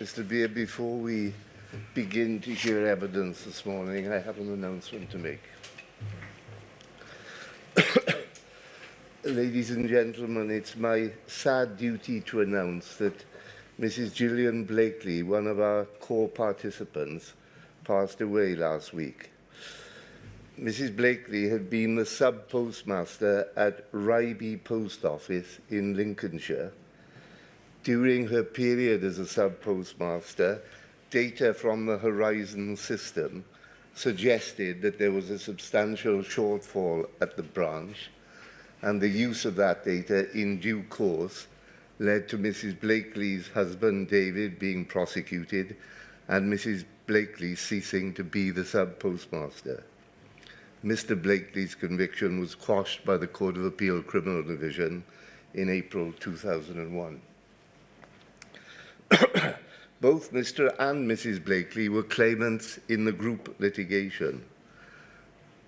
Mr. Beer, before we begin to hear evidence this morning, I have an announcement to make. Ladies and gentlemen, it's my sad duty to announce that Mrs. Gillian Blakeley, one of our core participants, passed away last week. Mrs. Blakeley had been the sub-postmaster at Ryeby Post Office in Lincolnshire. During her period as a sub-postmaster, data from the Horizon system suggested that there was a substantial shortfall at the branch, and the use of that data in due course led to Mrs. Blakeley's husband, David, being prosecuted and Mrs. Blakeley ceasing to be the sub-postmaster. Mr. Blakeley's conviction was quashed by the Court of Appeal Criminal Division in April 2001. Both Mr. and Mrs. Blakeley were claimants in the group litigation.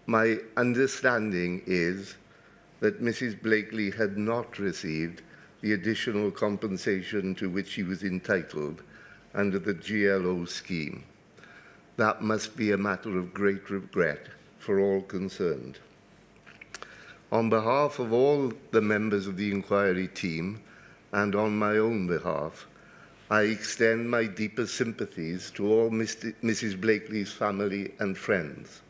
My understanding is that Mrs. Blakeley had not received the additional compensation to which she was entitled under the GLO scheme. That must be a matter of great regret for all concerned. On behalf of all the members of the inquiry team and on my own behalf, I extend my deepest sympathies to all Mrs. Blakeley's family and friends.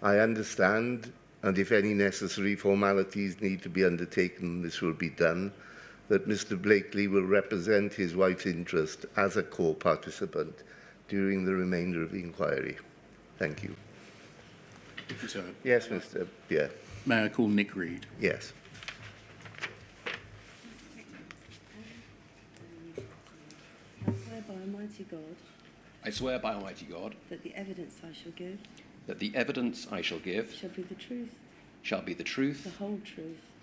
I understand, and if any necessary formalities need to be undertaken, this will be done, that Mr. Blakeley will represent his wife's interest as a core participant during the remainder of the inquiry. Thank you. Thank you, sir. Yes, Mr. Yeah. May I call Nick Reed? Yes. I swear by Almighty God I swear by Almighty God that the evidence I shall give that the evidence I shall give shall be the truth, shall be the truth, the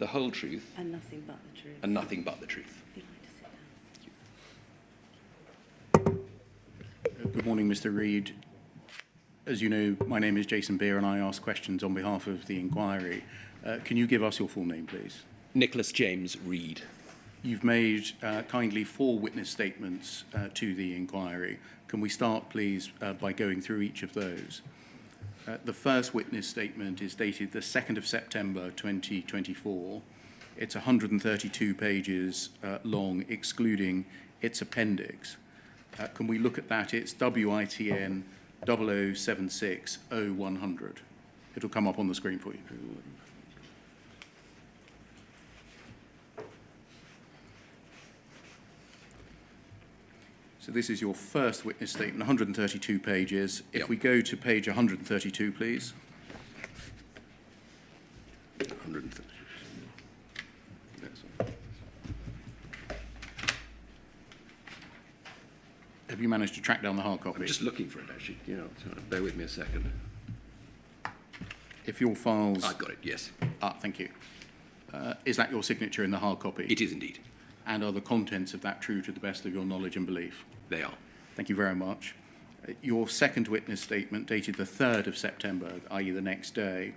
whole truth, and nothing but the truth. and nothing but the truth. If you'd like to sit down. Good morning, Mr. Reed. As you know, my name is Jason Beer and I ask questions on behalf of the inquiry. Can you give us your full name, please? Nicholas James Reed. You've made kindly 4 witness statements to the inquiry. Can we start, please, by going through each of those? The first witness statement is dated the 2nd of September 2024. It's 132 pages long, excluding its appendix. Can we look at that? It's WITN 00760100. It'll come up on the screen for you. So this is your first witness statement, 132 pages. If Yep. we go to page 132, please. 130. Have you managed to track down the hard copy? I'm just looking for it, actually. So bear with me a second. If your files... I've got it, yes. Thank you. Is that your signature in the hard copy? It is indeed. And are the contents of that true to the best of your knowledge and belief? They are. Thank you very much. Your second witness statement, dated the 3rd of September, i.e. the next day,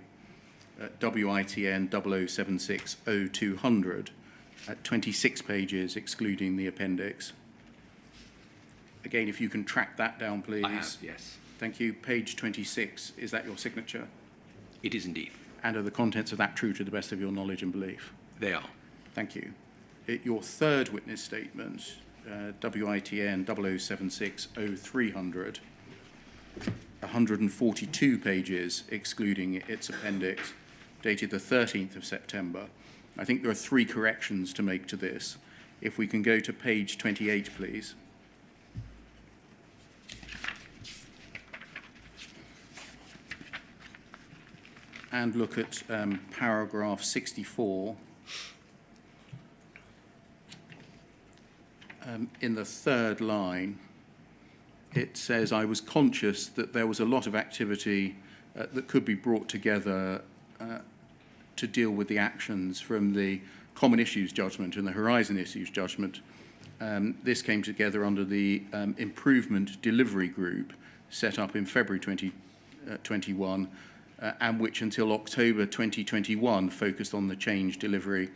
WITN 00760200, at 26 pages, excluding the appendix. Again, if you can track that down, please. I have, yes. Thank you. Page 26, is that your signature? It is indeed. And are the contents of that true to the best of your knowledge and belief? They are. Thank you. Your third witness statement, WITN 00760300, 142 pages, excluding its appendix, dated the 13th of September. I think there are 3 corrections to make to this. If we can go to page 28, please. And look at paragraph 64. In the 3rd line, it says, I was conscious that there was a lot of activity that could be brought together to deal with the actions from the Common Issues Judgment and the Horizon Issues Judgment. This came together under the Improvement Delivery Group set up in February 2021 and which until October 2021 focused on the change delivery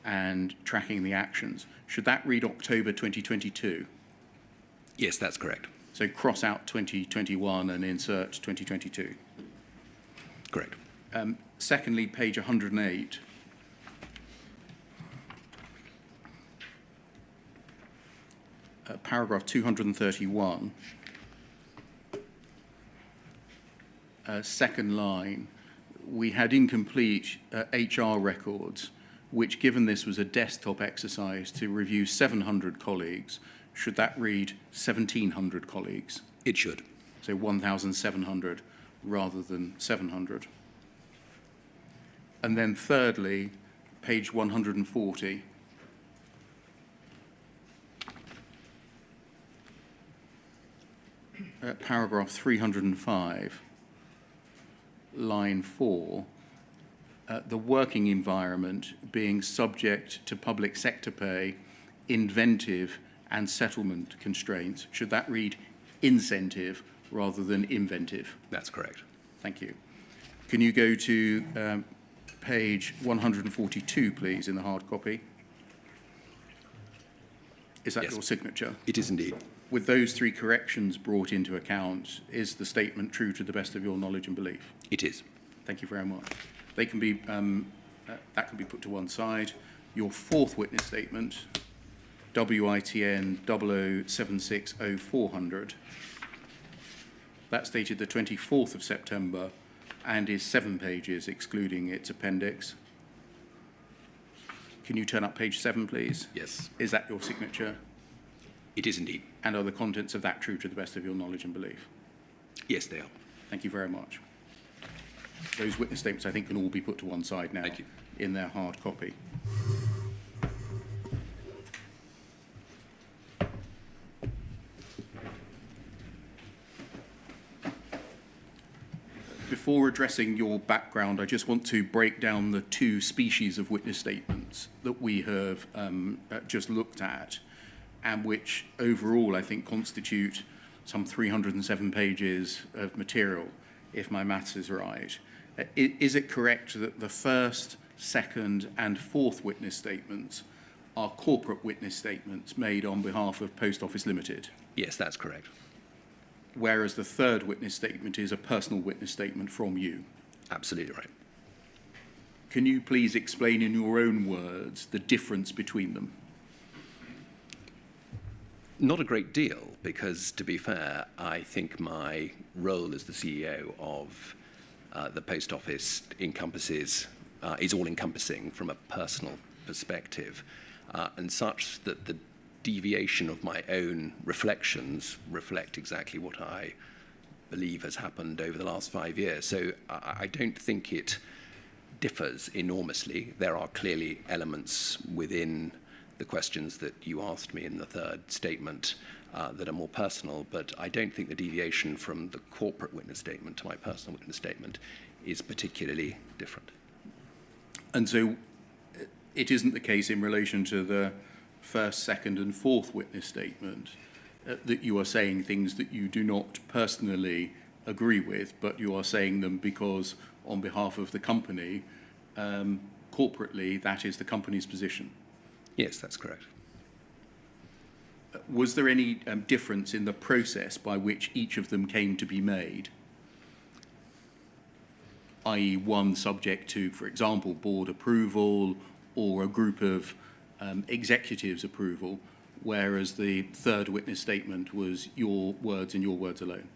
and tracking the actions. Should that read October 2022? Yes, that's correct. So cross out 2021 and insert 2022. Correct. Secondly, page 108. Paragraph 231. Second line. We had incomplete HR records, which, given this was a desktop exercise to review 700 colleagues, should that read 1,700 colleagues? It should. So 1,700 rather than 700. And then thirdly, page 140. Paragraph 305, line 4, the working environment being subject to public sector pay, inventive and settlement constraints. Should that read incentive rather than inventive? That's correct. Thank you. Can you go to page 142, please, in the hard copy? Is that Yes. your signature? It is indeed. With those three corrections brought into account, is the statement true to the best of your knowledge and belief? It is. Thank you very much. They can be, that can be put to one side. Your fourth witness statement, WITN 00760400, that's dated the 24th of September and is 7 pages, excluding its appendix. Can you turn up page 7, please? Yes. Is that your signature? It is indeed. And are the contents of that true to the best of your knowledge and belief? Yes, they are. Thank you very much. Those witness statements, I think, can all be put to one side now. Thank you. In their hard copy. Before addressing your background, I just want to break down the two species of witness statements that we have just looked at, and which overall I think constitute some 307 pages of material, if my maths is right. Is it correct that the first, second and fourth witness statements are corporate witness statements made on behalf of Post Office Limited, Yes, that's correct. whereas the third witness statement is a personal witness statement from you? Absolutely right. Can you please explain in your own words the difference between them? Not a great deal, because to be fair, I think my role as the CEO of the Post Office is all-encompassing from a personal perspective, and such that the deviation of my own reflections reflect exactly what I believe has happened over the last 5 years. So I don't think it differs enormously. There are clearly elements within the questions that you asked me in the third statement that are more personal, but I don't think the deviation from the corporate witness statement to my personal witness statement is particularly different. And so it isn't the case in relation to the first, second and fourth witness statement that you are saying things that you do not personally agree with, but you are saying them because on behalf of the company, corporately, that is the company's position. Yes, that's correct. Was there any difference in the process by which each of them came to be made? I.e. one subject to, for example, board approval or a group of executives' approval, whereas the third witness statement was your words and your words alone?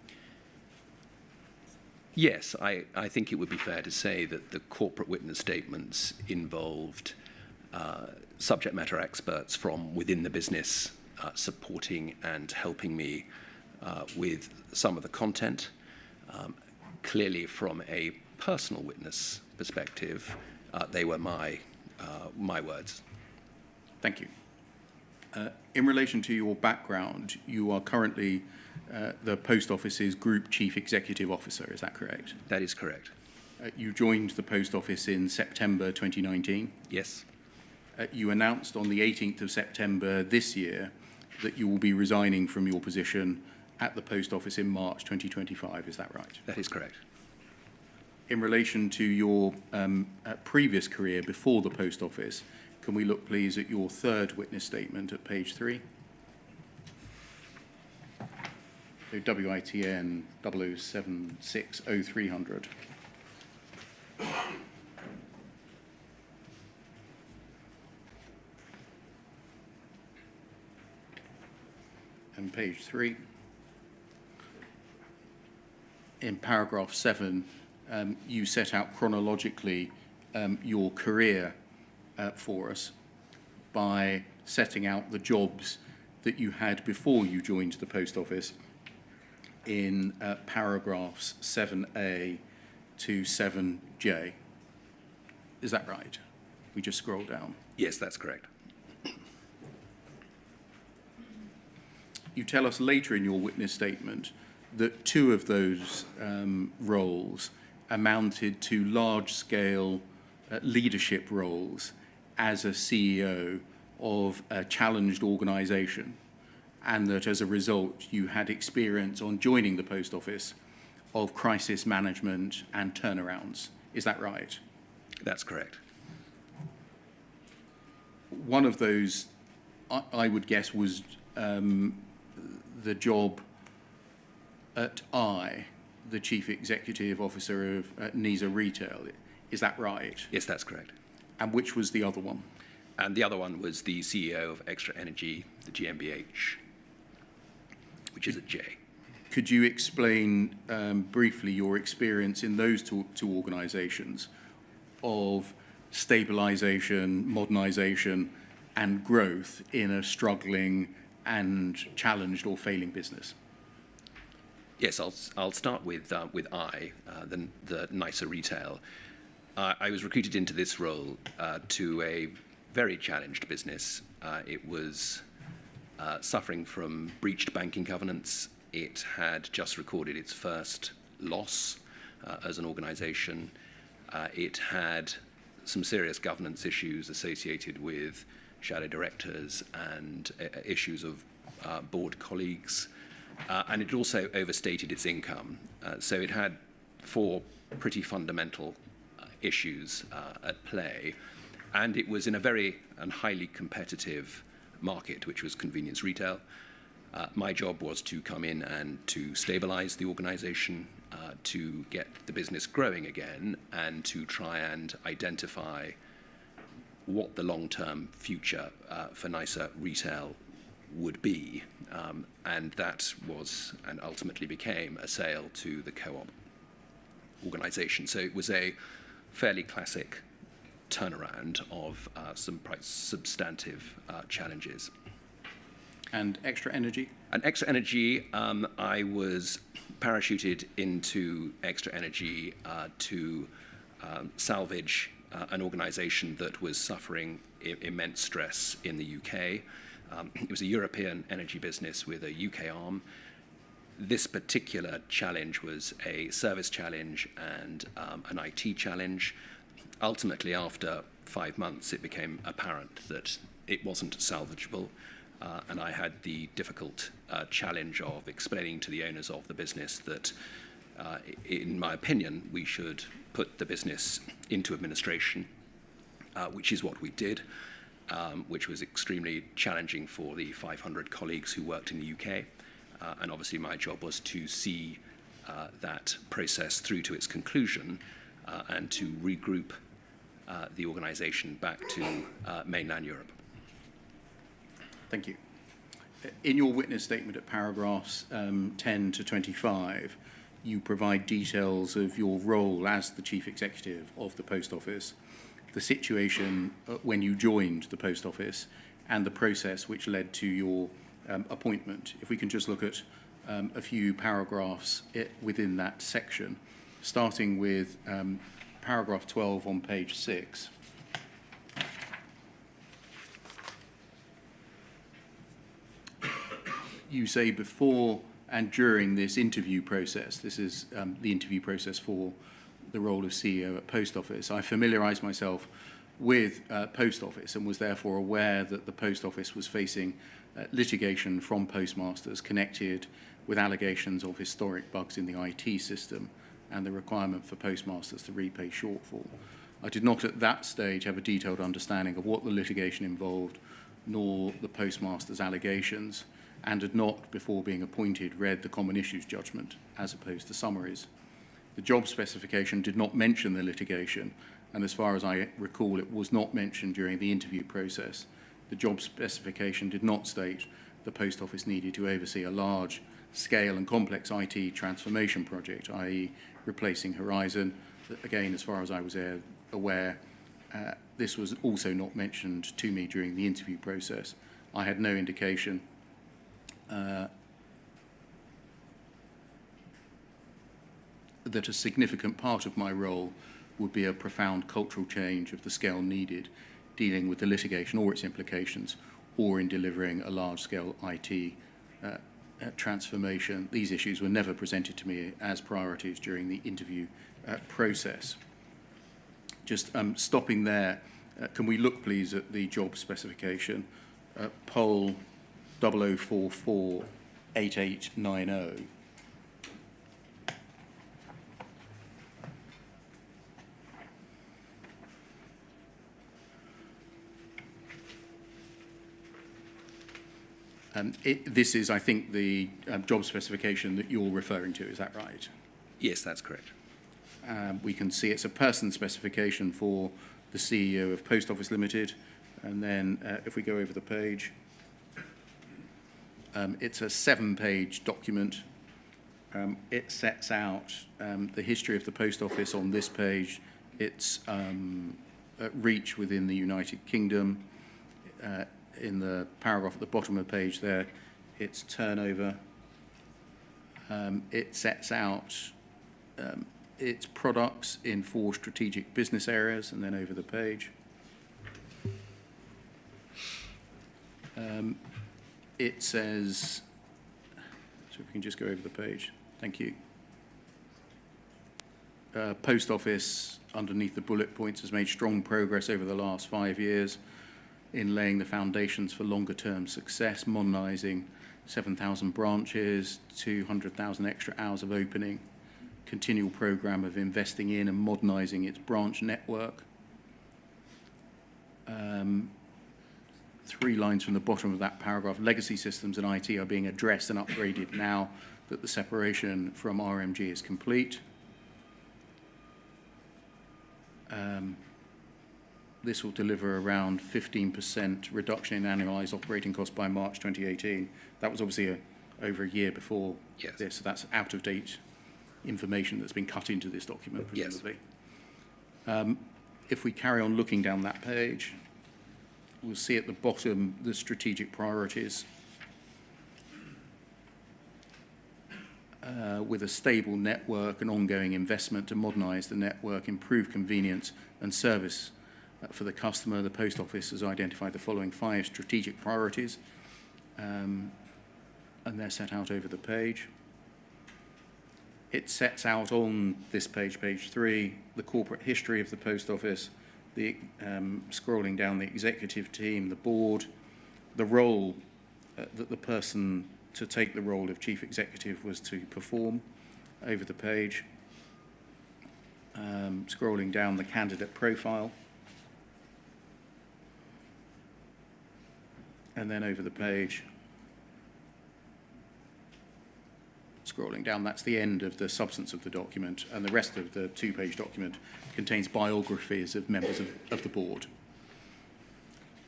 Yes, I think it would be fair to say that the corporate witness statements involved subject matter experts from within the business supporting and helping me with some of the content. Clearly, from a personal witness perspective, they were my words. Thank you. In relation to your background, you are currently the Post Office's Group Chief Executive Officer, is that correct? That is correct. You joined the Post Office in September 2019. Yes, You announced on the 18th of September this year that you will be resigning from your position at the Post Office in March 2025, is that right? that is correct. In relation to your previous career before the Post Office, can we look please at your third witness statement at page 3? So WITN 00760300. And page 3. In paragraph 7, you set out chronologically your career for us by setting out the jobs that you had before you joined the post office in paragraphs 7A to 7J. Is that right? We just scroll down. Yes, that's correct. You tell us later in your witness statement that 2 of those roles amounted to large-scale leadership roles as a CEO of a challenged organisation, and that as a result you had experience on joining the post office of crisis management and turnarounds. Is that right? That's correct. One of those, I would guess, was the job at the Chief Executive Officer of NISA Retail. Is that right? Yes, that's correct. And which was the other one? And the other one was the CEO of Extra Energy, the GmbH, which is a J. Could you explain briefly your experience in those two organisations of stabilisation, modernisation and growth in a struggling and challenged or failing business? Yes, I'll start with the NISA Retail. I was recruited into this role to a very challenged business. It was suffering from breached banking covenants. It had just recorded its first loss as an organisation. It had some serious governance issues associated with shadow directors and issues of board colleagues. And it also overstated its income. So it had 4 pretty fundamental issues at play. And it was in a very and highly competitive market, which was convenience retail. My job was to come in and to stabilize the organization, to get the business growing again, and to try and identify what the long-term future for NISA Retail would be. And that was, and ultimately became, a sale to the co-op organization. So it was a fairly classic turnaround of some substantive challenges. And Extra Energy? And Extra Energy, I was parachuted into Extra Energy to salvage an organisation that was suffering immense stress in the UK. It was a European energy business with a UK arm. This particular challenge was a service challenge and an IT challenge. Ultimately, after 5 months, it became apparent that it wasn't salvageable. And I had the difficult challenge of explaining to the owners of the business that, in my opinion, we should put the business into administration, which is what we did, which was extremely challenging for the 500 colleagues who worked in the UK. And obviously my job was to see that process through to its conclusion and to regroup the organisation back to mainland Europe. Thank you. In your witness statement at paragraphs 10 to 25, you provide details of your role as the Chief Executive of the Post Office, the situation when you joined the Post Office, and the process which led to your appointment. If we can just look at a few paragraphs within that section, starting with paragraph 12 on page 6. You say before and during this interview process, this is the interview process for the role of CEO at Post Office, I familiarised myself with Post Office and was therefore aware that the Post Office was facing litigation from postmasters connected with allegations of historic bugs in the IT system and the requirement for postmasters to repay shortfall. I did not at that stage have a detailed understanding of what the litigation involved, nor the postmasters' allegations. and had not, before being appointed, read the common issues judgment as opposed to summaries. The job specification did not mention the litigation, and as far as I recall, it was not mentioned during the interview process. The job specification did not state the Post Office needed to oversee a large scale and complex IT transformation project, i.e. replacing Horizon. Again, as far as I was aware, this was also not mentioned to me during the interview process. I had no indication that a significant part of my role would be a profound cultural change of the scale needed, dealing with the litigation or its implications, or in delivering a large-scale IT transformation. These issues were never presented to me as priorities during the interview process. Just stopping there, can we look, please, at the job specification, poll 00448890. This is, I think, the job specification that you're referring to. Is that right? Yes, that's correct. We can see it's a person specification for the CEO of Post Office Limited. And then if we go over the page, it's a 7-page document. It sets out the history of the Post Office on this page, its reach within the United Kingdom. In the paragraph at the bottom of the page there, its turnover. It sets out its products in 4 strategic business areas, and then over the page. It says, so if we can just go over the page, thank you. Post Office, underneath the bullet points, has made strong progress over the last 5 years in laying the foundations for longer-term success, modernising 7,000 branches, 200,000 extra hours of opening, continual programme of investing in and modernising its branch network. 3 lines from the bottom of that paragraph, legacy systems and IT are being addressed and upgraded now that the separation from RMG is complete. This will deliver around 15% reduction in annualized operating costs by March 2018. That was obviously over a year before this, so that's out-of-date information that's been cut into this document, presumably. Yes. If we carry on looking down that page, we'll see at the bottom the strategic priorities. With a stable network and ongoing investment to modernise the network, improve convenience and service for the customer, the Post Office has identified the following 5 strategic priorities, and they're set out over the page. It sets out on this page, page 3, the corporate history of the Post Office, the scrolling down the executive team, the board, the role that the person to take the role of chief executive was to perform over the page, scrolling down the candidate profile, and then over the page, scrolling down, that's the end of the substance of the document, and the rest of the 2-page document contains biographies of members of the board.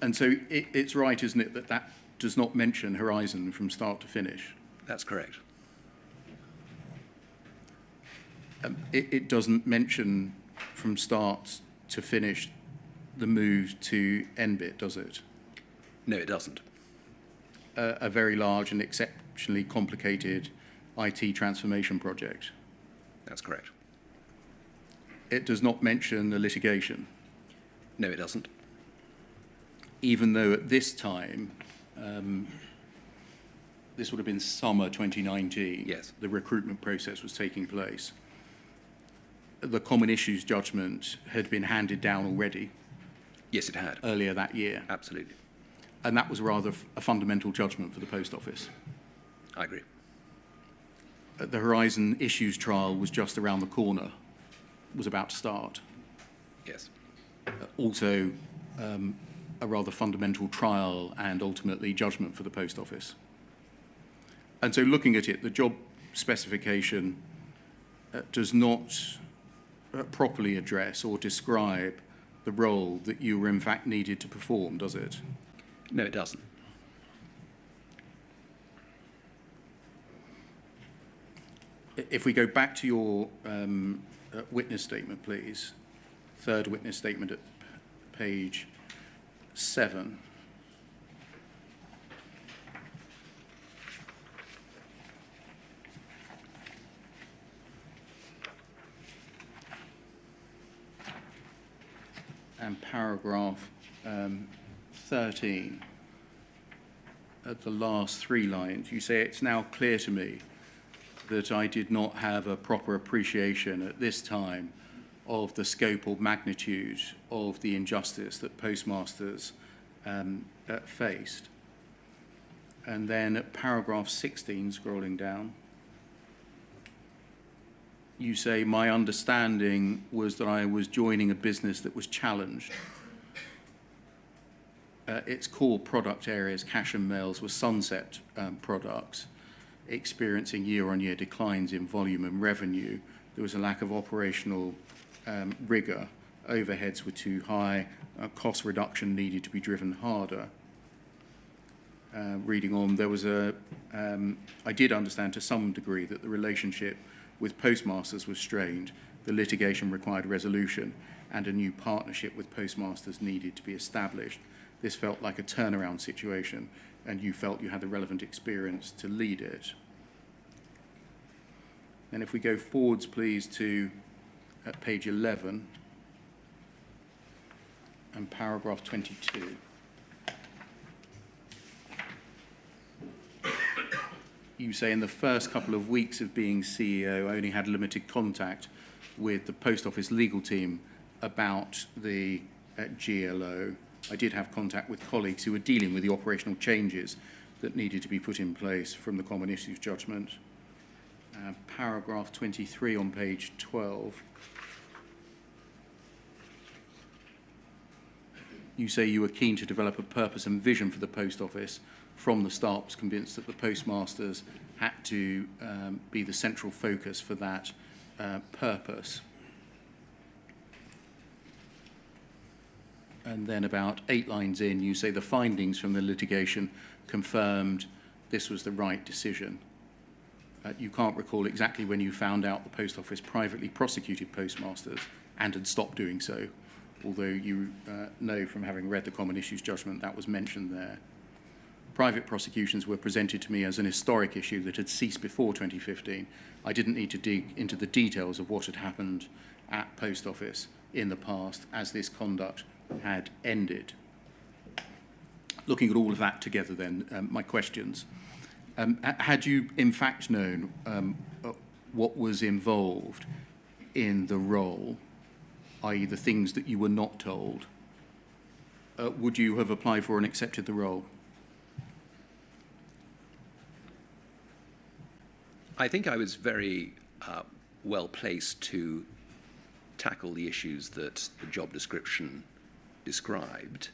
And so it's right, isn't it, that that does not mention Horizon from start to finish? That's correct. It doesn't mention from start to finish the move to NBIT, does it? No, it doesn't. A very large and exceptionally complicated IT transformation project. That's correct. It does not mention the litigation. No, it doesn't. Even though at this time, this would have been summer 2019, yes, the recruitment process was taking place. The common issues judgment had been handed down already. Yes, it had. Earlier that year. Absolutely. And that was rather a fundamental judgment for the Post Office. I agree. The Horizon issues trial was just around the corner, was about to start. Yes. Also, a rather fundamental trial and ultimately judgment for the Post Office. And so looking at it, the job specification does not properly address or describe the role that you were in fact needed to perform, does it? No, it doesn't. If we go back to your witness statement, please, third witness statement at page 7. And paragraph 13, at the last 3 lines, you say, "It's now clear to me that I did not have a proper appreciation at this time of the scope or magnitude of the injustice that postmasters faced." And then at paragraph 16, scrolling down, you say, "My understanding was that I was joining a business that was challenged. Its core product areas, cash and mails, were sunset products, experiencing year-on-year declines in volume and revenue. There was a lack of operational rigor. Overheads were too high. Cost reduction needed to be driven harder." Reading on, there was I did understand to some degree that the relationship with postmasters was strained, the litigation required resolution, and a new partnership with postmasters needed to be established. This felt like a turnaround situation, and you felt you had the relevant experience to lead it. And if we go forwards, please, to page 11 and paragraph 22. You say, "In the first couple of weeks of being CEO, I only had limited contact with the Post Office legal team about the GLO. I did have contact with colleagues who were dealing with the operational changes that needed to be put in place from the Common Issues Judgment." Paragraph 23 on page 12. You say you were keen to develop a purpose and vision for the Post Office. From the start, was convinced that the postmasters had to be the central focus for that purpose. And then about 8 lines in, you say the findings from the litigation confirmed this was the right decision. You can't recall exactly when you found out the Post Office privately prosecuted postmasters and had stopped doing so, although you know from having read the Common Issues Judgment that was mentioned there. Private prosecutions were presented to me as an historic issue that had ceased before 2015. I didn't need to dig into the details of what had happened at Post Office in the past, as this conduct had ended. Looking at all of that together then, my questions. Had you in fact known what was involved in the role, i.e. the things that you were not told, would you have applied for and accepted the role? I think I was very well placed to tackle the issues that the job description described.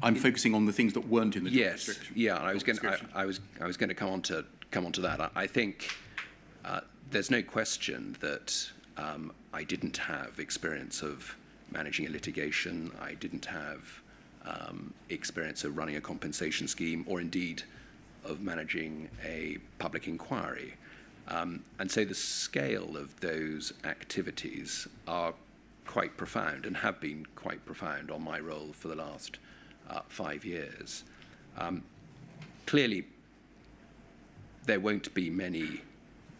I'm focusing on the things that weren't in the job Yes, description. yeah, I was going to come on to that. I think there's no question that I didn't have experience of managing a litigation. I didn't have experience of running a compensation scheme, or indeed of managing a public inquiry. And so the scale of those activities are quite profound and have been quite profound on my role for the last 5 years. Clearly, there won't be many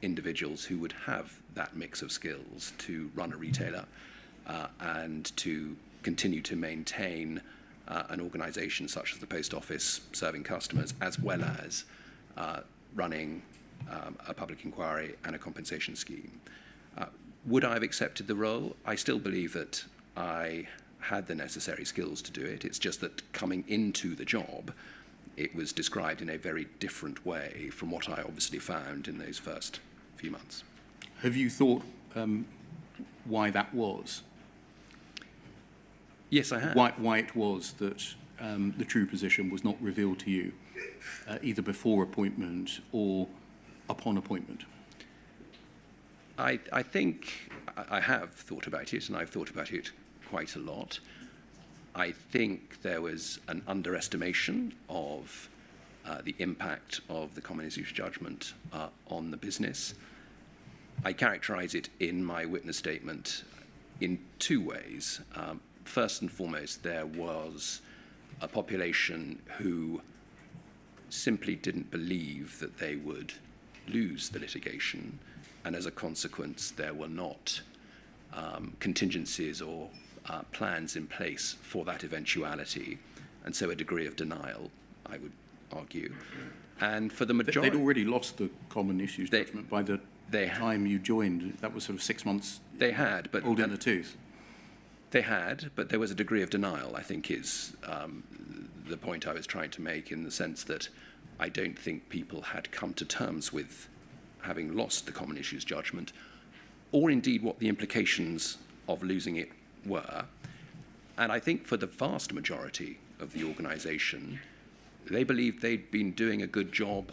individuals who would have that mix of skills to run a retailer and to continue to maintain an organisation such as the Post Office serving customers, as well as running a public inquiry and a compensation scheme. Would I have accepted the role? I still believe that I had the necessary skills to do it. It's just that coming into the job, it was described in a very different way from what I obviously found in those first few months. Have you thought why that was? Yes, I have. Why it was that the true position was not revealed to you either before appointment or upon appointment? I think I have thought about it, and I've thought about it quite a lot. I think there was an underestimation of the impact of the common issues judgment on the business. I characterize it in my witness statement in two ways. First and foremost, there was a population who simply didn't believe that they would lose the litigation, and as a consequence, there were not contingencies or plans in place for that eventuality, and so a degree of denial, I would argue. And for the majority... They'd already lost the common issues judgment by the time you joined. That was sort of 6 months. They had, but... Old in the tooth. They had, but there was a degree of denial, I think, is the point I was trying to make, in the sense that I don't think people had come to terms with having lost the common issues judgment, or indeed what the implications of losing it were. And I think for the vast majority of the organisation, they believed they'd been doing a good job,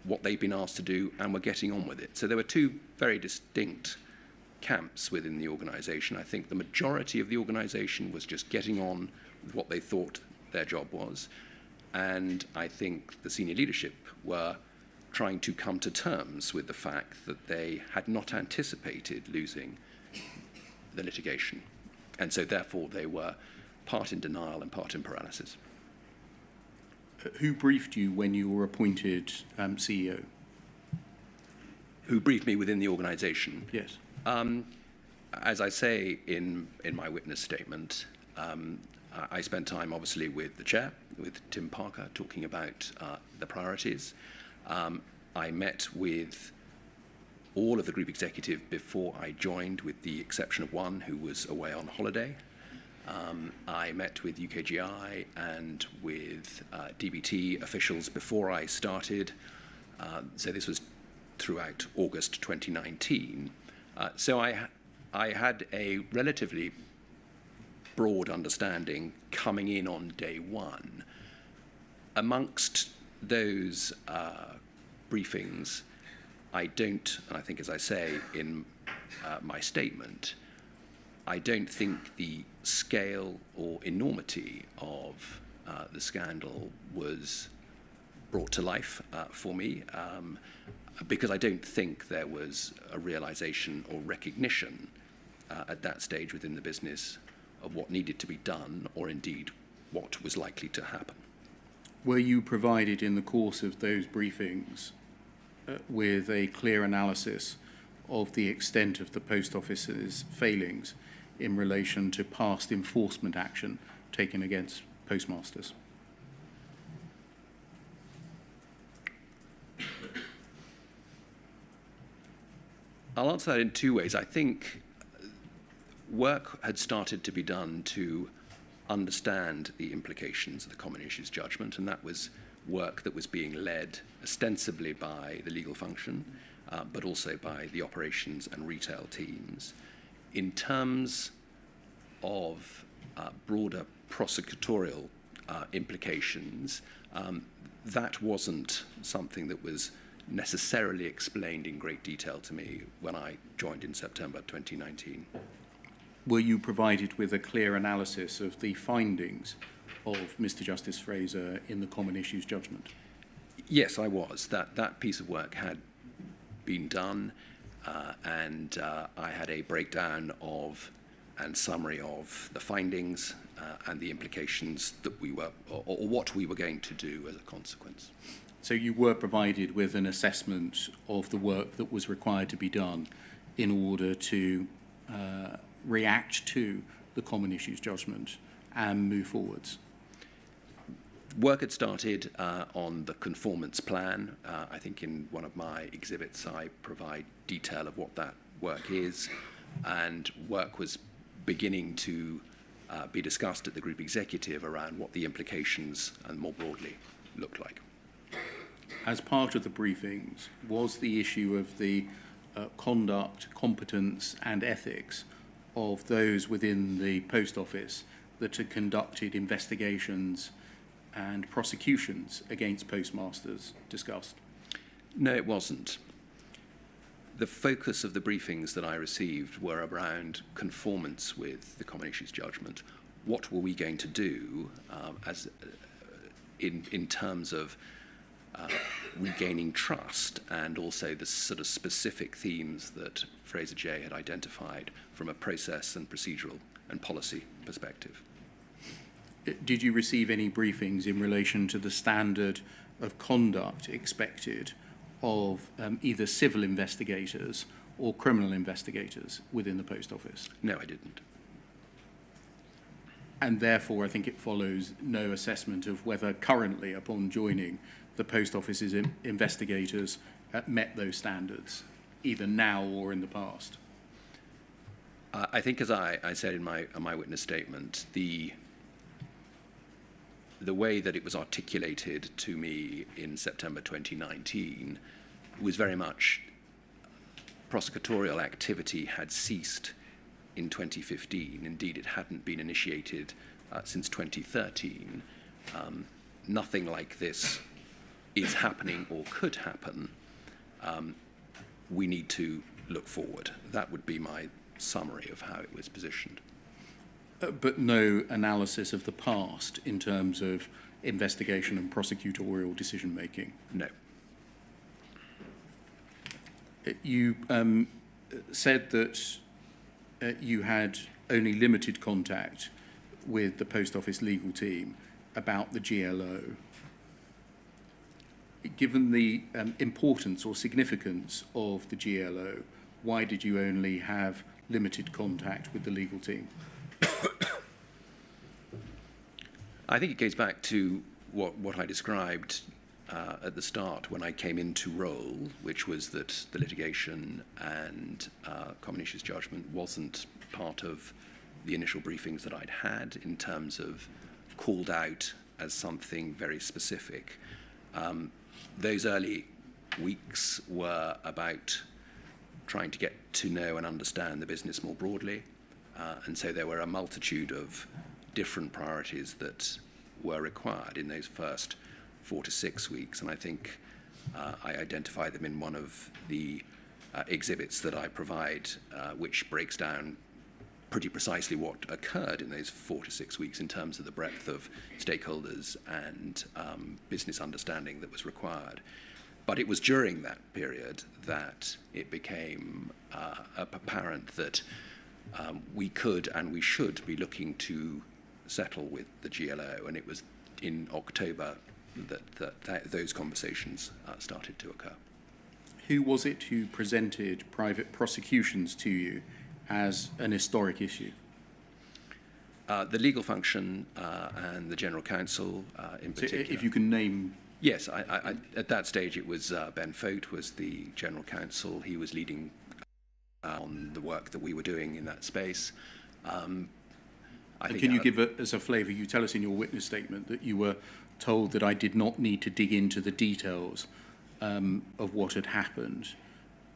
what they'd been asked to do, and were getting on with it. So there were two very distinct camps within the organisation. I think the majority of the organisation was just getting on with what they thought their job was. And I think the senior leadership were trying to come to terms with the fact that they had not anticipated losing the litigation. And so therefore they were part in denial and part in paralysis. Who briefed you when you were appointed CEO? Who briefed me within the organisation? Yes. As I say in my witness statement, I spent time obviously with the chair, with Tim Parker, talking about the priorities. I met with all of the group executive before I joined, with the exception of one who was away on holiday. I met with UKGI and with DBT officials before I started. So this was throughout August 2019. So I had a relatively broad understanding coming in on day one. Amongst those briefings, I don't, and I think as I say in my statement, I don't think the scale or enormity of the scandal was brought to life for me, because I don't think there was a realization or recognition at that stage within the business of what needed to be done, or indeed what was likely to happen. Were you provided in the course of those briefings with a clear analysis of the extent of the Post Office's failings in relation to past enforcement action taken against postmasters? I'll answer that in two ways. I think work had started to be done to understand the implications of the common issues judgment, and that was work that was being led ostensibly by the legal function, but also by the operations and retail teams. In terms of broader prosecutorial implications, that wasn't something that was necessarily explained in great detail to me when I joined in September 2019. Were you provided with a clear analysis of the findings of Mr. Justice Fraser in the common issues judgment? Yes, I was. That piece of work had been done, and I had a breakdown of and summary of the findings and the implications that we were, or what we were going to do as a consequence. So you were provided with an assessment of the work that was required to be done in order to react to the common issues judgment and move forwards? Work had started on the conformance plan. I think in one of my exhibits I provide detail of what that work is, and work was beginning to be discussed at the group executive around what the implications and more broadly looked like. As part of the briefings, was the issue of the conduct, competence and ethics of those within the Post Office that had conducted investigations and prosecutions against postmasters discussed? No, it wasn't. The focus of the briefings that I received were around conformance with the Common Issues Judgment. What were we going to do in terms of regaining trust, and also the sort of specific themes that Fraser J had identified from a process and procedural and policy perspective. Did you receive any briefings in relation to the standard of conduct expected of either civil investigators or criminal investigators within the Post Office? No, I didn't. And therefore, I think it follows no assessment of whether currently, upon joining, the Post Office's investigators met those standards, either now or in the past. I think, as I said in my witness statement, the way that it was articulated to me in September 2019 was very much prosecutorial activity had ceased in 2015. Indeed, it hadn't been initiated since 2013. Nothing like this is happening or could happen. We need to look forward. That would be my summary of how it was positioned. But no analysis of the past in terms of investigation and prosecutorial decision-making? No. You said that you had only limited contact with the Post Office legal team about the GLO. Given the importance or significance of the GLO, why did you only have limited contact with the legal team? I think it goes back to what I described at the start when I came into role, which was that the litigation and Common Issues Judgment wasn't part of the initial briefings that I'd had in terms of called out as something very specific. Those early weeks were about trying to get to know and understand the business more broadly. And so there were a multitude of different priorities that were required in those first 4 to 6 weeks. And I think I identify them in one of the exhibits that I provide, which breaks down pretty precisely what occurred in those 4 to 6 weeks in terms of the breadth of stakeholders and business understanding that was required. But it was during that period that it became apparent that we could and we should be looking to settle with the GLO, and it was in October that those conversations started to occur. Who was it who presented private prosecutions to you as an historic issue? The legal function and the General Counsel in particular. So if you can name... Yes, I, at that stage it was Ben Fote was the General Counsel. He was leading on the work that we were doing in that space. Can you give us a flavour? You tell us in your witness statement that you were told that I did not need to dig into the details of what had happened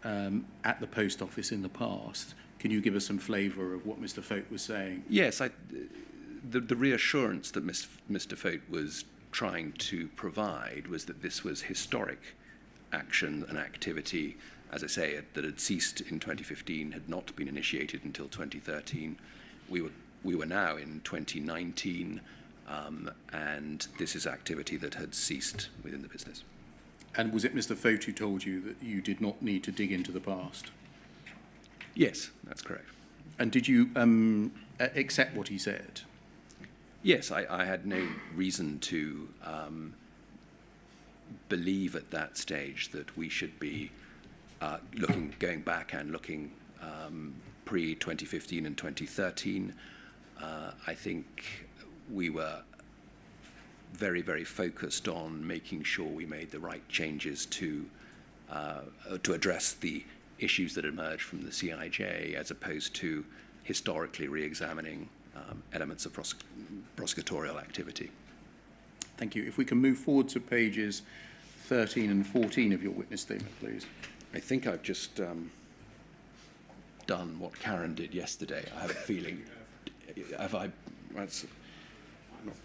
at the Post Office in the past. Can you give us some flavour of what Mr. Fote was saying? Yes, the reassurance that Mr. Fote was trying to provide was that this was historic action and activity, as I say, that had ceased in 2015, had not been initiated until 2013. We were now in 2019, and this is activity that had ceased within the business. And was it Mr. Fote who told you that you did not need to dig into the past? Yes, that's correct. And did you accept what he said? Yes, I had no reason to believe at that stage that we should be going back and looking pre-2015 and 2013. I think we were very, very focused on making sure we made the right changes to address the issues that emerged from the CIJ, as opposed to historically re-examining elements of prosecutorial activity. Thank you. If we can move forward to pages 13 and 14 of your witness statement, please. I think I've just done what Karen did yesterday. I have a feeling. I'm not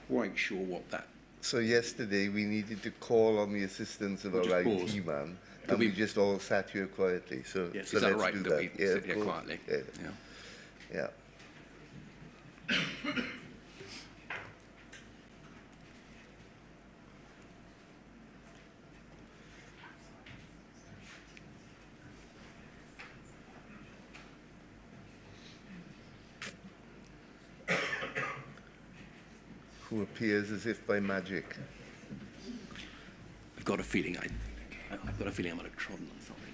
quite sure what that So yesterday we needed to call on the assistance of We'll our just pause. IT man, Could and we we- just all sat here quietly. So, Yes. so Is that let's right do that we Yeah, sit of here course. quietly? Yeah. Yeah. Yeah. Who appears as if by magic. I've got a feeling I've got a feeling I'm going to trodden on something.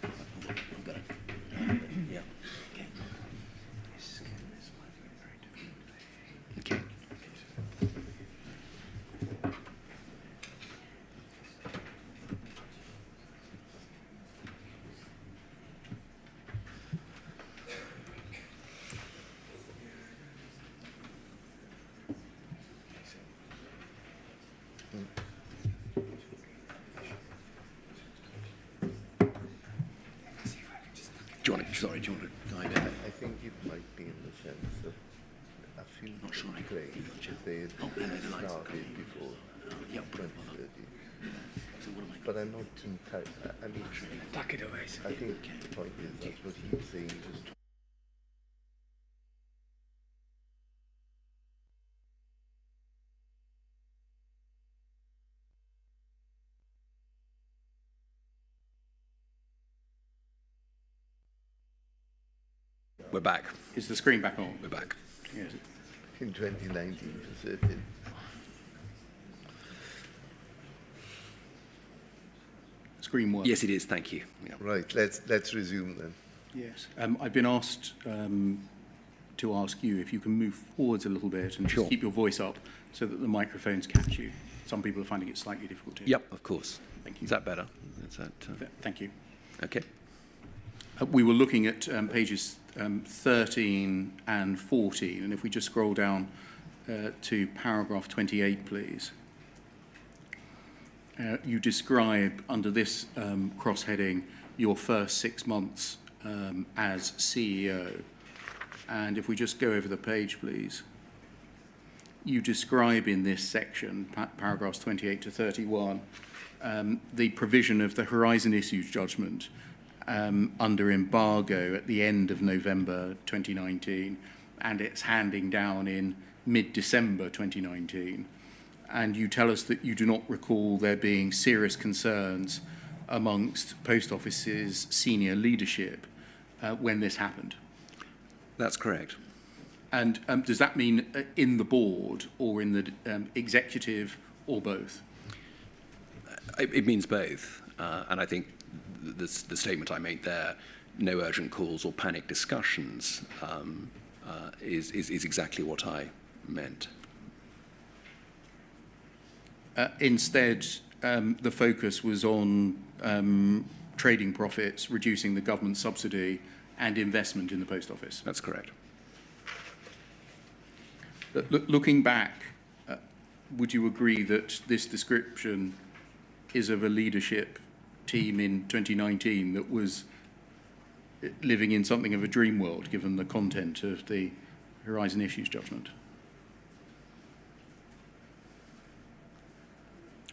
I've got it. Yeah. Okay. Okay. Do you want to guide it? I think it might be in the sense that I feel Not sure I great if they had hello, the lights. started before Yeah. 2030. So what am I But I'm not entirely. I mean, Tuck it away. I think the point is that's what he's saying. Just We're back. Is the screen back on? We're back. Yes. in 2019 for certain. Screen work. Yes, it is. Thank you. Yeah. Right. Let's resume then. Yes. I've been asked to ask you if you can move forwards a little bit and Sure. just keep your voice up so that the microphones catch you. Some people are finding it slightly difficult here. Yep, of course. Thank you. Is that better? Is that Thank you. okay? We were looking at pages 13 and 14, and if we just scroll down to paragraph 28, please. You describe under this cross-heading your first 6 months as CEO. And if we just go over the page, please. You describe in this section, paragraphs 28 to 31, the provision of the Horizon Issues Judgment under embargo at the end of November 2019, and it's handing down in mid-December 2019. And you tell us that you do not recall there being serious concerns amongst Post Office's senior leadership when this happened. That's correct. And does that mean in the board or in the executive or both? It means both. And I think the statement I made there, no urgent calls or panic discussions, is exactly what I meant. Instead, the focus was on trading profits, reducing the government subsidy, and investment in the post office. That's correct. Looking back, would you agree that this description is of a leadership team in 2019 that was living in something of a dream world, given the content of the Horizon Issues Judgment?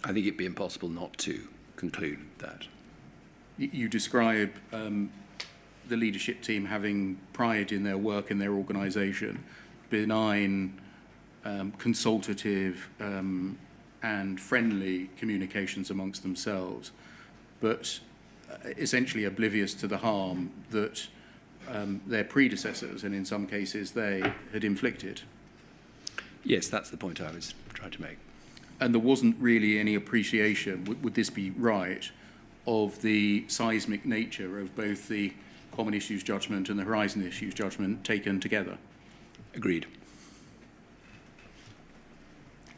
I think it'd be impossible not to conclude that. You describe the leadership team having pride in their work and their organisation, benign, consultative and friendly communications amongst themselves, but essentially oblivious to the harm that their predecessors, and in some cases they, had inflicted. Yes, that's the point I was trying to make. And there wasn't really any appreciation, would this be right, of the seismic nature of both the Common Issues Judgment and the Horizon Issues Judgment taken together. Agreed.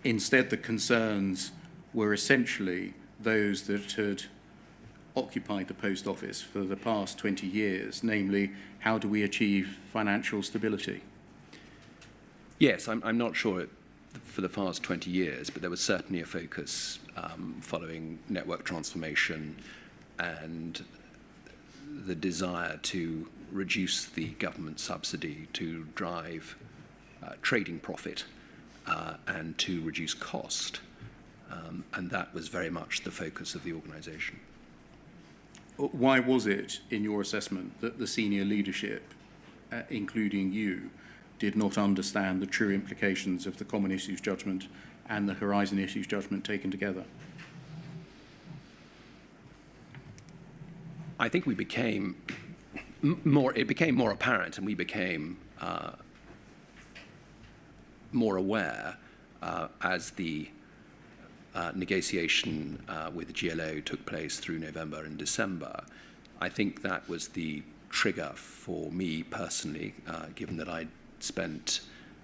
Instead, the concerns were essentially those that had occupied the post office for the past 20 years, namely, how do we achieve financial stability? Yes, I'm not sure for the past 20 years, but there was certainly a focus following network transformation and the desire to reduce the government subsidy to drive trading profit and to reduce cost. And that was very much the focus of the organisation. Why was it, in your assessment, that the senior leadership, including you, did not understand the true implications of the Common Issues Judgment and the Horizon Issues Judgment taken together? I think we became it became more apparent, and we became more aware as the negotiation with the GLO took place through November and December. I think that was the trigger for me personally, given that I'd spent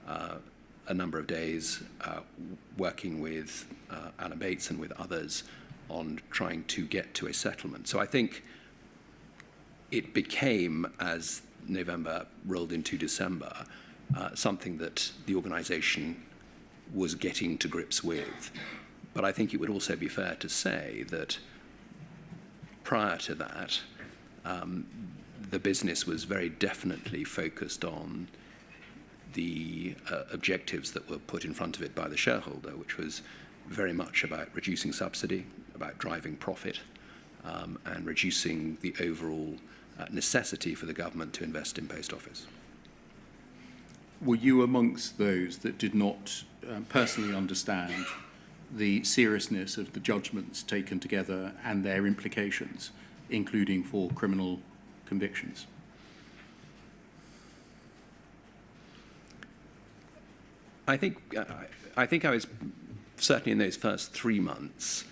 a number of days working with Alan Bates and with others on trying to get to a settlement. So I think it became, as November rolled into December, something that the organisation was getting to grips with. But I think it would also be fair to say that prior to that, the business was very definitely focused on the objectives that were put in front of it by the shareholder, which was very much about reducing subsidy, about driving profit, and reducing the overall necessity for the government to invest in post office. Were you amongst those that did not personally understand the seriousness of the judgments taken together and their implications, including for criminal convictions? I think I was certainly in those first 3 months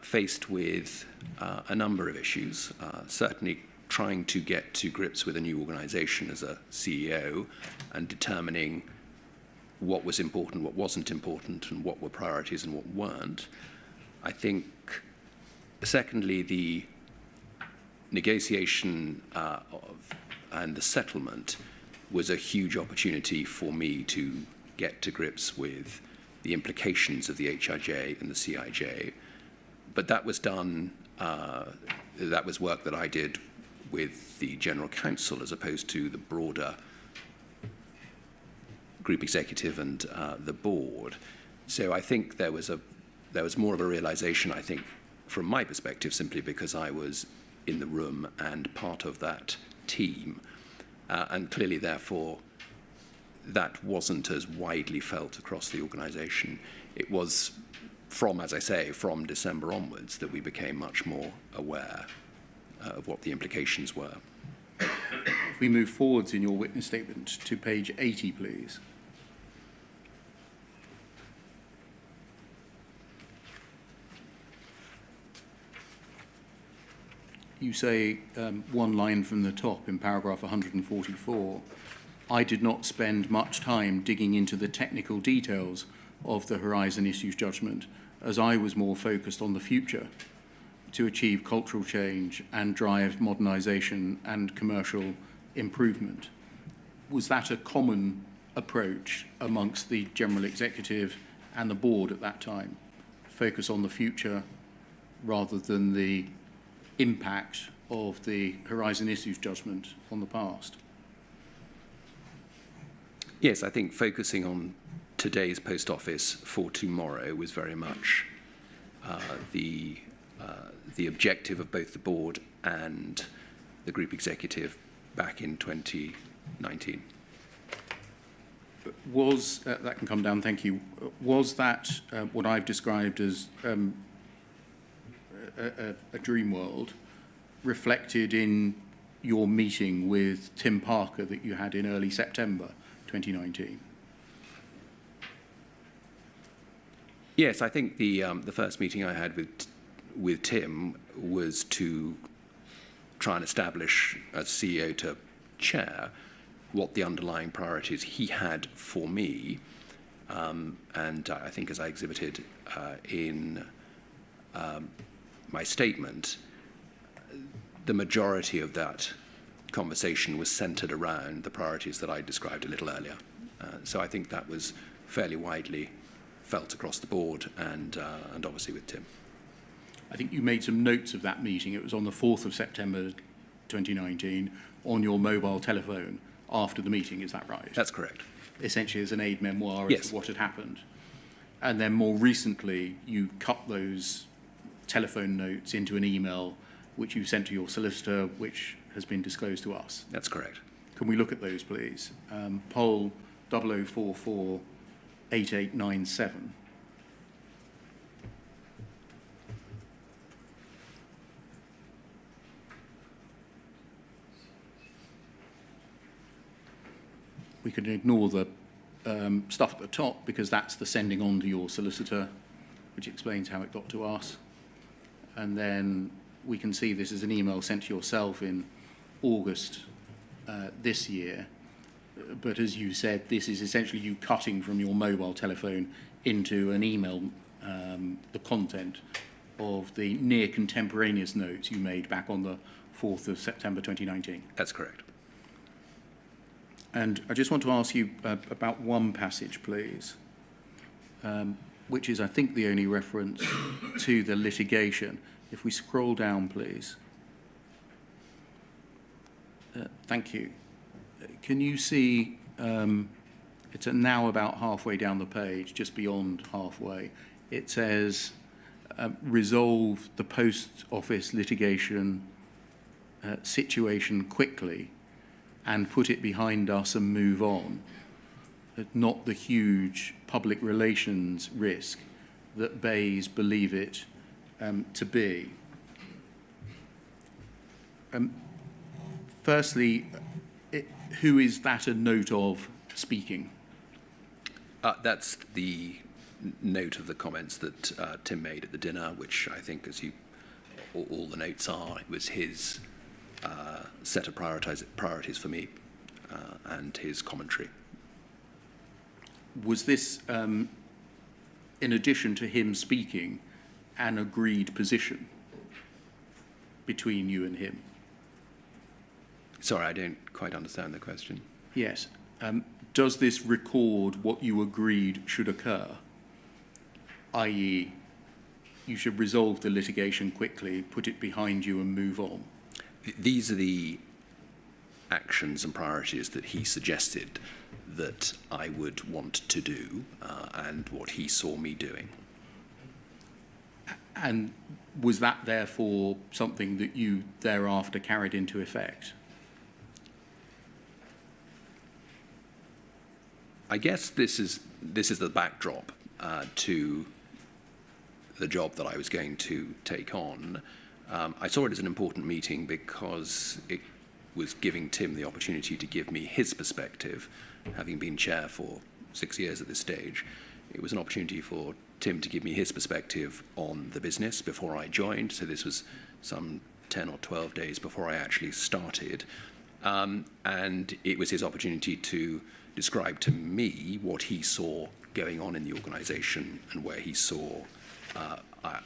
faced with a number of issues, certainly trying to get to grips with a new organisation as a CEO and determining what was important, what wasn't important, and what were priorities and what weren't. I think, secondly, the negotiation and the settlement was a huge opportunity for me to get to grips with the implications of the HIJ and the CIJ. But that was done, that was work that I did with the General Counsel as opposed to the broader group executive and the board. So I think there was more of a realization, I think, from my perspective, simply because I was in the room and part of that team. And clearly, therefore, that wasn't as widely felt across the organisation. It was from, as I say, from December onwards that we became much more aware of what the implications were. If we move forwards in your witness statement to page 80, please. You say one line from the top in paragraph 144, I did not spend much time digging into the technical details of the Horizon Issues Judgment, as I was more focused on the future to achieve cultural change and drive modernisation and commercial improvement. Was that a common approach amongst the General Executive and the board at that time? Focus on the future rather than the impact of the Horizon Issues Judgment on the past? Yes, I think focusing on today's post office for tomorrow was very much the objective of both the board and the group executive back in 2019. Was, that can come down, thank you. Was that what I've described as a dream world reflected in your meeting with Tim Parker that you had in early September 2019? Yes, I think the first meeting I had with Tim was to try and establish, as CEO to chair, what the underlying priorities he had for me. And I think, as I exhibited in my statement, the majority of that conversation was centred around the priorities that I described a little earlier. So I think that was fairly widely felt across the board and obviously with Tim. I think you made some notes of that meeting. It was on the 4th of September 2019 on your mobile telephone after the meeting, is that right? That's correct. essentially as an aide memoir as Yes. to what had happened. And then more recently, you cut those telephone notes into an email which you sent to your solicitor, which has been disclosed to us. That's correct. Can we look at those, please? Poll 00448897. We can ignore the stuff at the top because that's the sending on to your solicitor, which explains how it got to us. And then we can see this is an email sent to yourself in August this year. But as you said, this is essentially you cutting from your mobile telephone into an email the content of the near contemporaneous notes you made back on the 4th of September 2019. That's correct. And I just want to ask you about one passage, please, which is, I think, the only reference to the litigation. If we scroll down, please. Thank you. Can you see, it's now about halfway down the page, just beyond halfway. It says, resolve the post office litigation situation quickly and put it behind us and move on, not the huge public relations risk that Bays believe it to be. Firstly, who is that a note of speaking? That's the note of the comments that Tim made at the dinner, which I think, as you all the notes are, it was his set of priorities for me and his commentary. Was this, in addition to him speaking, an agreed position between you and him? Sorry, I don't quite understand the question. Yes. Does this record what you agreed should occur? I.e., you should resolve the litigation quickly, put it behind you and move on? These are the actions and priorities that he suggested that I would want to do and what he saw me doing. And was that therefore something that you thereafter carried into effect? I guess this is the backdrop to the job that I was going to take on. I saw it as an important meeting because it was giving Tim the opportunity to give me his perspective, having been chair for 6 years at this stage. It was an opportunity for Tim to give me his perspective on the business before I joined, so this was some 10 or 12 days before I actually started. And it was his opportunity to describe to me what he saw going on in the organisation and where he saw,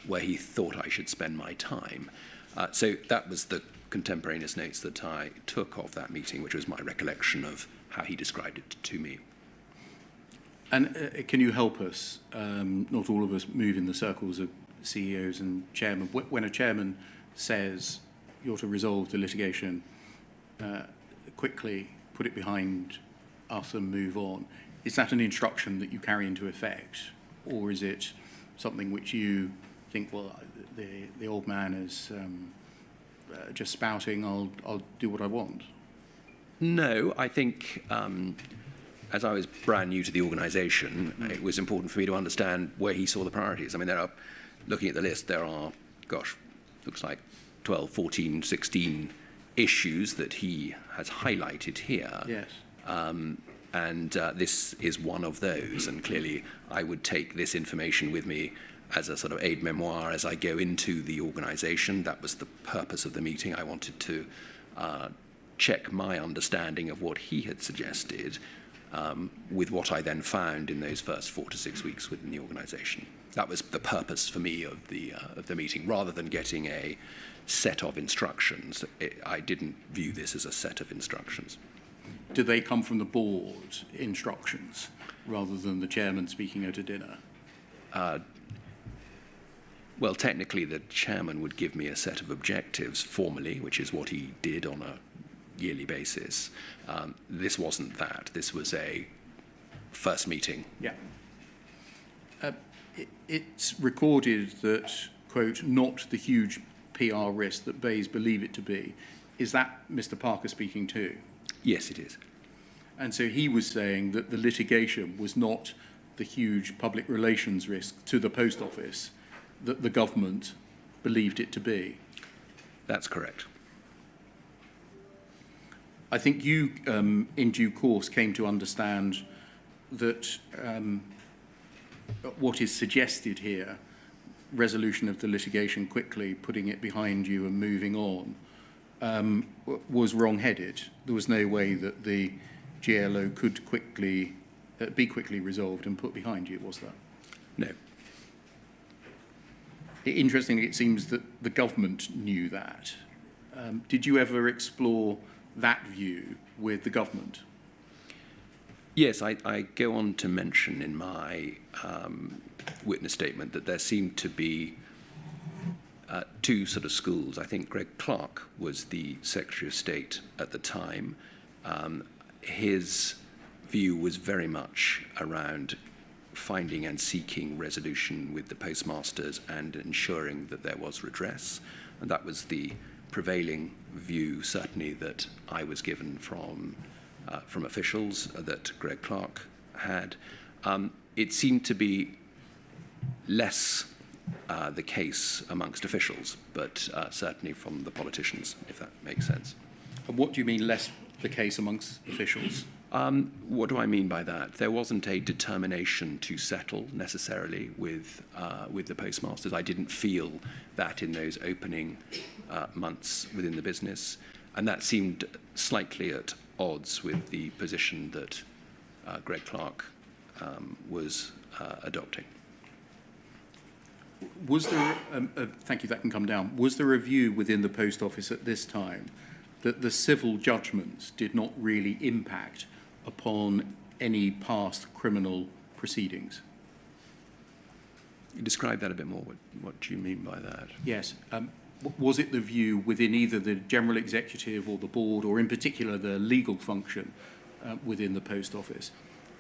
where he thought I should spend my time. So that was the contemporaneous notes that I took of that meeting, which was my recollection of how he described it to me. And can you help us, not all of us move in the circles of CEOs and chairmen, when a chairman says you're to resolve the litigation quickly, put it behind us and move on, is that an instruction that you carry into effect? Or is it something which you think, well, the old man is just spouting, I'll do what I want? No, I think as I was brand new to the organisation, it was important for me to understand where he saw the priorities. I mean, looking at the list, there are, looks like 12, 14, 16 issues that he has highlighted here. Yes. And this is one of those. And clearly, I would take this information with me as a sort of aide memoir as I go into the organisation. That was the purpose of the meeting. I wanted to check my understanding of what he had suggested with what I then found in those first 4 to 6 weeks within the organisation. That was the purpose for me of the meeting, rather than getting a set of instructions. I didn't view this as a set of instructions. Do they come from the board instructions rather than the chairman speaking at a dinner? Well, technically, the chairman would give me a set of objectives formally, which is what he did on a yearly basis. This wasn't that. This was a first meeting. Yeah. It's recorded that, quote, not the huge PR risk that Bays believe it to be. Is that Mr. Parker speaking too? Yes, it is. And so he was saying that the litigation was not the huge public relations risk to the post office that the government believed it to be. That's correct. I think you, in due course, came to understand that what is suggested here, resolution of the litigation quickly, putting it behind you and moving on, was wrong-headed. There was no way that the GLO could be quickly resolved and put behind you, was there? No. Interestingly, it seems that the government knew that. Did you ever explore that view with the government? Yes, I go on to mention in my witness statement that there seemed to be two sort of schools. I think Greg Clark was the Secretary of State at the time. His view was very much around finding and seeking resolution with the postmasters and ensuring that there was redress. And that was the prevailing view, certainly, that I was given from officials that Greg Clark had. It seemed to be less the case amongst officials, but certainly from the politicians, if that makes sense. And what do you mean less the case amongst officials? What do I mean by that? There wasn't a determination to settle necessarily with the postmasters. I didn't feel that in those opening months within the business, and that seemed slightly at odds with the position that Greg Clark was adopting. Was there, thank you, that can come down. Was there a view within the post office at this time that the civil judgments did not really impact upon any past criminal proceedings? You describe that a bit more. What do you mean by that? Yes. Was it the view within either the general executive or the board, or in particular the legal function within the post office,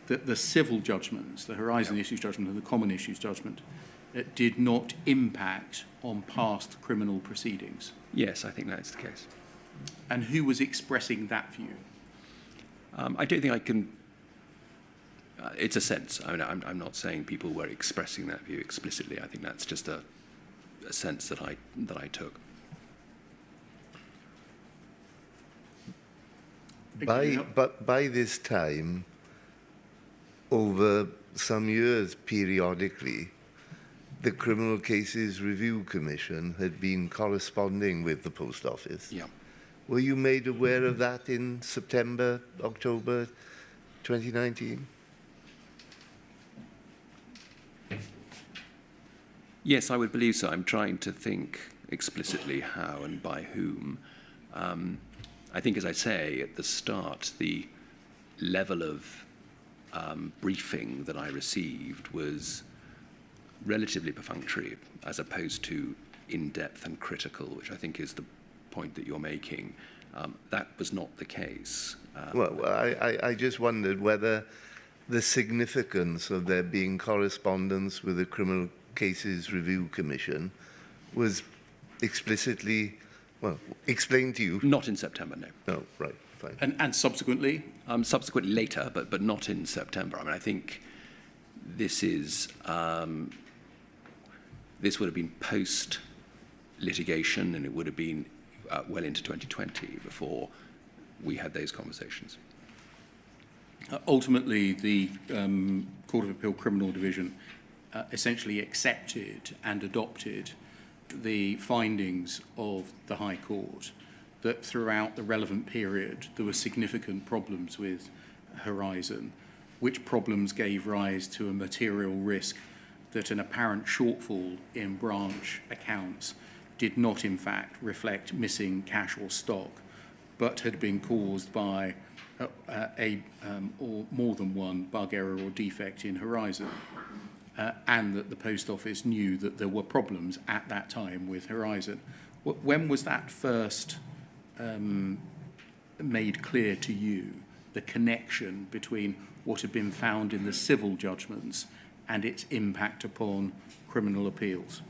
that the civil judgments, the Horizon Issues judgment and the Common Issues judgment, did not impact on past criminal proceedings? Yes, I think that's the case. And who was expressing that view? I don't think I can. It's a sense. I mean, I'm not saying people were expressing that view explicitly. I think that's just a sense that I took. But by this time, over some years, periodically, the Criminal Cases Review Commission had been corresponding with the Post Office. Yeah. Were you made aware of that in September, October 2019? Yes, I would believe so. I'm trying to think explicitly how and by whom. I think, as I say, at the start, the level of briefing that I received was relatively perfunctory, as opposed to in-depth and critical, which I think is the point that you're making. That was not the case. Well, I just wondered whether the significance of there being correspondence with the Criminal Cases Review Commission was explicitly, well, explained to you. Not in September, no. No, right, fine. And subsequently? Subsequently later, but not in September. I mean, I think this is this would have been post-litigation, and it would have been well into 2020 before we had those conversations. Ultimately, the Court of Appeal Criminal Division essentially accepted and adopted the findings of the High Court that throughout the relevant period there were significant problems with Horizon, which problems gave rise to a material risk that an apparent shortfall in branch accounts did not in fact reflect missing cash or stock, but had been caused by or more than one bug, error or defect in Horizon, and that the Post Office knew that there were problems at that time with Horizon. When was that first made clear to you, the connection between what had been found in the civil judgments and its impact upon criminal appeals?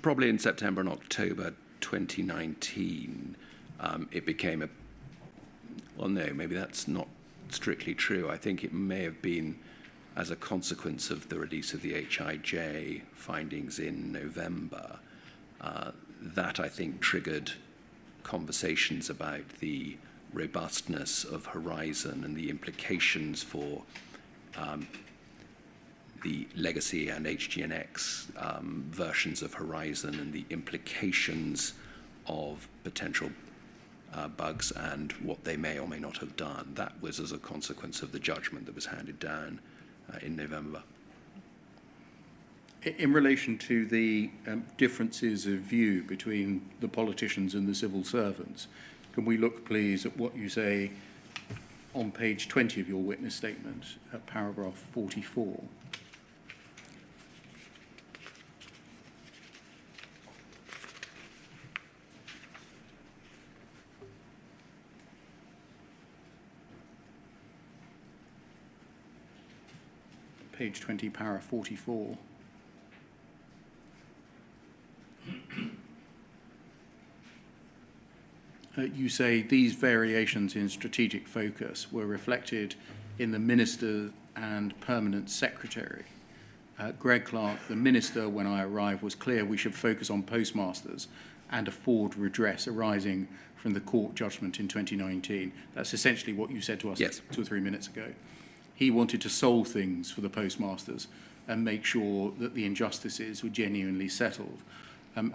Probably in September and October 2019, it became well, no, maybe that's not strictly true. I think it may have been as a consequence of the release of the HIJ findings in November. That, I think, triggered conversations about the robustness of Horizon and the implications for the legacy and HGNX versions of Horizon and the implications of potential bugs and what they may or may not have done. That was as a consequence of the judgment that was handed down in November. In relation to the differences of view between the politicians and the civil servants, can we look, please, at what you say on page 20 of your witness statement, at paragraph 44? Page 20, para 44. You say these variations in strategic focus were reflected in the Minister and Permanent Secretary. Greg Clark, the Minister, when I arrived, was clear we should focus on postmasters and afford redress arising from the court judgment in 2019. That's essentially what you said to us Yes. 2 or 3 minutes ago. He wanted to solve things for the postmasters and make sure that the injustices were genuinely settled.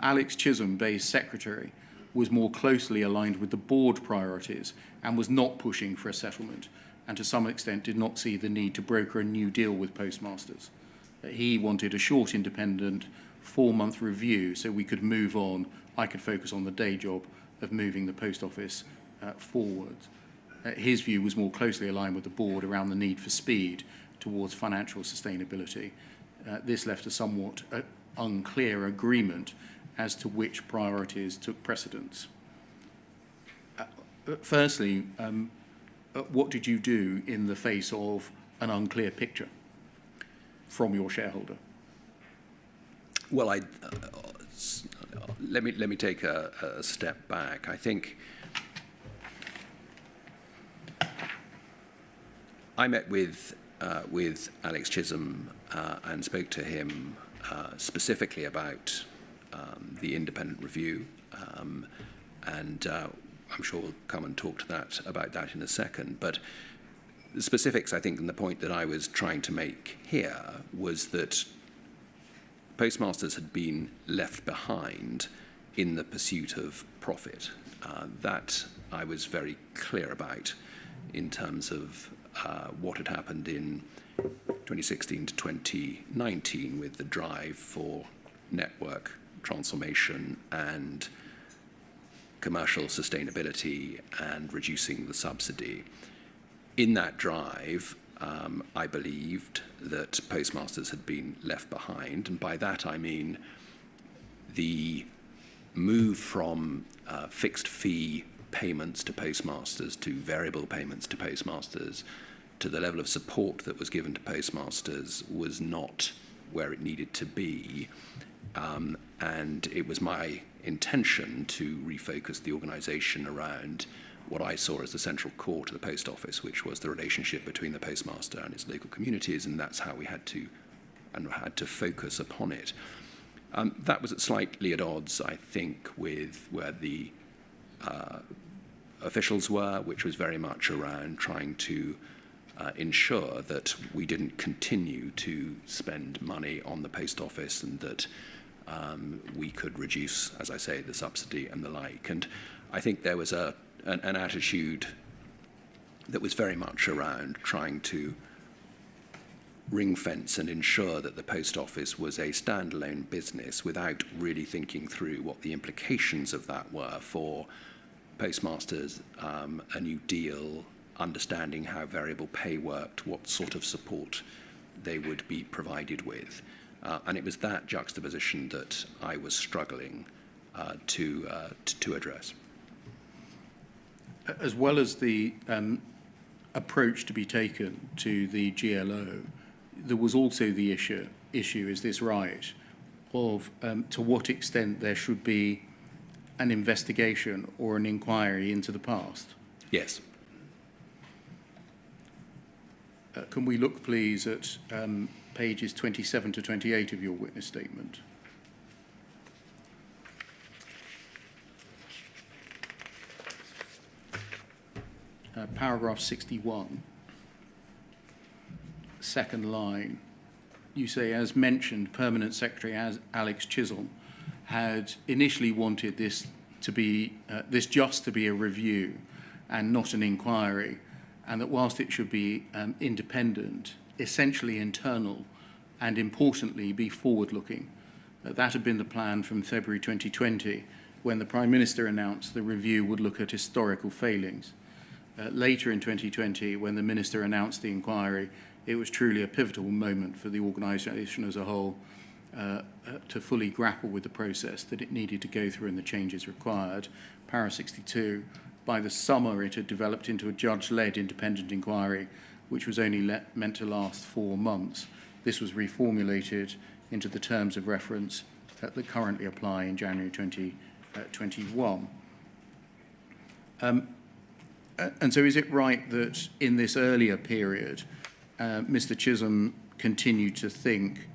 Alex Chisholm, Bay's secretary, was more closely aligned with the board priorities and was not pushing for a settlement, and to some extent did not see the need to broker a new deal with postmasters. He wanted a short, independent, 4-month review so we could move on. I could focus on the day job of moving the post office forward. His view was more closely aligned with the board around the need for speed towards financial sustainability. This left a somewhat unclear agreement as to which priorities took precedence. Firstly, what did you do in the face of an unclear picture from your shareholder? Well, let me take a step back. I think I met with Alex Chisholm and spoke to him specifically about the independent review, and I'm sure we'll come and talk about that in a second. But the specifics, I think, and the point that I was trying to make here was that postmasters had been left behind in the pursuit of profit. That I was very clear about in terms of what had happened in 2016 to 2019 with the drive for network transformation and commercial sustainability and reducing the subsidy. In that drive, I believed that postmasters had been left behind, and by that I mean the move from fixed fee payments to postmasters to variable payments to postmasters to the level of support that was given to postmasters was not where it needed to be. And it was my intention to refocus the organisation around what I saw as the central core to the post office, which was the relationship between the postmaster and its local communities, and that's how we had to focus upon it. That was slightly at odds, I think, with where the officials were, which was very much around trying to ensure that we didn't continue to spend money on the post office and that we could reduce, as I say, the subsidy and the like. And I think there was an attitude that was very much around trying to ring fence and ensure that the post office was a standalone business without really thinking through what the implications of that were for postmasters, a new deal, understanding how variable pay worked, what sort of support they would be provided with. And it was that juxtaposition that I was struggling to address. as well as the approach to be taken to the GLO, there was also the issue, is this right, of to what extent there should be an investigation or an inquiry into the past. Yes. Can we look, please, at pages 27 to 28 of your witness statement? Paragraph 61, second line, you say, as mentioned, Permanent Secretary Alex Chisholm had initially wanted this to be, just to be a review and not an inquiry, and that whilst it should be independent, essentially internal, and importantly be forward-looking. That had been the plan from February 2020, when the Prime Minister announced the review would look at historical failings. Later in 2020, when the Minister announced the inquiry, it was truly a pivotal moment for the organisation as a whole to fully grapple with the process that it needed to go through and the changes required. Para 62, by the summer it had developed into a judge-led independent inquiry, which was only meant to last 4 months. This was reformulated into the terms of reference that currently apply in January 2021. And so is it right that in this earlier period, Mr. Chisholm continued to think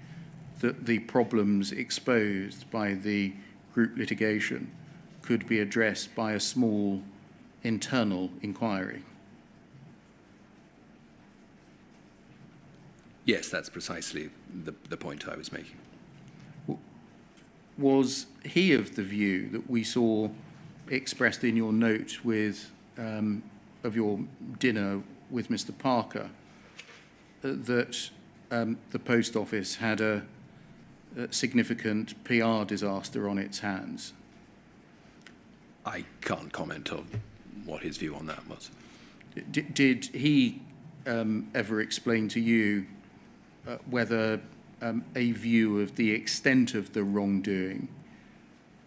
that the problems exposed by the group litigation could be addressed by a small internal inquiry? Yes, that's precisely the point I was making. Was he of the view that we saw expressed in your note with of your dinner with Mr. Parker, that the Post Office had a significant PR disaster on its hands? I can't comment on what his view on that was. Did he ever explain to you whether a view of the extent of the wrongdoing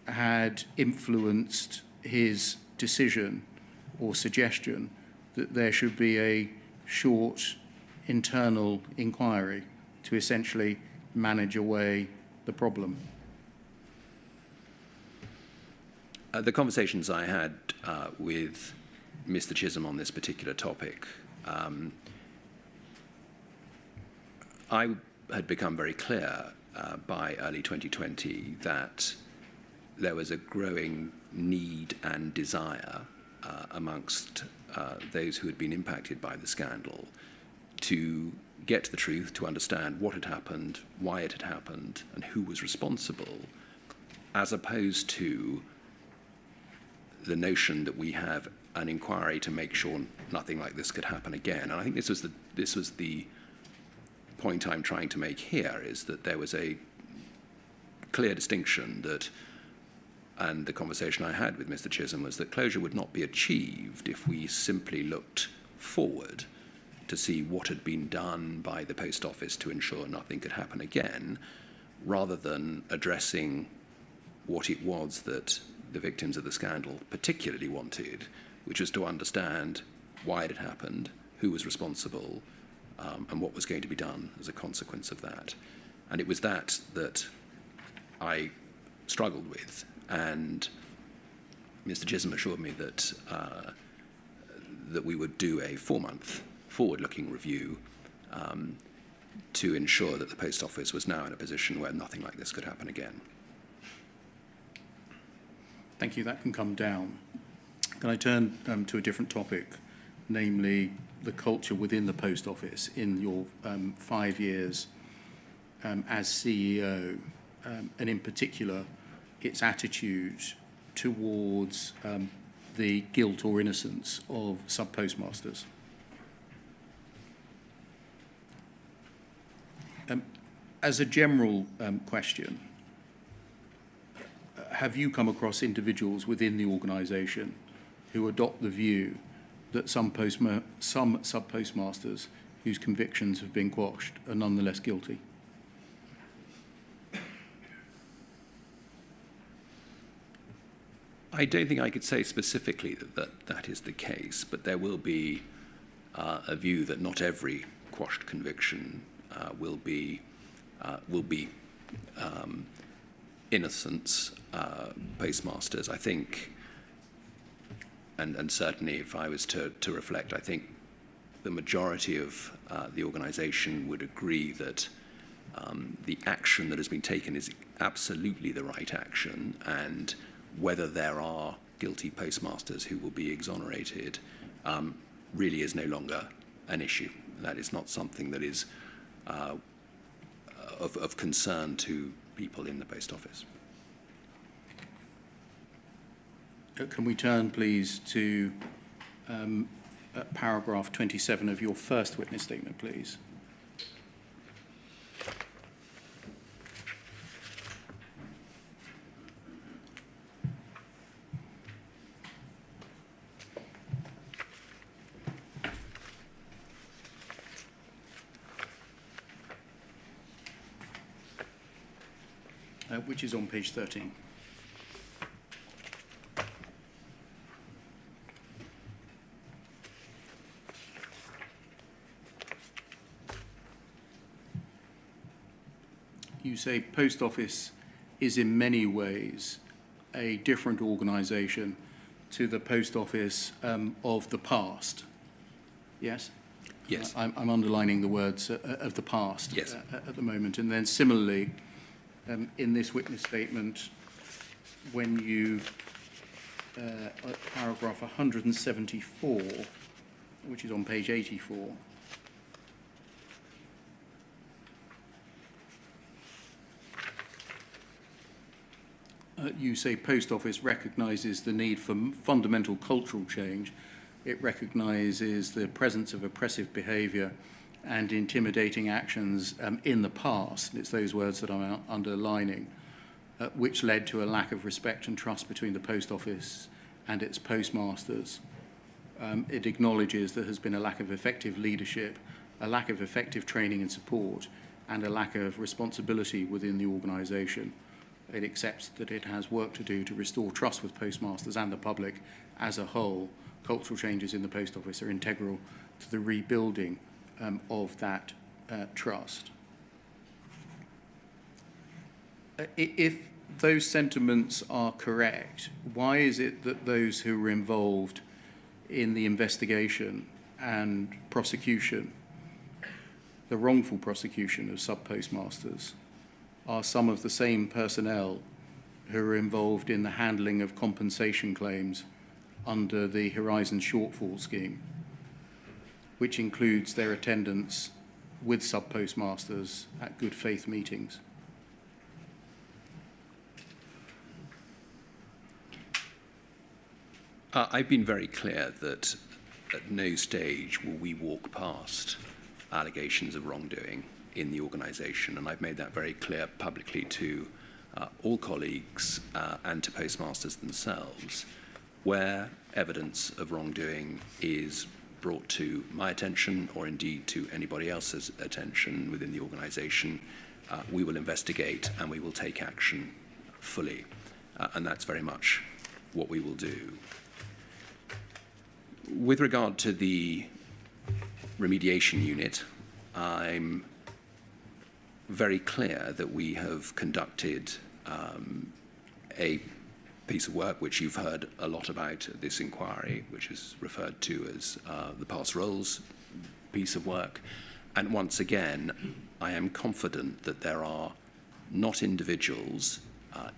had influenced his decision or suggestion that there should be a short internal inquiry to essentially manage away the problem? The conversations I had with Mr. Chisholm on this particular topic, I had become very clear by early 2020 that there was a growing need and desire amongst those who had been impacted by the scandal to get to the truth, to understand what had happened, why it had happened, and who was responsible, as opposed to the notion that we have an inquiry to make sure nothing like this could happen again. And I think this was the point I'm trying to make here, is that there was a clear distinction that, and the conversation I had with Mr. Chisholm was that closure would not be achieved if we simply looked forward to see what had been done by the Post Office to ensure nothing could happen again, rather than addressing what it was that the victims of the scandal particularly wanted, which was to understand why it had happened, who was responsible, and what was going to be done as a consequence of that. And it was that I struggled with. And Mr. Chisholm assured me that we would do a 4-month forward-looking review to ensure that the Post Office was now in a position where nothing like this could happen again. Thank you. That can come down. Can I turn to a different topic, namely the culture within the Post Office in your 5 years as CEO, and in particular, its attitude towards the guilt or innocence of sub-postmasters? As a general question, have you come across individuals within the organisation who adopt the view that some sub-postmasters whose convictions have been quashed are nonetheless guilty? I don't think I could say specifically that is the case, but there will be a view that not every quashed conviction will be innocent postmasters. I think, and certainly if I was to reflect, I think the majority of the organisation would agree that the action that has been taken is absolutely the right action, and whether there are guilty postmasters who will be exonerated really is no longer an issue. That is not something that is of concern to people in the post office. Can we turn, please, to paragraph 27 of your first witness statement, please? Which is on page 13. You say post office is in many ways a different organisation to the post office of the past. Yes? Yes. I'm underlining the words of the past yes. At the moment. And then similarly, in this witness statement, when you, paragraph 174, which is on page 84, you say post office recognises the need for fundamental cultural change. It recognises the presence of oppressive behaviour and intimidating actions in the past. It's those words that I'm underlining, which led to a lack of respect and trust between the post office and its postmasters. It acknowledges there has been a lack of effective leadership, a lack of effective training and support, and a lack of responsibility within the organisation. It accepts that it has work to do to restore trust with postmasters and the public as a whole. Cultural changes in the post office are integral to the rebuilding of that trust. If those sentiments are correct, why is it that those who were involved in the investigation and prosecution, the wrongful prosecution of sub-postmasters, are some of the same personnel who are involved in the handling of compensation claims under the Horizon Shortfall Scheme, which includes their attendance with sub-postmasters at good faith meetings? I've been very clear that at no stage will we walk past allegations of wrongdoing in the organisation, and I've made that very clear publicly to all colleagues and to postmasters themselves. Where evidence of wrongdoing is brought to my attention, or indeed to anybody else's attention within the organisation, we will investigate and we will take action fully. And that's very much what we will do. With regard to the remediation unit, I'm very clear that we have conducted a piece of work which you've heard a lot about at this inquiry, which is referred to as the past roles piece of work. And once again, I am confident that there are not individuals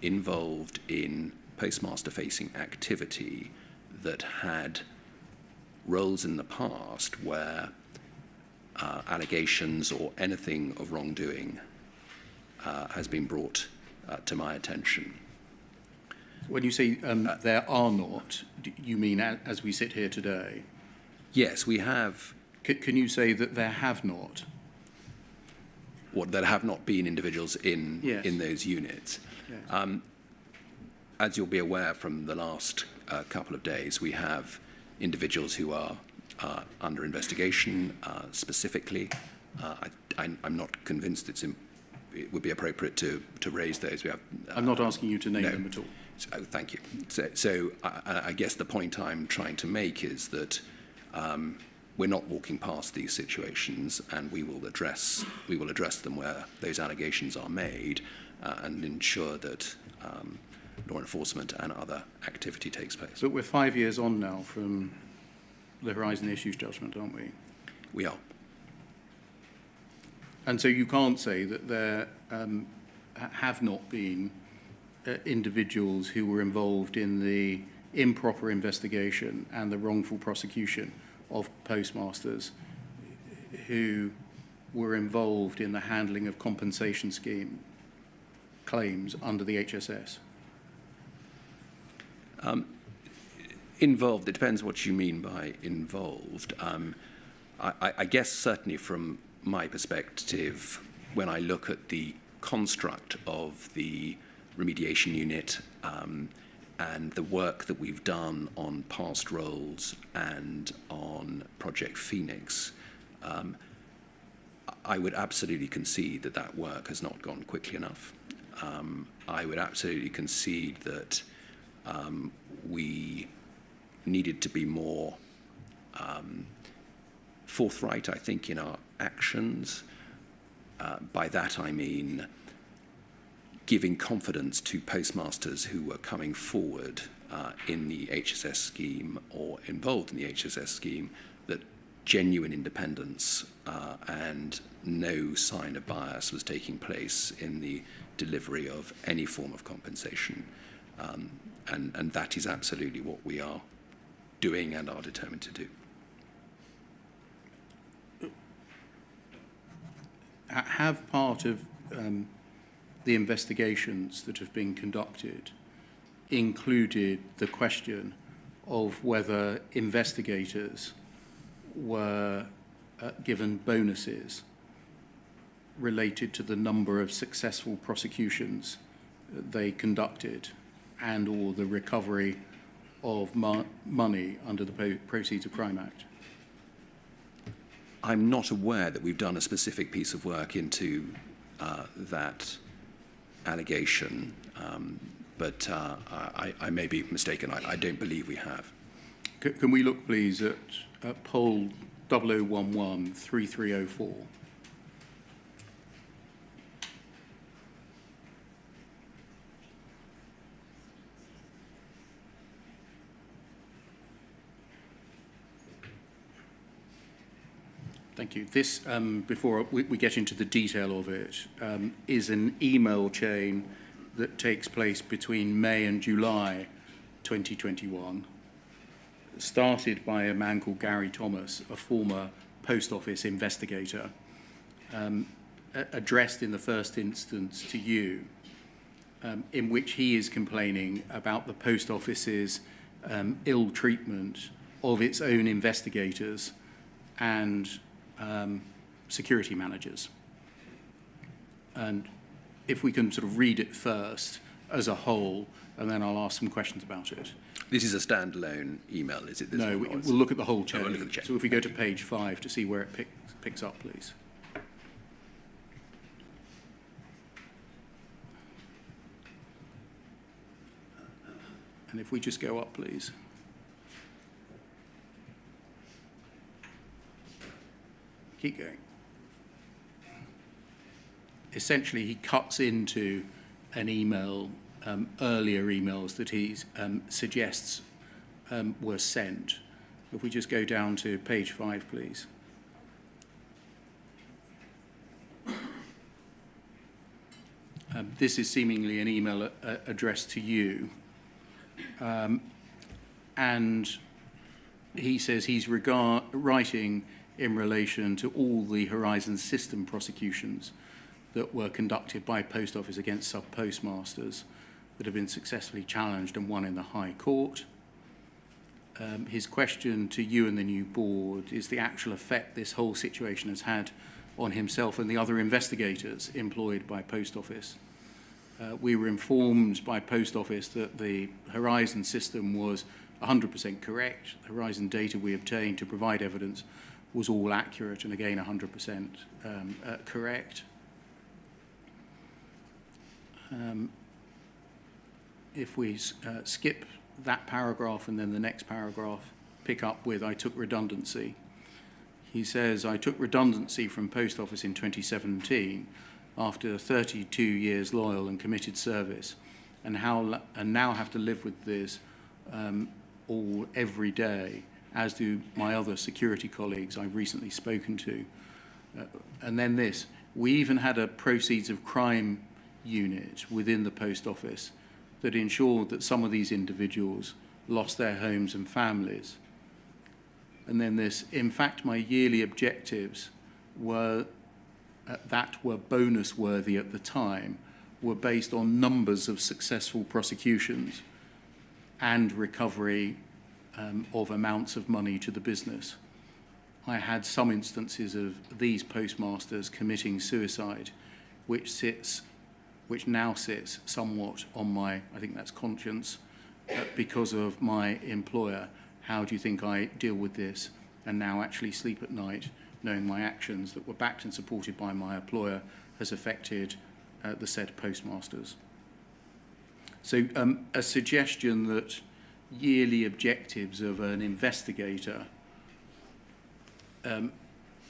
involved in postmaster-facing activity that had roles in the past where allegations or anything of wrongdoing has been brought to my attention. When you say there are not, do you mean as we sit here today? Yes, we have. Can you say that there have not? What, there have not been individuals in those units. Yes. As you'll be aware from the last couple of days, we have individuals who are under investigation specifically. I'm not convinced it would be appropriate to raise those. We have. I'm not asking you to name them at all. Thank you. So I guess the point I'm trying to make is that we're not walking past these situations, and we will address them where those allegations are made, and ensure that law enforcement and other activity takes place. But we're 5 years on now from the Horizon Issues judgment, aren't we? We are. And so you can't say that there have not been individuals who were involved in the improper investigation and the wrongful prosecution of postmasters who were involved in the handling of compensation scheme claims under the HSS. Involved, it depends what you mean by involved. I guess certainly from my perspective, when I look at the construct of the remediation unit and the work that we've done on past roles and on Project Phoenix, I would absolutely concede that that work has not gone quickly enough. I would absolutely concede that we needed to be more forthright, I think, in our actions. By that I mean giving confidence to postmasters who were coming forward in the HSS scheme or involved in the HSS scheme that genuine independence and no sign of bias was taking place in the delivery of any form of compensation. And that is absolutely what we are doing and are determined to do. Have part of the investigations that have been conducted included the question of whether investigators were given bonuses related to the number of successful prosecutions they conducted and or the recovery of money under the Proceeds of Crime Act? I'm not aware that we've done a specific piece of work into that allegation, but I may be mistaken. I don't believe we have. Can we look, please, at poll 0011-3304? Thank you. This, before we get into the detail of it, is an email chain that takes place between May and July 2021, started by a man called Gary Thomas, a former post office investigator, addressed in the first instance to you, in which he is complaining about the post office's ill treatment of its own investigators and security managers. And if we can sort of read it first as a whole, and then I'll ask some questions about it. This is a standalone email, is it? No, we'll look at the whole chain. we'll look at the chain. So if we go to page 5 to see where it picks up, please. And if we just go up, please. Keep going. Essentially, he cuts into an email, earlier emails that he suggests were sent. If we just go down to page 5, please. This is seemingly an email addressed to you. And he says he's writing in relation to all the Horizon system prosecutions that were conducted by Post Office against sub-postmasters that have been successfully challenged and won in the High Court. His question to you and the new board is the actual effect this whole situation has had on himself and the other investigators employed by Post Office. We were informed by Post Office that the Horizon system was 100% correct. The Horizon data we obtained to provide evidence was all accurate and again 100% correct. if we skip that paragraph and then the next paragraph, pick up with I took redundancy. He says, I took redundancy from Post Office in 2017 after 32 years loyal and committed service, and now have to live with this every day, as do my other security colleagues I've recently spoken to. And then this, we even had a proceeds of crime unit within the Post Office that ensured that some of these individuals lost their homes and families. And then this, in fact, my yearly objectives that were bonus worthy at the time were based on numbers of successful prosecutions and recovery of amounts of money to the business. I had some instances of these postmasters committing suicide, which now sits somewhat on my, I think that's conscience, because of my employer. How do you think I deal with this and now actually sleep at night knowing my actions that were backed and supported by my employer has affected the said postmasters? So a suggestion that yearly objectives of an investigator,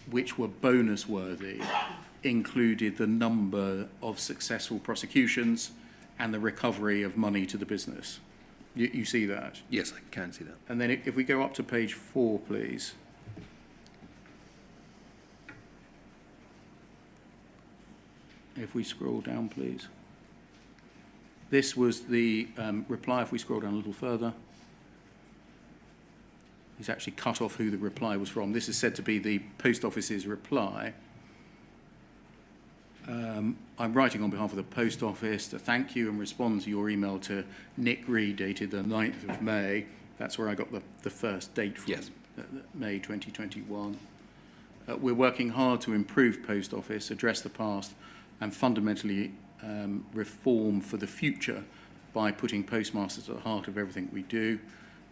which were bonus worthy, included the number of successful prosecutions and the recovery of money to the business. You see that? Yes, I can see that. And then if we go up to page 4, please. If we scroll down, please. This was the reply. If we scroll down a little further. He's actually cut off who the reply was from. This is said to be the Post Office's reply. I'm writing on behalf of the Post Office to thank you and respond to your email to Nick Reed dated the 9th of May. That's where I got the first date from, yes. May 2021. We're working hard to improve Post Office, address the past, and fundamentally reform for the future by putting postmasters at the heart of everything we do.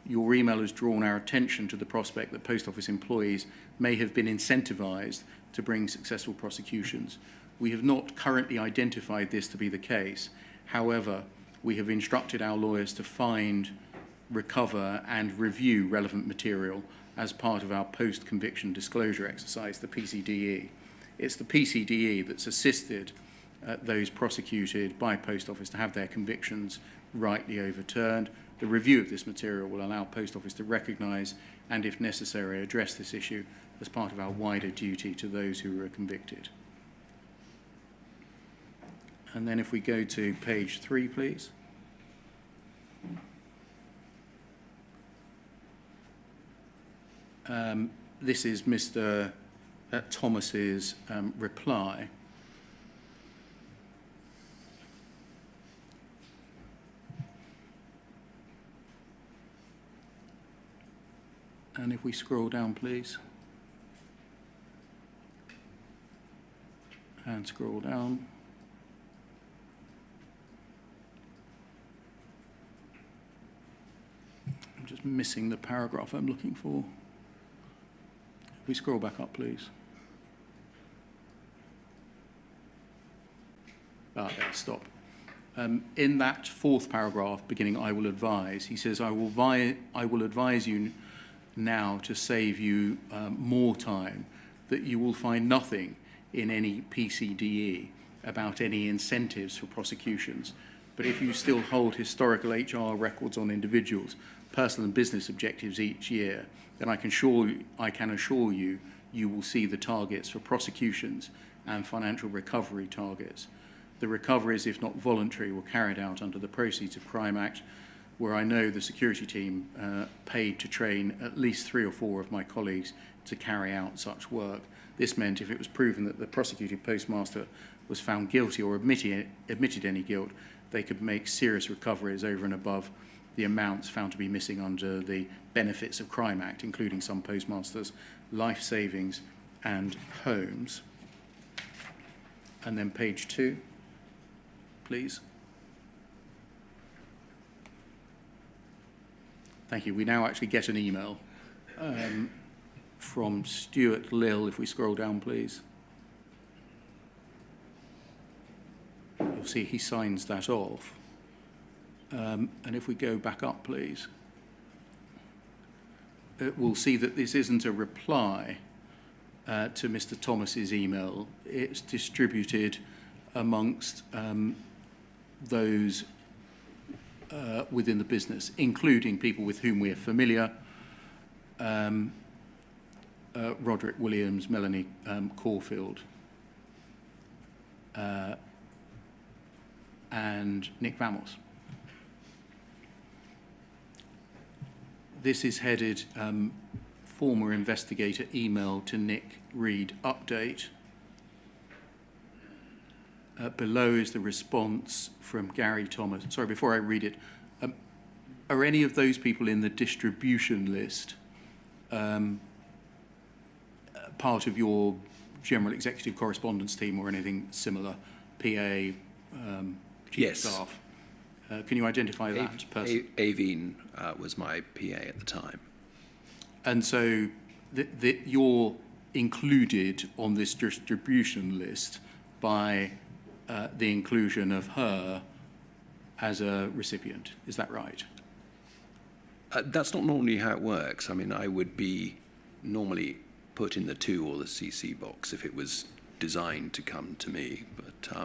Your email has drawn our attention to the prospect that Post Office employees may have been incentivized to bring successful prosecutions. We have not currently identified this to be the case. However, we have instructed our lawyers to find, recover, and review relevant material as part of our post-conviction disclosure exercise, the PCDE. It's the PCDE that's assisted those prosecuted by Post Office to have their convictions rightly overturned. The review of this material will allow Post Office to recognise and, if necessary, address this issue as part of our wider duty to those who were convicted. And then if we go to page 3, please. This is Mr. Thomas's reply. And if we scroll down, please. And scroll down. I'm just missing the paragraph I'm looking for. If we scroll back up, please. There, stop. In that 4th paragraph, beginning, I will advise, he says, I will advise you now to save you more time, that you will find nothing in any PCDE about any incentives for prosecutions. But if you still hold historical HR records on individuals, personal and business objectives each year, then I can assure you, you will see the targets for prosecutions and financial recovery targets. The recoveries, if not voluntary, were carried out under the Proceeds of Crime Act, where I know the security team paid to train at least 3 or 4 of my colleagues to carry out such work. This meant if it was proven that the prosecuted postmaster was found guilty or admitted any guilt, they could make serious recoveries over and above the amounts found to be missing under the Benefits of Crime Act, including some postmasters' life savings and homes. And then page 2, please. Thank you. We now actually get an email from Stuart Lill, if we scroll down, please. You'll see he signs that off. And if we go back up, please, we'll see that this isn't a reply to Mr. Thomas's email. It's distributed amongst those within the business, including people with whom we're familiar, Roderick Williams, Melanie Caulfield, and Nick Vamos. This is headed former investigator email to Nick Reed update. Below is the response from Gary Thomas. Sorry, before I read it, are any of those people in the distribution list part of your general executive correspondence team or anything similar? PA, chief Yes. staff? Can you identify that person? Aveen was my PA at the time. And so you're included on this distribution list by the inclusion of her as a recipient. Is that right? That's not normally how it works. I mean, I would be normally put in the to or the CC box if it was designed to come to me, but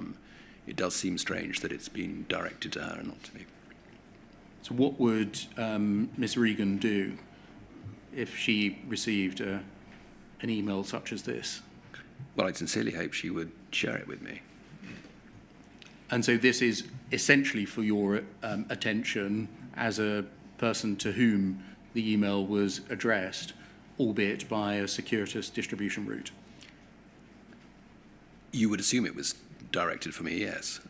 it does seem strange that it's been directed to her and not to me. So what would Ms. Regan do if she received an email such as this? Well, I sincerely hope she would share it with me. And so this is essentially for your attention as a person to whom the email was addressed, albeit by a circuitous distribution route. You would assume it was directed for me, yes.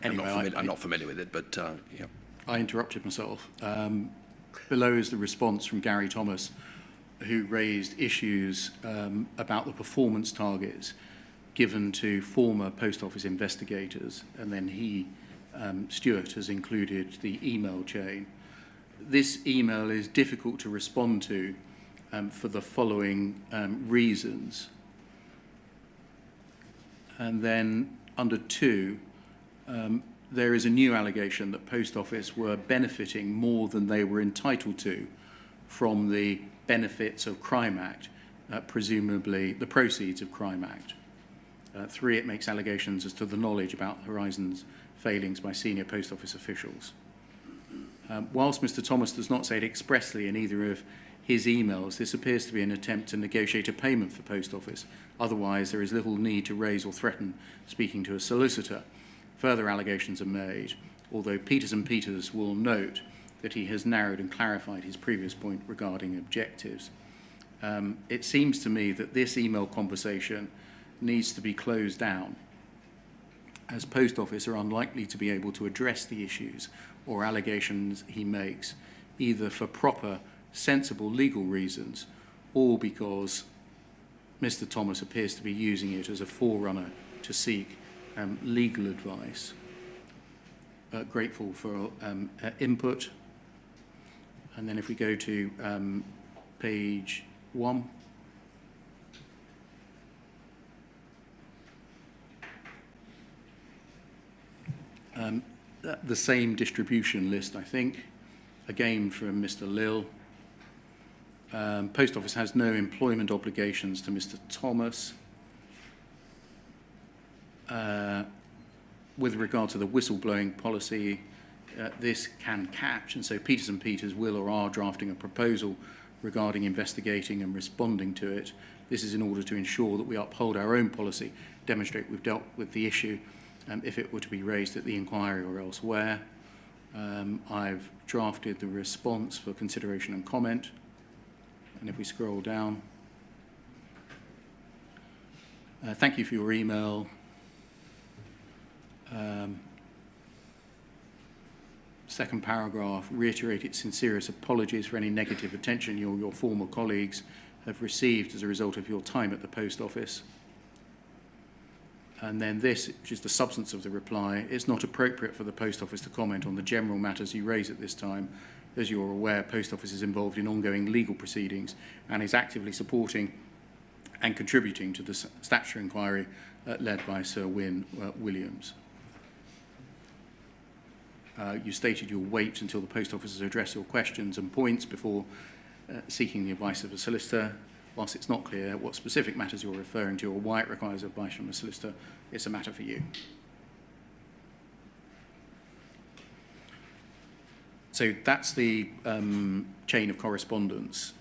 Anyway, I'm not familiar with it, but yeah. I interrupted myself. Below is the response from Gary Thomas, who raised issues about the performance targets given to former post office investigators, and then he, Stuart, has included the email chain. This email is difficult to respond to for the following reasons. And then under 2, there is a new allegation that Post Office were benefiting more than they were entitled to from the benefits of Crime Act, presumably the proceeds of Crime Act. 3, it makes allegations as to the knowledge about Horizon's failings by senior Post Office officials. Whilst Mr. Thomas does not say it expressly in either of his emails, this appears to be an attempt to negotiate a payment for Post Office. Otherwise, there is little need to raise or threaten speaking to a solicitor. Further allegations are made, although Peters and Peters will note that he has narrowed and clarified his previous point regarding objectives. It seems to me that this email conversation needs to be closed down, as Post Office are unlikely to be able to address the issues or allegations he makes, either for proper, sensible legal reasons or because Mr. Thomas appears to be using it as a forerunner to seek legal advice. Grateful for input. And then if we go to page 1. The same distribution list, I think, again from Mr. Lill. Post Office has no employment obligations to Mr. Thomas. With regard to the whistleblowing policy, this can catch, and so Peters and Peters will or are drafting a proposal regarding investigating and responding to it. This is in order to ensure that we uphold our own policy, demonstrate we've dealt with the issue if it were to be raised at the inquiry or elsewhere. I've drafted the response for consideration and comment. And if we scroll down, thank you for your email. Second paragraph, reiterate its sincerest apologies for any negative attention you or your former colleagues have received as a result of your time at the Post Office. And then this, which is the substance of the reply, it's not appropriate for the Post Office to comment on the general matters you raise at this time. As you're aware, Post Office is involved in ongoing legal proceedings and is actively supporting and contributing to the statutory inquiry led by Sir Wyn Williams. You stated you'll wait until the post office has addressed your questions and points before seeking the advice of a solicitor. Whilst it's not clear what specific matters you're referring to or why it requires advice from a solicitor, it's a matter for you. So that's the chain of correspondence.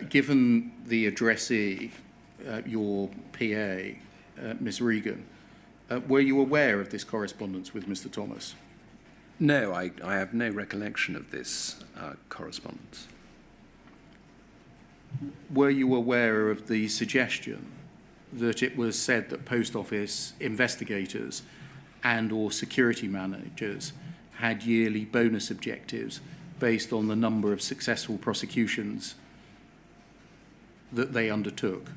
Given the addressee, your PA, Ms Regan, were you aware of this correspondence with Mr Thomas? No, I have no recollection of this correspondence. Were you aware of the suggestion that it was said that post office investigators and or security managers had yearly bonus objectives based on the number of successful prosecutions that they undertook?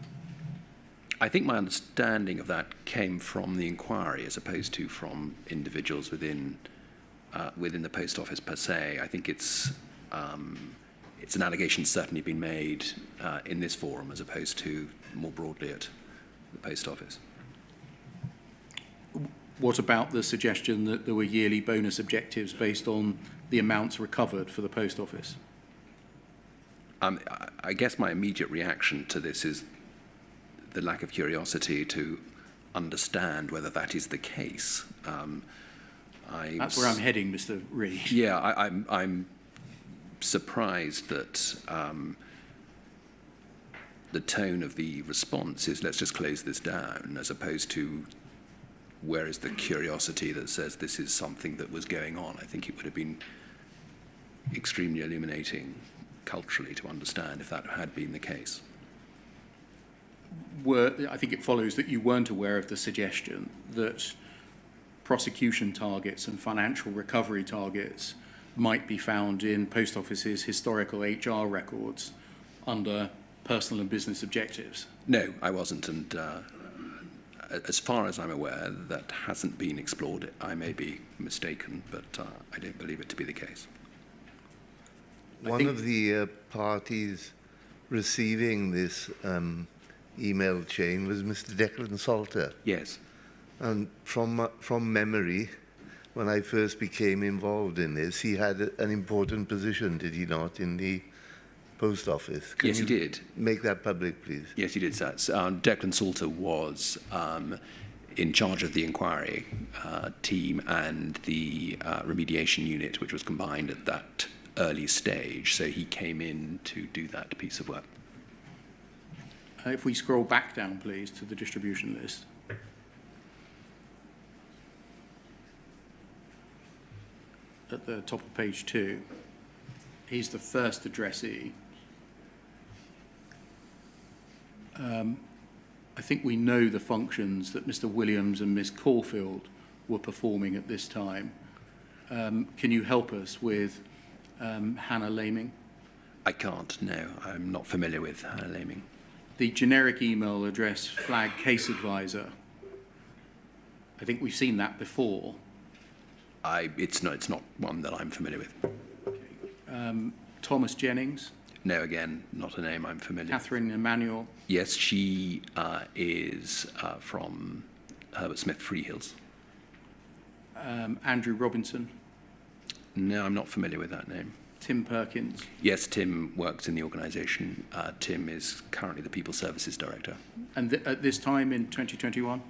I think my understanding of that came from the inquiry as opposed to from individuals within the post office per se. I think it's an allegation certainly been made in this forum as opposed to more broadly at the post office. What about the suggestion that there were yearly bonus objectives based on the amounts recovered for the post office? I guess my immediate reaction to this is the lack of curiosity to understand whether that is the case. That's where I'm heading, Mr. Reed. Yeah, I'm surprised that the tone of the response is let's just close this down, as opposed to where is the curiosity that says this is something that was going on. I think it would have been extremely illuminating culturally to understand if that had been the case. I think it follows that you weren't aware of the suggestion that prosecution targets and financial recovery targets might be found in post offices' historical HR records under personal and business objectives. No, I wasn't, and as far as I'm aware, that hasn't been explored. I may be mistaken, but I don't believe it to be the case. One of the parties receiving this email chain was Mr. Declan Salter. Yes. And from memory, when I first became involved in this, he had an important position, did he not, in the post office? Can Yes, he did. Make that public, please. Yes, he did. Declan Salter was in charge of the inquiry team and the remediation unit, which was combined at that early stage. So he came in to do that piece of work. If we scroll back down, please, to the distribution list. At the top of page 2, he's the first addressee. I think we know the functions that Mr. Williams and Ms. Caulfield were performing at this time. Can you help us with Hannah Laming? I can't, no. I'm not familiar with Hannah Laming. The generic email address flag case advisor. I think we've seen that before. It's not one that I'm familiar with. Okay. Thomas Jennings. No, again, not a name I'm familiar with. Catherine Emanuel. Yes, she is from Herbert Smith Freehills. Andrew Robinson. No, I'm not familiar with that name. Tim Perkins. Yes, Tim works in the organisation. Tim is currently the People Services Director. And at this time in 2021?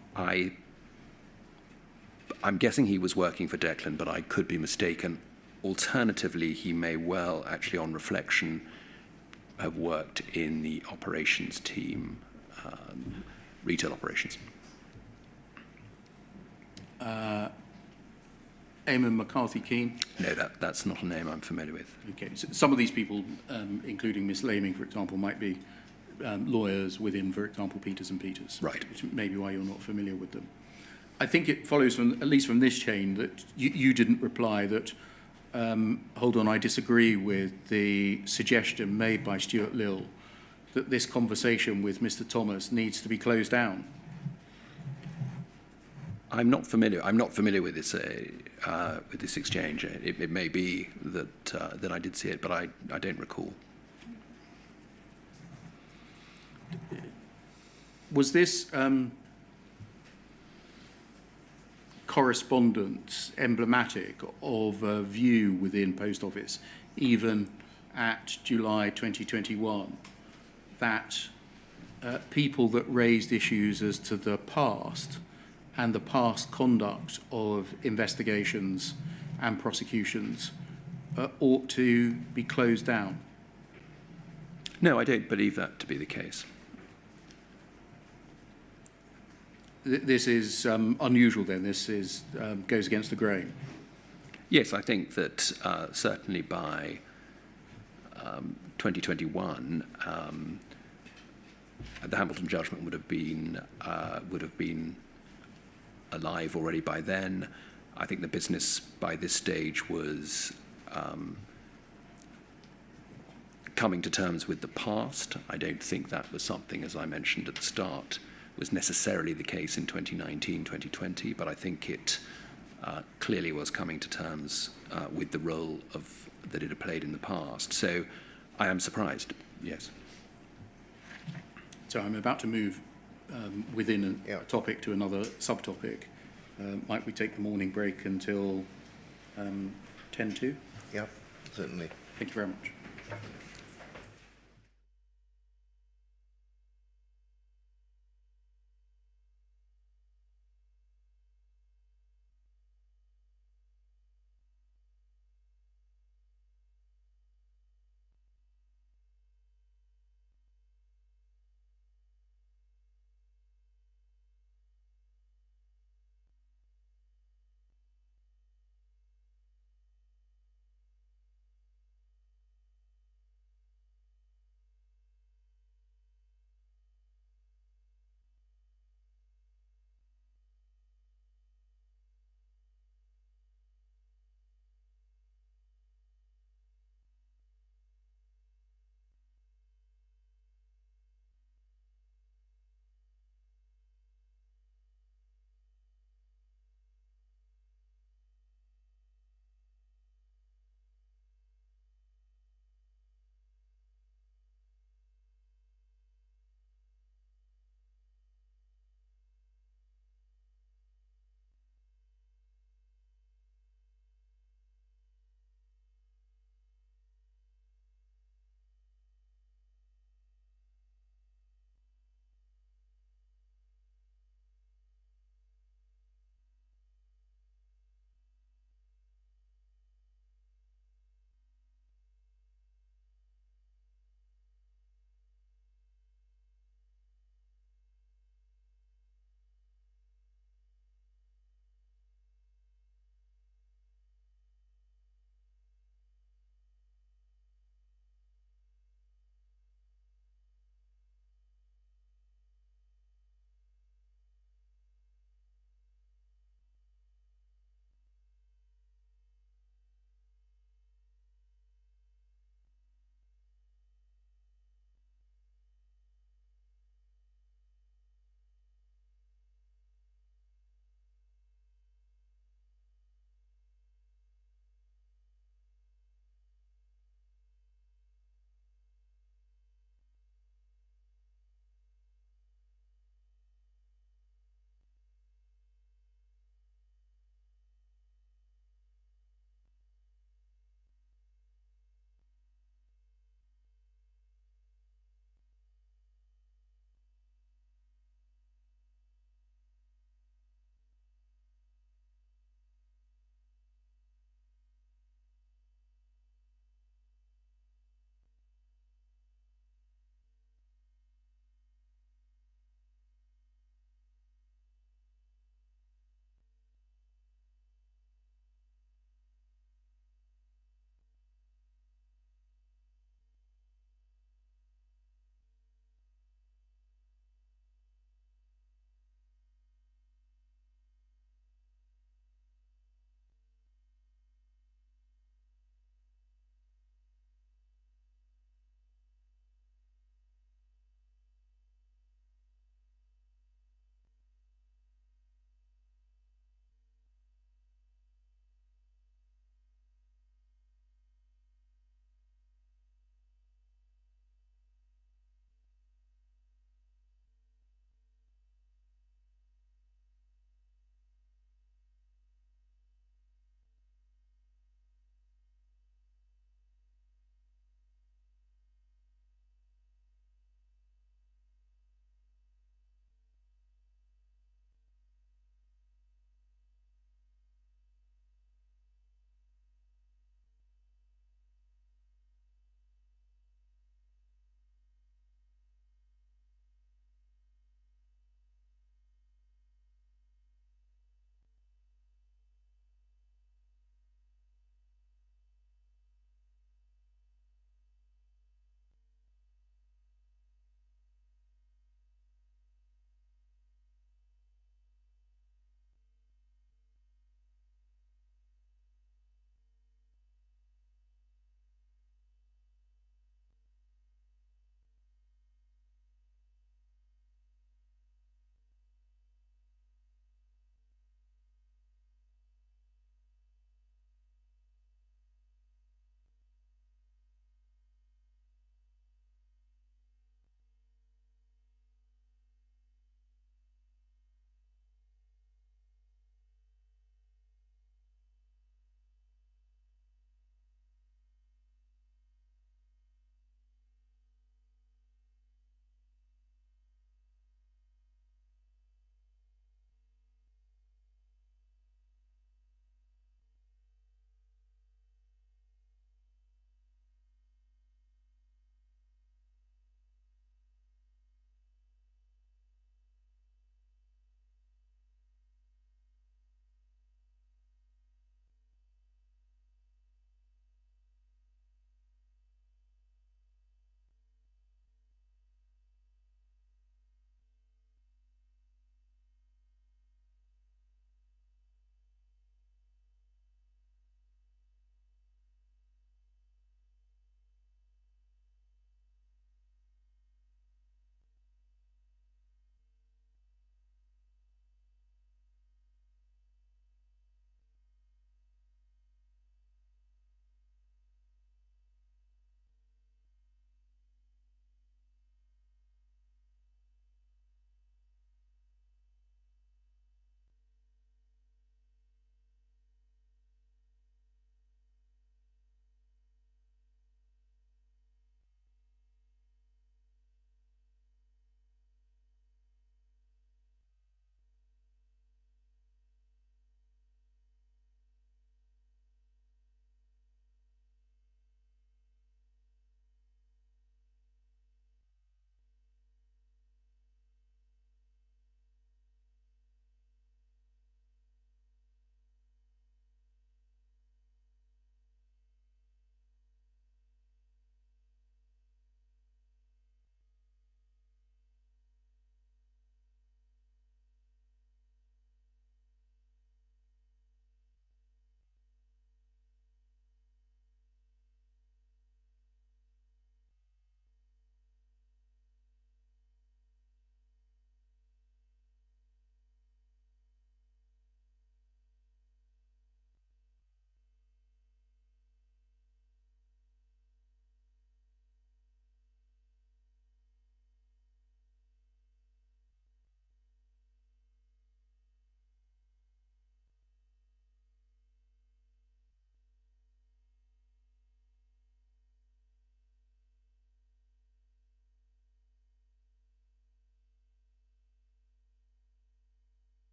I'm guessing he was working for Declan, but I could be mistaken. Alternatively, he may well, actually on reflection, have worked in the operations team, retail operations. Eamon McCarthy-Keane. No, that's not a name I'm familiar with. Okay, so some of these people, including Miss Laming, for example, might be lawyers within, for example, Peters and Peters. Right. Which may be why you're not familiar with them. I think it follows from, at least from this chain, that you didn't reply that, hold on, I disagree with the suggestion made by Stuart Lill that this conversation with Mr. Thomas needs to be closed down. I'm not familiar with this exchange. It may be that I did see it, but I don't recall. Was this correspondence emblematic of a view within Post Office, even at July 2021, that people that raised issues as to the past and the past conduct of investigations and prosecutions ought to be closed down? No, I don't believe that to be the case. This is unusual then, this is, goes against the grain. Yes, I think that certainly by 2021, the Hamilton judgment would have been alive already by then. I think the business by this stage was coming to terms with the past. I don't think that was something, as I mentioned at the start, was necessarily the case in 2019, 2020, but I think it clearly was coming to terms with the role that it had played in the past. So I am surprised, yes. So I'm about to move within a topic to another subtopic. Might we take the morning break until 10:02? Yeah, certainly. Thank you very much.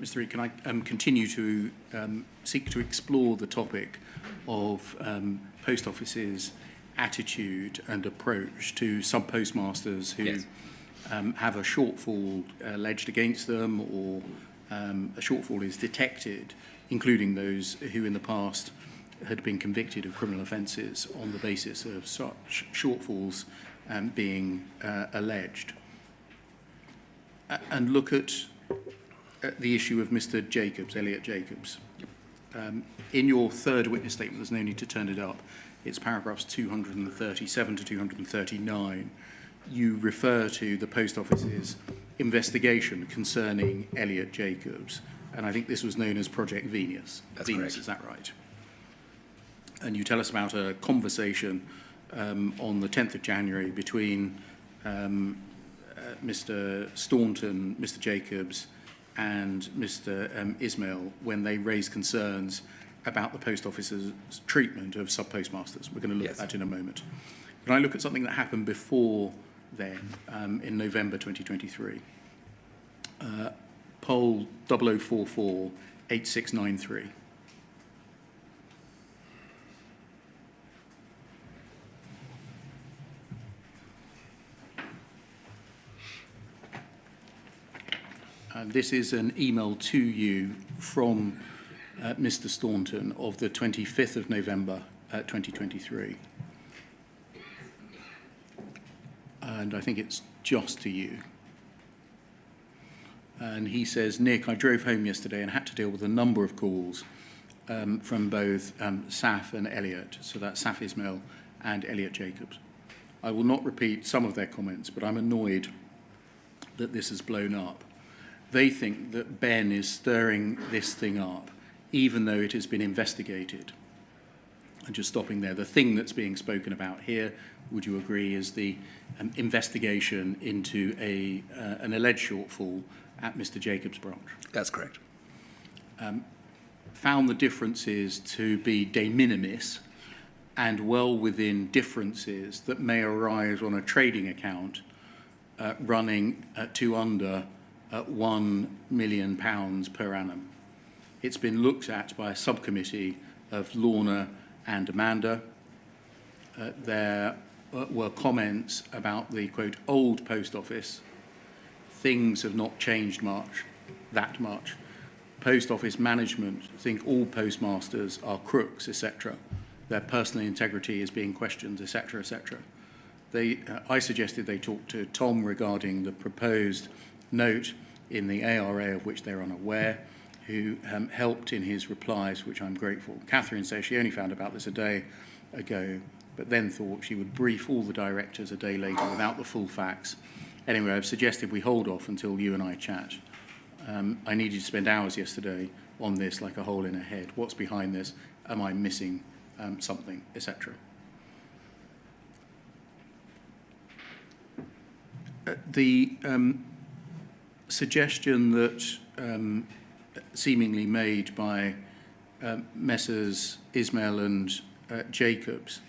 Mr. Reid, can I continue to seek to explore the topic of post offices' attitude and approach to sub-postmasters who Yes. have a shortfall alleged against them, or a shortfall is detected, including those who in the past had been convicted of criminal offences on the basis of such shortfalls being alleged. And look at the issue of Mr. Jacobs, Elliot Jacobs. In your third witness statement, there's no need to turn it up, it's paragraphs 237 to 239. You refer to the Post Office's investigation concerning Elliot Jacobs, and I think this was known as Project Venus. That's Venus, correct. is that right? And you tell us about a conversation on the 10th of January between Mr. Staunton, Mr. Jacobs, and Mr. Ismail when they raised concerns about the Post Office's treatment of sub-postmasters. We're going to look Yes. at that in a moment. Can I look at something that happened before then, in November 2023? Poll 0044 8693. And this is an email to you from Mr. Staunton of the 25th of November 2023. And I think it's just to you. And he says, Nick, I drove home yesterday and had to deal with a number of calls from both Saf and Elliot, so that's Saf Ismail and Elliot Jacobs. I will not repeat some of their comments, but I'm annoyed that this has blown up. They think that Ben is stirring this thing up, even though it has been investigated. And just stopping there, the thing that's being spoken about here, would you agree, is the investigation into an alleged shortfall at Mr. Jacobs' branch? That's correct. Found the differences to be de minimis and well within differences that may arise on a trading account running to under £1 million per annum. It's been looked at by a subcommittee of Lorna and Amanda. There were comments about the, quote, old post office. Things have not changed that much. Post office management think all postmasters are crooks, etc. Their personal integrity is being questioned, etc., etc. I suggested they talk to Tom regarding the proposed note in the ARA of which they're unaware, who helped in his replies, which I'm grateful. Catherine says she only found about this a day ago, but then thought she would brief all the directors a day later without the full facts. Anyway, I've suggested we hold off until you and I chat. I needed to spend hours yesterday on this like a hole in a head. What's behind this? Am I missing something, etc.? The suggestion that seemingly made by Messrs. Ismail and Jacobs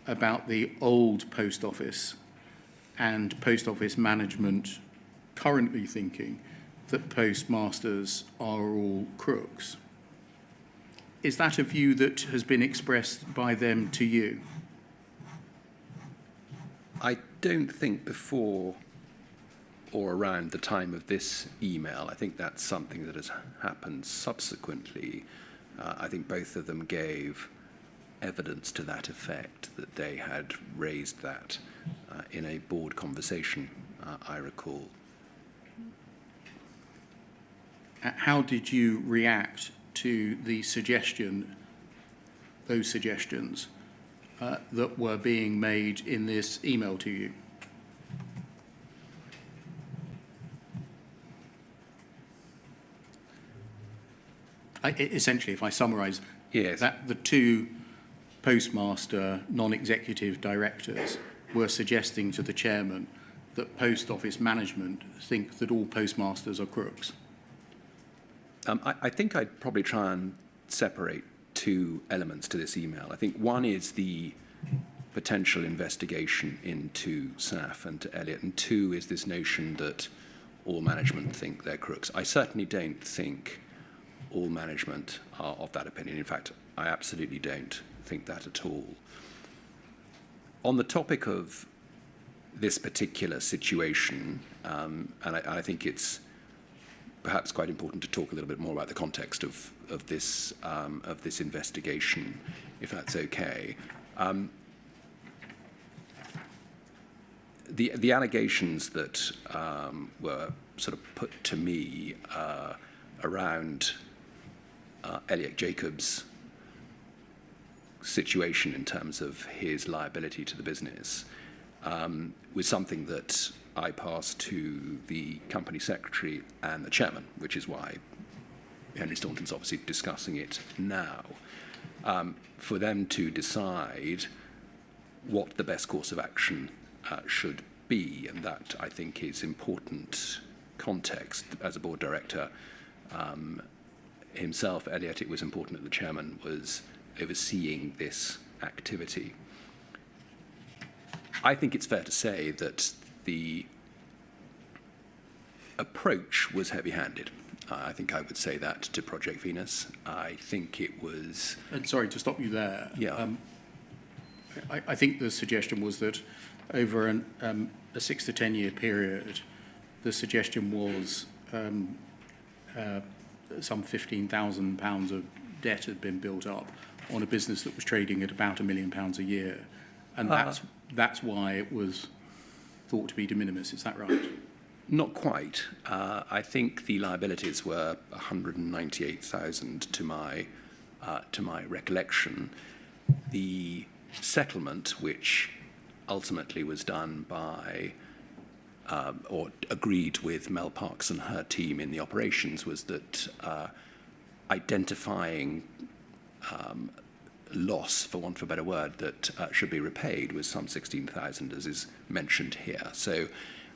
about the old post office and post office management currently thinking that postmasters are all crooks. Is that a view that has been expressed by them to you? I don't think before or around the time of this email. I think that's something that has happened subsequently. I think both of them gave evidence to that effect, that they had raised that in a board conversation, I recall. How did you react to the those suggestions that were being made in this email to you? Essentially, if I summarise, Yes. that the two postmaster non-executive directors were suggesting to the chairman that post office management think that all postmasters are crooks. I think I'd probably try and separate two elements to this email. I think one is the potential investigation into SAF and to Elliot, and two is this notion that all management think they're crooks. I certainly don't think all management are of that opinion. In fact, I absolutely don't think that at all. On the topic of this particular situation, and I think it's perhaps quite important to talk a little bit more about the context of this investigation, if that's okay. The allegations that were sort of put to me around Elliot Jacobs' situation in terms of his liability to the business was something that I passed to the company secretary and the chairman, which is why Henry Staunton's obviously discussing it now, for them to decide what the best course of action should be, and that I think is important context. As a board director himself, Elliot, it was important that the chairman was overseeing this activity. I think it's fair to say that the approach was heavy-handed. I think I would say that to Project Venus. I think it was... And sorry to stop you there. Yeah. I think the suggestion was that over a 6 to 10 year period, the suggestion was some £15,000 of debt had been built up on a business that was trading at about £1 million a year. And that's why it was thought to be de minimis. Is that right? Not quite. I think the liabilities were 198,000 to my recollection. The settlement, which ultimately was done by or agreed with Mel Parks and her team in the operations, was that identifying loss, for want of a better word, that should be repaid was some 16,000, as is mentioned here. So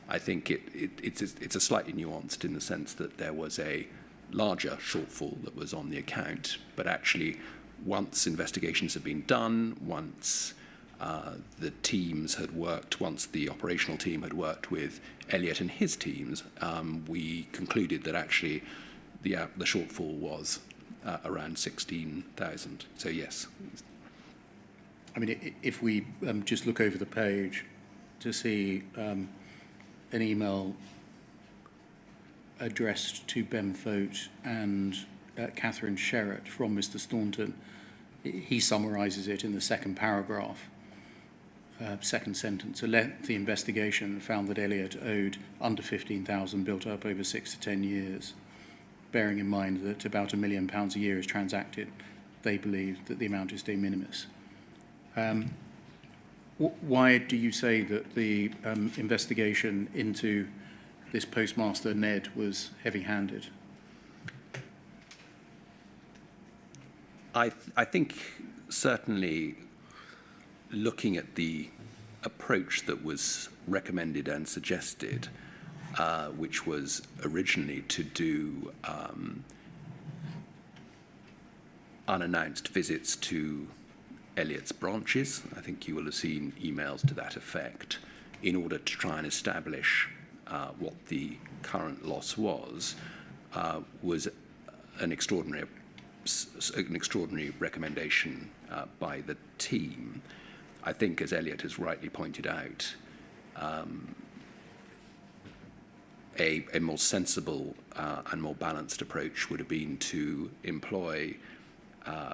I think it's a slightly nuanced in the sense that there was a larger shortfall that was on the account, but actually once investigations had been done, once the teams had worked, once the operational team had worked with Elliot and his teams, we concluded that actually the shortfall was around 16,000. So yes. I mean, if we just look over the page to see an email addressed to Ben Fote and Catherine Sherratt from Mr. Staunton, he summarises it in the second paragraph, second sentence. A lengthy investigation found that Elliot owed under 15,000 built up over 6 to 10 years. Bearing in mind that about £1 million a year is transacted, they believe that the amount is de minimis. Why do you say that the investigation into this postmaster Ned was heavy-handed? I think certainly looking at the approach that was recommended and suggested, which was originally to do unannounced visits to Elliot's branches. I think you will have seen emails to that effect, in order to try and establish what the current loss was an extraordinary recommendation by the team. I think, as Elliot has rightly pointed out, a more sensible and more balanced approach would have been to employ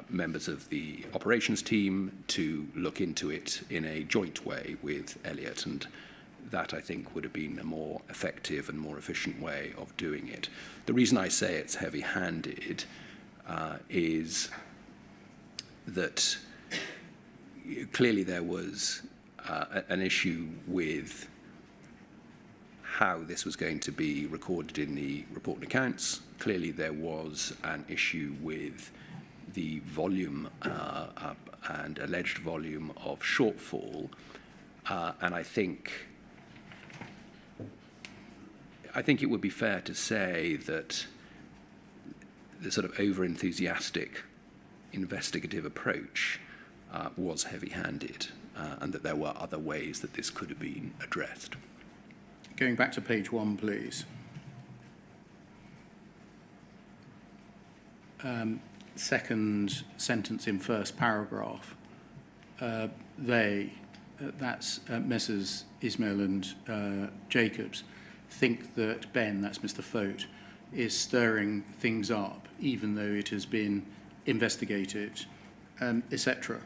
members of the operations team to look into it in a joint way with Elliot, and that, I think, would have been a more effective and more efficient way of doing it. The reason I say it's heavy-handed is that clearly there was an issue with how this was going to be recorded in the report and accounts. Clearly there was an issue with the volume and alleged volume of shortfall, and I think it would be fair to say that the sort of over-enthusiastic investigative approach was heavy-handed, and that there were other ways that this could have been addressed. Going back to page 1, please. second sentence in first paragraph, that's Messrs Ismail and Jacobs, think that Ben, that's Mr Fote, is stirring things up, even though it has been investigated, etc.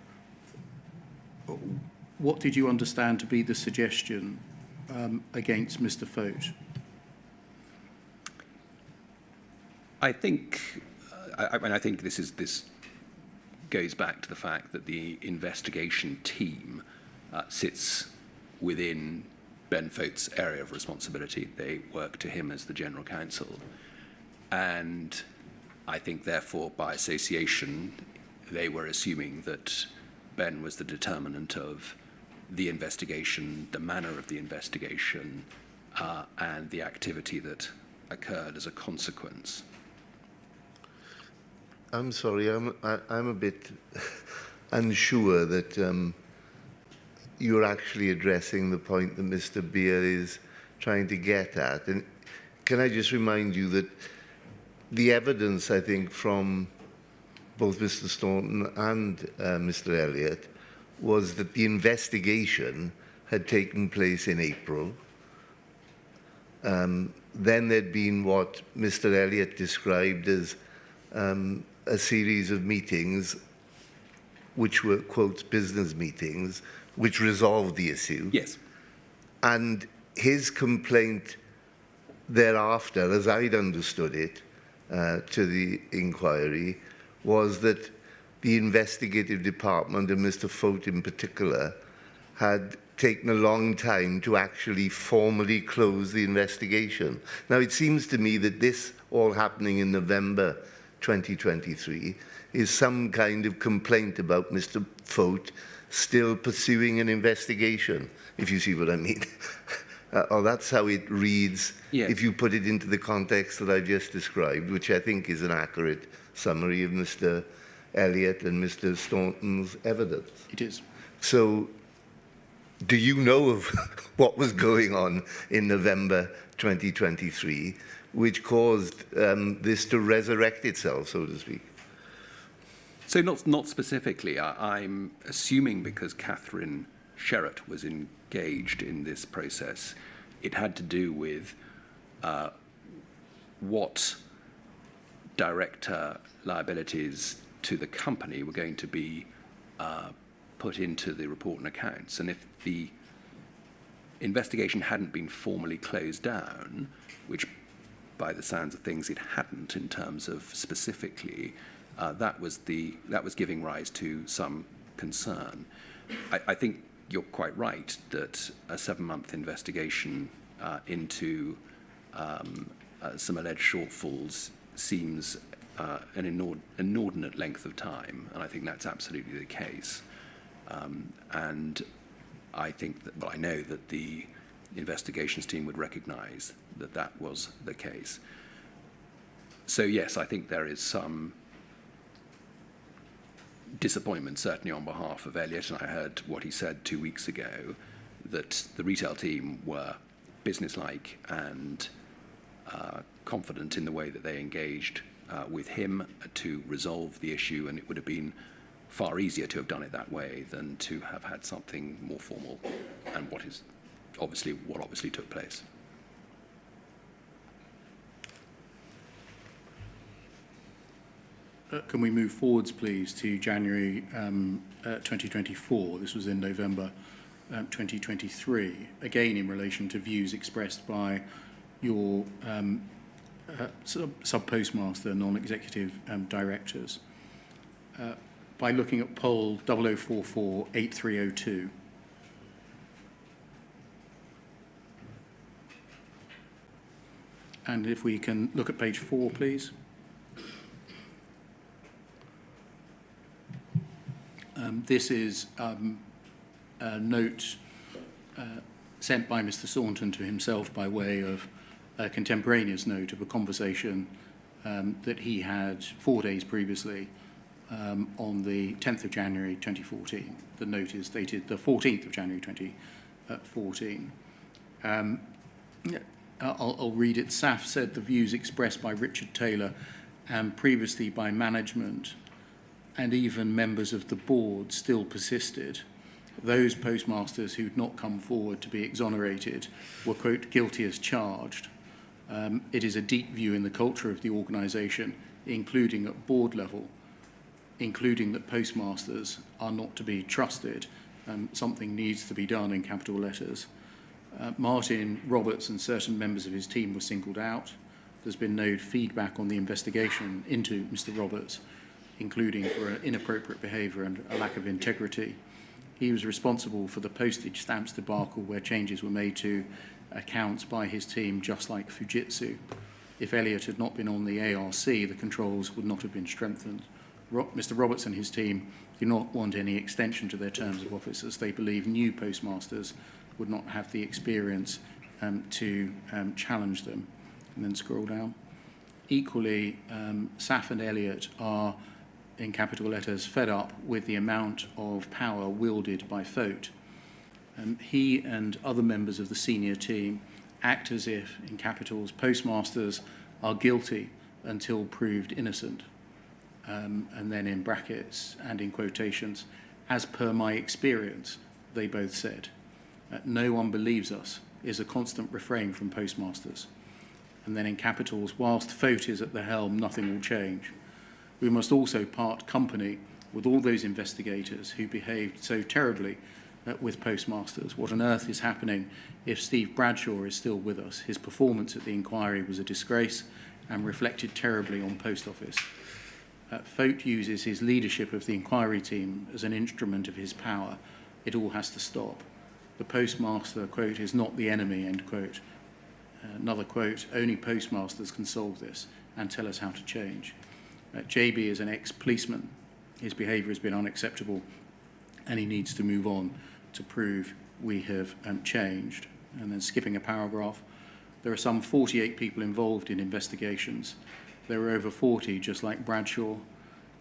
What did you understand to be the suggestion against Mr Fote? I think, I think this goes back to the fact that the investigation team sits within Ben Fote's area of responsibility. They work to him as the general counsel. And I think, therefore, by association, they were assuming that Ben was the determinant of the investigation, the manner of the investigation, and the activity that occurred as a consequence. I'm sorry, I'm a bit unsure that you're actually addressing the point that Mr. Beer is trying to get at. And can I just remind you that the evidence, I think, from both Mr. Staunton and Mr. Elliott was that the investigation had taken place in April. Then there'd been what Mr. Elliott described as a series of meetings, which were, quote, business meetings, which resolved the issue. Yes. And his complaint thereafter, as I'd understood it, to the inquiry, was that the investigative department, and Mr. Fote in particular, had taken a long time to actually formally close the investigation. Now, it seems to me that this all happening in November 2023 is some kind of complaint about Mr. Fote still pursuing an investigation, if you see what I mean. Or that's how it reads, yes, if you put it into the context that I've just described, which I think is an accurate summary of Mr. Elliott and Mr. Staunton's evidence. It is. So, do you know of what was going on in November 2023, which caused this to resurrect itself, so to speak? So not specifically. I'm assuming because Catherine Sherratt was engaged in this process, it had to do with what director liabilities to the company were going to be put into the report and accounts. And if the investigation hadn't been formally closed down, which by the sounds of things it hadn't in terms of specifically, that was giving rise to some concern. I think you're quite right that a 7-month investigation into some alleged shortfalls seems an inordinate length of time, and I think that's absolutely the case. And I think that, well, I know that the investigations team would recognise that that was the case. So yes, I think there is some disappointment, certainly on behalf of Elliott, and I heard what he said 2 weeks ago, that the retail team were businesslike and confident in the way that they engaged with him to resolve the issue, and it would have been far easier to have done it that way than to have had something more formal, and what obviously took place. Can we move forwards, please, to January 2024? This was in November 2023, again in relation to views expressed by your sub-postmaster, non-executive directors. By looking at poll 0044-8302. And if we can look at page 4, please. This is a note sent by Mr. Staunton to himself by way of a contemporaneous note of a conversation that he had 4 days previously on the 10th of January 2014. The note is dated the 14th of January 2014. I'll read it. SAF said the views expressed by Richard Taylor and previously by management and even members of the board still persisted, those postmasters who'd not come forward to be exonerated were, quote, guilty as charged. It is a deep view in the culture of the organisation, including at board level, including that postmasters are not to be trusted. Something needs to be done in capital letters. Martin Roberts and certain members of his team were singled out. There's been no feedback on the investigation into Mr. Roberts, including for inappropriate behaviour and a lack of integrity. He was responsible for the postage stamps debacle where changes were made to accounts by his team, just like Fujitsu. If Elliott had not been on the ARC, the controls would not have been strengthened. Mr. Roberts and his team do not want any extension to their terms of office, as they believe new postmasters would not have the experience to challenge them. And then scroll down. Equally, Saf and Elliott are, in capital letters, fed up with the amount of power wielded by Fote. He and other members of the senior team act as if, in capitals, postmasters are guilty until proved innocent. And then in brackets and in quotations, as per my experience, they both said. No one believes us is a constant refrain from postmasters. And then in capitals, whilst Fote is at the helm, nothing will change. We must also part company with all those investigators who behaved so terribly with postmasters. What on earth is happening if Steve Bradshaw is still with us? His performance at the inquiry was a disgrace and reflected terribly on Post Office. Fote uses his leadership of the inquiry team as an instrument of his power. It all has to stop. The postmaster, quote, is not the enemy, end quote. Another quote, only postmasters can solve this and tell us how to change. JB is an ex-policeman. His behaviour has been unacceptable and he needs to move on to prove we have changed. And then skipping a paragraph, there are some 48 people involved in investigations. There were over 40, just like Bradshaw.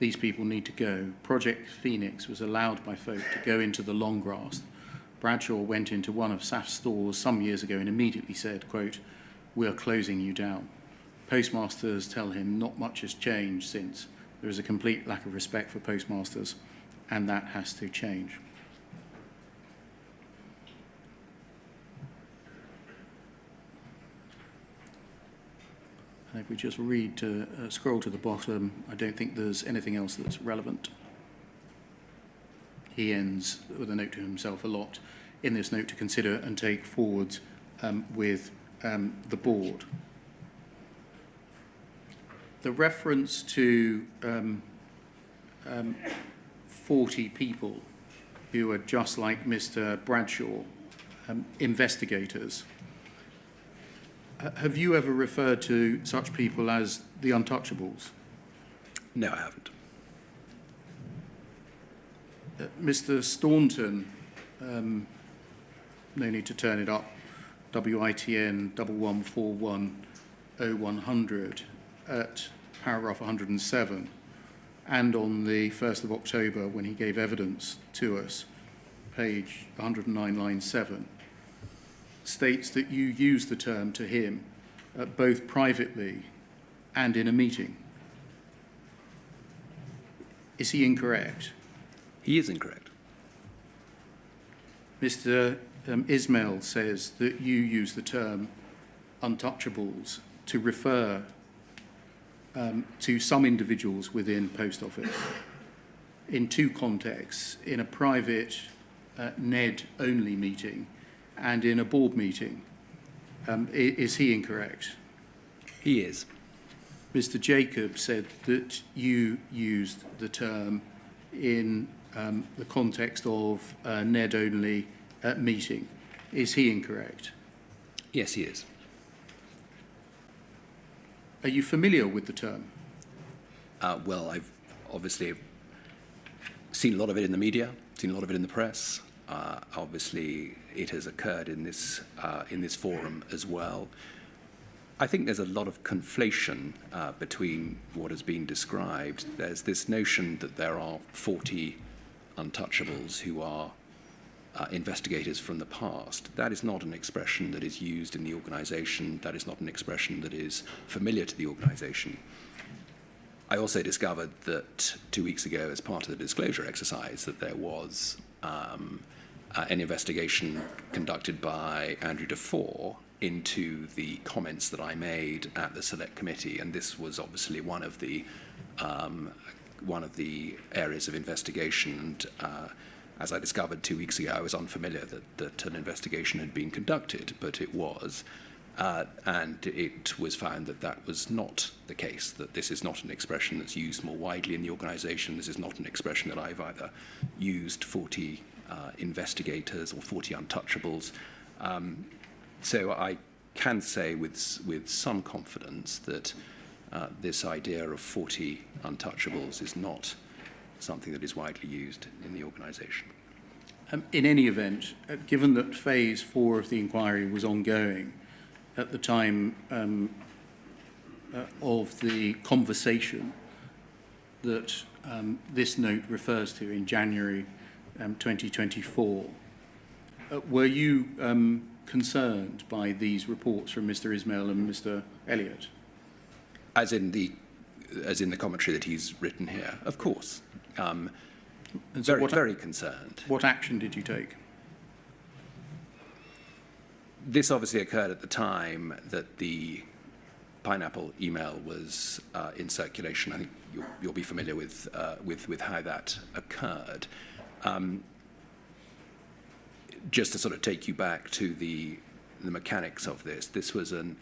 These people need to go. Project Phoenix was allowed by Fote to go into the long grass. Bradshaw went into one of Saf's stores some years ago and immediately said, quote, we are closing you down. Postmasters tell him not much has changed since. There is a complete lack of respect for postmasters, and that has to change. And if we just read to scroll to the bottom, I don't think there's anything else that's relevant. He ends with a note to himself a lot in this note to consider and take forward with the board. The reference to 40 people who are just like Mr. Bradshaw, investigators. Have you ever referred to such people as the untouchables? No, I haven't. Mr. Staunton, no need to turn it up, WITN 11410100 at paragraph 107, and on the 1st of October when he gave evidence to us, page 109, line 7, states that you used the term to him both privately and in a meeting. Is he incorrect? He is incorrect. Mr. Ismail says that you use the term untouchables to refer to some individuals within Post Office in two contexts, in a private Ned-only meeting and in a board meeting. Is he incorrect? He is. Mr. Jacob said that you used the term in the context of a Ned-only meeting. Is he incorrect? Yes, he is. Are you familiar with the term? Well, I've obviously seen a lot of it in the media, seen a lot of it in the press. Obviously, it has occurred in this forum as well. I think there's a lot of conflation between what has been described. There's this notion that there are 40 untouchables who are investigators from the past. That is not an expression that is used in the organisation. That is not an expression that is familiar to the organisation. I also discovered that 2 weeks ago, as part of the disclosure exercise, that there was an investigation conducted by Andrew Dufour into the comments that I made at the Select Committee, and this was obviously one of the areas of investigation. And as I discovered 2 weeks ago, I was unfamiliar that an investigation had been conducted, but it was. And it was found that that was not the case, that this is not an expression that's used more widely in the organisation. This is not an expression that I've either used 40 investigators or 40 untouchables. So I can say with some confidence that this idea of 40 untouchables is not something that is widely used in the organisation. In any event, given that phase 4 of the inquiry was ongoing at the time of the conversation that this note refers to in January 2024, were you concerned by these reports from Mr. Ismail and Mr. Elliott? As in the commentary that he's written here, of course. And so very concerned. What action did you take? This obviously occurred at the time that the Pineapple email was in circulation. I think you'll be familiar with how that occurred. Just to sort of take you back to the mechanics of this, this was an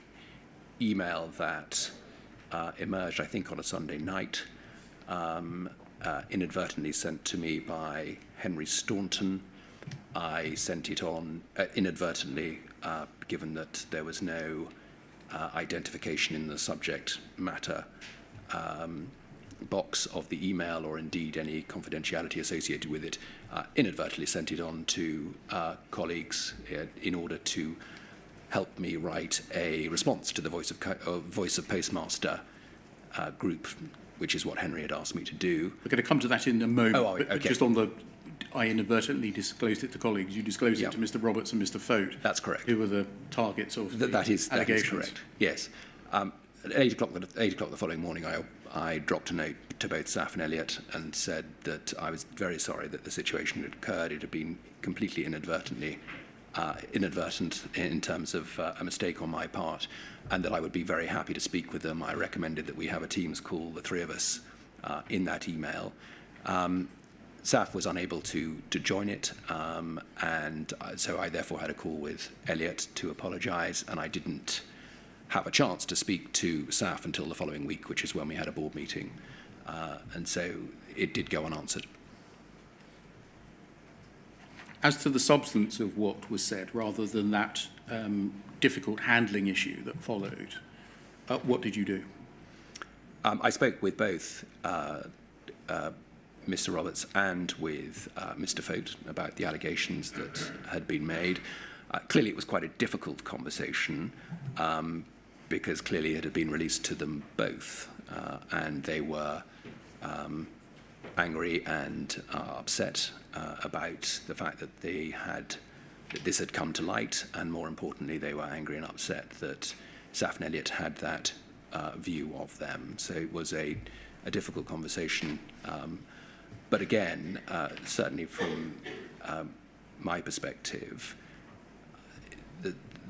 email that emerged, I think, on a Sunday night, inadvertently sent to me by Henry Staunton. I sent it on inadvertently, given that there was no identification in the subject matter box of the email, or indeed any confidentiality associated with it. Inadvertently sent it on to colleagues in order to help me write a response to the Voice of Postmaster group, which is what Henry had asked me to do. We're going to come to that in a moment. Oh, okay. But just on the, I inadvertently disclosed it to colleagues. You disclosed it to Mr. Roberts and Mr. Fote. That's correct. Who were the targets of the that is allegations. Correct. Yes. At 8 o'clock the following morning, I dropped a note to both Saf and Elliott and said that I was very sorry that the situation had occurred. It had been completely inadvertent in terms of a mistake on my part, and that I would be very happy to speak with them. I recommended that we have a Teams call, the three of us, in that email. Saf was unable to join it, and so I therefore had a call with Elliott to apologise, and I didn't have a chance to speak to Saf until the following week, which is when we had a board meeting. And so it did go unanswered. As to the substance of what was said, rather than that difficult handling issue that followed, what did you do? I spoke with both Mr. Roberts and with Mr. Fote about the allegations that had been made. Clearly, it was quite a difficult conversation because clearly it had been released to them both, and they were angry and upset about the fact that that this had come to light, and more importantly, they were angry and upset that Saf and Elliott had that view of them. So it was a difficult conversation. But again, certainly from my perspective,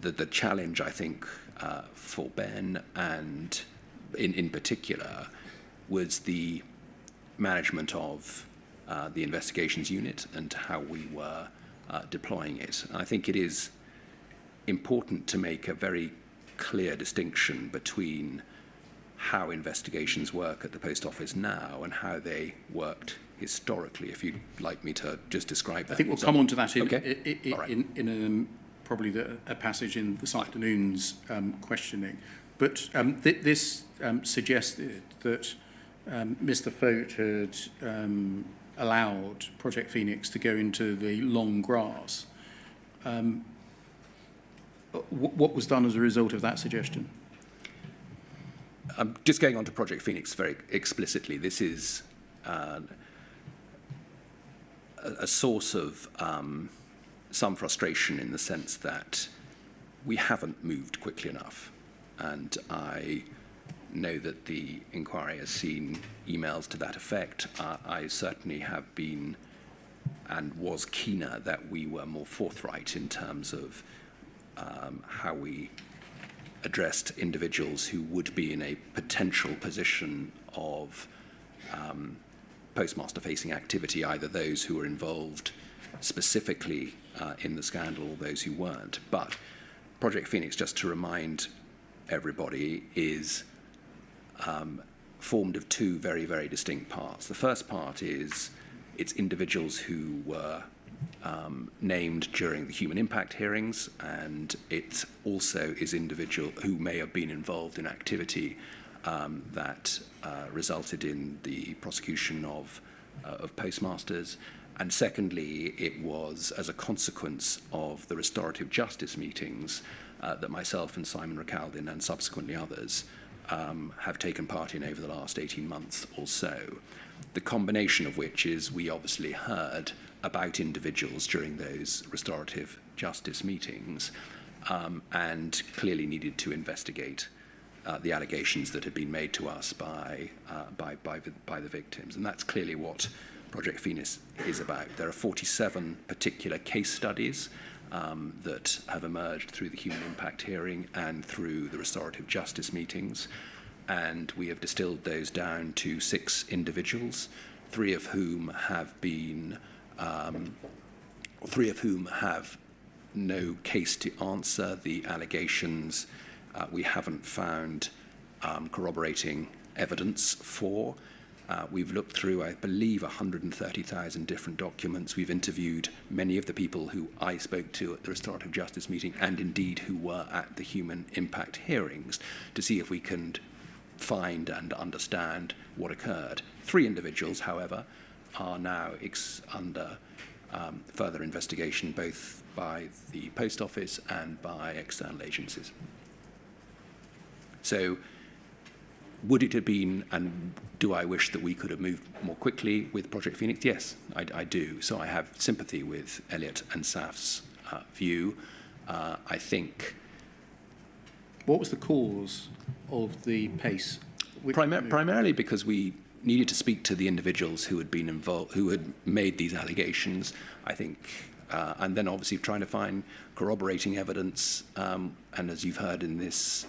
the challenge, I think, for Ben and in particular was the management of the investigations unit and how we were deploying it. And I think it is important to make a very clear distinction between how investigations work at the Post Office now and how they worked historically, if you'd like me to just describe that. I think we'll come on to that Okay. in probably a passage in this afternoon's questioning. But this suggested that Mr. Fote had allowed Project Phoenix to go into the long grass. What was done as a result of that suggestion? Just going on to Project Phoenix very explicitly, this is a source of some frustration in the sense that we haven't moved quickly enough. And I know that the inquiry has seen emails to that effect. I certainly have been and was keener that we were more forthright in terms of how we addressed individuals who would be in a potential position of postmaster-facing activity, either those who were involved specifically in the scandal or those who weren't. But Project Phoenix, just to remind everybody, is formed of two very, very distinct parts. The first part is it's individuals who were named during the human impact hearings, and it also is individuals who may have been involved in activity that resulted in the prosecution of postmasters. And secondly, it was as a consequence of the restorative justice meetings that myself and Simon Recaldin and subsequently others have taken part in over the last 18 months or so. The combination of which is we obviously heard about individuals during those restorative justice meetings and clearly needed to investigate the allegations that had been made to us by the victims. And that's clearly what Project Phoenix is about. There are 47 particular case studies that have emerged through the human impact hearing and through the restorative justice meetings. And we have distilled those down to 6 individuals, 3 of whom have no case to answer the allegations. We haven't found corroborating evidence for. We've looked through, I believe, 130,000 different documents. We've interviewed many of the people who I spoke to at the restorative justice meeting and indeed who were at the human impact hearings to see if we can find and understand what occurred. 3 individuals, however, are now under further investigation both by the Post Office and by external agencies. So would it have been, and do I wish that we could have moved more quickly with Project Phoenix? Yes, I do. So I have sympathy with Elliot and Saf's view. I think... What was the cause of the pace? Primarily because we needed to speak to the individuals who had been involved, who had made these allegations, I think, and then obviously trying to find corroborating evidence. And as you've heard in this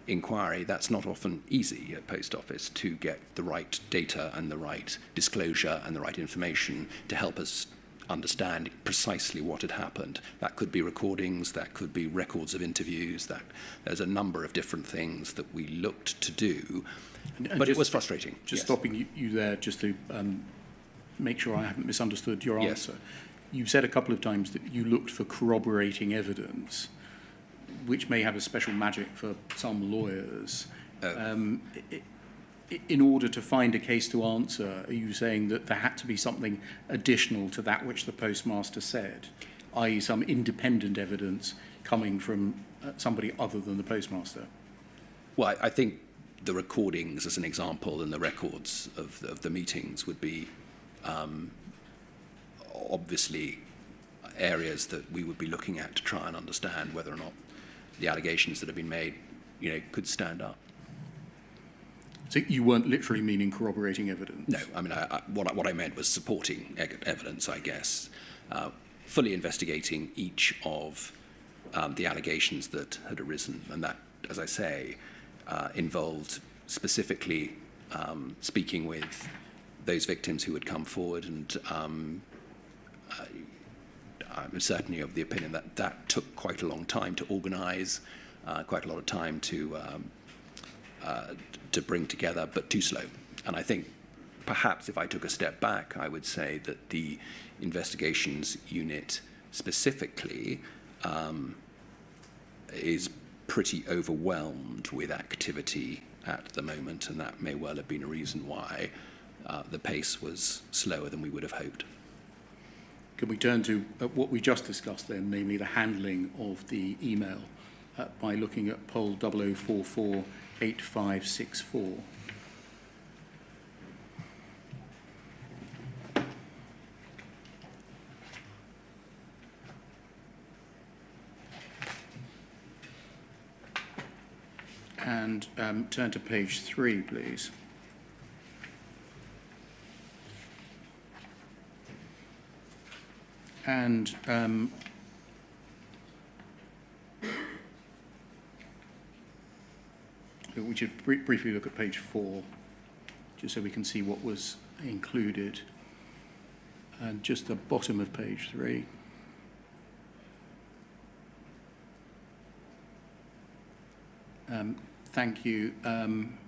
inquiry, that's not often easy at Post Office to get the right data and the right disclosure and the right information to help us understand precisely what had happened. That could be recordings, that could be records of interviews, that there's a number of different things that we looked to do, but it was frustrating. Just yes. stopping you there, just to make sure I haven't misunderstood your Yes. answer. You've said a couple of times that you looked for corroborating evidence, which may have a special magic for some lawyers. In order to find a case to answer, are you saying that there had to be something additional to that which the postmaster said, i.e. some independent evidence coming from somebody other than the postmaster? Well, I think the recordings, as an example, and the records of the meetings would be obviously areas that we would be looking at to try and understand whether or not the allegations that have been made, could stand up. So you weren't literally meaning corroborating evidence? No, I mean, what I meant was supporting evidence, I guess, fully investigating each of the allegations that had arisen, and that, as I say, involved specifically speaking with those victims who had come forward, and I'm certainly of the opinion that that took quite a long time to organise, quite a lot of time to bring together, but too slow. And I think perhaps if I took a step back, I would say that the investigations unit specifically is pretty overwhelmed with activity at the moment, and that may well have been a reason why the pace was slower than we would have hoped. Can we turn to what we just discussed then, namely the handling of the email, by looking at poll 00448564? and turn to page 3, please. And we should briefly look at page 4, just so we can see what was included. And just the bottom of page 3. Thank you. An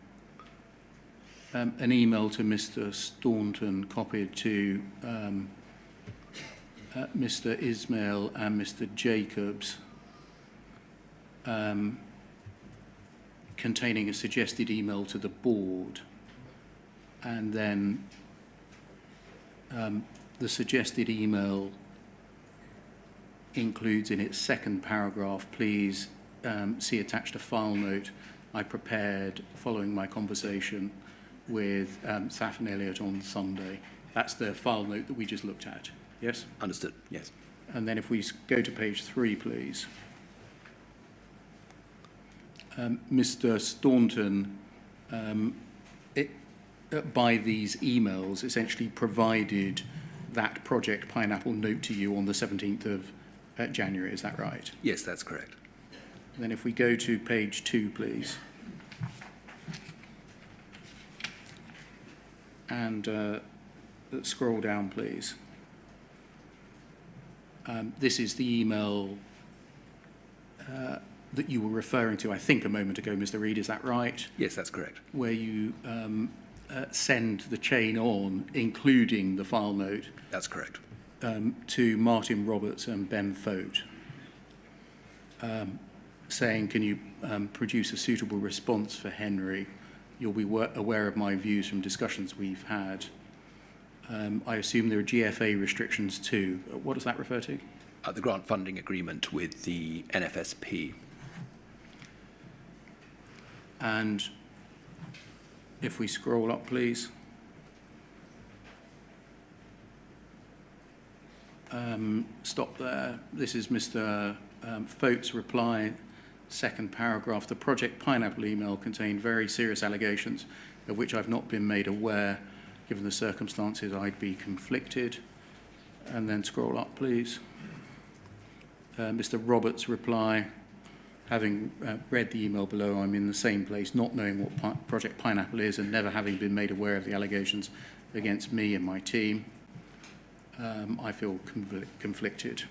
email to Mr. Staunton copied to Mr. Ismail and Mr. Jacobs, containing a suggested email to the board, and then the suggested email includes in its second paragraph, please see attached a file note I prepared following my conversation with Saf and Elliot on Sunday. That's the file note that we just looked at. Yes? Understood, yes. And then if we go to page 3, please. Mr. Staunton, by these emails, essentially provided that Project Pineapple note to you on the 17th of January. Is that right? Yes, that's correct. Then if we go to page 2, please. And scroll down, please. This is the email that you were referring to, I think, a moment ago, Mr. Reid. Is that right? Yes, that's correct. Where you send the chain on, including the file note. That's correct. To Martin Roberts and Ben Fote, saying, can you produce a suitable response for Henry? You'll be aware of my views from discussions we've had. I assume there are GFA restrictions too. What does that refer to? The grant funding agreement with the NFSP. And if we scroll up, please. Stop there. This is Mr. Fote's reply, second paragraph. The Project Pineapple email contained very serious allegations of which I've not been made aware. Given the circumstances, I'd be conflicted. And then scroll up, please. Mr. Roberts' reply, having read the email below, I'm in the same place, not knowing what Project Pineapple is and never having been made aware of the allegations against me and my team. I feel conflicted.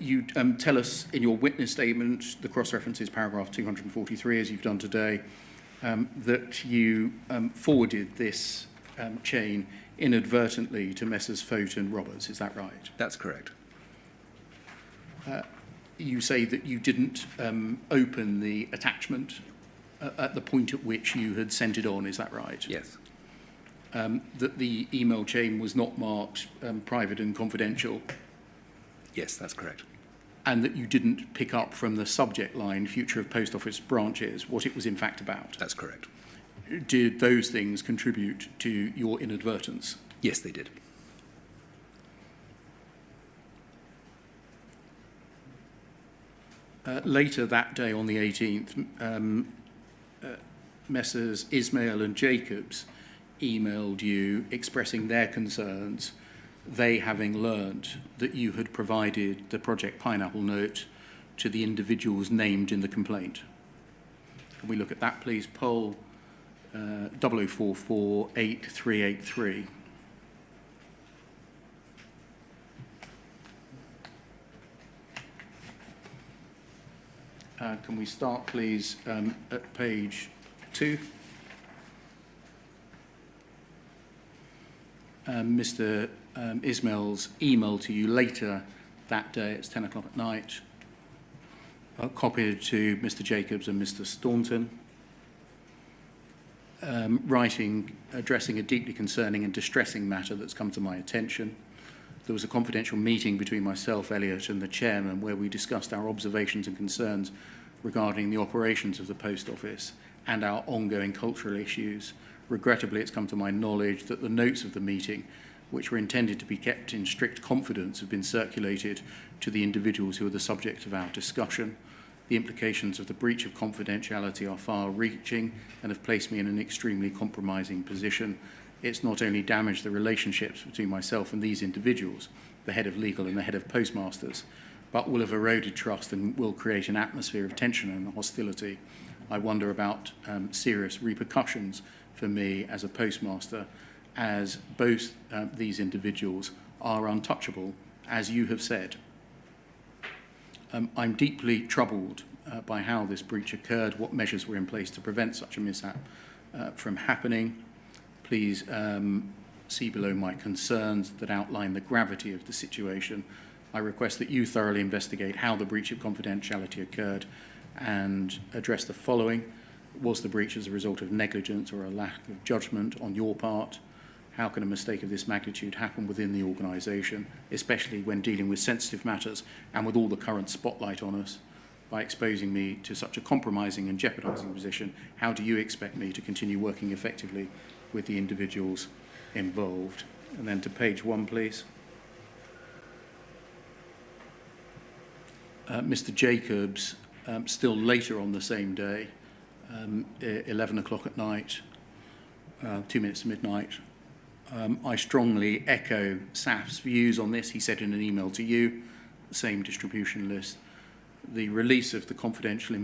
You tell us in your witness statement, the cross-reference is paragraph 243, as you've done today, that you forwarded this chain inadvertently to Messrs. Fote and Roberts. Is that right? That's correct. You say that you didn't open the attachment at the point at which you had sent it on. Is that right? Yes. That the email chain was not marked private and confidential. Yes, that's correct. And that you didn't pick up from the subject line, future of post office branches, what it was in fact about. That's correct. Did those things contribute to your inadvertence? Yes, they did. Later that day on the 18th, Messrs. Ismail and Jacobs emailed you expressing their concerns, they having learnt that you had provided the Project Pineapple note to the individuals named in the complaint. Can we look at that, please? Poll 00448383. Can we start, please, at page 2? Mr. Ismail's email to you later that day, it's 10 o'clock at night, copied to Mr. Jacobs and Mr. Staunton, writing, addressing a deeply concerning and distressing matter that's come to my attention. There was a confidential meeting between myself, Elliot, and the chairman where we discussed our observations and concerns regarding the operations of the post office and our ongoing cultural issues. Regrettably, it's come to my knowledge that the notes of the meeting, which were intended to be kept in strict confidence, have been circulated to the individuals who are the subject of our discussion. The implications of the breach of confidentiality are far-reaching and have placed me in an extremely compromising position. It's not only damaged the relationships between myself and these individuals, the head of legal and the head of postmasters, but will have eroded trust and will create an atmosphere of tension and hostility. I wonder about serious repercussions for me as a postmaster, as both these individuals are untouchable, as you have said. I'm deeply troubled by how this breach occurred, what measures were in place to prevent such a mishap from happening. Please see below my concerns that outline the gravity of the situation. I request that you thoroughly investigate how the breach of confidentiality occurred and address the following. Was the breach as a result of negligence or a lack of judgment on your part? How can a mistake of this magnitude happen within the organisation, especially when dealing with sensitive matters and with all the current spotlight on us? By exposing me to such a compromising and jeopardising position, how do you expect me to continue working effectively with the individuals involved? And then to page 1, please. Mr. Jacobs, still later on the same day, 11 o'clock at night, 2 minutes to midnight. I strongly echo SAF's views on this. He said in an email to you, the same distribution list. The release of the confidential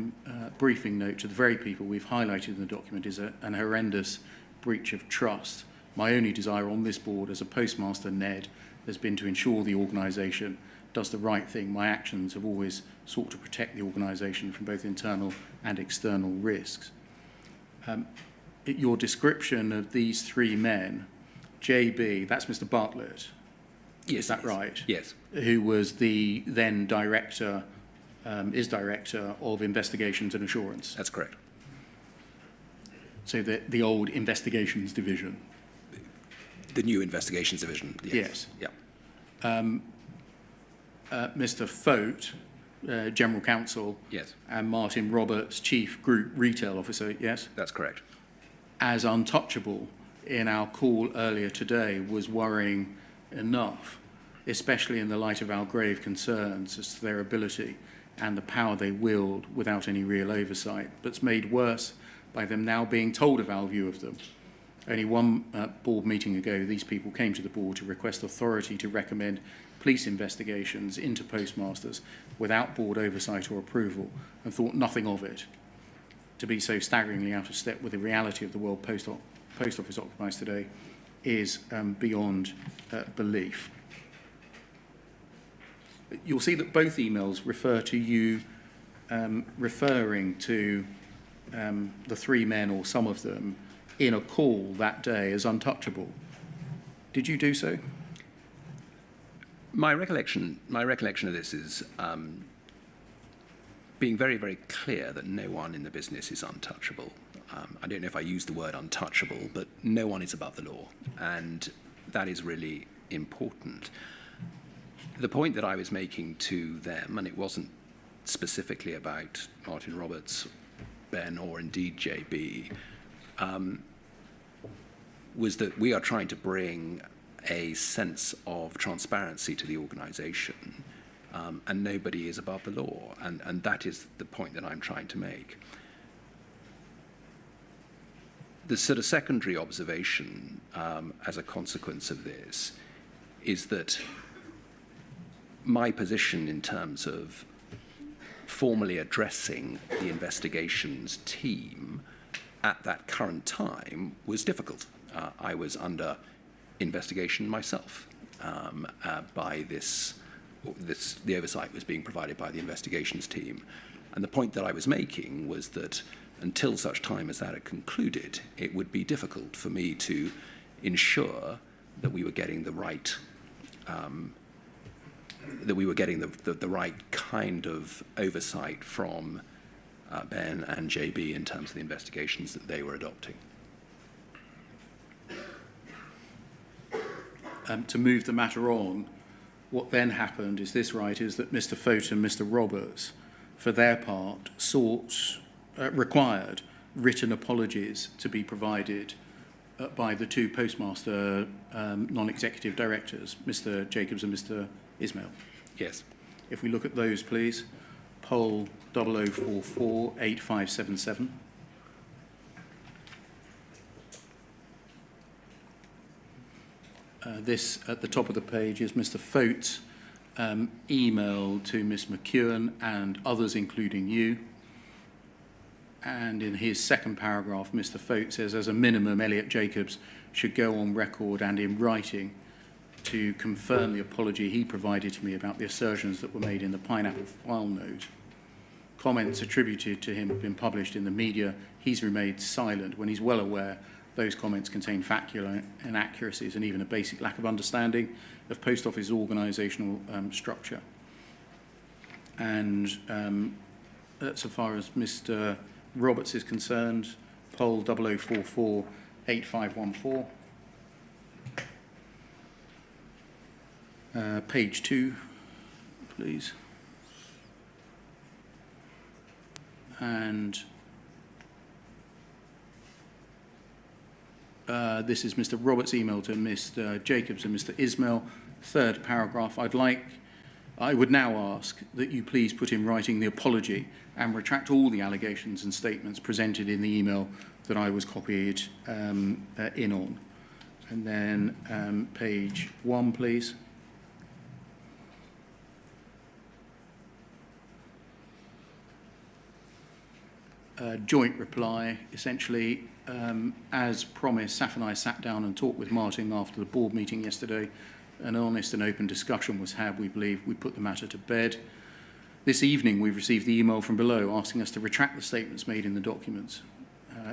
briefing note to the very people we've highlighted in the document is an horrendous breach of trust. My only desire on this board as a postmaster, Ned, has been to ensure the organisation does the right thing. My actions have always sought to protect the organisation from both internal and external risks. Your description of these 3 men, JB, that's Mr. Bartlett, Yes. is that right? Yes. Who was the then director, is director of investigations and assurance. That's correct. So the old investigations division. The new investigations division. Yes. Yeah. Mr. Fote, General Counsel, Yes. and Martin Roberts, Chief Group Retail Officer, yes? That's correct. As untouchable in our call earlier today was worrying enough, especially in the light of our grave concerns as to their ability and the power they wield without any real oversight, but's made worse by them now being told of our view of them. Only one board meeting ago, these people came to the board to request authority to recommend police investigations into postmasters without board oversight or approval, and thought nothing of it. To be so staggeringly out of step with the reality of the world post office occupies today is beyond belief. You'll see that both emails refer to you referring to the 3 men or some of them in a call that day as untouchable. Did you do so? My recollection of this is being very, very clear that no one in the business is untouchable. I don't know if I used the word untouchable, but no one is above the law, and that is really important. The point that I was making to them, and it wasn't specifically about Martin Roberts, Ben, or indeed JB, was that we are trying to bring a sense of transparency to the organisation, and nobody is above the law, and that is the point that I'm trying to make. The sort of secondary observation as a consequence of this is that my position in terms of formally addressing the investigations team at that current time was difficult. I was under investigation myself by the oversight was being provided by the investigations team. And the point that I was making was that until such time as that had concluded, it would be difficult for me to ensure that we were getting the right the right kind of oversight from Ben and JB in terms of the investigations that they were adopting. To move the matter on, what then happened is this, right, is that Mr. Fote and Mr. Roberts, for their part, required written apologies to be provided by the 2 postmaster non-executive directors, Mr. Jacobs and Mr. Ismail. Yes. If we look at those, please. poll 0044 8577. This, at the top of the page, is Mr. Foat's email to Ms McEwen and others, including you. And in his second paragraph, Mr. Foat says, as a minimum, Elliot Jacobs should go on record and in writing to confirm the apology he provided to me about the assertions that were made in the Pineapple file note. Comments attributed to him have been published in the media. He's remained silent when he's well aware those comments contain factual inaccuracies and even a basic lack of understanding of Post Office organisational structure. And so far as Mr. Roberts is concerned, poll 0044 8514. Page 2, please. And this is Mr. Roberts' email to Mr. Jacobs and Mr. Ismail. Third paragraph. I would now ask that you please put in writing the apology and retract all the allegations and statements presented in the email that I was copied in on. And then page 1, please. Joint reply, essentially, as promised, Saf and I sat down and talked with Martin after the board meeting yesterday. An honest and open discussion was had. We believe we put the matter to bed. This evening, we've received the email from below asking us to retract the statements made in the documents.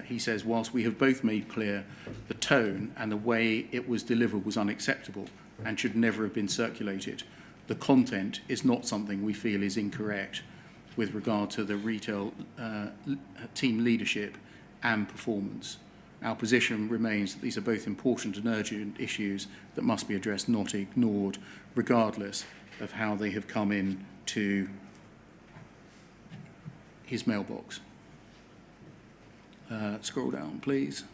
He says, whilst we have both made clear the tone and the way it was delivered was unacceptable and should never have been circulated, the content is not something we feel is incorrect with regard to the retail team leadership and performance. Our position remains that these are both important and urgent issues that must be addressed, not ignored, regardless of how they have come in to his mailbox. Scroll down, please.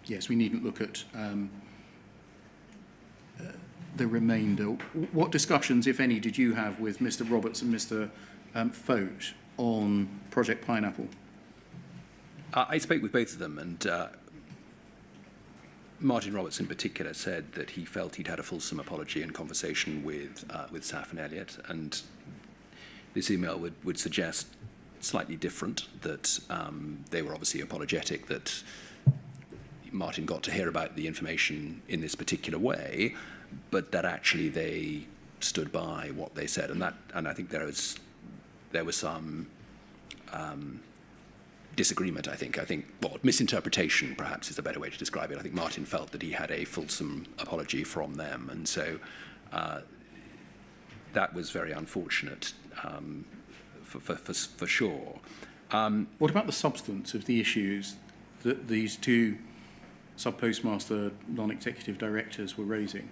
Yes, we needn't look at the remainder. What discussions, if any, did you have with Mr. Roberts and Mr. Foat on Project Pineapple? I spoke with both of them, and Martin Roberts in particular said that he felt he'd had a fulsome apology and conversation with Saf and Elliot, and this email would suggest slightly different, that they were obviously apologetic that Martin got to hear about the information in this particular way, but that actually they stood by what they said, and I think there was some disagreement, I think, well, misinterpretation perhaps is a better way to describe it. I think Martin felt that he had a fulsome apology from them, and so that was very unfortunate for sure. What about the substance of the issues that these two sub-postmaster non-executive directors were raising?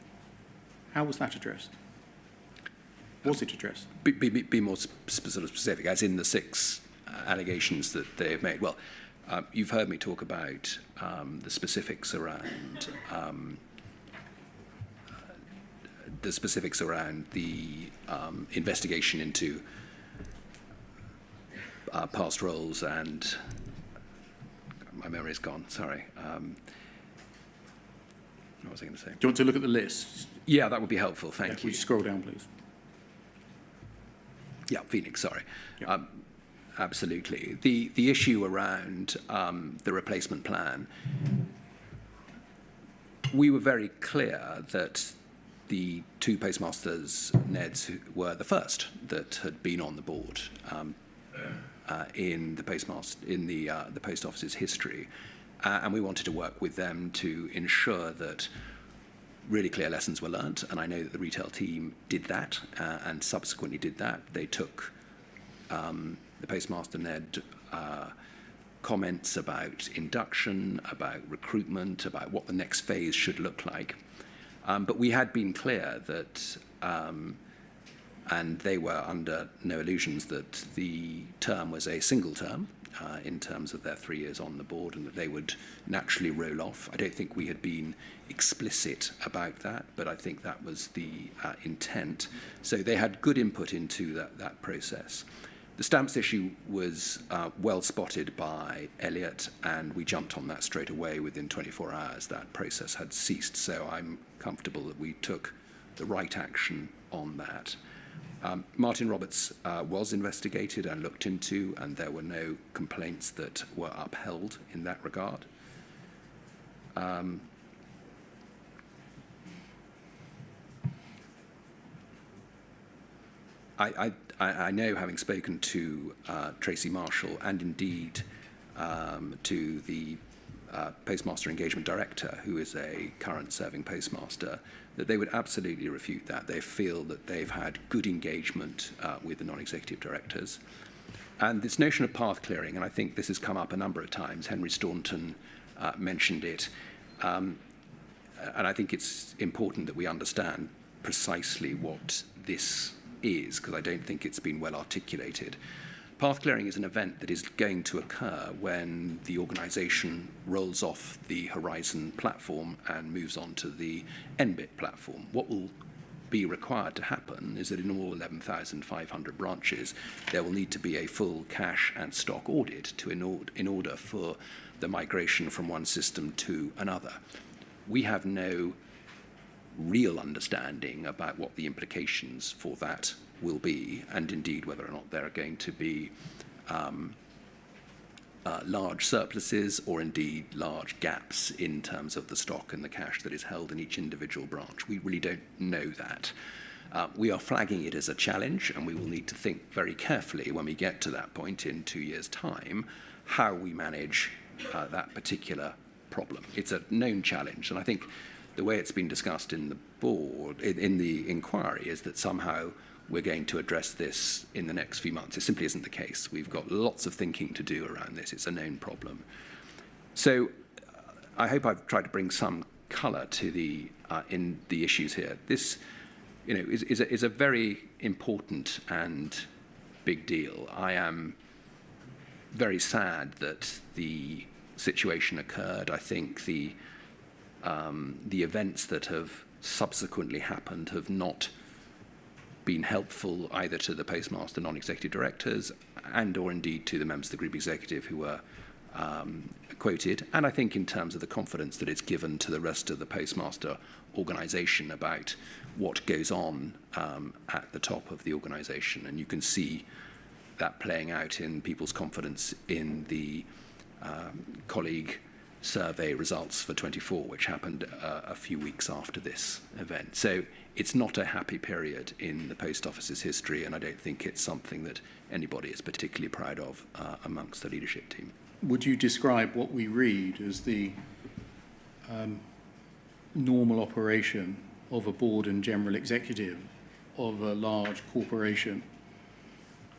How was that addressed? Was it addressed? Be more sort of specific, as in the 6 allegations that they have made. Well, you've heard me talk about the specifics around the investigation into past roles, and my memory's gone. Sorry. What was I going to say? Do you want to look at the list? Yeah, that would be helpful. Thank you. Would you scroll down, please? Yeah, Phoenix, sorry. Yeah. Absolutely. The issue around the replacement plan, we were very clear that the 2 postmasters, Neds, were the first that had been on the board in the post office's history, and we wanted to work with them to ensure that really clear lessons were learnt, and I know that the retail team did that and subsequently did that. They took the postmaster Ned comments about induction, about recruitment, about what the next phase should look like. But we had been clear that, and they were under no illusions, that the term was a single term, in terms of their 3 years on the board, and that they would naturally roll off. I don't think we had been explicit about that, but I think that was the intent. So they had good input into that process. The stamps issue was well spotted by Elliot, and we jumped on that straight away. Within 24 hours, that process had ceased. So I'm comfortable that we took the right action on that. Martin Roberts was investigated and looked into, and there were no complaints that were upheld in that regard. I know, having spoken to Tracy Marshall and indeed to the Postmaster Engagement Director, who is a current serving postmaster, that they would absolutely refute that. They feel that they've had good engagement with the non-executive directors. And this notion of path clearing, and I think this has come up a number of times, Henry Staunton mentioned it, and I think it's important that we understand precisely what this is, because I don't think it's been well articulated. Path clearing is an event that is going to occur when the organisation rolls off the Horizon platform and moves on to the NBIT platform. What will be required to happen is that in all 11,500 branches, there will need to be a full cash and stock audit in order for the migration from one system to another. We have no real understanding about what the implications for that will be, and indeed whether or not there are going to be large surpluses or indeed large gaps in terms of the stock and the cash that is held in each individual branch. We really don't know that. We are flagging it as a challenge, and we will need to think very carefully when we get to that point in 2 years' time how we manage that particular problem. It's a known challenge, and I think the way it's been discussed in the board, in the inquiry, is that somehow we're going to address this in the next few months. It simply isn't the case. We've got lots of thinking to do around this. It's a known problem. So I hope I've tried to bring some colour to the in the issues here. This, is a very important and big deal. I am very sad that the situation occurred. I think the events that have subsequently happened have not been helpful either to the postmaster non-executive directors and or indeed to the members of the group executive who were quoted, and I think in terms of the confidence that it's given to the rest of the postmaster organisation about what goes on at the top of the organisation. And you can see that playing out in people's confidence in the colleague survey results for 24, which happened a few weeks after this event. So it's not a happy period in the post office's history, and I don't think it's something that anybody is particularly proud of amongst the leadership team. Would you describe what we read as the normal operation of a board and general executive of a large corporation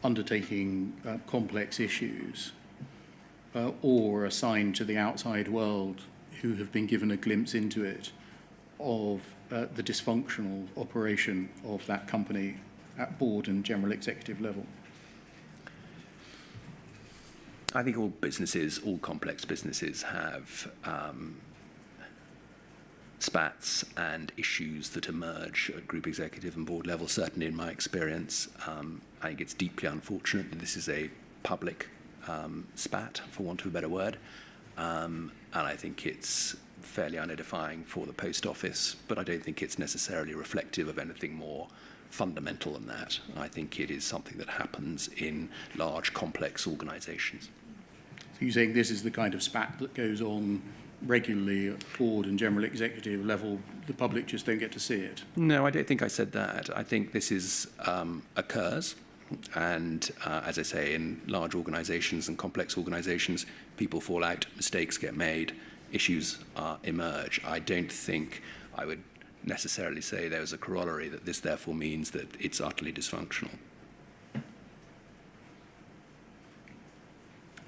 undertaking complex issues, or assigned to the outside world who have been given a glimpse into it of the dysfunctional operation of that company at board and general executive level? I think all businesses, all complex businesses have spats and issues that emerge at group executive and board level, certainly in my experience. I think it's deeply unfortunate that this is a public spat, for want of a better word, and I think it's fairly unedifying for the post office, but I don't think it's necessarily reflective of anything more fundamental than that. I think it is something that happens in large, complex organisations. So you're saying this is the kind of spat that goes on regularly at board and general executive level, the public just don't get to see it? No, I don't think I said that. I think this is occurs. And as I say, in large organisations and complex organisations, people fall out, mistakes get made, issues emerge. I don't think I would necessarily say there was a corollary that this therefore means that it's utterly dysfunctional.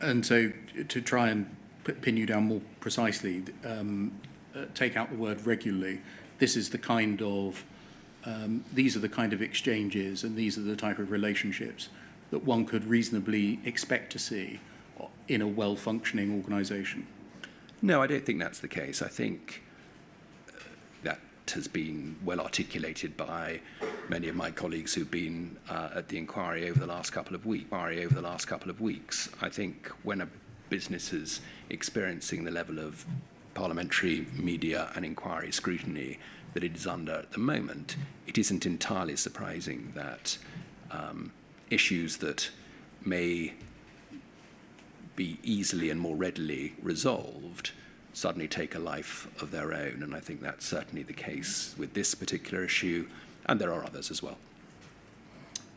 And so to try and pin you down more precisely, take out the word regularly, this is the kind of these are the kind of exchanges and these are the type of relationships that one could reasonably expect to see in a well-functioning organisation? No, I don't think that's the case. I think that has been well articulated by many of my colleagues who've been at the inquiry over the last couple of weeks. I think when a business is experiencing the level of parliamentary, media and inquiry scrutiny that it is under at the moment, it isn't entirely surprising that issues that may be easily and more readily resolved suddenly take a life of their own. And I think that's certainly the case with this particular issue, and there are others as well.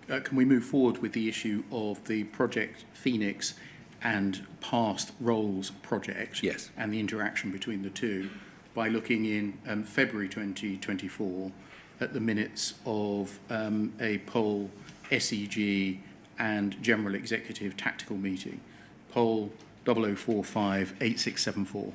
Can we move forward with the issue of the Project Phoenix and Past Roles project? Yes. And the interaction between the two by looking in February 2024 at the minutes of a poll, SEG and General Executive Tactical Meeting, poll 00458674.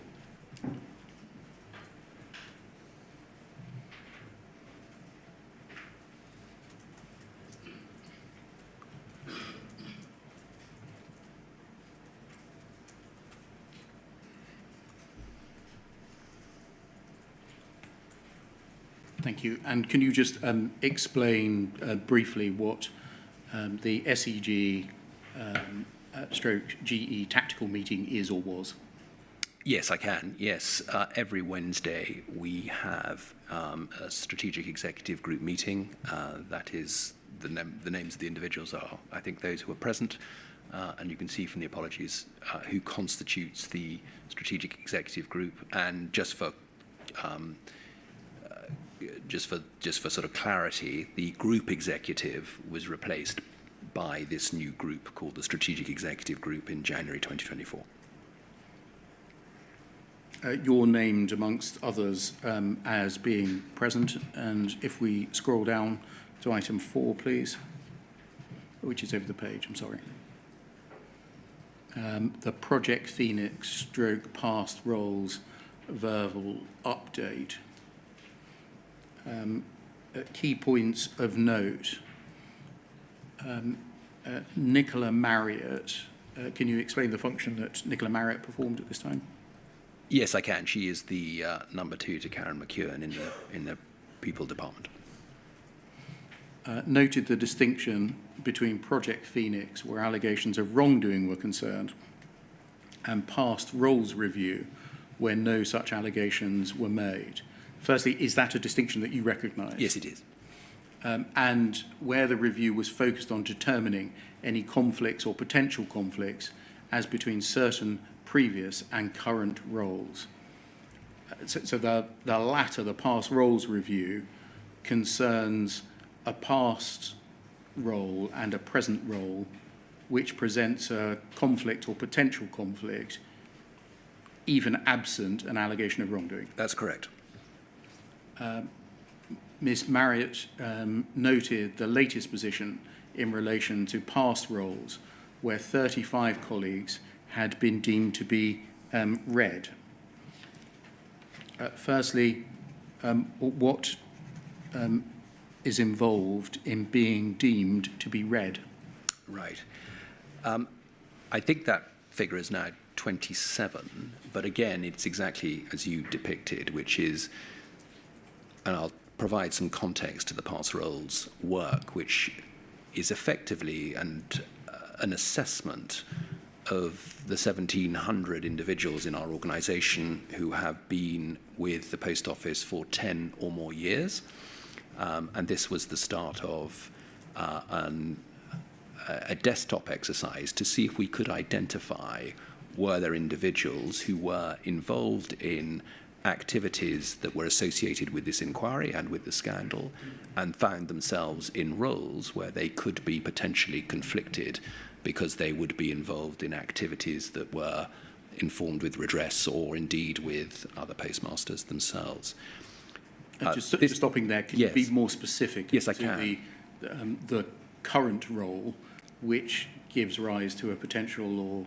Thank you. And can you just explain briefly what the SEG stroke GE tactical meeting is or was? Yes, I can. Yes, every Wednesday we have a strategic executive group meeting. That is the names of the individuals are, I think, those who are present, and you can see from the apologies who constitutes the strategic executive group. And just for sort of clarity, the group executive was replaced by this new group called the Strategic Executive Group in January 2024. You're named amongst others as being present, and if we scroll down to item 4, please, which is over the page, I'm sorry. The Project Phoenix stroke past roles verbal update. Key points of note. Nicola Marriott, can you explain the function that Nicola Marriott performed at this time? Yes, I can. She is the number 2 to Karen McEwen in the people department. Noted the distinction between Project Phoenix, where allegations of wrongdoing were concerned, and past roles review, where no such allegations were made. Firstly, is that a distinction that you recognise? Yes, it is. And where the review was focused on determining any conflicts or potential conflicts as between certain previous and current roles. So the latter, the past roles review, concerns a past role and a present role which presents a conflict or potential conflict even absent an allegation of wrongdoing. That's correct. Ms Marriott noted the latest position in relation to past roles where 35 colleagues had been deemed to be red. Firstly, what is involved in being deemed to be red? Right. I think that figure is now 27, but again, it's exactly as you depicted, which is, and I'll provide some context to the past roles work, which is effectively an assessment of the 1,700 individuals in our organisation who have been with the Post Office for 10 or more years. And this was the start of a desktop exercise to see if we could identify were there individuals who were involved in activities that were associated with this inquiry and with the scandal and found themselves in roles where they could be potentially conflicted because they would be involved in activities that were informed with redress or indeed with other postmasters themselves. Just stopping there, can yes. you be more specific? Yes, I to can. The current role which gives rise to a potential or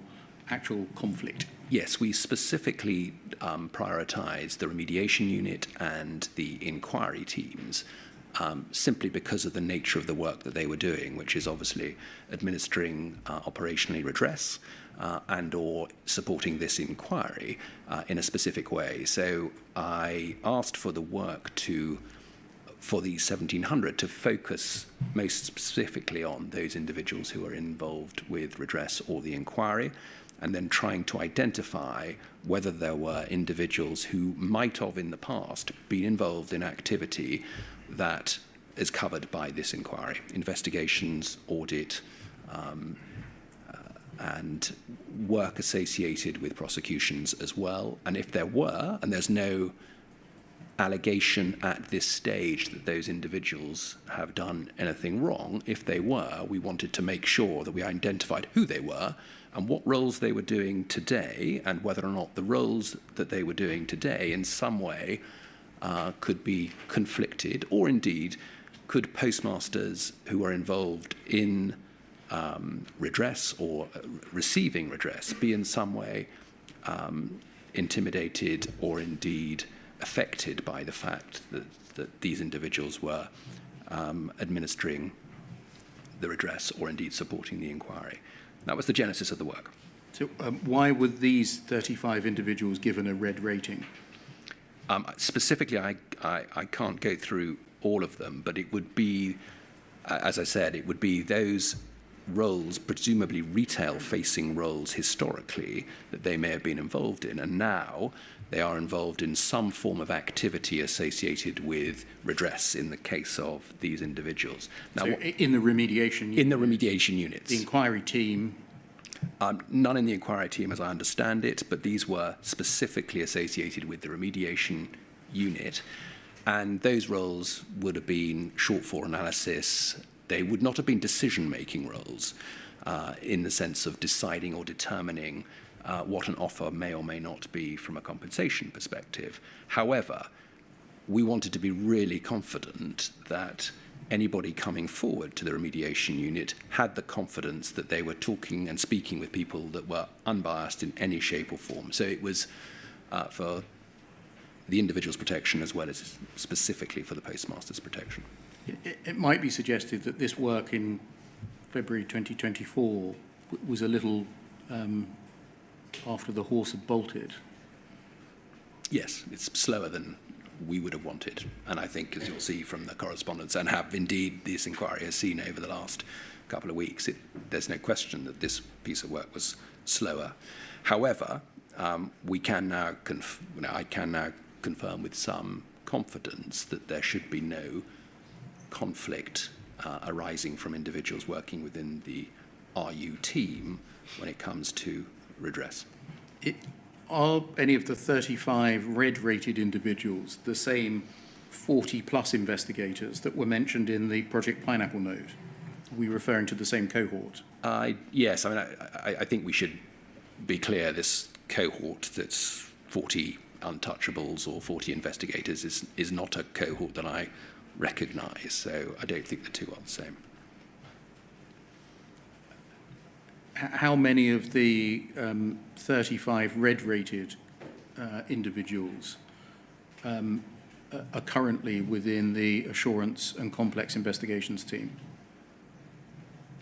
actual conflict? Yes, we specifically prioritise the remediation unit and the inquiry teams simply because of the nature of the work that they were doing, which is obviously administering operationally redress and or supporting this inquiry in a specific way. So I asked for the work for the 1700 to focus most specifically on those individuals who are involved with redress or the inquiry, and then trying to identify whether there were individuals who might have in the past been involved in activity that is covered by this inquiry, investigations, audit, and work associated with prosecutions as well. And if there were, and there's no allegation at this stage that those individuals have done anything wrong, if they were, we wanted to make sure that we identified who they were and what roles they were doing today, and whether or not the roles that they were doing today in some way could be conflicted, or indeed could postmasters who are involved in redress or receiving redress be in some way intimidated or indeed affected by the fact that these individuals were administering the redress or indeed supporting the inquiry. That was the genesis of the work. So why were these 35 individuals given a red rating? Specifically, I can't go through all of them, but it would be, as I said, it would be those roles, presumably retail-facing roles historically, that they may have been involved in, and now they are involved in some form of activity associated with redress in the case of these individuals. Now, So in the remediation unit? in the remediation units. The inquiry team? None in the inquiry team, as I understand it, but these were specifically associated with the remediation unit, and those roles would have been shortfall analysis. They would not have been decision-making roles in the sense of deciding or determining what an offer may or may not be from a compensation perspective. However, we wanted to be really confident that anybody coming forward to the remediation unit had the confidence that they were talking and speaking with people that were unbiased in any shape or form. So it was for the individual's protection as well as specifically for the postmaster's protection. It might be suggested that this work in February 2024 was a little after the horse had bolted. Yes, it's slower than we would have wanted. And I think, as you'll see from the correspondence, and have indeed this inquiry has seen over the last couple of weeks, there's no question that this piece of work was slower. However, we can now I can now confirm with some confidence that there should be no conflict arising from individuals working within the RU team when it comes to redress. Are any of the 35 red-rated individuals the same 40-plus investigators that were mentioned in the Project Pineapple note? Are we referring to the same cohort? Yes, I think we should be clear this cohort that's 40 untouchables or 40 investigators is not a cohort that I recognise, so I don't think the two are the same. How many of the 35 red-rated individuals are currently within the assurance and complex investigations team?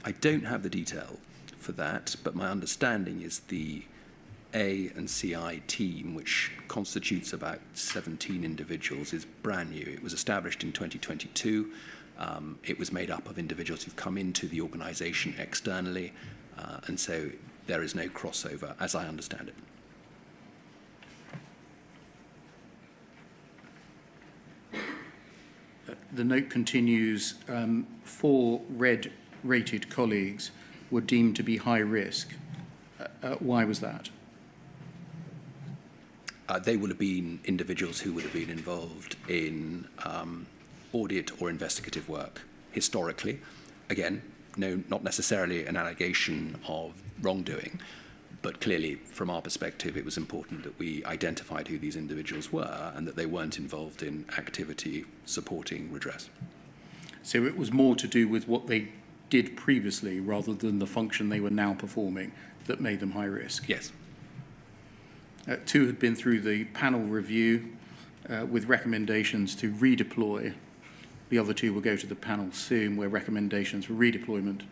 I don't have the detail for that, but my understanding is the A and CI team, which constitutes about 17 individuals, is brand new. It was established in 2022. It was made up of individuals who've come into the organisation externally, and so there is no crossover, as I understand it. The note continues, 4 red-rated colleagues were deemed to be high risk. Why was that? They would have been individuals who would have been involved in audit or investigative work historically. Again, no, not necessarily an allegation of wrongdoing, but clearly from our perspective it was important that we identified who these individuals were and that they weren't involved in activity supporting redress. So it was more to do with what they did previously rather than the function they were now performing that made them high risk? Yes. 2 had been through the panel review with recommendations to redeploy. The other 2 will go to the panel soon, where recommendations for redeployment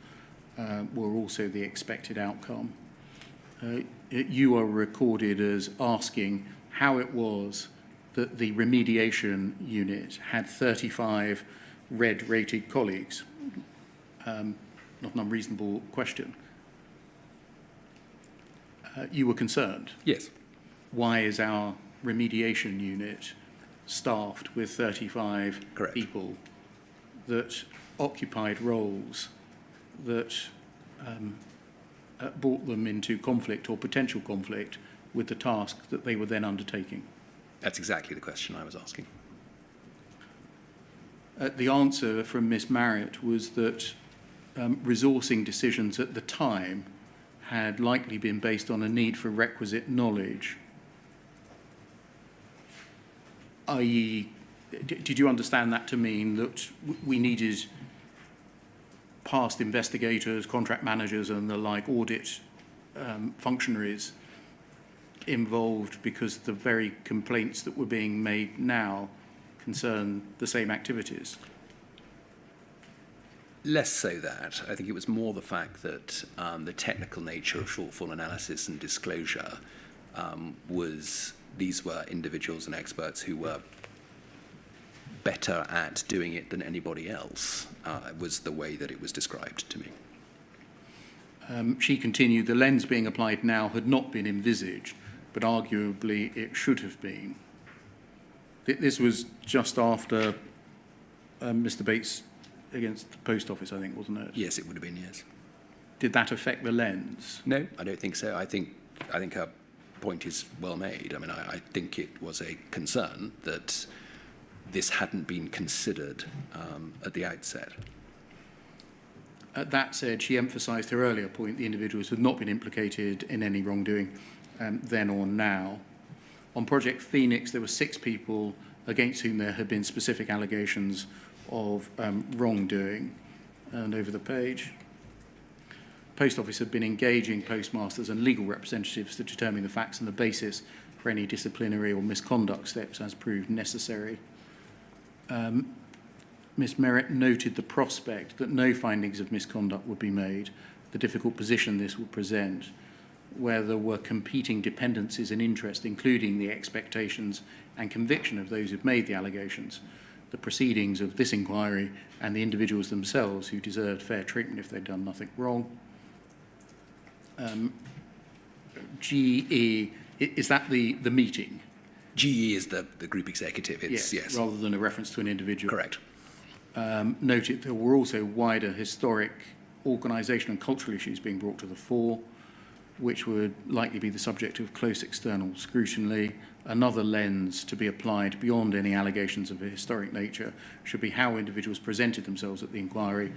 were also the expected outcome. you are recorded as asking how it was that the remediation unit had 35 red-rated colleagues. Not an unreasonable question. You were concerned. Yes. Why is our remediation unit staffed with 35 Correct. people that occupied roles that brought them into conflict or potential conflict with the task that they were then undertaking? That's exactly the question I was asking. The answer from Ms Marriott was that resourcing decisions at the time had likely been based on a need for requisite knowledge, i.e., did you understand that to mean that we needed past investigators, contract managers and the like audit functionaries involved because the very complaints that were being made now concern the same activities? Less so that. I think it was more the fact that the technical nature of shortfall analysis and disclosure these were individuals and experts who were better at doing it than anybody else, was the way that it was described to me. She continued, the lens being applied now had not been envisaged, but arguably it should have been. This was just after Mr Bates against the post office, I think, wasn't it? Yes, it would have been, yes. Did that affect the lens? No, I don't think so. I think her point is well made. I mean, I think it was a concern that this hadn't been considered at the outset. That said, she emphasised her earlier point, the individuals had not been implicated in any wrongdoing then or now. On Project Phoenix, there were 6 people against whom there had been specific allegations of wrongdoing. And over the page, Post Office had been engaging postmasters and legal representatives to determine the facts and the basis for any disciplinary or misconduct steps as proved necessary. Ms Merritt noted the prospect that no findings of misconduct would be made, the difficult position this would present, where there were competing dependencies and interest, including the expectations and conviction of those who've made the allegations, the proceedings of this inquiry, and the individuals themselves who deserved fair treatment if they'd done nothing wrong. GE, is that the meeting? GE is the group executive. It's, yes. Rather than a reference to an individual. Correct. Noted there were also wider historic organisation and cultural issues being brought to the fore, which would likely be the subject of close external scrutiny. Another lens to be applied beyond any allegations of a historic nature should be how individuals presented themselves at the inquiry.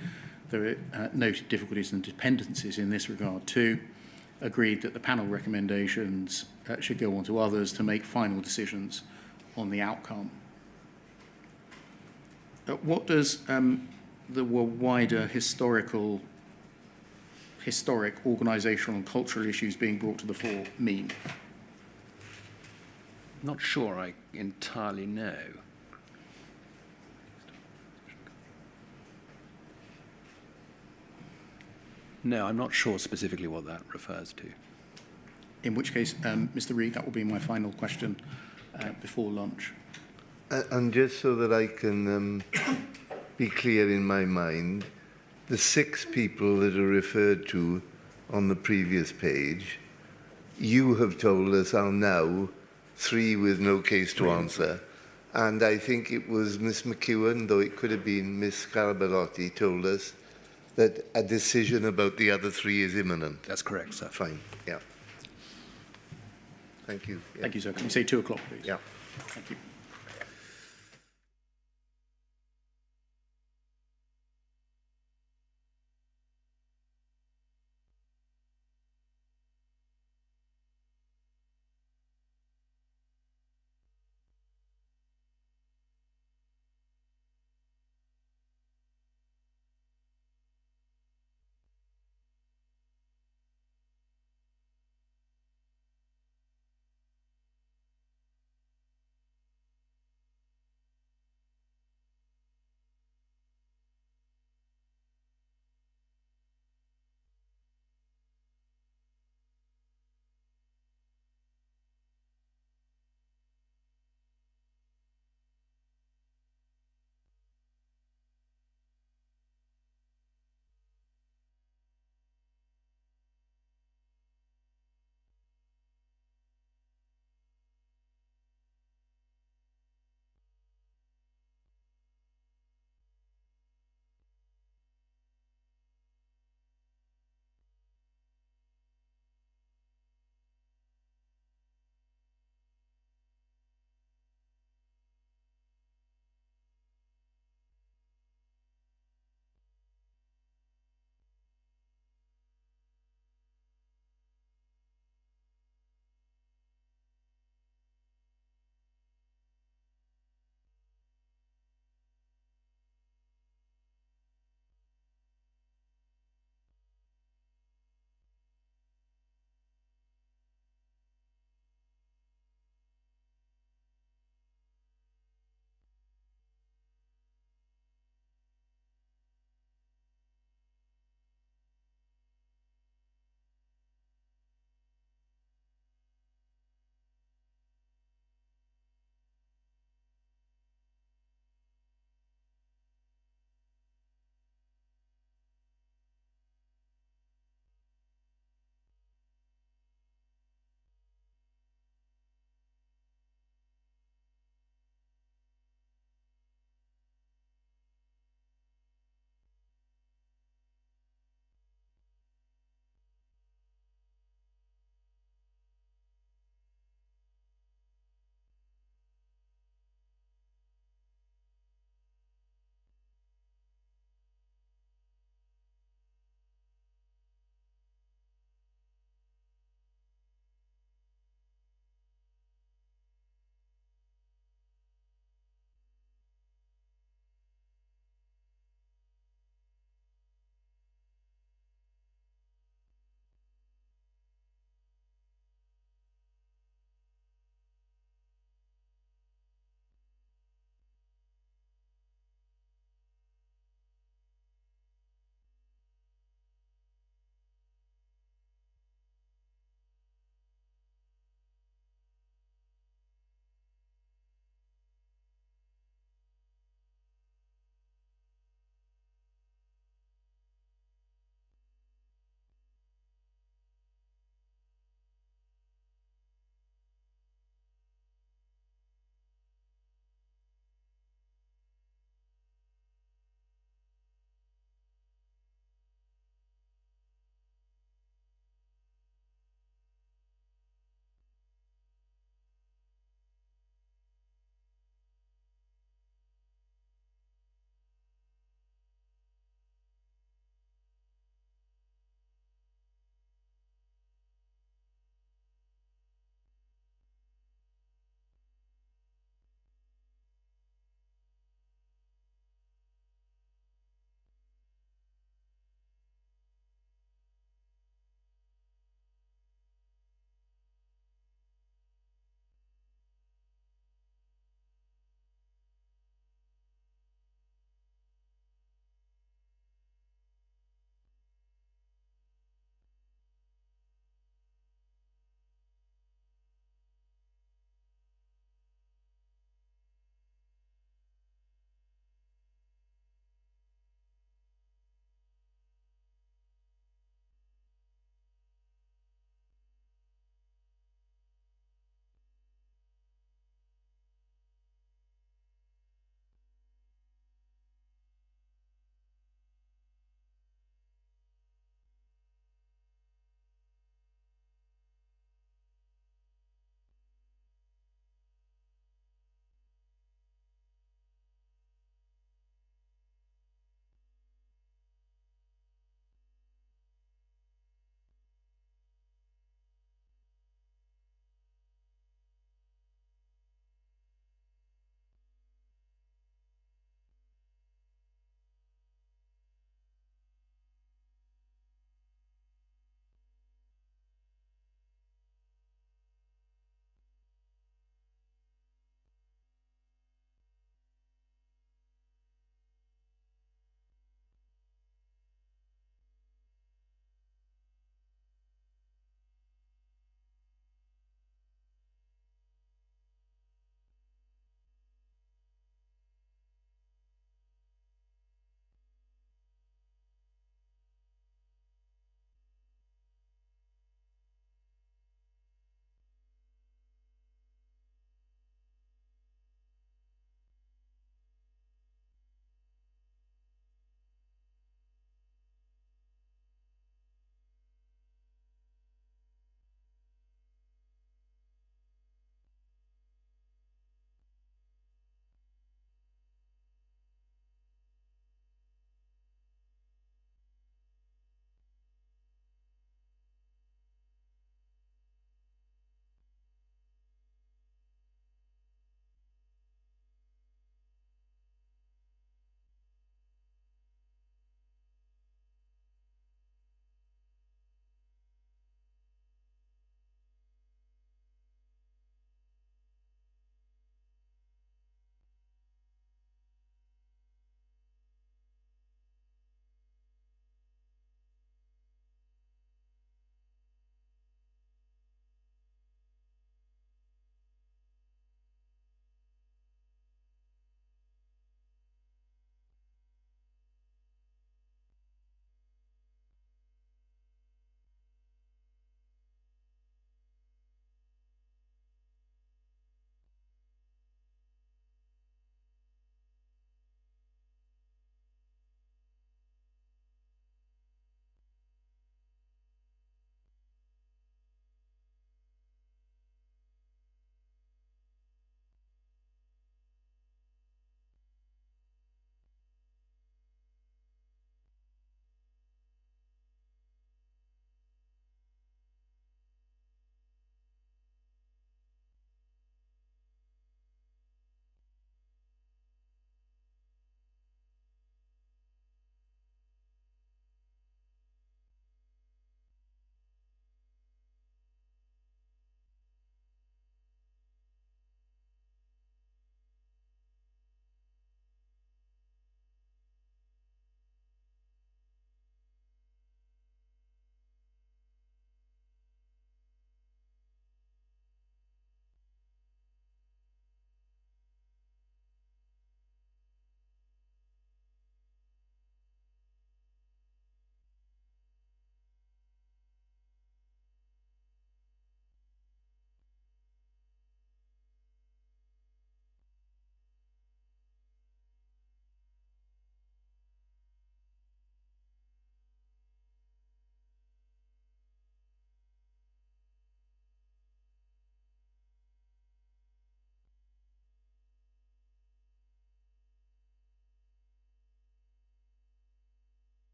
There are noted difficulties and dependencies in this regard too. Agreed that the panel recommendations should go on to others to make final decisions on the outcome. What does the wider historic, organisational and cultural issues being brought to the fore mean? Not sure I entirely know. No, I'm not sure specifically what that refers to. In which case, Mr Reid, that will be my final question before lunch. And just so that I can be clear in my mind, the 6 people that are referred to on the previous page, you have told us are now 3 with no case to answer. And I think it was Ms McEwen, though it could have been Ms Scarabarotti, told us that a decision about the other 3 is imminent. That's correct, sir. Fine, yeah. Thank you. Yeah. Thank you, sir. Can you say 2 o'clock, please? Yeah. Thank you.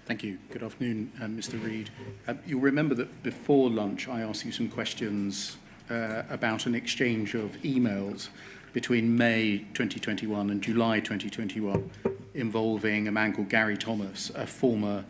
Thank you. Good afternoon, Mr. Reid. You'll remember that before lunch I asked you some questions about an exchange of emails between May 2021 and July 2021 involving a man called Gary Thomas, a former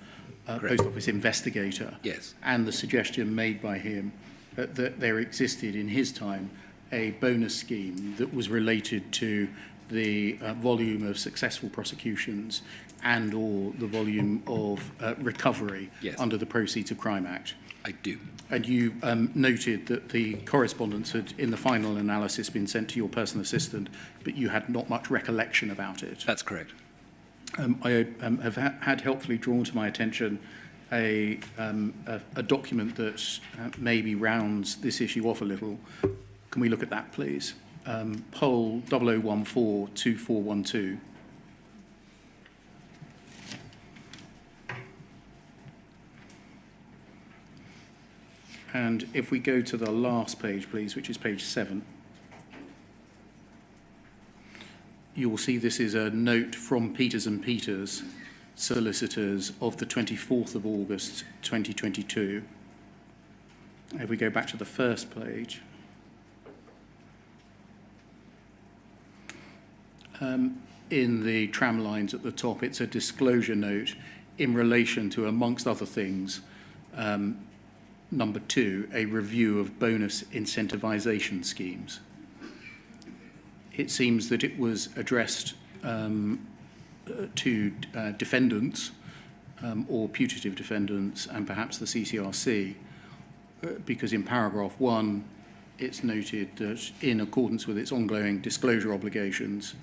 Post Office investigator. Yes. And the suggestion made by him that there existed in his time a bonus scheme that was related to the volume of successful prosecutions and or the volume of recovery under the Proceeds of Crime Act. I do. And you noted that the correspondence had, in the final analysis, been sent to your personal assistant, but you had not much recollection about it. That's correct. I have had helpfully drawn to my attention a document that maybe rounds this issue off a little. Can we look at that, please? Poll 00142412. And if we go to the last page, please, which is page 7, you will see this is a note from Peters & Peters, solicitors, of the 24th of August 2022. If we go back to the first page, in the tram lines at the top, it's a disclosure note in relation to, amongst other things, number 2, a review of bonus incentivization schemes. It seems that it was addressed to defendants or putative defendants and perhaps the CCRC, because in paragraph 1, it's noted that in accordance with its ongoing disclosure obligations,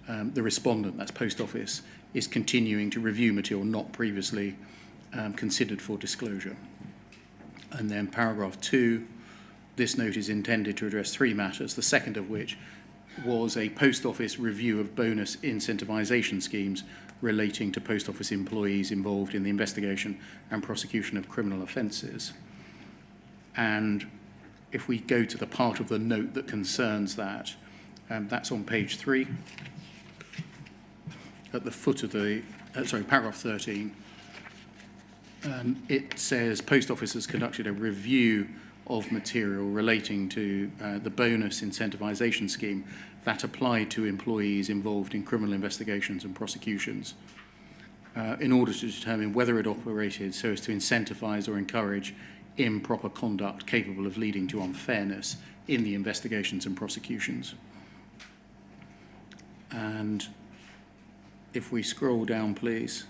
the respondent, that's Post Office, is continuing to review material not previously considered for disclosure. And then paragraph 2, this note is intended to address 3 matters, the second of which was a Post Office review of bonus incentivization schemes relating to Post Office employees involved in the investigation and prosecution of criminal offences. And if we go to the part of the note that concerns that, that's on page 3, at the foot of the, paragraph 13. It says Post Office has conducted a review of material relating to the bonus incentivization scheme that applied to employees involved in criminal investigations and prosecutions in order to determine whether it operated so as to incentivize or encourage improper conduct capable of leading to unfairness in the investigations and prosecutions. And if we scroll down, please,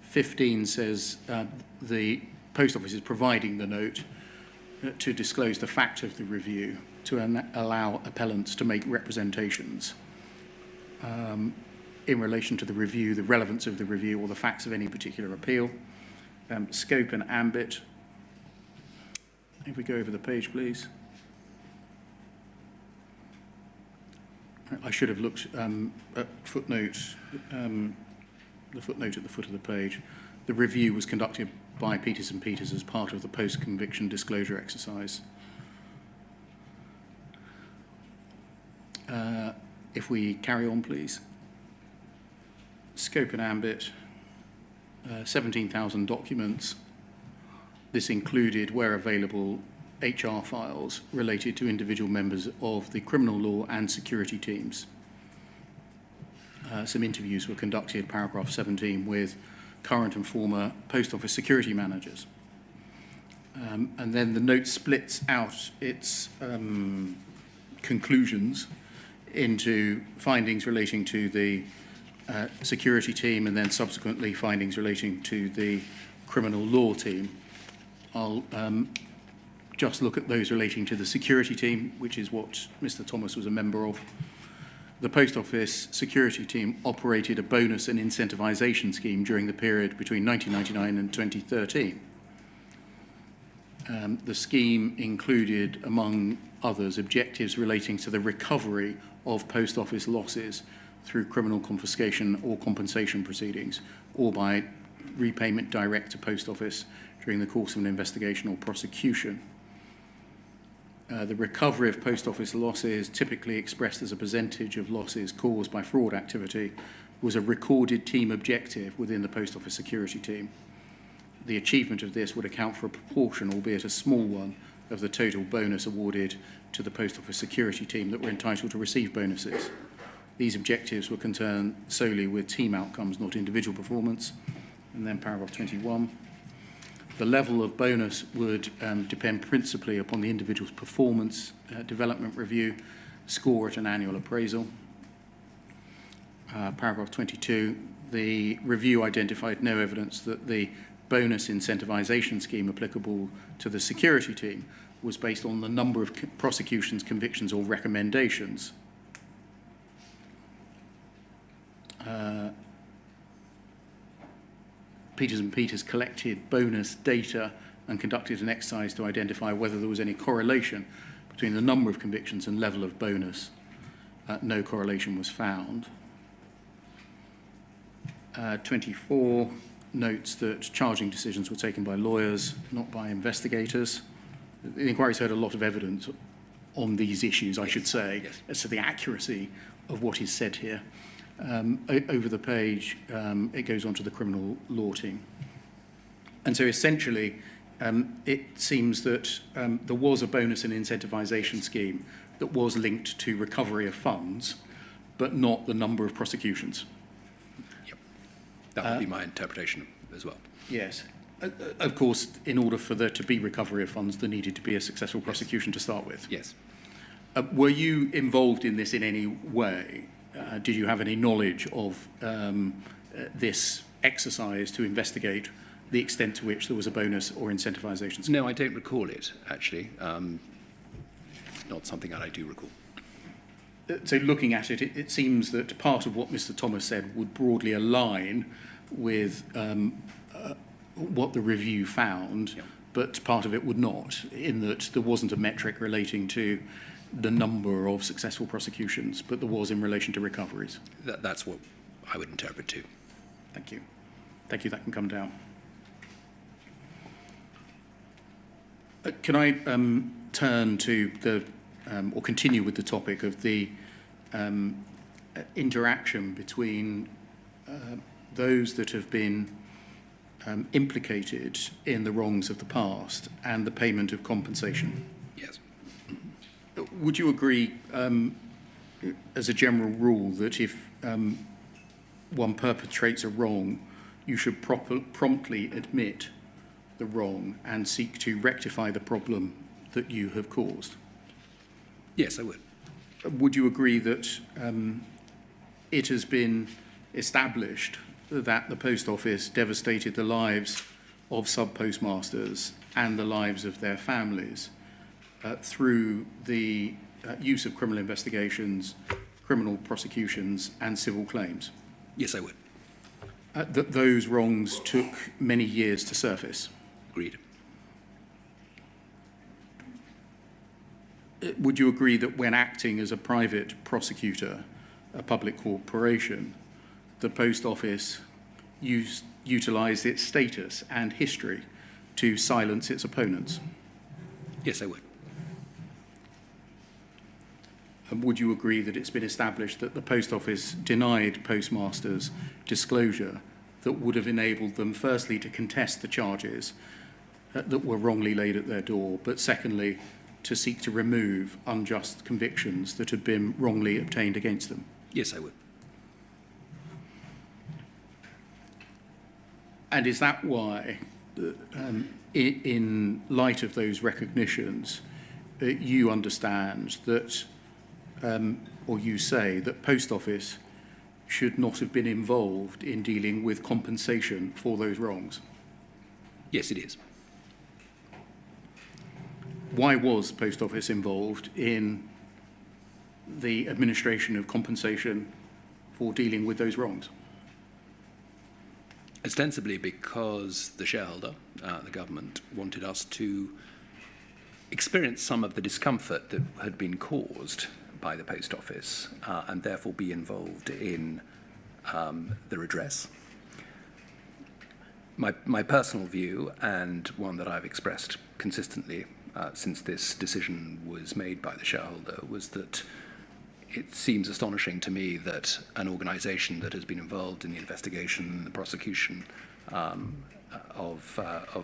15 says the Post Office is providing the note to disclose the fact of the review, to allow appellants to make representations in relation to the review, the relevance of the review, or the facts of any particular appeal. Scope and ambit. If we go over the page, please. I should have looked at footnotes, the footnote at the foot of the page. The review was conducted by Peters & Peters as part of the post-conviction disclosure exercise. If we carry on, please. Scope and ambit, 17,000 documents. This included, where available, HR files related to individual members of the criminal law and security teams. Some interviews were conducted, paragraph 17, with current and former Post Office security managers. And then the note splits out its conclusions into findings relating to the security team and then subsequently findings relating to the criminal law team. I'll just look at those relating to the security team, which is what Mr. Thomas was a member of. The Post Office security team operated a bonus and incentivization scheme during the period between 1999 and 2013. The scheme included, among others, objectives relating to the recovery of Post Office losses through criminal confiscation or compensation proceedings, or by repayment direct to Post Office during the course of an investigation or prosecution. The recovery of Post Office losses, typically expressed as a percentage of losses caused by fraud activity, was a recorded team objective within the Post Office security team. The achievement of this would account for a proportion, albeit a small one, of the total bonus awarded to the Post Office security team that were entitled to receive bonuses. These objectives were concerned solely with team outcomes, not individual performance. And then paragraph 21. The level of bonus would depend principally upon the individual's performance, development review, score at an annual appraisal. Paragraph 22. The review identified no evidence that the bonus incentivization scheme applicable to the security team was based on the number of prosecutions, convictions, or recommendations. Peters and Peters collected bonus data and conducted an exercise to identify whether there was any correlation between the number of convictions and level of bonus. No correlation was found. 24 notes that charging decisions were taken by lawyers, not by investigators. The inquiry's heard a lot of evidence on these issues, I should say, Yes. as to the accuracy of what is said here. Over the page, it goes on to the criminal law team. And so essentially, it seems that there was a bonus and incentivization scheme that was linked to recovery of funds, but not the number of prosecutions. Yep. That would be my interpretation as well. Yes. Of course, in order for there to be recovery of funds, there needed to be a successful prosecution to start with. Yes. Were you involved in this in any way? Did you have any knowledge of this exercise to investigate the extent to which there was a bonus or incentivization scheme? No, I don't recall it, actually. Not something that I do recall. So looking at it, it seems that part of what Mr. Thomas said would broadly align with what the review found, Yep. but part of it would not, in that there wasn't a metric relating to the number of successful prosecutions, but there was in relation to recoveries. That's what I would interpret too. Thank you. Thank you, that can come down. Can I turn to the, or continue with the topic of the interaction between those that have been implicated in the wrongs of the past and the payment of compensation? Yes. Would you agree, as a general rule, that if one perpetrates a wrong, you should promptly admit the wrong and seek to rectify the problem that you have caused? Yes, I would. Would you agree that it has been established that the Post Office devastated the lives of sub-postmasters and the lives of their families through the use of criminal investigations, criminal prosecutions, and civil claims? Yes, I would. That those wrongs took many years to surface? Agreed. Would you agree that when acting as a private prosecutor, a public corporation, the Post Office utilised its status and history to silence its opponents? Yes, I would. And would you agree that it's been established that the Post Office denied postmasters disclosure that would have enabled them, firstly, to contest the charges that were wrongly laid at their door, but secondly, to seek to remove unjust convictions that had been wrongly obtained against them? Yes, I would. And is that why, in light of those recognitions, you understand that, or you say that Post Office should not have been involved in dealing with compensation for those wrongs? Yes, it is. Why was Post Office involved in the administration of compensation for dealing with those wrongs? Ostensibly because the shareholder, the government, wanted us to experience some of the discomfort that had been caused by the Post Office and therefore be involved in the redress. My personal view, and one that I've expressed consistently since this decision was made by the shareholder, was that it seems astonishing to me that an organisation that has been involved in the investigation and the prosecution of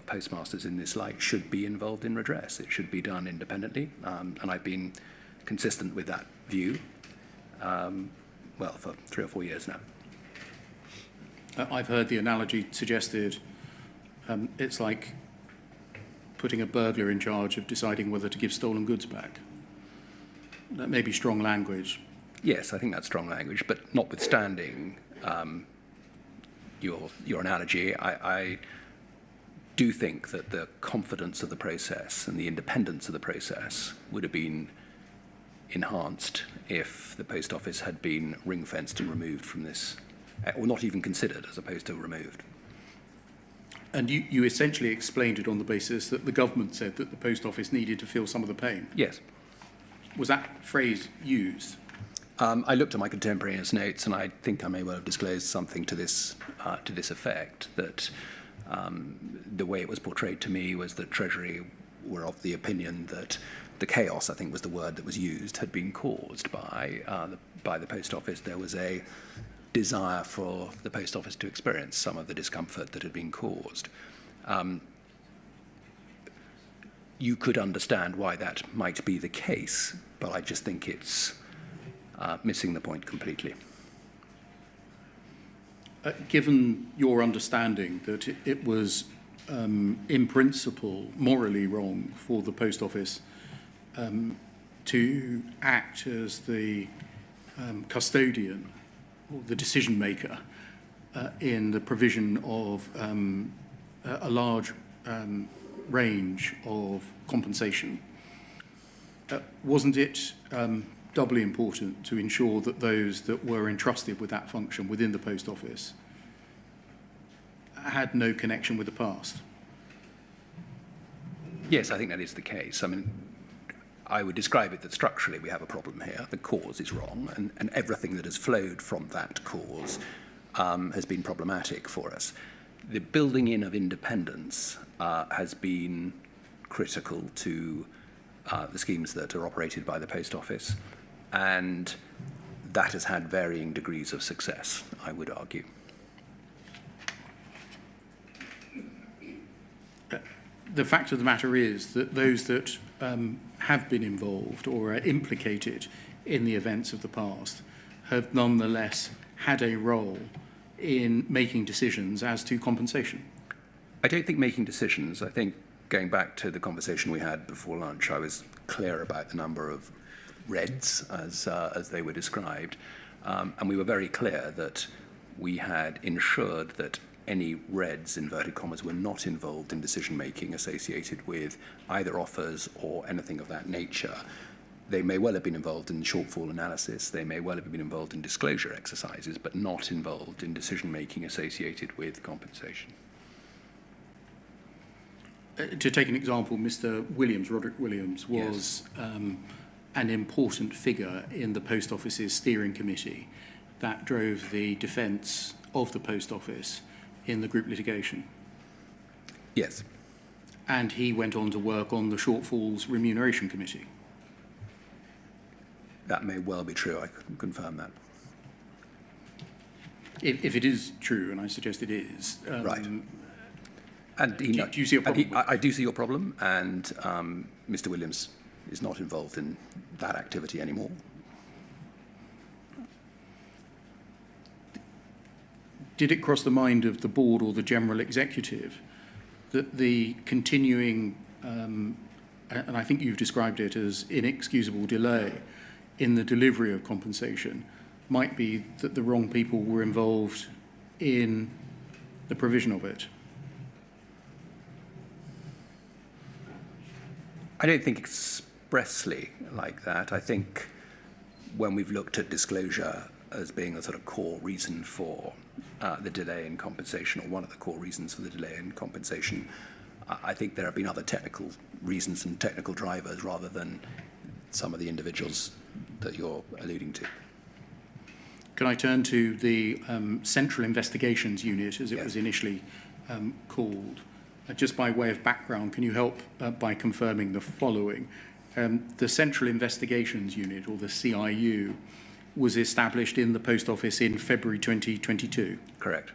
postmasters in this light should be involved in redress. It should be done independently, and I've been consistent with that view, for 3 or 4 years now. I've heard the analogy suggested, it's like putting a burglar in charge of deciding whether to give stolen goods back. That may be strong language. Yes, I think that's strong language, but notwithstanding your analogy, I do think that the confidence of the process and the independence of the process would have been enhanced if the Post Office had been ring-fenced and removed from this, or not even considered as opposed to removed. And you essentially explained it on the basis that the government said that the Post Office needed to feel some of the pain. Yes. Was that phrase used? I looked at my contemporaneous notes, and I think I may well have disclosed something to this effect, that the way it was portrayed to me was that Treasury were of the opinion that the chaos, I think was the word that was used, had been caused by the Post Office. There was a desire for the Post Office to experience some of the discomfort that had been caused. You could understand why that might be the case, but I just think it's missing the point completely. Given your understanding that it was, in principle, morally wrong for the Post Office to act as the custodian or the decision maker in the provision of a large range of compensation, wasn't it doubly important to ensure that those that were entrusted with that function within the Post Office had no connection with the past? Yes, I think that is the case. I mean, I would describe it that structurally we have a problem here. The cause is wrong, and everything that has flowed from that cause has been problematic for us. The building in of independence has been critical to the schemes that are operated by the Post Office, and that has had varying degrees of success, I would argue. The fact of the matter is that those that have been involved or are implicated in the events of the past have nonetheless had a role in making decisions as to compensation. I don't think making decisions, I think going back to the conversation we had before lunch, I was clear about the number of reds as they were described, and we were very clear that we had ensured that any reds, inverted commas, were not involved in decision-making associated with either offers or anything of that nature. They may well have been involved in shortfall analysis, they may well have been involved in disclosure exercises, but not involved in decision-making associated with compensation. To take an example, Mr. Williams, Roderick Williams, was an important figure in the Post Office's steering committee that drove the defence of the Post Office in the group litigation. Yes. And he went on to work on the Shortfalls Remuneration Committee. That may well be true, I couldn't confirm that. If it is true, and I suggest it is. Right. And do you see a problem? I do see your problem, and Mr. Williams is not involved in that activity anymore. Did it cross the mind of the board or the general executive that the continuing, and I think you've described it as inexcusable delay in the delivery of compensation, might be that the wrong people were involved in the provision of it? I don't think expressly like that. I think when we've looked at disclosure as being a sort of core reason for the delay in compensation, or one of the core reasons for the delay in compensation, I think there have been other technical reasons and technical drivers rather than some of the individuals that you're alluding to. Can I turn to the Central Investigations Unit, as it Yes. was initially called? Just by way of background, can you help by confirming the following? The Central Investigations Unit, or the CIU, was established in the Post Office in February 2022. Correct.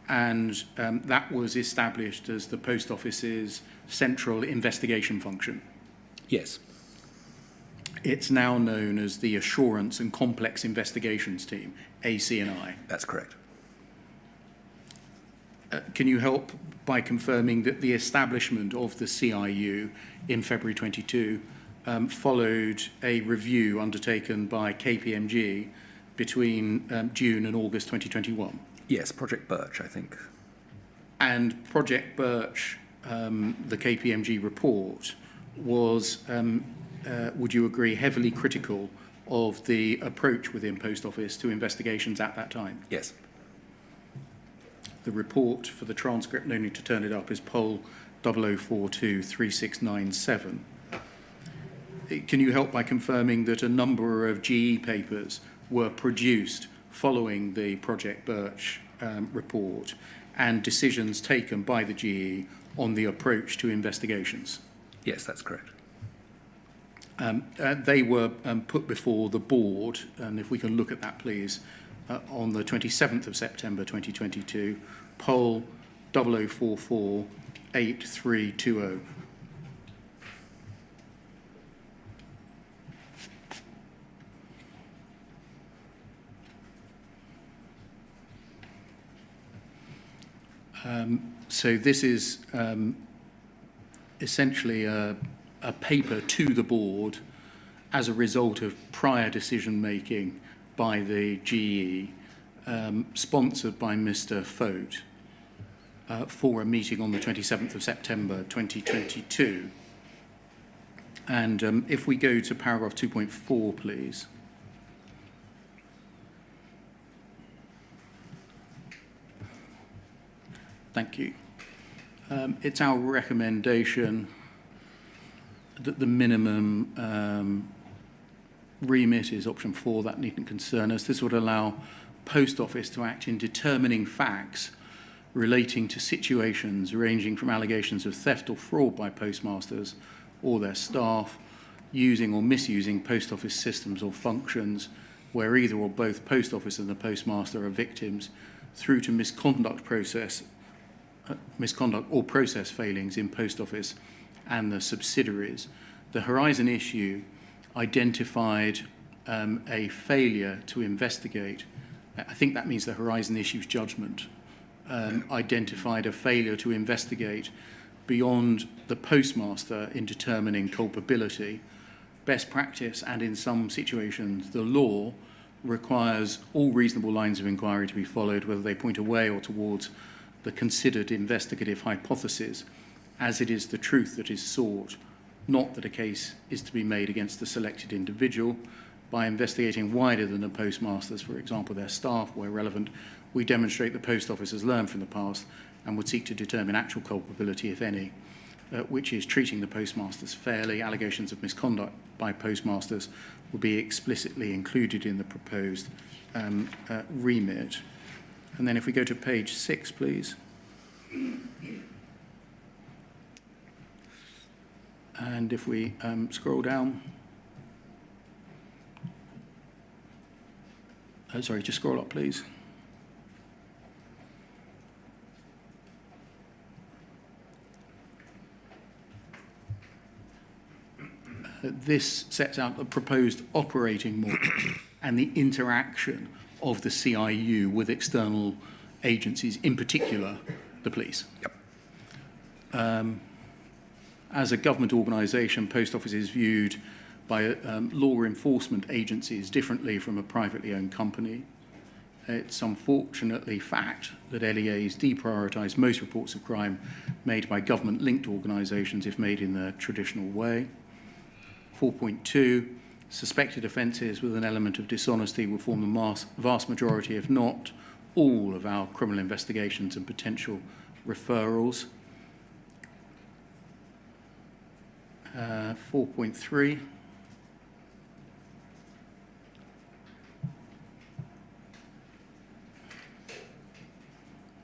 And that was established as the Post Office's central investigation function. Yes. It's now known as the Assurance and Complex Investigations Team, AC&I. That's correct. Can you help by confirming that the establishment of the CIU in February 22 followed a review undertaken by KPMG between June and August 2021? Yes, Project Birch, I think. And Project Birch, the KPMG report, was, would you agree, heavily critical of the approach within Post Office to investigations at that time? Yes. The report for the transcript, no need to turn it up, is poll 00423697. Can you help by confirming that a number of GE papers were produced following the Project Birch report and decisions taken by the GE on the approach to investigations? Yes, that's correct. They were put before the board, and if we can look at that, please, on the 27th of September 2022, poll 00448320. So this is essentially a paper to the board as a result of prior decision making by the GE, sponsored by Mr. Fote, for a meeting on the 27th of September 2022. And if we go to paragraph 2.4, please. Thank you. It's our recommendation that the minimum remit is option 4, that needn't concern us. This would allow Post Office to act in determining facts relating to situations ranging from allegations of theft or fraud by postmasters or their staff, using or misusing Post Office systems or functions where either or both Post Office and the postmaster are victims, through to misconduct or process failings in Post Office and the subsidiaries. The Horizon issue identified a failure to investigate. I think that means the Horizon issue's judgment identified a failure to investigate beyond the postmaster in determining culpability. Best practice, and in some situations the law, requires all reasonable lines of inquiry to be followed, whether they point away or towards the considered investigative hypothesis, as it is the truth that is sought, not that a case is to be made against the selected individual. By investigating wider than the postmasters, for example, their staff, where relevant, we demonstrate the Post Office has learned from the past and would seek to determine actual culpability, if any, which is treating the postmasters fairly. Allegations of misconduct by postmasters will be explicitly included in the proposed remit. And then if we go to page 6, please. And if we scroll down. Sorry, just scroll up, please. This sets out the proposed operating model and the interaction of the CIU with external agencies, in particular the police. Yep. As a government organisation, Post Office is viewed by law enforcement agencies differently from a privately owned company. It's unfortunately fact that LEAs deprioritise most reports of crime made by government-linked organisations if made in the traditional way. 4.2, suspected offences with an element of dishonesty will form the vast majority, if not all, of our criminal investigations and potential referrals. 4.3.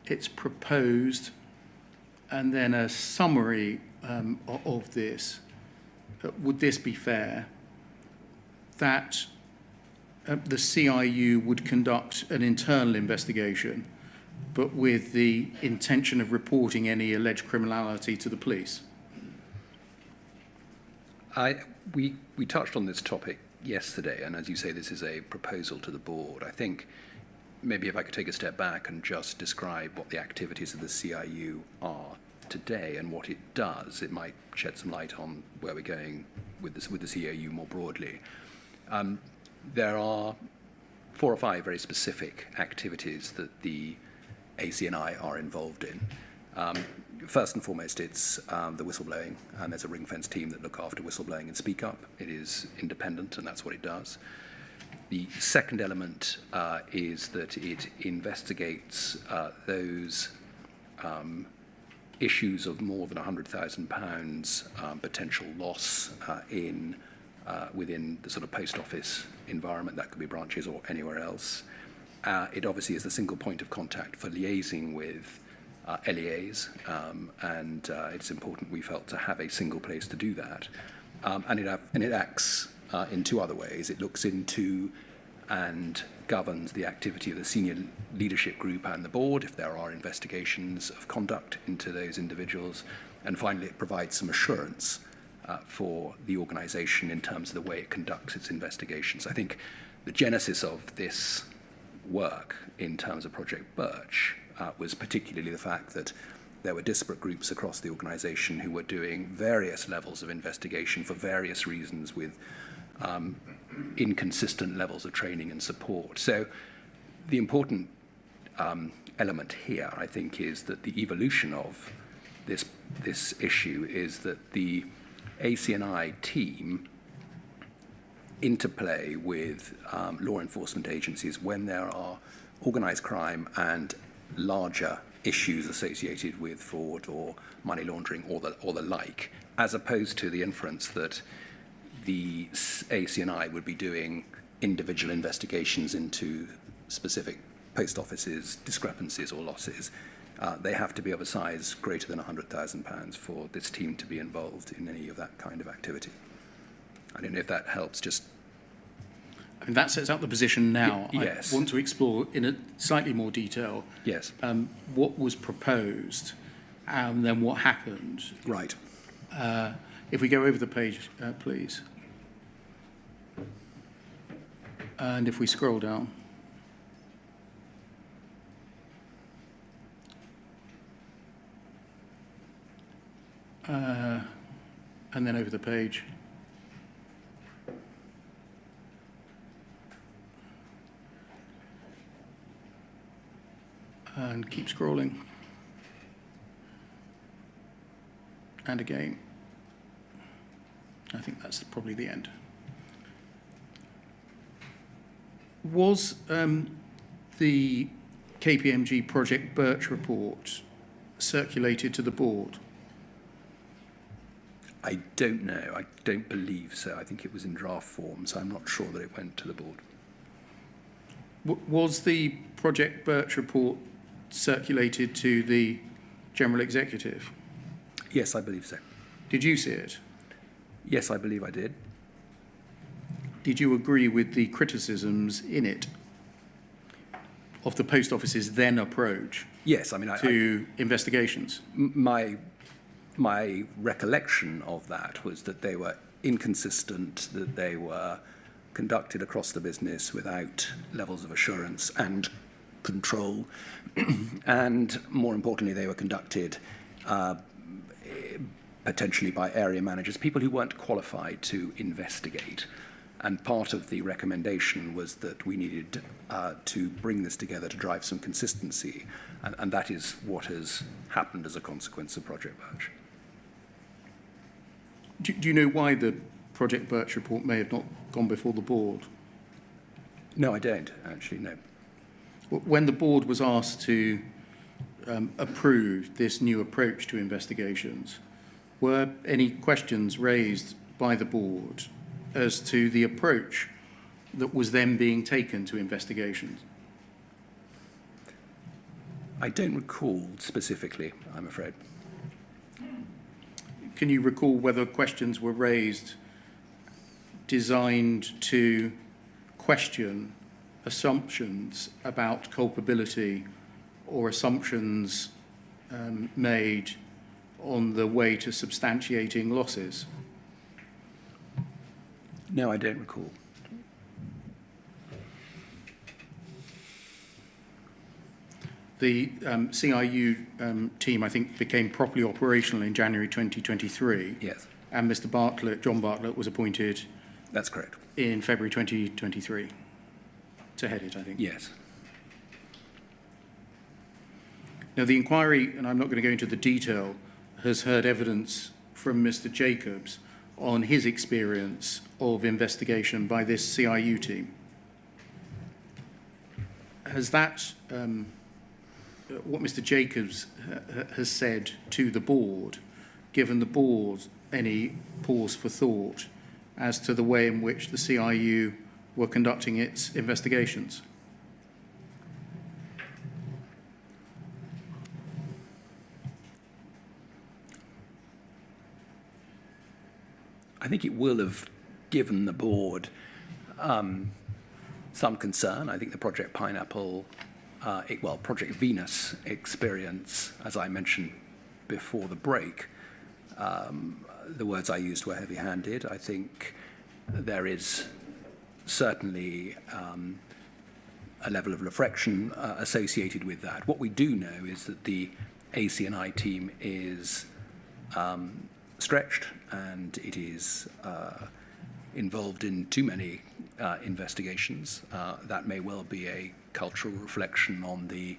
It's proposed, and then a summary of this would this be fair, that the CIU would conduct an internal investigation, but with the intention of reporting any alleged criminality to the police? We touched on this topic yesterday, and as you say, this is a proposal to the board. I think maybe if I could take a step back and just describe what the activities of the CIU are today and what it does, it might shed some light on where we're going with the CIU more broadly. There are 4 or 5 very specific activities that the ACNI are involved in. First and foremost, it's the whistleblowing, and there's a ring-fence team that look after whistleblowing and speak up. It is independent, and that's what it does. The second element is that it investigates those issues of more than £100,000 potential loss within the sort of post office environment. That could be branches or anywhere else. It obviously is the single point of contact for liaising with LEAs, and it's important, we felt, to have a single place to do that. And it acts in 2 other ways. It looks into and governs the activity of the senior leadership group and the board if there are investigations of conduct into those individuals. And finally, it provides some assurance for the organisation in terms of the way it conducts its investigations. I think the genesis of this work in terms of Project Birch was particularly the fact that there were disparate groups across the organisation who were doing various levels of investigation for various reasons with inconsistent levels of training and support. So the important element here, I think, is that the evolution of this issue is that the ACNI team interplay with law enforcement agencies when there are organised crime and larger issues associated with fraud or money laundering or the like, as opposed to the inference that the ACNI would be doing individual investigations into specific post offices' discrepancies or losses. They have to be of a size greater than £100,000 for this team to be involved in any of that kind of activity. I don't know if that helps. Just, I mean, that sets out the position now. Yes. I want to explore in a slightly more detail yes. What was proposed and then what happened. Right. If we go over the page, please. And if we scroll down. And then over the page. And keep scrolling. And again. I think that's probably the end. Was the KPMG Project Birch report circulated to the board? I don't know. I don't believe so. I think it was in draft form, so I'm not sure that it went to the board. Was the Project Birch report circulated to the General Executive? Yes, I believe so. Did you see it? Yes, I believe I did. Did you agree with the criticisms in it of the Post Office's then approach Yes, I mean, to investigations? My recollection of that was that they were inconsistent, that they were conducted across the business without levels of assurance and control, and more importantly, they were conducted potentially by area managers, people who weren't qualified to investigate. And part of the recommendation was that we needed to bring this together to drive some consistency, and that is what has happened as a consequence of Project Birch. Do you know why the Project Birch report may have not gone before the board? No, I don't, actually, no. When the board was asked to approve this new approach to investigations, were any questions raised by the board as to the approach that was then being taken to investigations? I don't recall specifically, I'm afraid. can you recall whether questions were raised designed to question assumptions about culpability or assumptions made on the way to substantiating losses? No, I don't recall. The CIU team, I think, became properly operational in January 2023. Yes, And Mr. Bartlett, John Bartlett, was appointed that's correct. in February 2023 to head it, I think. Yes. Now, the inquiry, and I'm not going to go into the detail, has heard evidence from Mr. Jacobs on his experience of investigation by this CIU team. Has that, what Mr. Jacobs has said to the board, given the board any pause for thought as to the way in which the CIU were conducting its investigations? I think it will have given the board some concern. I think the Project Pineapple, Project Venus experience, as I mentioned before the break, the words I used were heavy-handed. I think there is certainly a level of reflection associated with that. What we do know is that the AC&I team is stretched, and it is involved in too many investigations. That may well be a cultural reflection on the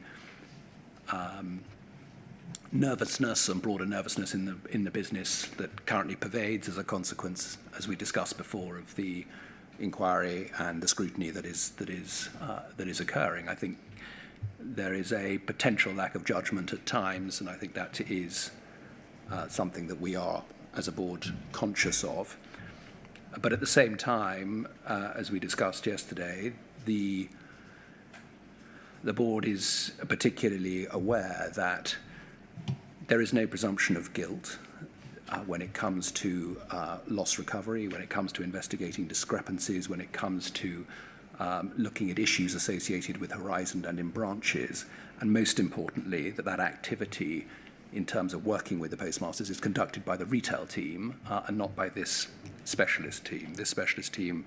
nervousness and broader nervousness in the business that currently pervades as a consequence, as we discussed before, of the inquiry and the scrutiny that is occurring. I think there is a potential lack of judgment at times, and I think that is something that we are, as a board, conscious of. But at the same time, as we discussed yesterday, the board is particularly aware that there is no presumption of guilt when it comes to loss recovery, when it comes to investigating discrepancies, when it comes to looking at issues associated with Horizon and in branches, and most importantly, that activity in terms of working with the postmasters is conducted by the retail team and not by this specialist team. This specialist team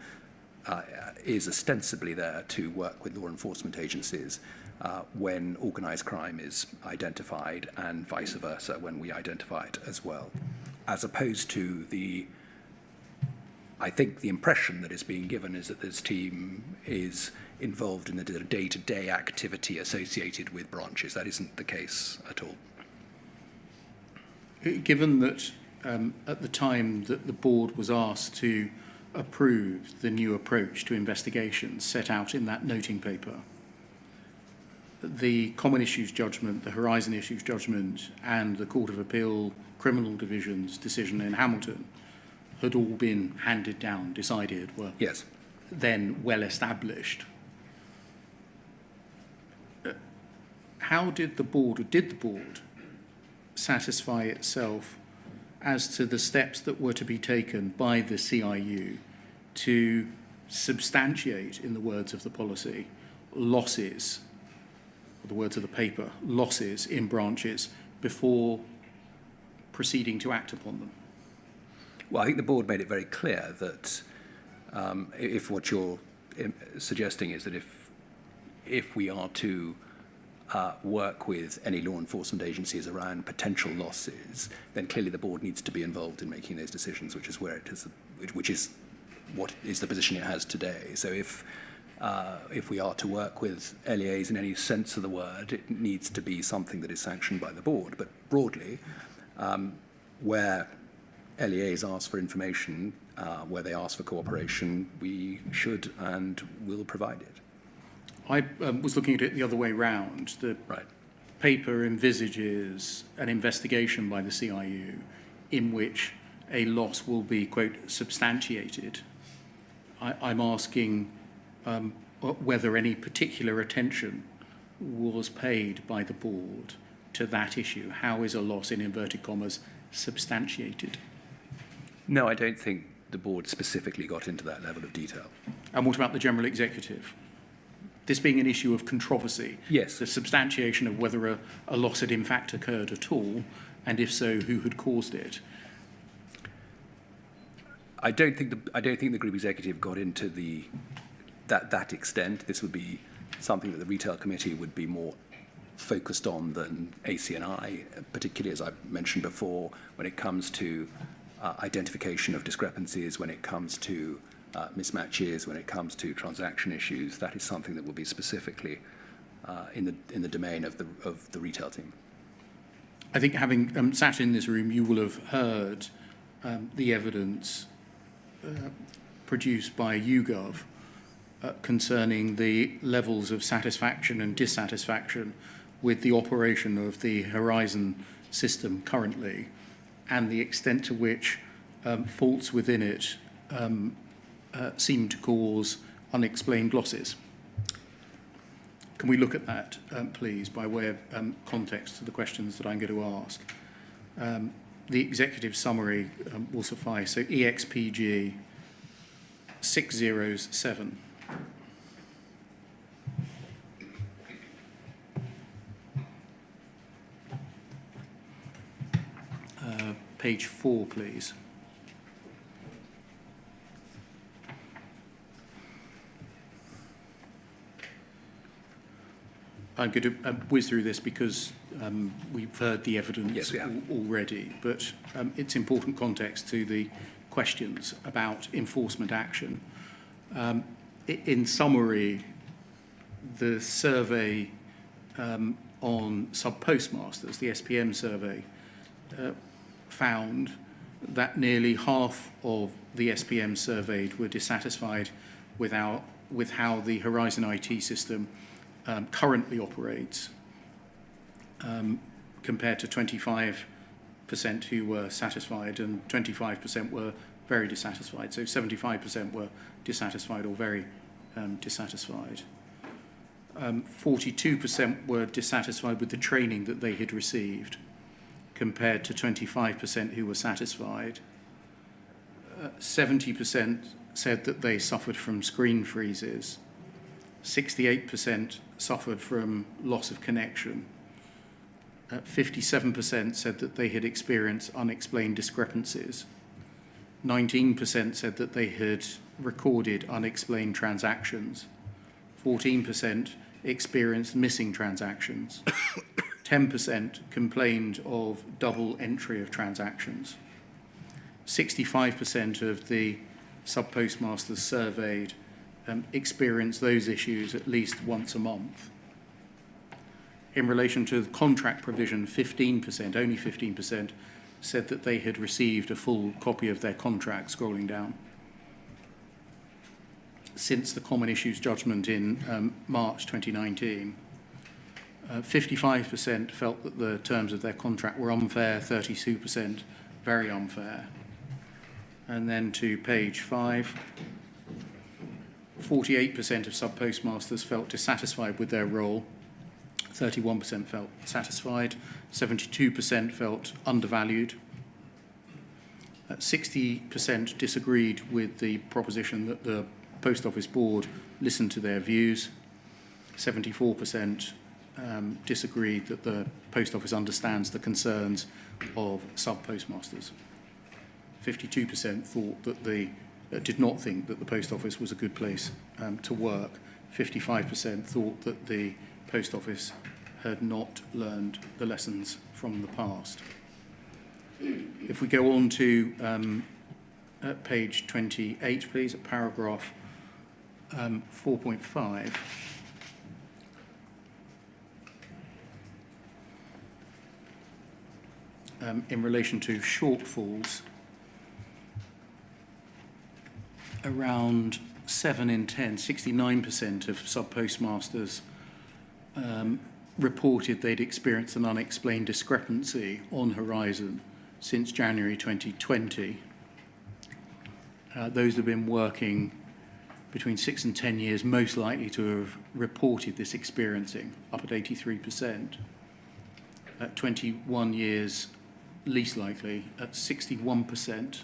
is ostensibly there to work with law enforcement agencies when organised crime is identified, and vice versa when we identify it as well, as opposed to I think the impression that is being given is that this team is involved in the day-to-day activity associated with branches. That isn't the case at all. Given that at the time that the board was asked to approve the new approach to investigations set out in that noting paper, the Common Issues Judgment, the Horizon Issues Judgment, and the Court of Appeal Criminal Division's decision in Hamilton had all been handed down, decided, were Yes. then well established. How did the board, or did the board, satisfy itself as to the steps that were to be taken by the CIU to substantiate, in the words of the policy, losses, or the words of the paper, losses in branches before proceeding to act upon them? Well, I think the board made it very clear that if what you're suggesting is that if we are to work with any law enforcement agencies around potential losses, then clearly the board needs to be involved in making those decisions, which is where it is, which is what is the position it has today. So if we are to work with LEAs in any sense of the word, it needs to be something that is sanctioned by the board. But broadly, where LEAs ask for information, where they ask for cooperation, we should and will provide it. I was looking at it the other way round. The Right. paper envisages an investigation by the CIU in which a loss will be, quote, substantiated. I'm asking whether any particular attention was paid by the board to that issue. How is a loss, in inverted commas, substantiated? No, I don't think the board specifically got into that level of detail. And what about the General Executive? This being an issue of controversy, Yes. the substantiation of whether a loss had in fact occurred at all, and if so, who had caused it. I don't think the group executive got into that extent. This would be something that the retail committee would be more focused on than ACNI, particularly as I mentioned before, when it comes to identification of discrepancies, when it comes to mismatches, when it comes to transaction issues. That is something that will be specifically in the domain of the retail team. I think having sat in this room, you will have heard the evidence produced by YouGov concerning the levels of satisfaction and dissatisfaction with the operation of the Horizon system currently, and the extent to which faults within it seem to cause unexplained losses. Can we look at that, please, by way of context to the questions that I'm going to ask? The executive summary will suffice. So EXPG 607. Page 4, please. I'm going to whiz through this because we've heard the evidence Yes, we have. already, but it's important context to the questions about enforcement action. In summary, the survey on sub-postmasters, the SPM survey, found that nearly half of the SPM surveyed were dissatisfied with how the Horizon IT system currently operates, compared to 25% who were satisfied and 25% were very dissatisfied. So 75% were dissatisfied or very dissatisfied. 42% were dissatisfied with the training that they had received, compared to 25% who were satisfied. 70% said that they suffered from screen freezes. 68% suffered from loss of connection. 57% said that they had experienced unexplained discrepancies. 19% said that they had recorded unexplained transactions. 14% experienced missing transactions. 10% complained of double entry of transactions. 65% of the sub-postmasters surveyed experienced those issues at least once a month. In relation to the contract provision, 15%, only 15%, said that they had received a full copy of their contract, scrolling down. Since the Common Issues judgment in March 2019, 55% felt that the terms of their contract were unfair, 32% very unfair. And then to page 5, 48% of sub-postmasters felt dissatisfied with their role, 31% felt satisfied, 72% felt undervalued, 60% disagreed with the proposition that the Post Office Board listened to their views, 74% disagreed that the Post Office understands the concerns of sub-postmasters. 52% thought that did not think that the Post Office was a good place to work. 55% thought that the Post Office had not learned the lessons from the past. If we go on to page 28, please, at paragraph 4.5. In relation to shortfalls, around 7 in 10, 69% of sub-postmasters reported they'd experienced an unexplained discrepancy on Horizon since January 2020. Those have been working between 6 and 10 years, most likely to have reported this experiencing, up at 83%. 21 years least likely at 61%.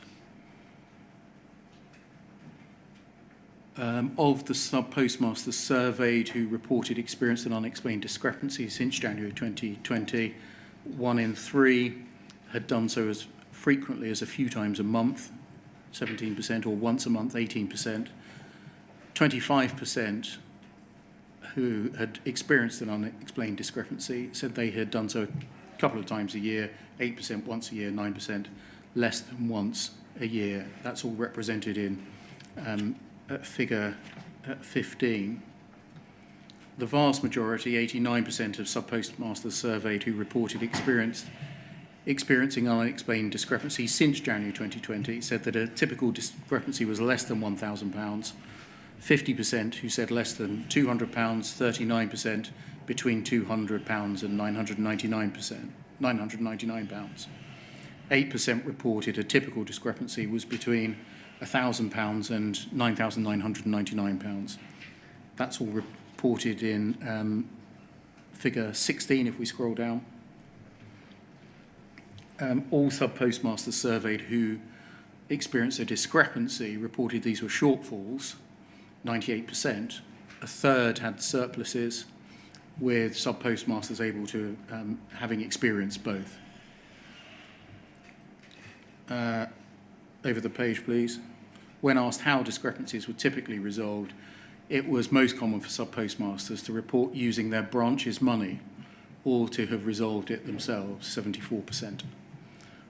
Of the sub-postmasters surveyed who reported experienced and unexplained discrepancies since January 2020, 1 in 3 had done so as frequently as a few times a month, 17%, or once a month, 18%. 25% who had experienced an unexplained discrepancy said they had done so a couple of times a year, 8% once a year, 9% less than once a year. That's all represented in figure 15. The vast majority, 89% of sub-postmasters surveyed who reported experiencing unexplained discrepancies since January 2020 said that a typical discrepancy was less than £1,000. 50% who said less than £200, 39% between £200 and £999. 8% reported a typical discrepancy was between £1,000 and £9,999. That's all reported in figure 16 if we scroll down. All sub-postmasters surveyed who experienced a discrepancy reported these were shortfalls, 98%. A third had surpluses, with sub-postmasters able to having experienced both. Over the page, please. When asked how discrepancies were typically resolved, it was most common for sub-postmasters to report using their branch's money or to have resolved it themselves, 74%.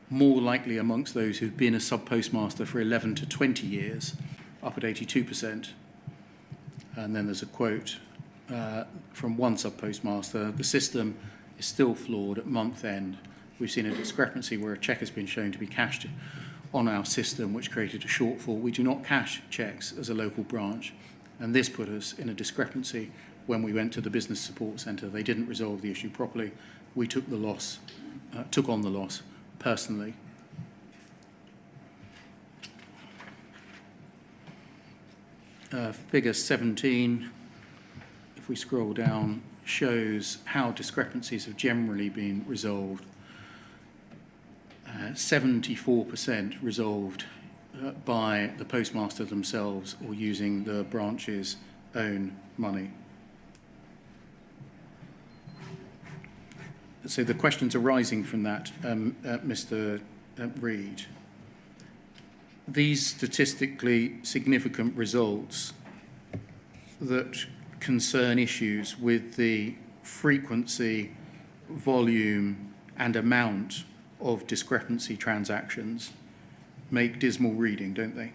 More likely amongst those who've been a sub-postmaster for 11 to 20 years, up at 82%. And then there's a quote from one sub-postmaster: "The system is still flawed at month end. We've seen a discrepancy where a cheque has been shown to be cashed on our system, which created a shortfall. We do not cash cheques as a local branch, and this put us in a discrepancy when we went to the business support centre. They didn't resolve the issue properly. We took the loss, took on the loss personally." Figure 17, if we scroll down, shows how discrepancies have generally been resolved. 74% resolved by the postmaster themselves or using the branch's own money. So the questions arising from that, Mr. Reid, these statistically significant results that concern issues with the frequency, volume, and amount of discrepancy transactions make dismal reading, don't they?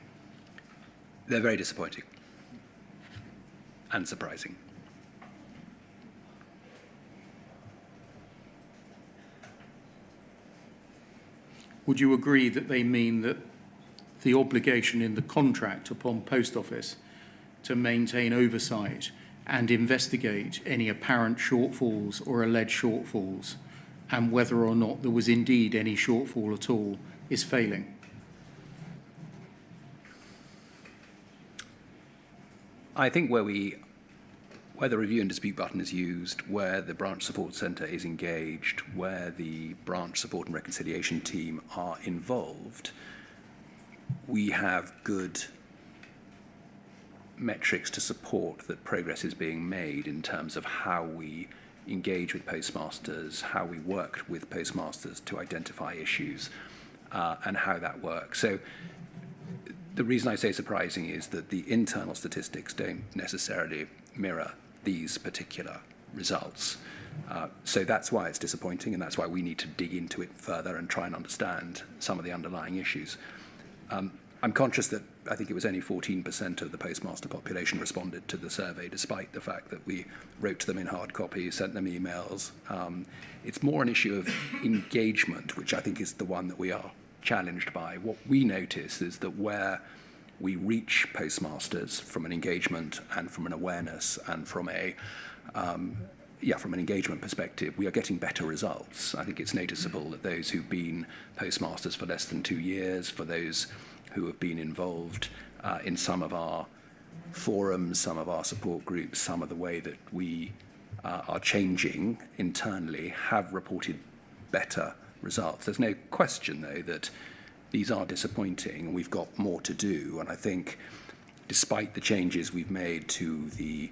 They're very disappointing and surprising. Would you agree that they mean that the obligation in the contract upon Post Office to maintain oversight and investigate any apparent shortfalls or alleged shortfalls, and whether or not there was indeed any shortfall at all, is failing? I think where the review and dispute button is used, where the branch support centre is engaged, where the branch support and reconciliation team are involved, we have good metrics to support that progress is being made in terms of how we engage with postmasters, how we work with postmasters to identify issues, and how that works. So the reason I say surprising is that the internal statistics don't necessarily mirror these particular results. So that's why it's disappointing, and that's why we need to dig into it further and try and understand some of the underlying issues. I'm conscious that I think it was only 14% of the postmaster population responded to the survey, despite the fact that we wrote to them in hard copy, sent them emails. It's more an issue of engagement, which I think is the one that we are challenged by. What we notice is that where we reach postmasters from an engagement and from an awareness and from from an engagement perspective, we are getting better results. I think it's noticeable that those who've been postmasters for less than 2 years, for those who have been involved in some of our forums, some of our support groups, some of the way that we are changing internally, have reported better results. There's no question, though, that these are disappointing and we've got more to do. And I think despite the changes we've made to the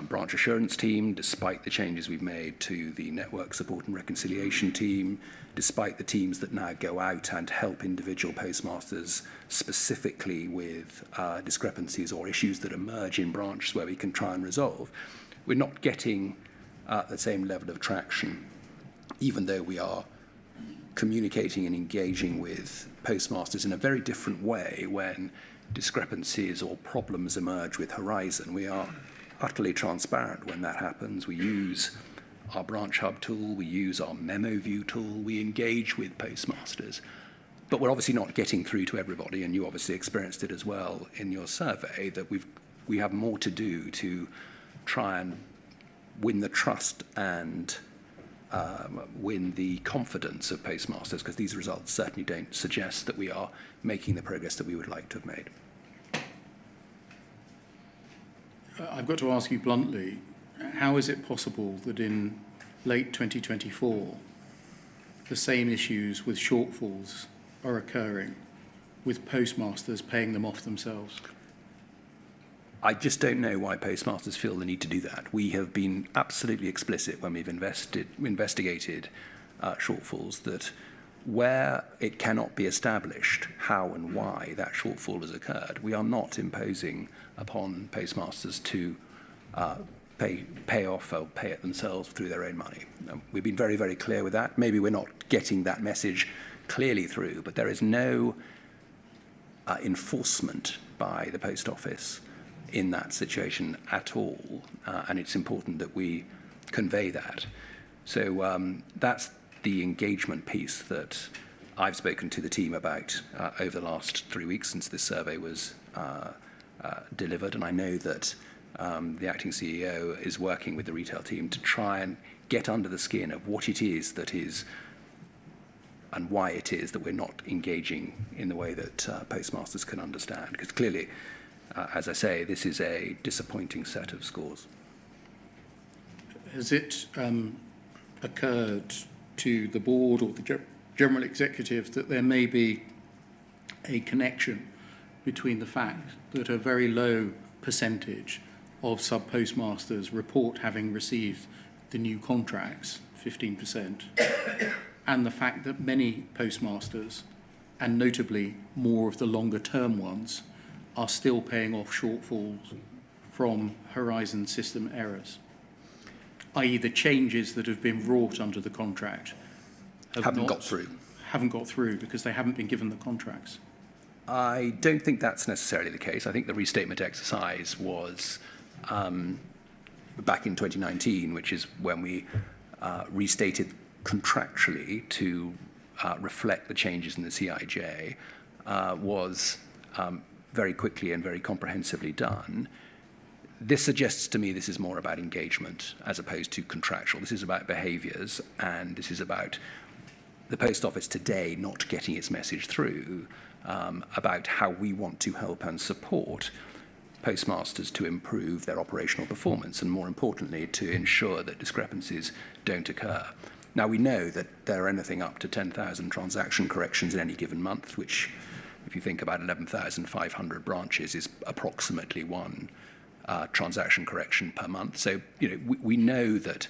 branch assurance team, despite the changes we've made to the network support and reconciliation team, despite the teams that now go out and help individual postmasters specifically with discrepancies or issues that emerge in branches where we can try and resolve, we're not getting the same level of traction, even though we are communicating and engaging with postmasters in a very different way when discrepancies or problems emerge with Horizon. We are utterly transparent when that happens. We use our branch hub tool, we use our memo view tool, we engage with postmasters. But we're obviously not getting through to everybody, and you obviously experienced it as well in your survey, that we have more to do to try and win the trust and win the confidence of postmasters, because these results certainly don't suggest that we are making the progress that we would like to have made. I've got to ask you bluntly, how is it possible that in late 2024 the same issues with shortfalls are occurring with postmasters paying them off themselves? I just don't know why postmasters feel the need to do that. We have been absolutely explicit when we've investigated shortfalls that where it cannot be established how and why that shortfall has occurred, we are not imposing upon postmasters to pay off or pay it themselves through their own money. We've been very, very clear with that. Maybe we're not getting that message clearly through, but there is no enforcement by the Post Office in that situation at all, and it's important that we convey that. So that's the engagement piece that I've spoken to the team about over the last 3 weeks since this survey was delivered, and I know that the acting CEO is working with the retail team to try and get under the skin of what it is that is and why it is that we're not engaging in the way that postmasters can understand. Because clearly, as I say, this is a disappointing set of scores. Has it occurred to the board or the general executive that there may be a connection between the fact that a very low percentage of sub-postmasters report having received the new contracts, 15%, and the fact that many postmasters, and notably more of the longer-term ones, are still paying off shortfalls from Horizon system errors, i.e. the changes that have been wrought under the contract Haven't got through because they haven't been given the contracts? I don't think that's necessarily the case. I think the restatement exercise was back in 2019, which is when we restated contractually to reflect the changes in the CIJ, was very quickly and very comprehensively done. This suggests to me this is more about engagement as opposed to contractual. This is about behaviours, and this is about the Post Office today not getting its message through about how we want to help and support postmasters to improve their operational performance and, more importantly, to ensure that discrepancies don't occur. Now, we know that there are anything up to 10,000 transaction corrections in any given month, which, if you think about 11,500 branches, is approximately one transaction correction per month. So, we know that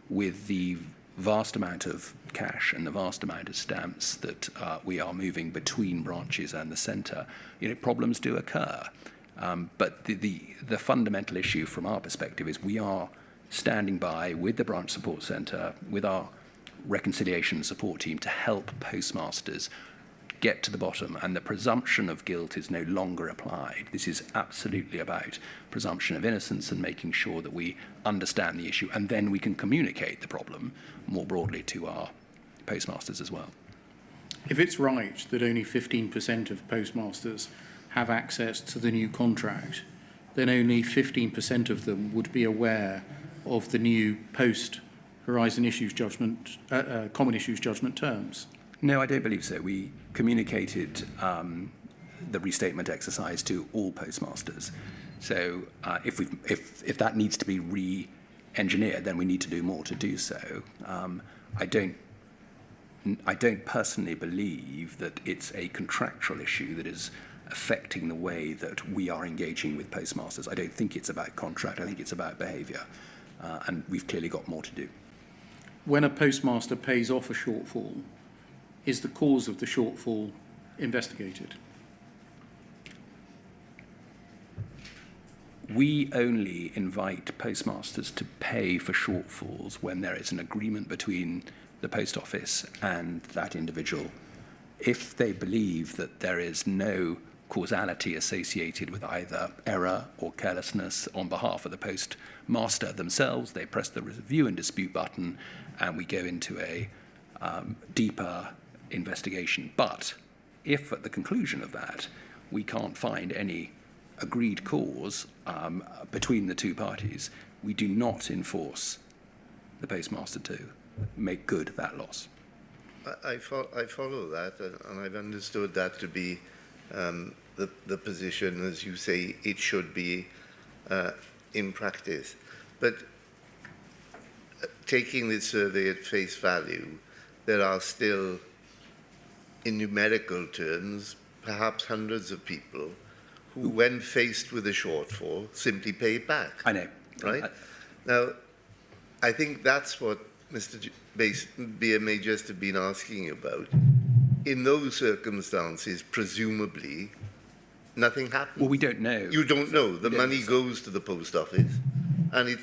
with the vast amount of cash and the vast amount of stamps that we are moving between branches and the centre, problems do occur. But the fundamental issue from our perspective is we are standing by with the branch support centre, with our reconciliation support team to help postmasters get to the bottom, and the presumption of guilt is no longer applied. This is absolutely about presumption of innocence and making sure that we understand the issue, and then we can communicate the problem more broadly to our postmasters as well. If it's right that only 15% of postmasters have access to the new contract, then only 15% of them would be aware of the new post-Horizon issues judgment, common issues judgment terms. No, I don't believe so. We communicated the restatement exercise to all postmasters. So if that needs to be re-engineered, then we need to do more to do so. I don't I don't personally believe that it's a contractual issue that is affecting the way that we are engaging with postmasters. I don't think it's about contract. I think it's about behaviour, and we've clearly got more to do. When a postmaster pays off a shortfall, is the cause of the shortfall investigated? We only invite postmasters to pay for shortfalls when there is an agreement between the post office and that individual. If they believe that there is no causality associated with either error or carelessness on behalf of the postmaster themselves, they press the review and dispute button, and we go into a deeper investigation. But if at the conclusion of that we can't find any agreed cause between the two parties, we do not enforce the postmaster to make good that loss. I follow that, and I've understood that to be the position, as you say, it should be in practice. But taking this survey at face value, there are still, in numerical terms, perhaps hundreds of people who, when faced with a shortfall, simply pay it back. I know. Right? Now, I think that's what Mr. Beer may just have been asking about. In those circumstances, presumably, nothing happens. Well, we don't know. You don't know. The money goes to the post office, and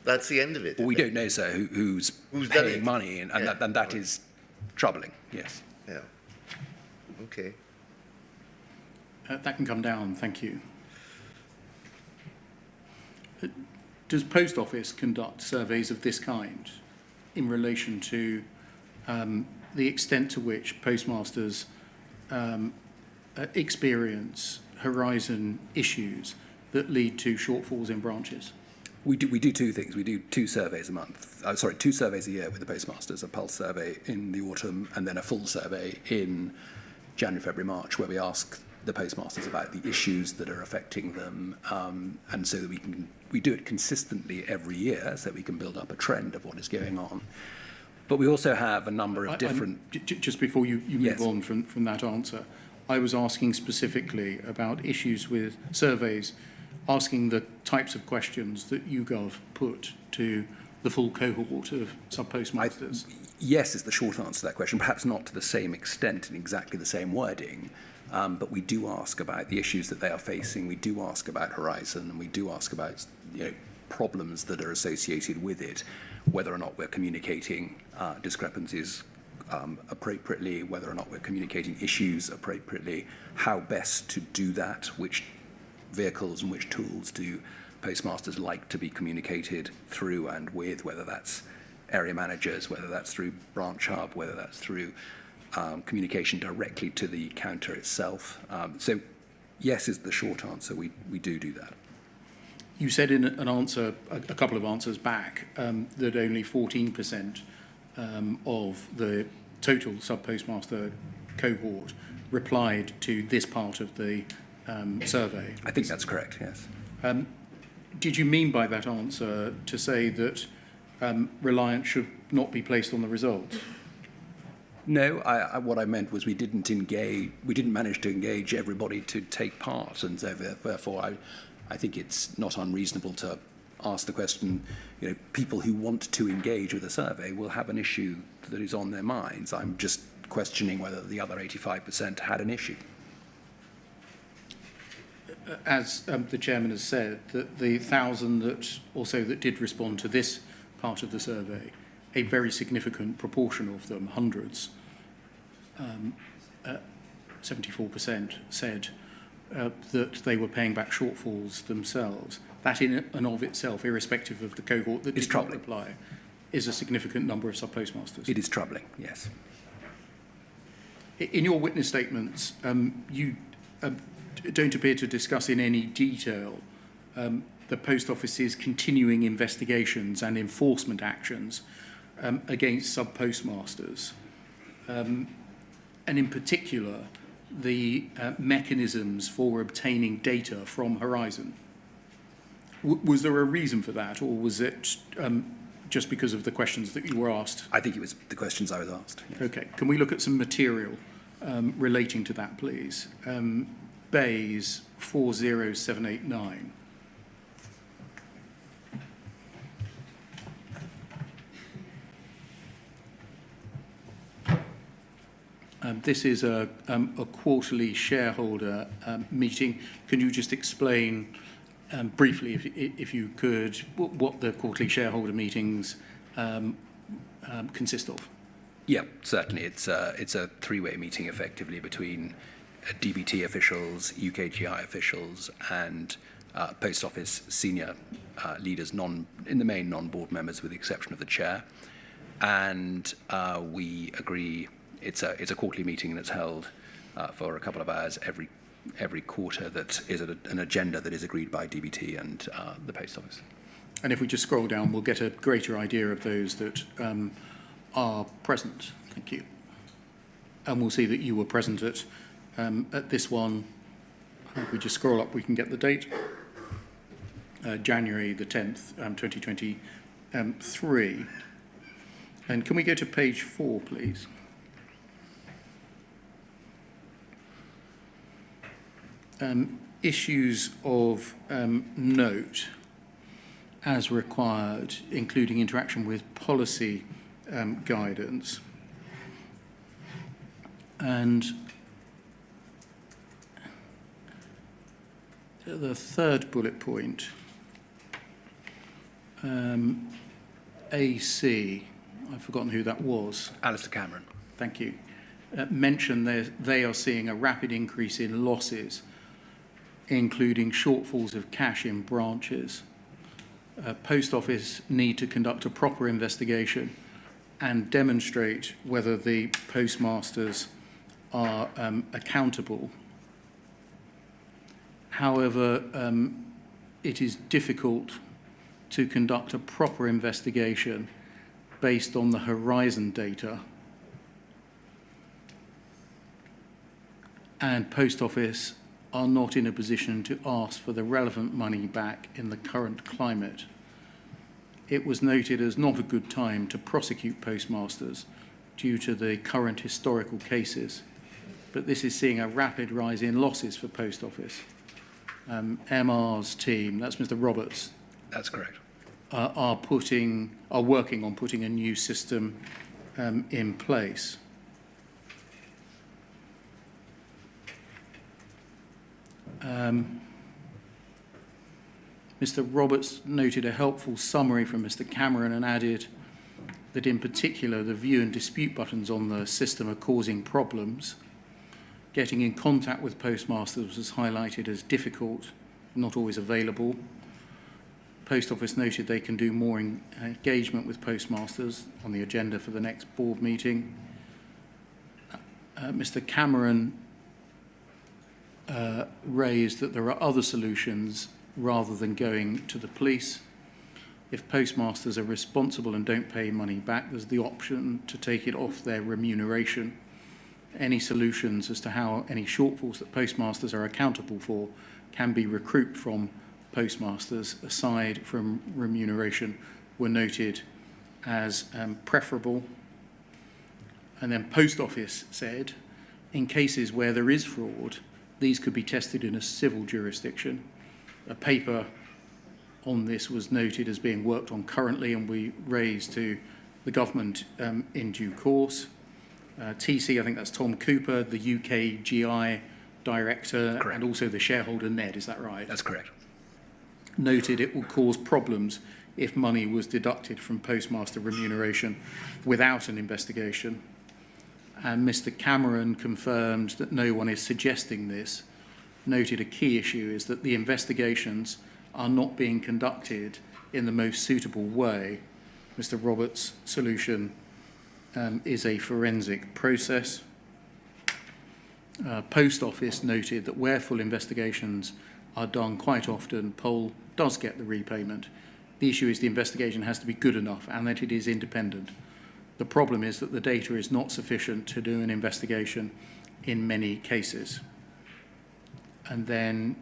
that's the end of it. Well, we don't know, sir, who's done paying it. money, and that is troubling, yes. Yeah. Okay. That can come down, thank you. Does Post Office conduct surveys of this kind in relation to the extent to which postmasters experience horizon issues that lead to shortfalls in branches? We do two things. We do two surveys a month. Two surveys a year with the postmasters, a pulse survey in the autumn and then a full survey in January, February, March, where we ask the postmasters about the issues that are affecting them, and so that we do it consistently every year so we can build up a trend of what is going on. But we also have a number of different... Just before you move Yes. on from that answer, I was asking specifically about issues with surveys, asking the types of questions that YouGov put to the full cohort of sub-postmasters. Yes is the short answer to that question, perhaps not to the same extent in exactly the same wording, but we do ask about the issues that they are facing, we do ask about horizon, and we do ask about problems that are associated with it, whether or not we're communicating discrepancies appropriately, whether or not we're communicating issues appropriately, how best to do that, which vehicles and which tools do postmasters like to be communicated through and with, whether that's area managers, whether that's through branch hub, whether that's through communication directly to the counter itself. So yes is the short answer. We do that. You said in an answer, a couple of answers back, that only 14% of the total sub-postmaster cohort replied to this part of the survey. I think that's correct, yes. Did you mean by that answer to say that reliance should not be placed on the results? No, what I meant was we didn't manage to engage everybody to take part, and so therefore I think it's not unreasonable to ask the question, people who want to engage with a survey will have an issue that is on their minds. I'm just questioning whether the other 85% had an issue. As the chairman has said, that the 1,000 that did respond to this part of the survey, a very significant proportion of them, hundreds, 74% said that they were paying back shortfalls themselves. That in and of itself, irrespective of the cohort that did not reply, is a significant number of sub-postmasters. It is troubling, yes. In your witness statements, you don't appear to discuss in any detail the Post Office's continuing investigations and enforcement actions against sub-postmasters, and in particular, the mechanisms for obtaining data from Horizon. Was there a reason for that, or was it just because of the questions that you were asked? I think it was the questions I was asked. Okay. Can we look at some material relating to that, please? Bays 40789. This is a quarterly shareholder meeting. Can you just explain briefly, if you could, what the quarterly shareholder meetings consist of? Yeah, certainly. It's a three-way meeting effectively between DBT officials, UKGI officials, and Post Office senior leaders, in the main non-board members, with the exception of the chair. And we agree. It's a quarterly meeting that's held for a couple of hours every quarter. That is an agenda that is agreed by DBT and the Post Office. And if we just scroll down, we'll get a greater idea of those that are present. Thank you. And we'll see that you were present at this one. If we just scroll up, we can get the date. January the 10th, 2023. And can we go to page 4, please? Issues of note as required, including interaction with policy guidance. And the third bullet point, AC, I've forgotten who that was. Alistair Cameron. Thank you. Mentioned they are seeing a rapid increase in losses, including shortfalls of cash in branches. Post Office need to conduct a proper investigation and demonstrate whether the postmasters are accountable. However, it is difficult to conduct a proper investigation based on the horizon data. And Post Office are not in a position to ask for the relevant money back in the current climate. It was noted as not a good time to prosecute postmasters due to the current historical cases, but this is seeing a rapid rise in losses for Post Office. MR's team, that's Mr. Roberts. That's correct. Are working on putting a new system in place. Mr. Roberts noted a helpful summary from Mr. Cameron and added that in particular the view and dispute buttons on the system are causing problems. Getting in contact with postmasters was highlighted as difficult, not always available. Post Office noted they can do more engagement with postmasters on the agenda for the next board meeting. Mr. Cameron raised that there are other solutions rather than going to the police. If postmasters are responsible and don't pay money back, there's the option to take it off their remuneration. Any solutions as to how any shortfalls that postmasters are accountable for can be recouped from postmasters aside from remuneration were noted as preferable. And then Post Office said, in cases where there is fraud, these could be tested in a civil jurisdiction. A paper on this was noted as being worked on currently and we raised to the government in due course. TC, I think that's Tom Cooper, the UKGI director, Correct. And also the shareholder Ned, is that right? That's correct. Noted it will cause problems if money was deducted from postmaster remuneration without an investigation. And Mr. Cameron confirmed that no one is suggesting this. Noted a key issue is that the investigations are not being conducted in the most suitable way. Mr. Roberts' solution is a forensic process. Post Office noted that where full investigations are done quite often, POL does get the repayment. The issue is the investigation has to be good enough and that it is independent. The problem is that the data is not sufficient to do an investigation in many cases. And then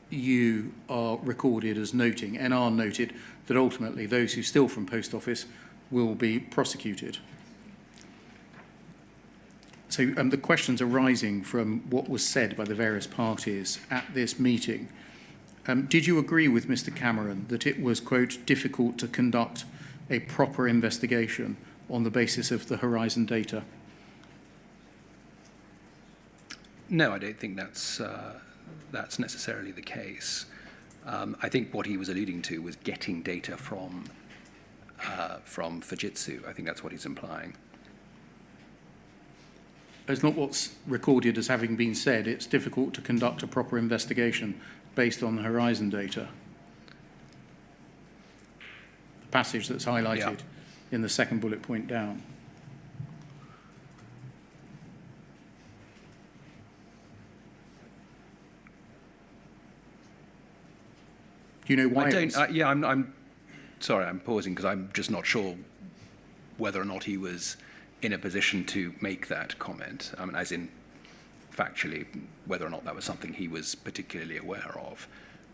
you are recorded as noting, NR noted that ultimately those who steal from Post Office will be prosecuted. So the questions arising from what was said by the various parties at this meeting, did you agree with Mr Cameron that it was, quote, difficult to conduct a proper investigation on the basis of the Horizon data? No, I don't think that's necessarily the case. I think what he was alluding to was getting data from Fujitsu. I think that's what he's implying. It's not what's recorded as having been said. It's difficult to conduct a proper investigation based on the Horizon data. The passage that's highlighted in the second bullet point down. Do you know why? I'm sorry, I'm pausing because I'm just not sure whether or not he was in a position to make that comment. I mean, as in factually, whether or not that was something he was particularly aware of.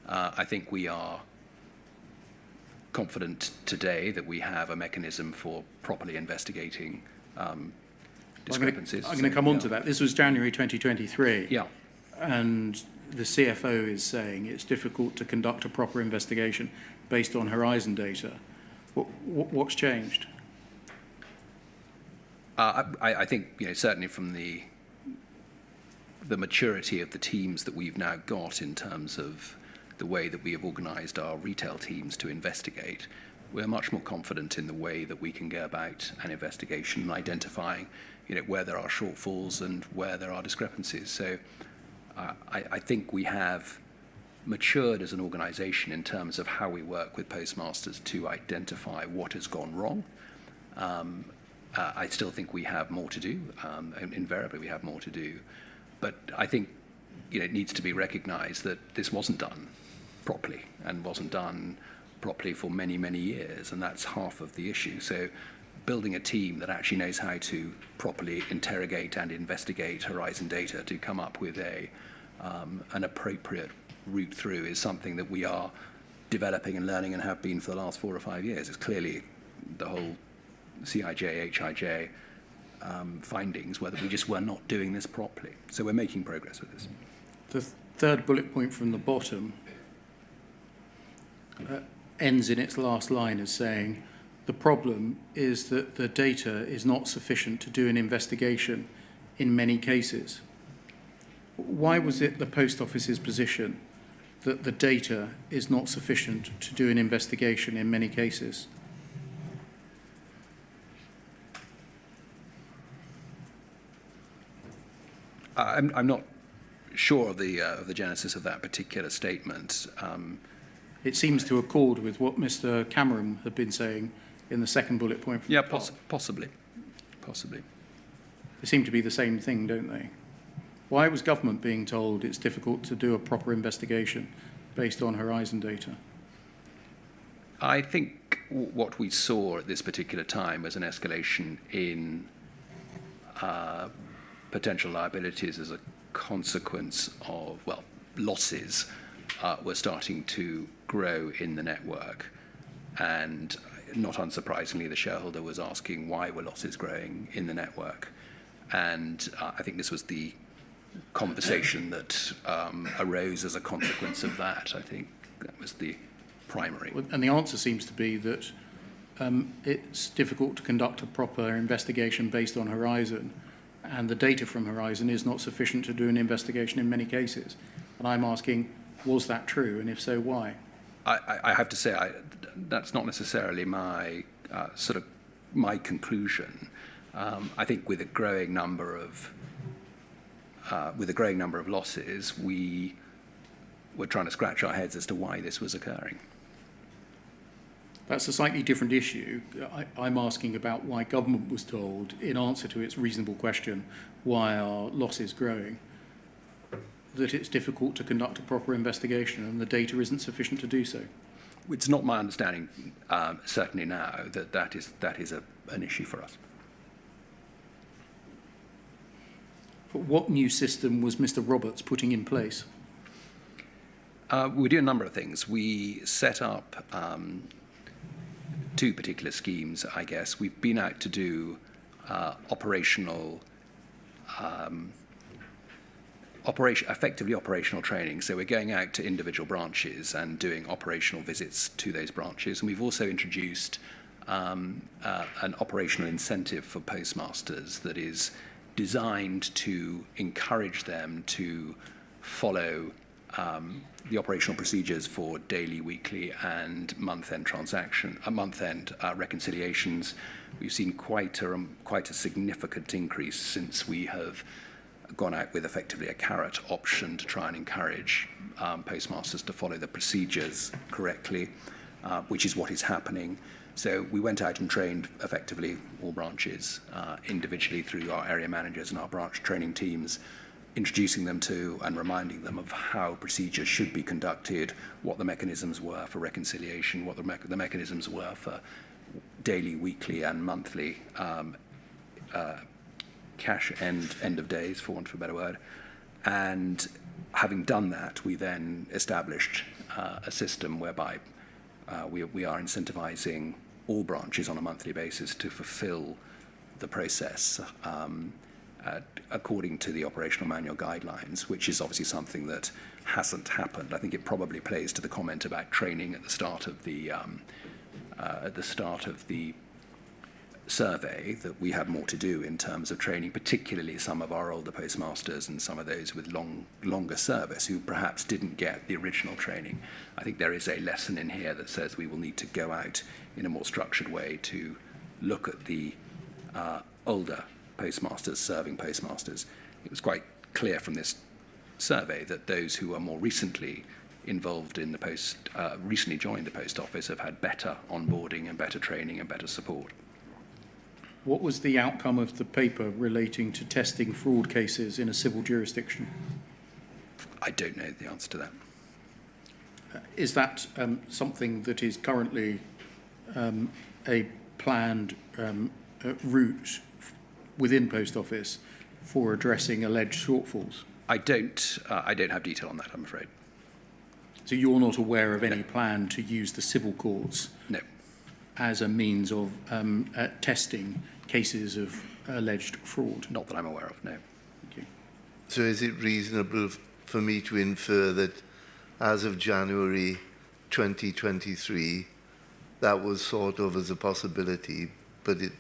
I think we are confident today that we have a mechanism for properly investigating discrepancies. I'm going to come on to that. This was January 2023. Yeah. And the CFO is saying it's difficult to conduct a proper investigation based on Horizon data. What's changed? I think, certainly from the maturity of the teams that we've now got in terms of the way that we have organised our retail teams to investigate, we're much more confident in the way that we can go about an investigation and identifying, where there are shortfalls and where there are discrepancies. So I think we have matured as an organisation in terms of how we work with postmasters to identify what has gone wrong. I still think we have more to do. Invariably, we have more to do. But I think it needs to be recognised that this wasn't done properly and wasn't done properly for many, many years, and that's half of the issue. So building a team that actually knows how to properly interrogate and investigate Horizon data to come up with an appropriate route through is something that we are developing and learning and have been for the last 4 or 5 years. It's clearly the whole CIJ, HIJ findings, whether we just were not doing this properly. So we're making progress with this. The third bullet point from the bottom ends in its last line as saying, the problem is that the data is not sufficient to do an investigation in many cases. Why was it the Post Office's position that the data is not sufficient to do an investigation in many cases? I'm not sure of the genesis of that particular statement. It seems to accord with what Mr Cameron had been saying in the second bullet point. From Possibly. They seem to be the same thing, don't they? Why was government being told it's difficult to do a proper investigation based on Horizon data? I think what we saw at this particular time was an escalation in potential liabilities as a consequence of, losses were starting to grow in the network. And not unsurprisingly, the shareholder was asking why were losses growing in the network. And I think this was the conversation that arose as a consequence of that. I think that was the primary. And the answer seems to be that it's difficult to conduct a proper investigation based on Horizon, and the data from Horizon is not sufficient to do an investigation in many cases. And I'm asking, was that true? And if so, why? I have to say, that's not necessarily my my conclusion. I think with a growing number of losses, we were trying to scratch our heads as to why this was occurring. That's a slightly different issue. I'm asking about why government was told, in answer to its reasonable question, why are losses growing, that it's difficult to conduct a proper investigation and the data isn't sufficient to do so. It's not my understanding, certainly now, that is an issue for us. But what new system was Mr Roberts putting in place? We do a number of things. We set up two particular schemes, I guess. We've been out to do effectively operational training. So we're going out to individual branches and doing operational visits to those branches. And we've also introduced an operational incentive for postmasters that is designed to encourage them to follow the operational procedures for daily, weekly, and month-end reconciliations. We've seen quite a significant increase since we have gone out with effectively a carrot option to try and encourage postmasters to follow the procedures correctly, which is what is happening. So we went out and trained effectively all branches individually through our area managers and our branch training teams, introducing them to and reminding them of how procedures should be conducted, what the mechanisms were for reconciliation, what the mechanisms were for daily, weekly, and monthly cash end of days, for want of a better word. And having done that, we then established a system whereby we are incentivizing all branches on a monthly basis to fulfill the process according to the operational manual guidelines, which is obviously something that hasn't happened. I think it probably plays to the comment about training at the start of the survey, that we have more to do in terms of training, particularly some of our older postmasters and some of those with longer service who perhaps didn't get the original training. I think there is a lesson in here that says we will need to go out in a more structured way to look at the older postmasters, serving postmasters. It was quite clear from this survey that those who are more recently involved in the recently joined the post office have had better onboarding and better training and better support. What was the outcome of the paper relating to testing fraud cases in a civil jurisdiction? I don't know the answer to that. Is that something that is currently a planned route within Post Office for addressing alleged shortfalls? I don't have detail on that, I'm afraid. So you're not aware of any plan to use the civil courts? No. As a means of testing cases of alleged fraud? Not that I'm aware of, no. Thank you. So is it reasonable for me to infer that as of January 2023, that was thought of as a possibility, but it,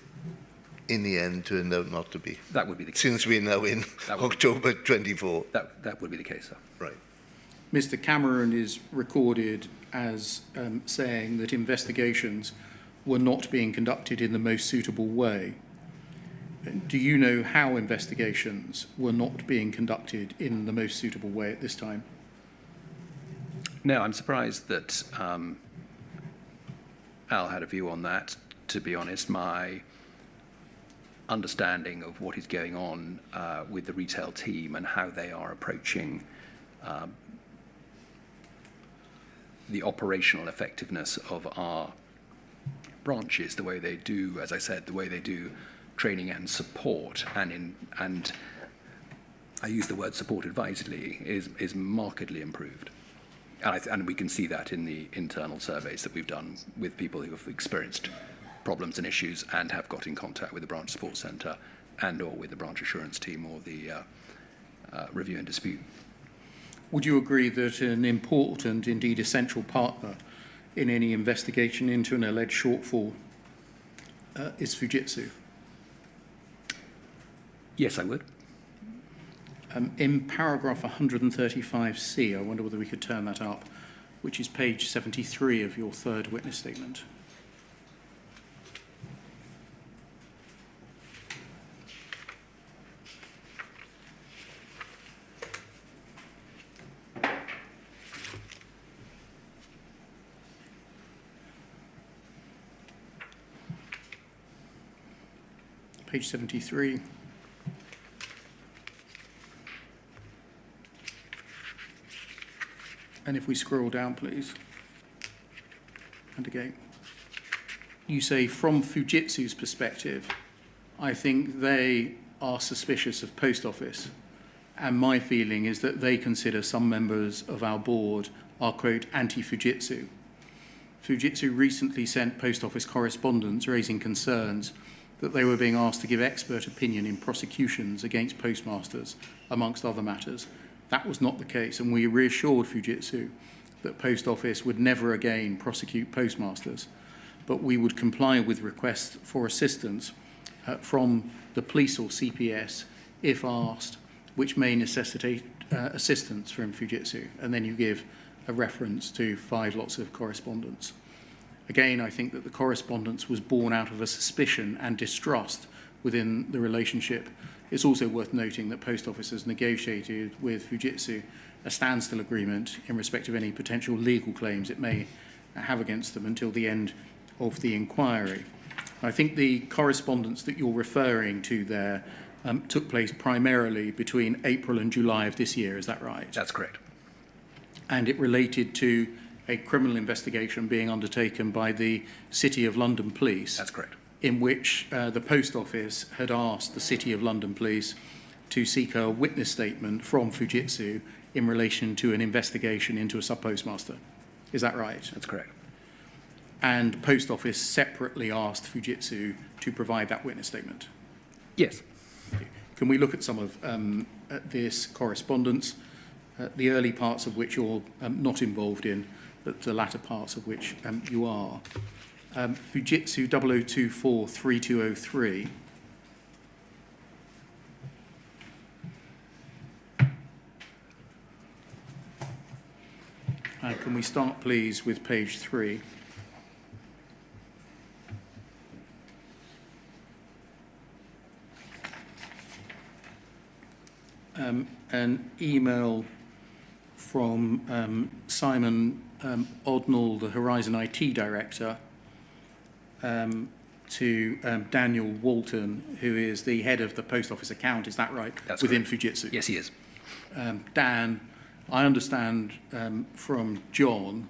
in the end, turned out not to be? That would be the case. Since we're now in October 24. That would be the case, sir. Right. Mr. Cameron is recorded as saying that investigations were not being conducted in the most suitable way. Do you know how investigations were not being conducted in the most suitable way at this time? No, I'm surprised that Al had a view on that, to be honest. My understanding of what is going on with the retail team and how they are approaching the operational effectiveness of our branches, the way they do, as I said, the way they do training and support, and I use the word support advisedly, is markedly improved. And we can see that in the internal surveys that we've done with people who have experienced problems and issues and have got in contact with the branch support centre and or with the branch assurance team or the review and dispute. Would you agree that an important, indeed essential partner in any investigation into an alleged shortfall is Fujitsu? Yes, I would. In paragraph 135C, I wonder whether we could turn that up, which is page 73 of your third witness statement. Page 73. And if we scroll down, please. And again. You say, from Fujitsu's perspective, I think they are suspicious of Post Office. And my feeling is that they consider some members of our board are, quote, anti-Fujitsu. Fujitsu recently sent post office correspondence raising concerns that they were being asked to give expert opinion in prosecutions against postmasters, amongst other matters. That was not the case, and we reassured Fujitsu that Post Office would never again prosecute postmasters, but we would comply with requests for assistance from the police or CPS if asked, which may necessitate assistance from Fujitsu. And then you give a reference to 5 lots of correspondence. Again, I think that the correspondence was born out of a suspicion and distrust within the relationship. It's also worth noting that Post Office has negotiated with Fujitsu a standstill agreement in respect of any potential legal claims it may have against them until the end of the inquiry. I think the correspondence that you're referring to there took place primarily between April and July of this year, is that right? That's correct. And it related to a criminal investigation being undertaken by the City of London Police. That's correct. In which the Post Office had asked the City of London Police to seek a witness statement from Fujitsu in relation to an investigation into a sub-postmaster. Is that right? That's correct. And Post Office separately asked Fujitsu to provide that witness statement. Yes. Can we look at some of this correspondence, the early parts of which you're not involved in, but the latter parts of which you are? Fujitsu 00243203. Can we start, please, with page 3? An email from Simon Odnall, the Horizon IT Director, to Daniel Walton, who is the head of the Post Office account, is that right? That's within correct. Fujitsu? Yes, he is. Dan, I understand from John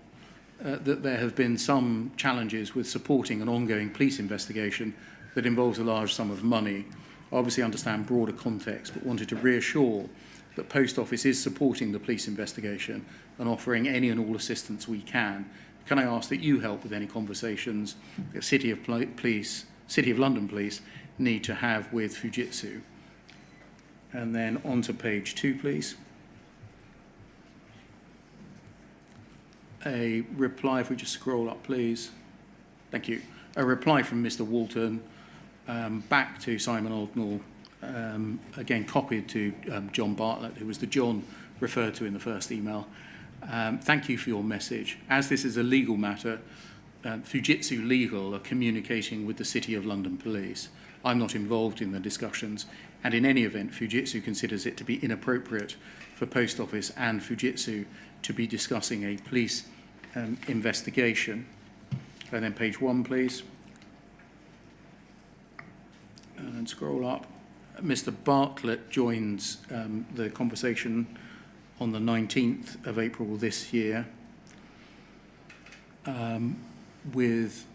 that there have been some challenges with supporting an ongoing police investigation that involves a large sum of money. I obviously understand broader context, but wanted to reassure that Post Office is supporting the police investigation and offering any and all assistance we can. Can I ask that you help with any conversations that City of London Police need to have with Fujitsu? And then on to page 2, please. A reply, if we just scroll up, please. Thank you. A reply from Mr. Walton back to Simon Odnall, again copied to John Bartlett, who was the John referred to in the first email. Thank you for your message. As this is a legal matter, Fujitsu Legal are communicating with the City of London Police. I'm not involved in the discussions, and in any event, Fujitsu considers it to be inappropriate for Post Office and Fujitsu to be discussing a police investigation. And then page 1, please. And scroll up. Mr. Bartlett joins the conversation on the 19th of April this year with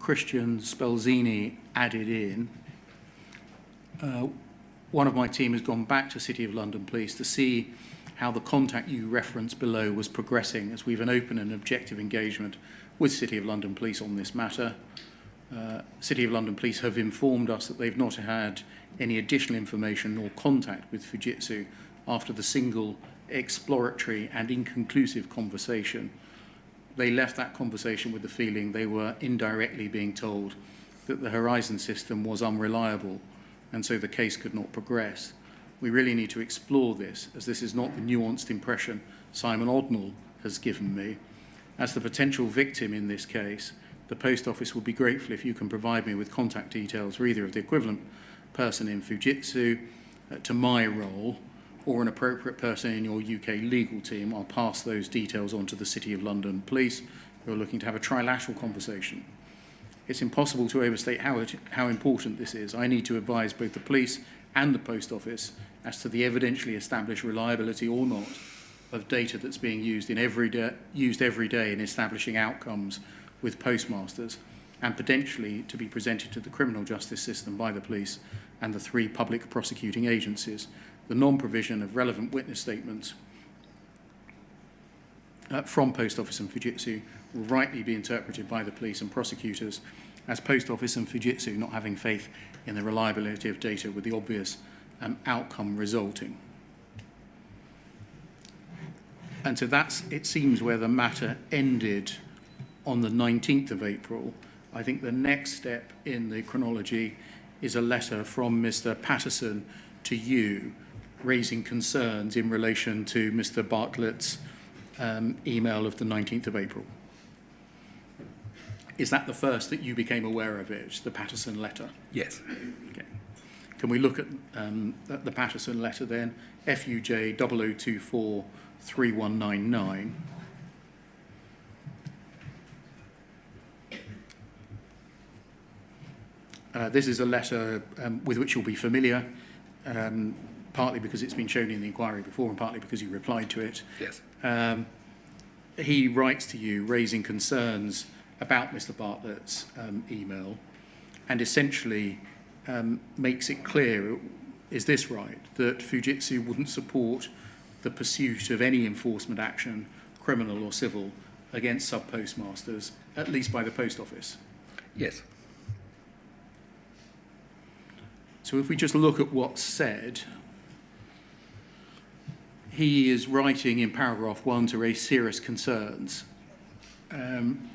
Christian Spelzini added in. One of my team has gone back to City of London Police to see how the contact you referenced below was progressing, as we've an open and objective engagement with City of London Police on this matter. City of London Police have informed us that they've not had any additional information or contact with Fujitsu after the single exploratory and inconclusive conversation. They left that conversation with the feeling they were indirectly being told that the Horizon system was unreliable, and so the case could not progress. We really need to explore this, as this is not the nuanced impression Simon Odnall has given me. As the potential victim in this case, the Post Office would be grateful if you can provide me with contact details for either of the equivalent person in Fujitsu to my role, or an appropriate person in your UK legal team. I'll pass those details on to the City of London Police, who are looking to have a trilateral conversation. It's impossible to overstate how important this is. I need to advise both the police and the Post Office as to the evidentially established reliability or not of data that's being used every day in establishing outcomes with postmasters, and potentially to be presented to the criminal justice system by the police and the 3 public prosecuting agencies. The non-provision of relevant witness statements from Post Office and Fujitsu will rightly be interpreted by the police and prosecutors as Post Office and Fujitsu not having faith in the reliability of data with the obvious outcome resulting. And so that's, it seems, where the matter ended on the 19th of April. I think the next step in the chronology is a letter from Mr. Patterson to you raising concerns in relation to Mr. Bartlett's email of the 19th of April. Is that the first that you became aware of it, the Patterson letter? Yes. Okay. Can we look at the Patterson letter then? FUJ 0024 3199. This is a letter with which you'll be familiar, partly because it's been shown in the inquiry before and partly because you replied to it. Yes. He writes to you raising concerns about Mr. Bartlett's email and essentially makes it clear, is this right, that Fujitsu wouldn't support the pursuit of any enforcement action, criminal or civil, against sub-postmasters, at least by the Post Office? Yes. So if we just look at what's said, he is writing in paragraph 1 to raise serious concerns,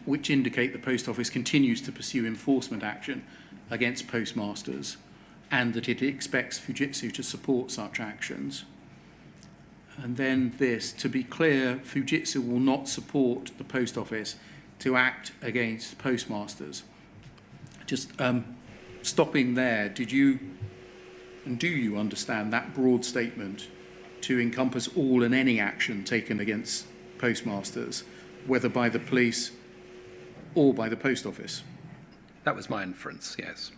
which indicate the Post Office continues to pursue enforcement action against postmasters and that it expects Fujitsu to support such actions. And then this, to be clear, Fujitsu will not support the Post Office to act against postmasters. Just stopping there, did you and do you understand that broad statement to encompass all and any action taken against postmasters, whether by the police or by the Post Office? That was my inference, yes.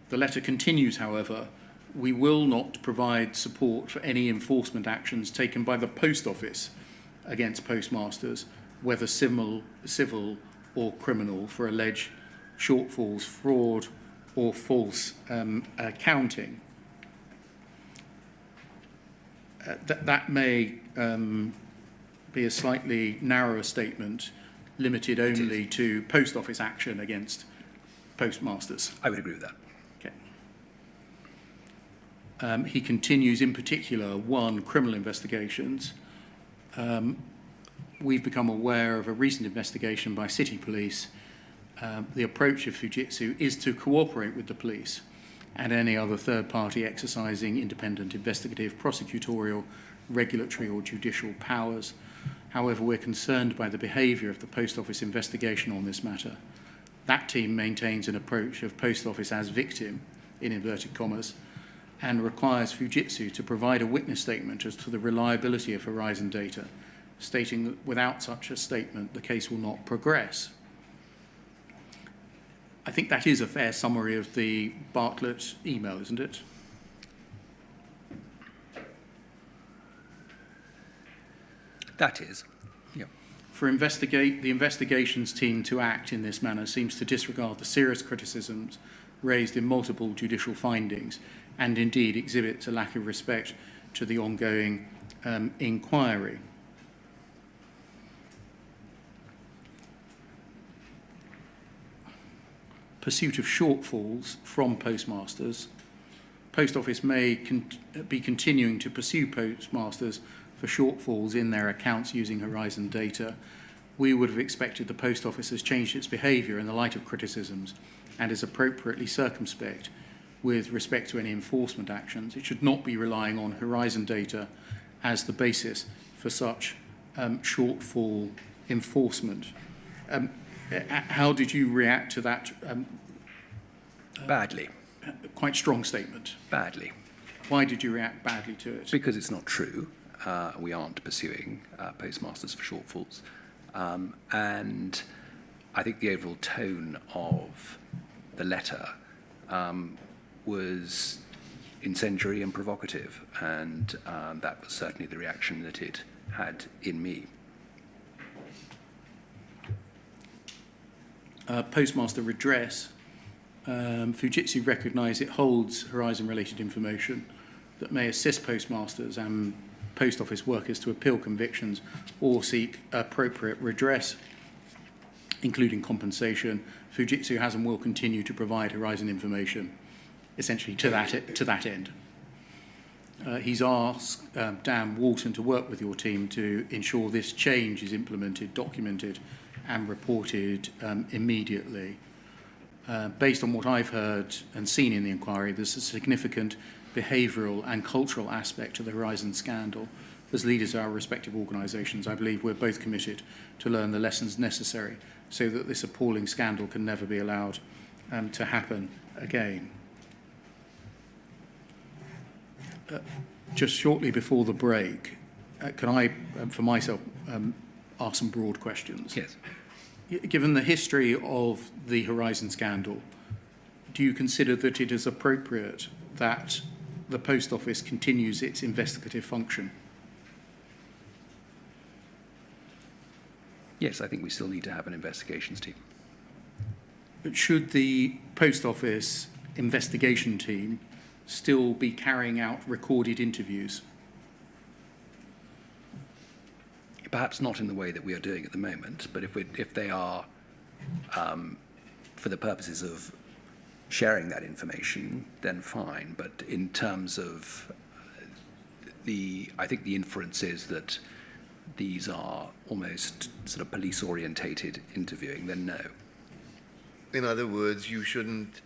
The letter continues, however, we will not provide support for any enforcement actions taken by the Post Office against postmasters, whether civil or criminal, for alleged shortfalls, fraud or false accounting. That may be a slightly narrower statement, limited only to Post Office action against postmasters. I would agree with that. Okay. He continues, in particular, 1, criminal investigations. We've become aware of a recent investigation by City Police. The approach of Fujitsu is to cooperate with the police and any other third party exercising independent investigative, prosecutorial, regulatory or judicial powers. However, we're concerned by the behaviour of the Post Office investigation on this matter. That team maintains an approach of Post Office as victim, in inverted commas, and requires Fujitsu to provide a witness statement as to the reliability of Horizon data, stating that without such a statement, the case will not progress. I think that is a fair summary of the Bartlett email, isn't it? That is, yeah. For the investigations team to act in this manner seems to disregard the serious criticisms raised in multiple judicial findings and indeed exhibits a lack of respect to the ongoing inquiry. Pursuit of shortfalls from postmasters. Post Office may be continuing to pursue postmasters for shortfalls in their accounts using Horizon data. We would have expected the Post Office has changed its behaviour in the light of criticisms and is appropriately circumspect with respect to any enforcement actions. It should not be relying on Horizon data as the basis for such shortfall enforcement. How did you react to that Badly. quite strong statement? Badly. Why did you react badly to it? Because it's not true. We aren't pursuing postmasters for shortfalls. And I think the overall tone of the letter was incendiary and provocative, and that was certainly the reaction that it had in me. Postmaster redress. Fujitsu recognise it holds Horizon-related information that may assist postmasters and Post Office workers to appeal convictions or seek appropriate redress including compensation. Fujitsu has and will continue to provide Horizon information, essentially to that end. He's asked Dan Walton to work with your team to ensure this change is implemented, documented, and reported immediately. Based on what I've heard and seen in the inquiry, there's a significant behavioural and cultural aspect to the Horizon scandal. As leaders of our respective organisations, I believe we're both committed to learn the lessons necessary so that this appalling scandal can never be allowed to happen again. Just shortly before the break, can I, for myself, ask some broad questions? Yes. Given the history of the Horizon scandal, do you consider that it is appropriate that the Post Office continues its investigative function? Yes, I think we still need to have an investigations team. But should the Post Office investigation team still be carrying out recorded interviews? Perhaps not in the way that we are doing at the moment, but if they are, for the purposes of sharing that information, then fine. But in terms of I think the inference is that these are almost sort of police-orientated interviewing, then no. In other words, you shouldn't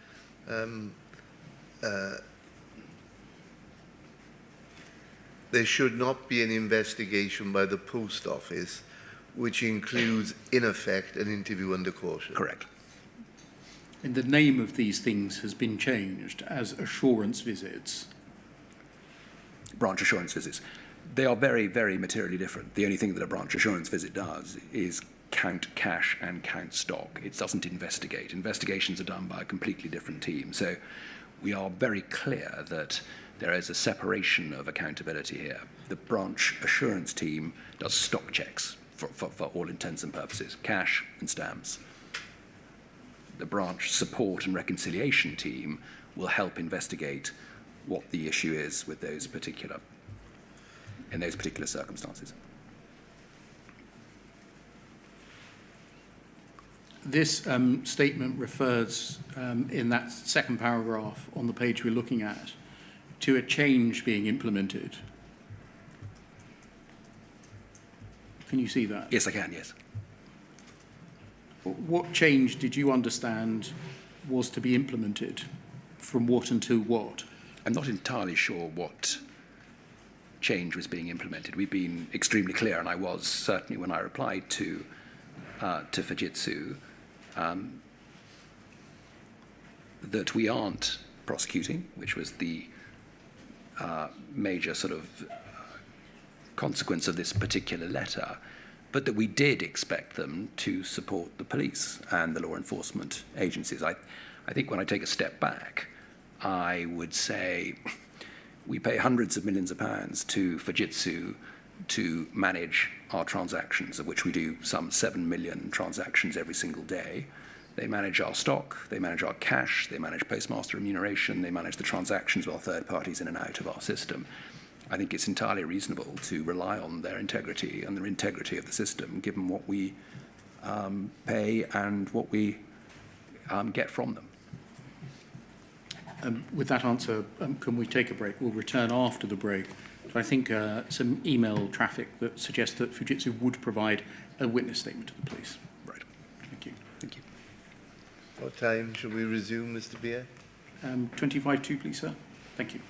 there should not be an investigation by the Post Office which includes, in effect, an interview under caution. Correct. And the name of these things has been changed as assurance visits. Branch assurance visits. They are very, very materially different. The only thing that a branch assurance visit does is count cash and count stock. It doesn't investigate. Investigations are done by a completely different team. So we are very clear that there is a separation of accountability here. The branch assurance team does stock checks for all intents and purposes, cash and stamps. The branch support and reconciliation team will help investigate what the issue is with in those particular circumstances. This statement refers, in that second paragraph on the page we're looking at, to a change being implemented. Can you see that? Yes, I can, yes. What change did you understand was to be implemented? From what and to what? I'm not entirely sure what change was being implemented. We've been extremely clear, and I was certainly when I replied to Fujitsu, that we aren't prosecuting, which was the major sort of consequence of this particular letter, but that we did expect them to support the police and the law enforcement agencies. I think when I take a step back, I would say we pay hundreds of millions of pounds to Fujitsu to manage our transactions, of which we do some 7 million transactions every single day. They manage our stock, they manage our cash, they manage postmaster remuneration, they manage the transactions with our third parties in and out of our system. I think it's entirely reasonable to rely on their integrity and the integrity of the system, given what we pay and what we get from them. With that answer, can we take a break? We'll return after the break. So I think some email traffic that suggests that Fujitsu would provide a witness statement to the police. Right. Thank you. Thank you. What time should we resume, Mr. Beer? 25 to, please, sir. Thank you.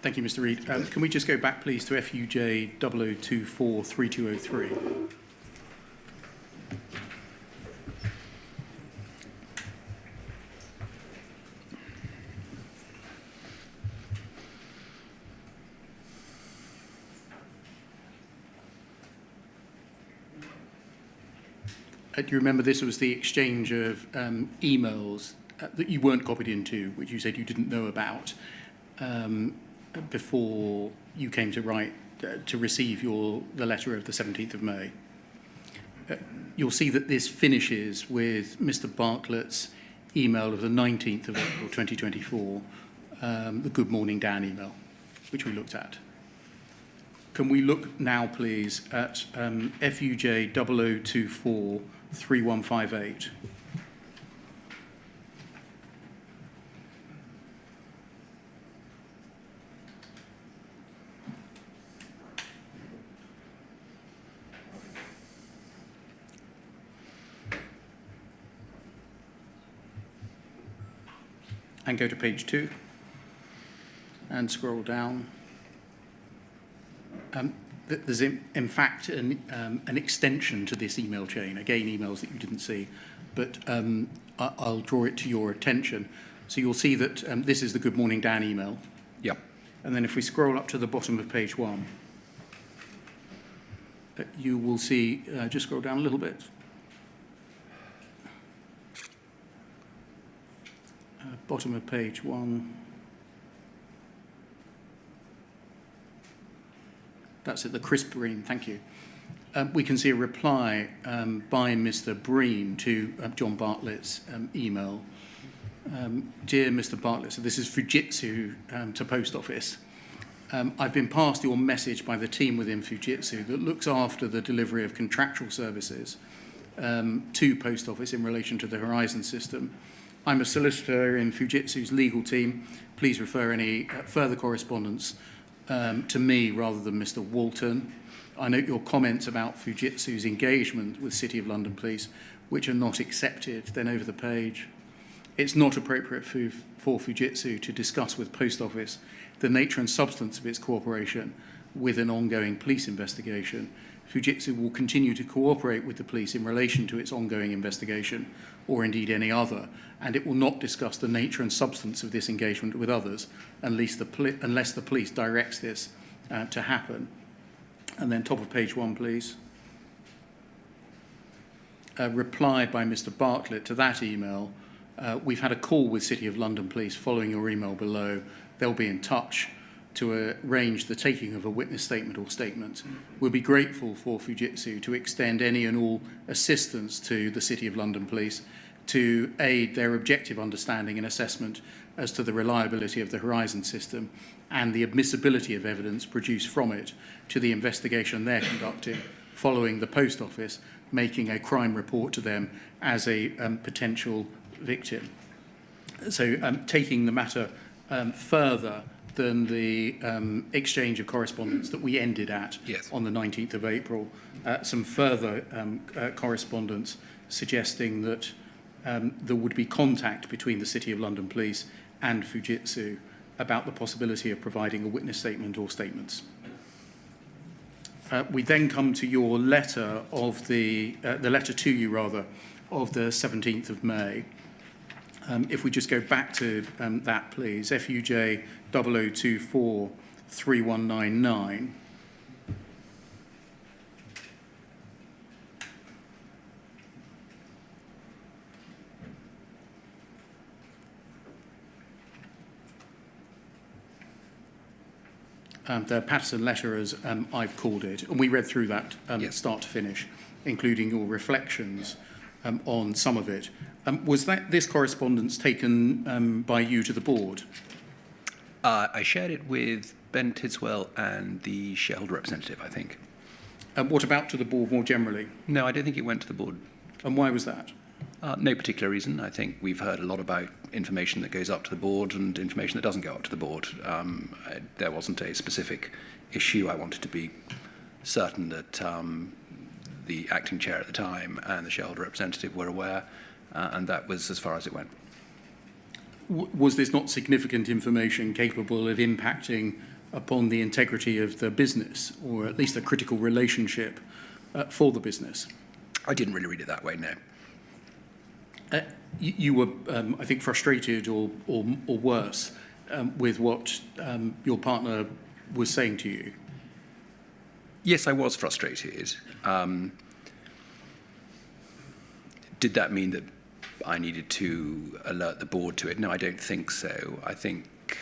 Thank you, Mr. Reid. Can we just go back, please, to FUJ 0024 3203? Do you remember this was the exchange of emails that you weren't copied into, which you said you didn't know about before you came to write to receive the letter of the 17th of May? You'll see that this finishes with Mr. Bartlett's email of the 19th of April 2024, the Good Morning Dan email, which we looked at. Can we look now, please, at FUJ 0024 3158? And go to page 2 and scroll down. There's in fact an extension to this email chain, again emails that you didn't see, but I'll draw it to your attention. So you'll see that this is the Good Morning Dan email. Yep. And then if we scroll up to the bottom of page 1, you will see, just scroll down a little bit. Bottom of page 1. That's it, the Chris Breen, thank you. We can see a reply by Mr. Breen to John Bartlett's email. Dear Mr. Bartlett, so this is Fujitsu to Post Office. I've been passed your message by the team within Fujitsu that looks after the delivery of contractual services to Post Office in relation to the Horizon system. I'm a solicitor in Fujitsu's legal team. Please refer any further correspondence to me rather than Mr. Walton. I note your comments about Fujitsu's engagement with City of London Police, which are not accepted. Then over the page. It's not appropriate for Fujitsu to discuss with Post Office the nature and substance of its cooperation with an ongoing police investigation. Fujitsu will continue to cooperate with the police in relation to its ongoing investigation, or indeed any other, and it will not discuss the nature and substance of this engagement with others unless the police directs this to happen. And then top of page 1, please. A reply by Mr. Bartlett to that email. We've had a call with City of London Police following your email below. They'll be in touch to arrange the taking of a witness statement or statement. We'll be grateful for Fujitsu to extend any and all assistance to the City of London Police to aid their objective understanding and assessment as to the reliability of the Horizon system and the admissibility of evidence produced from it to the investigation they're conducting following the Post Office making a crime report to them as a potential victim. So taking the matter further than the exchange of correspondence that we ended at on the 19th of April, some further correspondence suggesting that there would be contact between the City of London Police and Fujitsu about the possibility of providing a witness statement or statements. We then come to your letter of the letter to you rather of the 17th of May. If we just go back to that, please, FUJ 0024 3199. The Patterson letter, as I've called it, and we read through that start to finish, including your reflections on some of it. Was this correspondence taken by you to the board? I shared it with Ben Tidswell and the shareholder representative, I think. What about to the board more generally? No, I don't think it went to the board. And why was that? No particular reason. I think we've heard a lot about information that goes up to the board and information that doesn't go up to the board. There wasn't a specific issue. I wanted to be certain that the acting chair at the time and the shareholder representative were aware, and that was as far as it went. Was this not significant information capable of impacting upon the integrity of the business, or at least a critical relationship for the business. I didn't really read it that way, no. You were, I think, frustrated or worse with what your partner was saying to you. Yes, I was frustrated. Did that mean that I needed to alert the board to it? No, I don't think so. I think,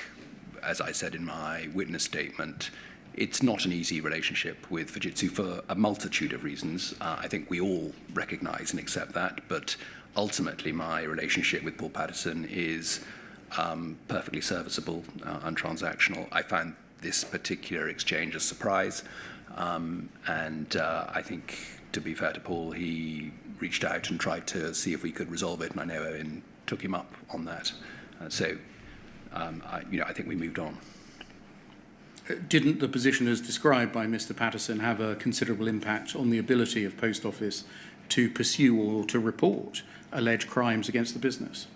as I said in my witness statement, it's not an easy relationship with Fujitsu for a multitude of reasons. I think we all recognise and accept that, but ultimately my relationship with Paul Patterson is perfectly serviceable and transactional. I found this particular exchange a surprise, and I think, to be fair to Paul, he reached out and tried to see if we could resolve it, and I know Owen took him up on that. I think we moved on. Didn't the position as described by Mr. Patterson have a considerable impact on the ability of Post Office to pursue or to report alleged crimes against the business?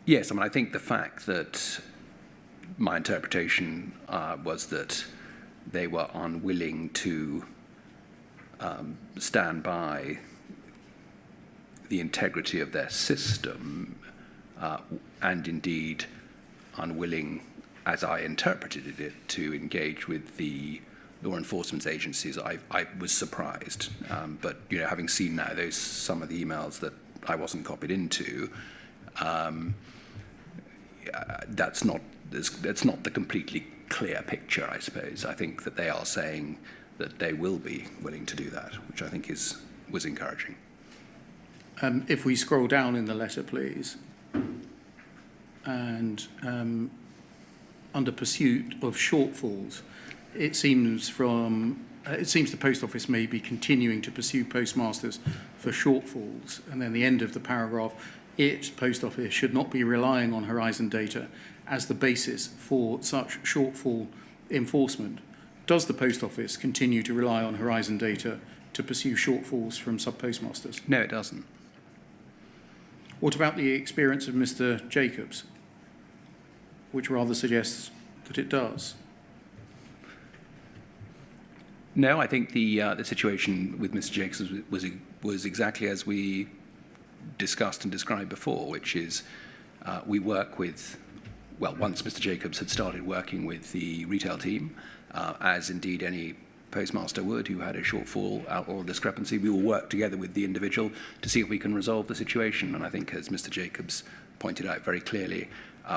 Yes, I mean, I think the fact that my interpretation was that they were unwilling to stand by the integrity of their system, and indeed unwilling, as I interpreted it, to engage with the law enforcement agencies. I was surprised, but having seen now some of the emails that I wasn't copied into, that's not the completely clear picture, I suppose. I think that they are saying that they will be willing to do that, which I think was encouraging. If we scroll down in the letter, please, and under pursuit of shortfalls, it seems the Post Office may be continuing to pursue postmasters for shortfalls, and then the end of the paragraph, Post Office should not be relying on Horizon data as the basis for such shortfall enforcement. Does the Post Office continue to rely on Horizon data to pursue shortfalls from sub-postmasters? No, it doesn't. What about the experience of Mr. Jacobs, which rather suggests that it does? No, I think the situation with Mr. Jacobs was exactly as we discussed and described before, which is we work with, once Mr. Jacobs had started working with the retail team, as indeed any postmaster would who had a shortfall or discrepancy, we will work together with the individual to see if we can resolve the situation. And I think, as Mr. Jacobs pointed out very clearly,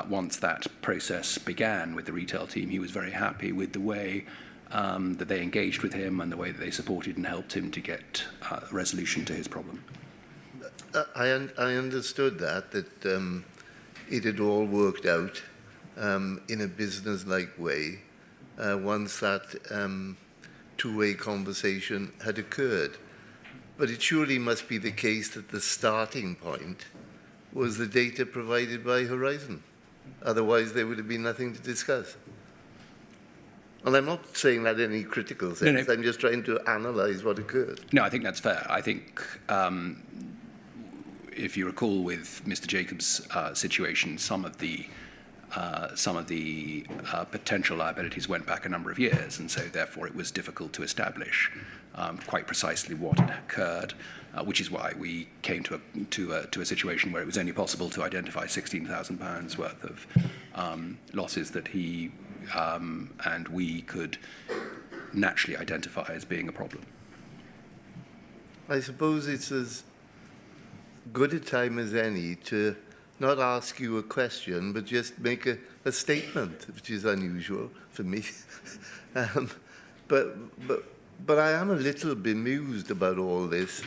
once that process began with the retail team, he was very happy with the way that they engaged with him and the way that they supported and helped him to get a resolution to his problem. I understood that it had all worked out in a business-like way once that two-way conversation had occurred. But it surely must be the case that the starting point was the data provided by Horizon. Otherwise, there would have been nothing to discuss. And I'm not saying that in any critical sense. No. I'm just trying to analyse what occurred. No, I think that's fair. I think if you recall with Mr. Jacobs' situation, some of the potential liabilities went back a number of years, and so therefore it was difficult to establish quite precisely what had occurred, which is why we came to a situation where it was only possible to identify £16,000 worth of losses that he and we could naturally identify as being a problem. I suppose it's as good a time as any to not ask you a question, but just make a statement, which is unusual for me. But I am a little bemused about all this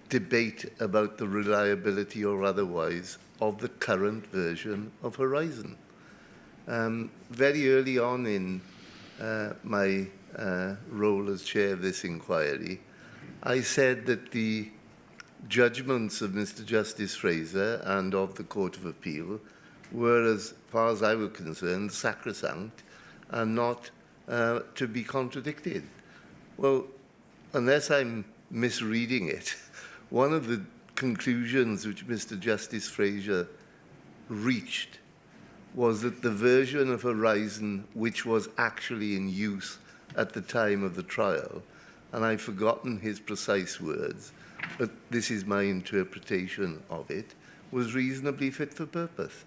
debate about the reliability or otherwise of the current version of Horizon. Very early on in my role as chair of this inquiry, I said that the judgments of Mr. Justice Fraser and of the Court of Appeal were, as far as I was concerned, sacrosanct and not to be contradicted. Well, unless I'm misreading it, one of the conclusions which Mr. Justice Fraser reached was that the version of Horizon which was actually in use at the time of the trial, and I've forgotten his precise words, but this is my interpretation of it, was reasonably fit for purpose.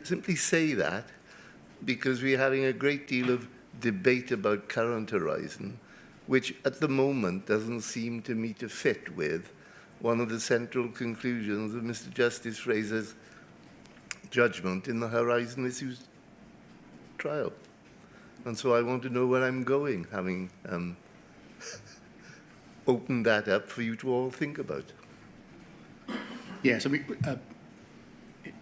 Simply say that because we're having a great deal of debate about current Horizon, which at the moment doesn't seem to me to fit with one of the central conclusions of Mr. Justice Fraser's judgment in the Horizon Issues trial. And so I want to know where I'm going, having opened that up for you to all think about. Yes, I mean,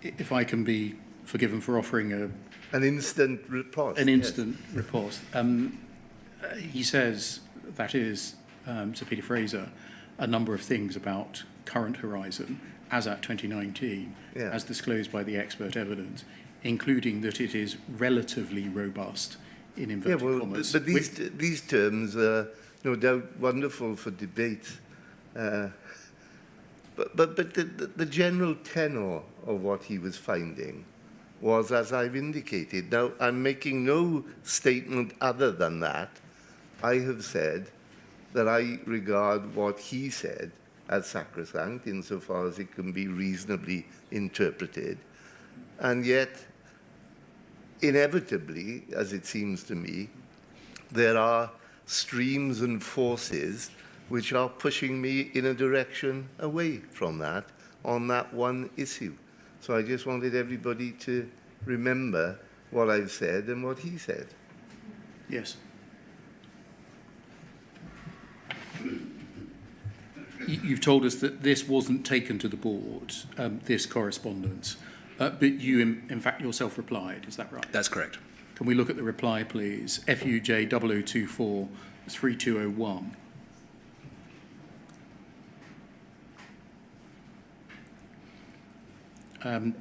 if I can be forgiven for offering An instant report. an instant riposte. He says, that is, Sir Peter Fraser, a number of things about current Horizon as at 2019, Yeah. as disclosed by the expert evidence, including that it is relatively robust in inverted commas. But these terms are no doubt wonderful for debate. But the general tenor of what he was finding was, as I've indicated. Now, I'm making no statement other than that. I have said that I regard what he said as sacrosanct insofar as it can be reasonably interpreted. And yet, inevitably, as it seems to me, there are streams and forces which are pushing me in a direction away from that on that one issue. So I just wanted everybody to remember what I've said and what he said. Yes. You've told us that this wasn't taken to the board, this correspondence, but you, in fact, yourself replied. Is that right? That's correct. Can we look at the reply, please? FUJ 0024 3201.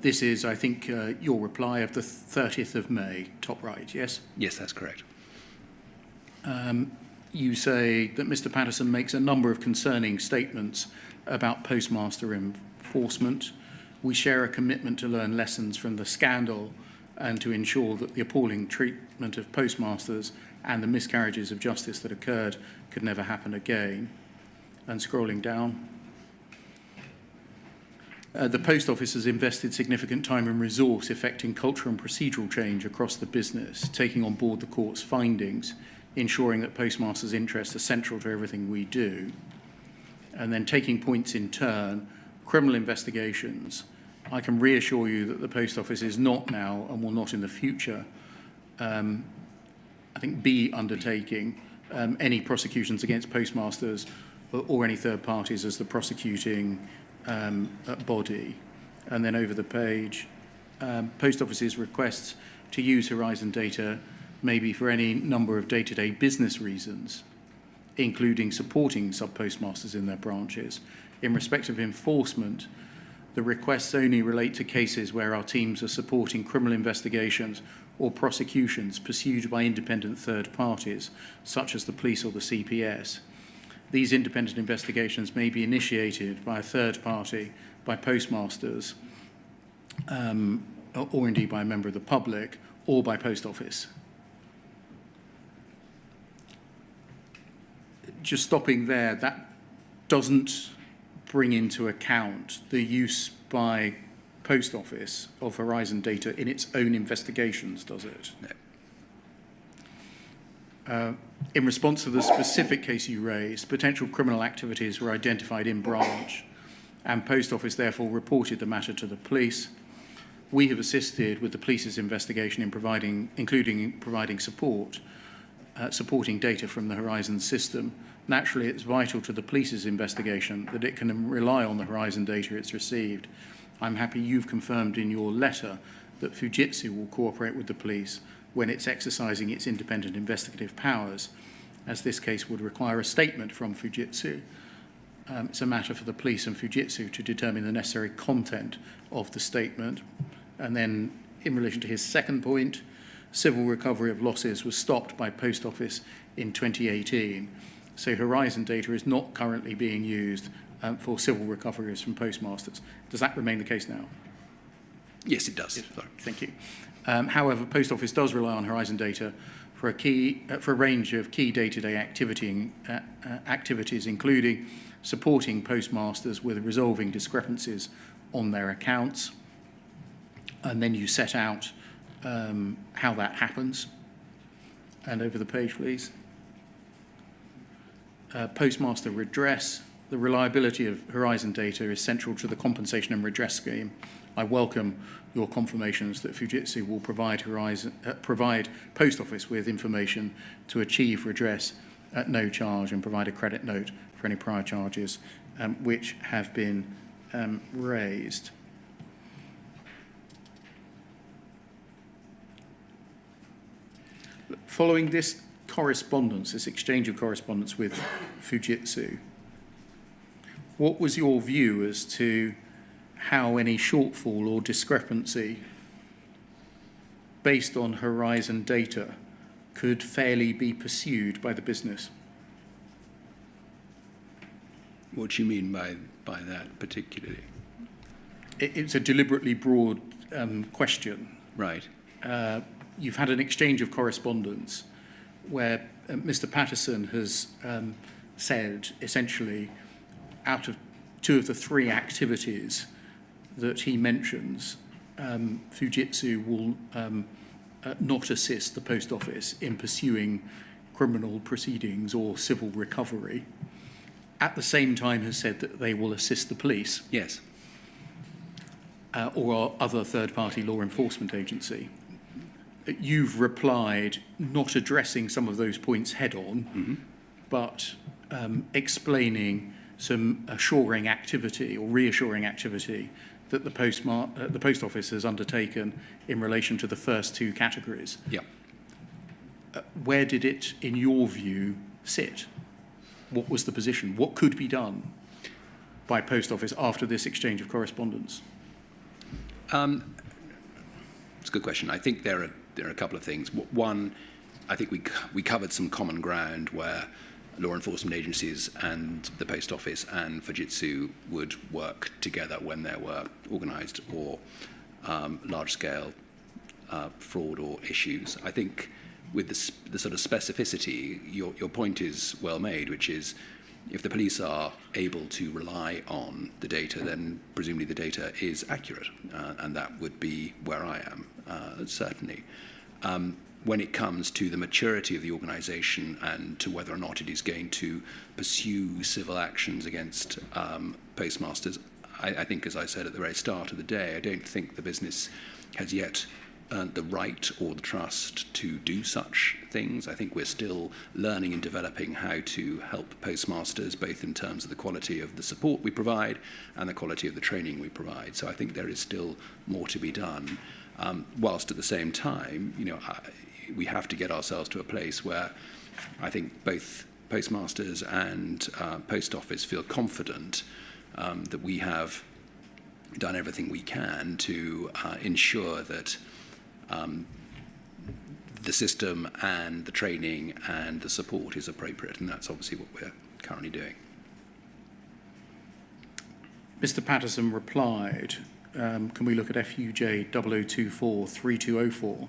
This is, I think, your reply of the 30th of May, top right, yes? Yes, that's correct. You say that Mr. Patterson makes a number of concerning statements about postmaster enforcement. We share a commitment to learn lessons from the scandal and to ensure that the appalling treatment of postmasters and the miscarriages of justice that occurred could never happen again. And scrolling down. The Post Office has invested significant time and resource effecting cultural and procedural change across the business, taking on board the court's findings, ensuring that postmasters' interests are central to everything we do, and then taking points in turn, criminal investigations. I can reassure you that the Post Office is not now and will not in the future, I think, be undertaking any prosecutions against postmasters or any third parties as the prosecuting body. And then over the page, Post Office's requests to use Horizon data maybe for any number of day-to-day business reasons, including supporting sub-postmasters in their branches. In respect of enforcement, the requests only relate to cases where our teams are supporting criminal investigations or prosecutions pursued by independent third parties, such as the police or the CPS. These independent investigations may be initiated by a third party, by postmasters, or indeed by a member of the public, or by Post Office. Just stopping there, that doesn't bring into account the use by Post Office of Horizon data in its own investigations, does it? No. In response to the specific case you raised, potential criminal activities were identified in branch, and Post Office therefore reported the matter to the police. We have assisted with the police's investigation in including providing support, supporting data from the Horizon system. Naturally, it's vital to the police's investigation that it can rely on the Horizon data it's received. I'm happy you've confirmed in your letter that Fujitsu will cooperate with the police when it's exercising its independent investigative powers, as this case would require a statement from Fujitsu. It's a matter for the police and Fujitsu to determine the necessary content of the statement. And then, in relation to his second point, civil recovery of losses was stopped by Post Office in 2018. So Horizon data is not currently being used for civil recoveries from postmasters. Does that remain the case now? Yes, it does. Yes, sorry, thank you. However, Post Office does rely on Horizon data for a range of key day-to-day activities, including supporting postmasters with resolving discrepancies on their accounts. And then you set out how that happens. And over the page, please. Postmaster redress. The reliability of Horizon data is central to the compensation and redress scheme. I welcome your confirmations that Fujitsu will provide Post Office with information to achieve redress at no charge and provide a credit note for any prior charges which have been raised. Following this correspondence, this exchange of correspondence with Fujitsu, what was your view as to how any shortfall or discrepancy based on Horizon data could fairly be pursued by the business? What do you mean by that particularly? It's a deliberately broad question. Right. You've had an exchange of correspondence where Mr. Patterson has said, essentially, out of 2 of the 3 activities that he mentions, Fujitsu will not assist the Post Office in pursuing criminal proceedings or civil recovery. At the same time has said that they will assist the police. Yes. Or other third-party law enforcement agency. You've replied not addressing some of those points head-on, but explaining some assuring activity or reassuring activity that the Post Office has undertaken in relation to the first 2 categories. Yeah. Where did it, in your view, sit? What was the position? What could be done by Post Office after this exchange of correspondence? It's a good question. I think there are a couple of things. One, I think we covered some common ground where law enforcement agencies and the Post Office and Fujitsu would work together when there were organised or large-scale fraud or issues. I think with the sort of specificity, your point is well made, which is if the police are able to rely on the data, then presumably the data is accurate, and that would be where I am, certainly. When it comes to the maturity of the organisation and to whether or not it is going to pursue civil actions against postmasters, I think, as I said at the very start of the day, I don't think the business has yet earned the right or the trust to do such things. I think we're still learning and developing how to help postmasters, both in terms of the quality of the support we provide and the quality of the training we provide. So I think there is still more to be done. Whilst at the same time, we have to get ourselves to a place where I think both postmasters and Post Office feel confident that we have done everything we can to ensure that the system and the training and the support is appropriate, and that's obviously what we're currently doing. Mr. Patterson replied, can we look at FUJ 0024 3204?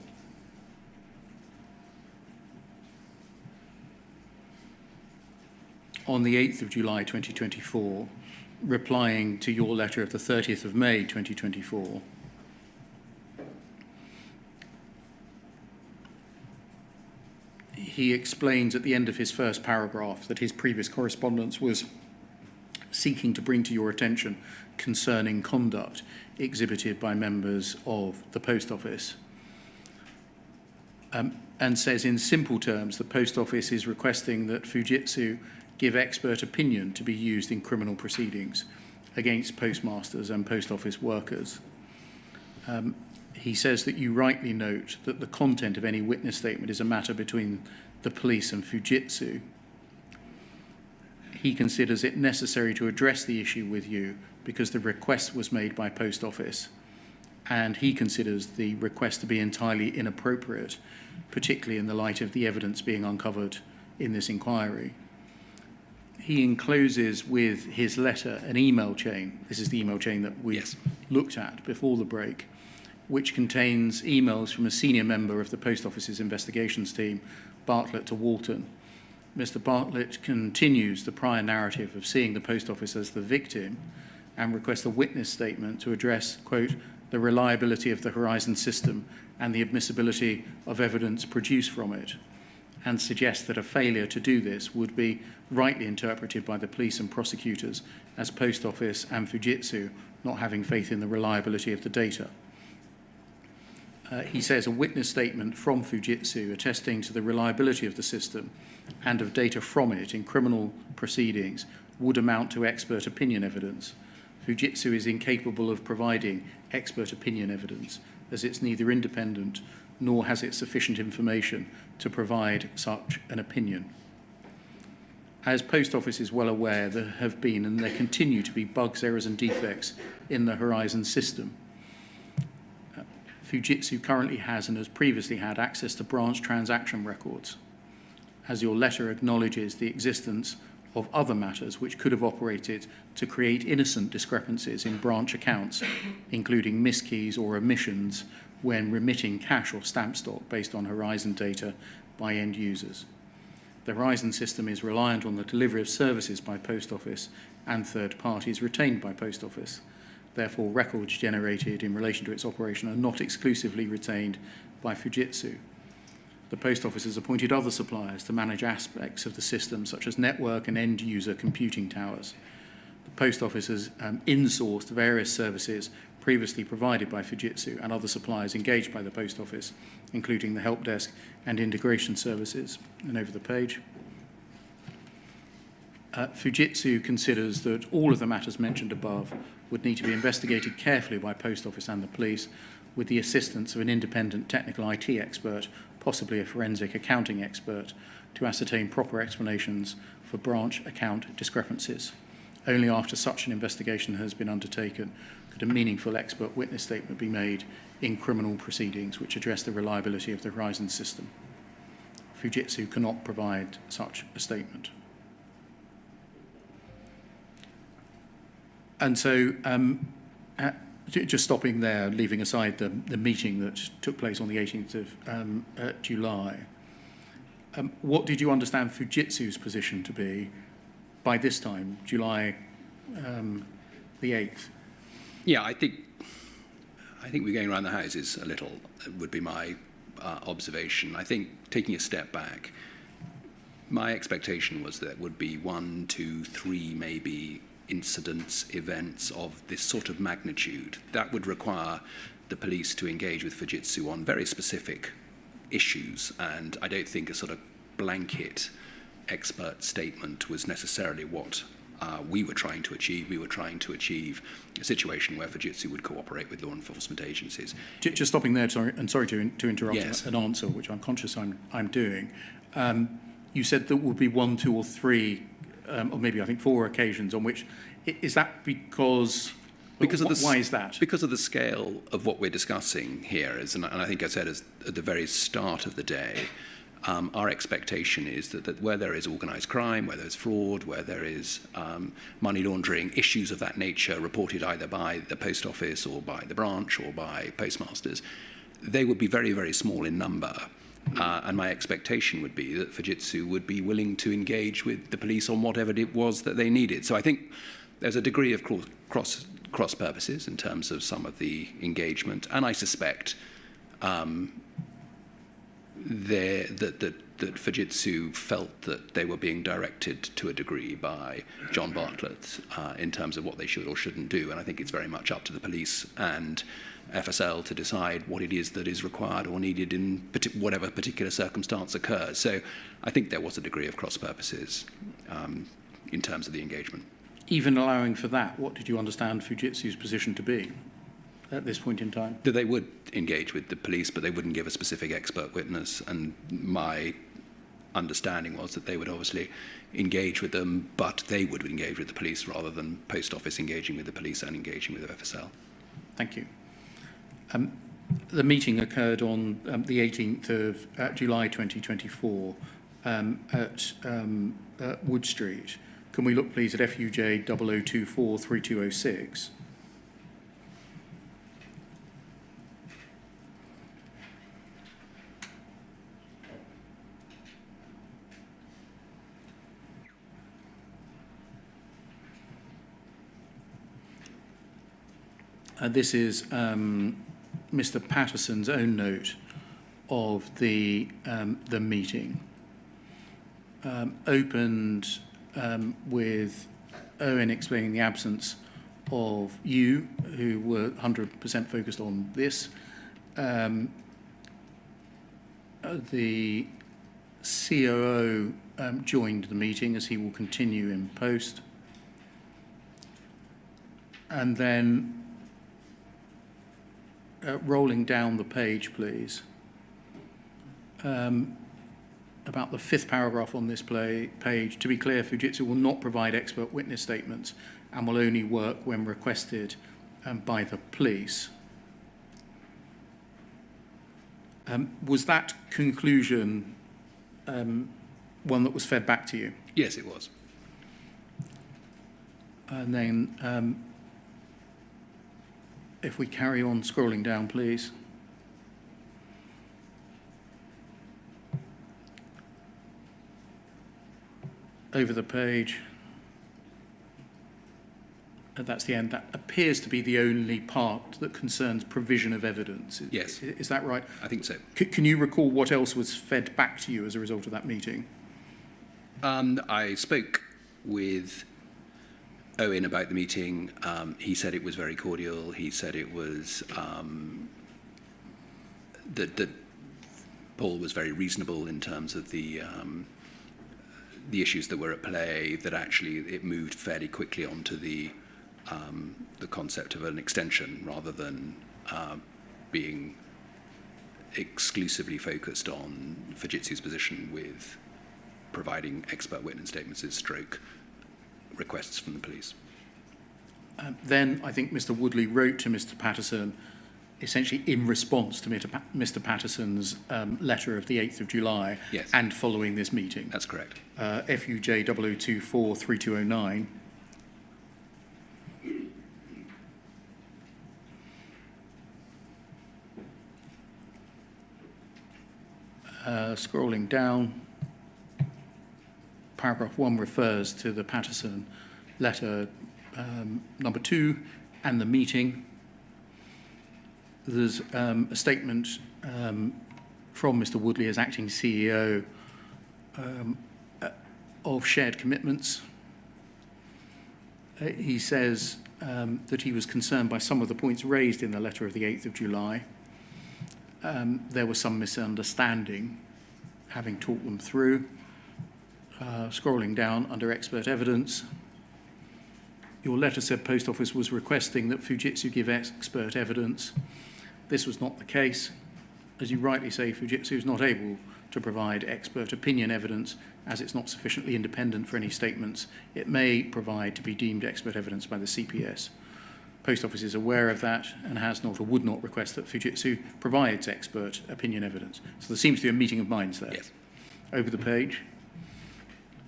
On the 8th of July 2024, replying to your letter of the 30th of May 2024, he explains at the end of his first paragraph that his previous correspondence was seeking to bring to your attention concerning conduct exhibited by members of the Post Office, and says in simple terms the Post Office is requesting that Fujitsu give expert opinion to be used in criminal proceedings against postmasters and Post Office workers. He says that you rightly note that the content of any witness statement is a matter between the police and Fujitsu. He considers it necessary to address the issue with you because the request was made by Post Office, and he considers the request to be entirely inappropriate, particularly in the light of the evidence being uncovered in this inquiry. He encloses with his letter an email chain. This is the email chain that we looked at before the break, which contains emails from a senior member of the Post Office's investigations team, Bartlett to Walton. Mr. Bartlett continues the prior narrative of seeing the Post Office as the victim and requests a witness statement to address, quote, the reliability of the Horizon system and the admissibility of evidence produced from it, and suggests that a failure to do this would be rightly interpreted by the police and prosecutors as Post Office and Fujitsu not having faith in the reliability of the data. He says a witness statement from Fujitsu attesting to the reliability of the system and of data from it in criminal proceedings would amount to expert opinion evidence. Fujitsu is incapable of providing expert opinion evidence as it's neither independent nor has it sufficient information to provide such an opinion. As Post Office is well aware, there have been and there continue to be bugs, errors and defects in the Horizon system. Fujitsu currently has and has previously had access to branch transaction records. As your letter acknowledges the existence of other matters which could have operated to create innocent discrepancies in branch accounts, including miskeys or omissions when remitting cash or stamp stock based on Horizon data by end users. The Horizon system is reliant on the delivery of services by Post Office and third parties retained by Post Office. Therefore, records generated in relation to its operation are not exclusively retained by Fujitsu. The Post Office has appointed other suppliers to manage aspects of the system, such as network and end-user computing towers. The Post Office has insourced various services previously provided by Fujitsu and other suppliers engaged by the Post Office, including the help desk and integration services. And over the page. Fujitsu considers that all of the matters mentioned above would need to be investigated carefully by Post Office and the police with the assistance of an independent technical IT expert, possibly a forensic accounting expert, to ascertain proper explanations for branch account discrepancies. Only after such an investigation has been undertaken could a meaningful expert witness statement be made in criminal proceedings which address the reliability of the Horizon system. Fujitsu cannot provide such a statement. And so, just stopping there, leaving aside the meeting that took place on the 18th of July, what did you understand Fujitsu's position to be by this time, July the 8th? Yeah, I think we're going around the houses a little, would be my observation. I think taking a step back, my expectation was that there would be 1, 2, 3 maybe incidents, events of this sort of magnitude. That would require the police to engage with Fujitsu on very specific issues, and I don't think a sort of blanket expert statement was necessarily what we were trying to achieve. We were trying to achieve a situation where Fujitsu would cooperate with law enforcement agencies. Just stopping there, sorry to interrupt Yes. an answer, which I'm conscious I'm doing. You said there would be 1, 2 or 3, or maybe I think 4 occasions on which, is that because why is that? Because of the scale of what we're discussing here, and I think I said at the very start of the day, our expectation is that where there is organised crime, where there's fraud, where there is money laundering, issues of that nature reported either by the Post Office or by the branch or by postmasters, they would be very, very small in number. And my expectation would be that Fujitsu would be willing to engage with the police on whatever it was that they needed. So I think there's a degree of cross purposes in terms of some of the engagement, and I suspect that Fujitsu felt that they were being directed to a degree by John Bartlett in terms of what they should or shouldn't do, and I think it's very much up to the police and FSL to decide what it is that is required or needed in whatever particular circumstance occurs. So I think there was a degree of cross purposes in terms of the engagement. Even allowing for that, what did you understand Fujitsu's position to be at this point in time? That they would engage with the police, but they wouldn't give a specific expert witness, and my understanding was that they would obviously engage with them, but they would engage with the police rather than Post Office engaging with the police and engaging with the FSL. Thank you. The meeting occurred on the 18th of July 2024 at Wood Street. Can we look, please, at FUJ 0024 3206? This is Mr. Patterson's own note of the meeting. Opened with Owen explaining the absence of you, who were 100% focused on this. The COO joined the meeting, as he will continue in post. And then rolling down the page, please. About the fifth paragraph on this page, to be clear, Fujitsu will not provide expert witness statements and will only work when requested by the police. Was that conclusion one that was fed back to you? Yes, it was. And then if we carry on scrolling down, please. Over the page. That's the end. That appears to be the only part that concerns provision of evidence. Yes. Is that right? I think so. Can you recall what else was fed back to you as a result of that meeting? I spoke with Owen about the meeting. He said it was very cordial. He said it was that Paul was very reasonable in terms of the issues that were at play, that actually it moved fairly quickly onto the concept of an extension rather than being exclusively focused on Fujitsu's position with providing expert witness statements as stroke requests from the police. Then I think Mr. Woodley wrote to Mr. Patterson, essentially in response to Mr. Patterson's letter of the 8th of July, yes, and following this meeting. That's correct. FUJ 0024 3209. Scrolling down, paragraph 1 refers to the Patterson letter number 2 and the meeting. There's a statement from Mr. Woodley as acting CEO of shared commitments. He says that he was concerned by some of the points raised in the letter of the 8th of July. There was some misunderstanding, having talked them through. Scrolling down under expert evidence, your letter said Post Office was requesting that Fujitsu give expert evidence. This was not the case. As you rightly say, Fujitsu is not able to provide expert opinion evidence as it's not sufficiently independent for any statements it may provide to be deemed expert evidence by the CPS. Post Office is aware of that and has not or would not request that Fujitsu provides expert opinion evidence. So there seems to be a meeting of minds there. Yes. Over the page.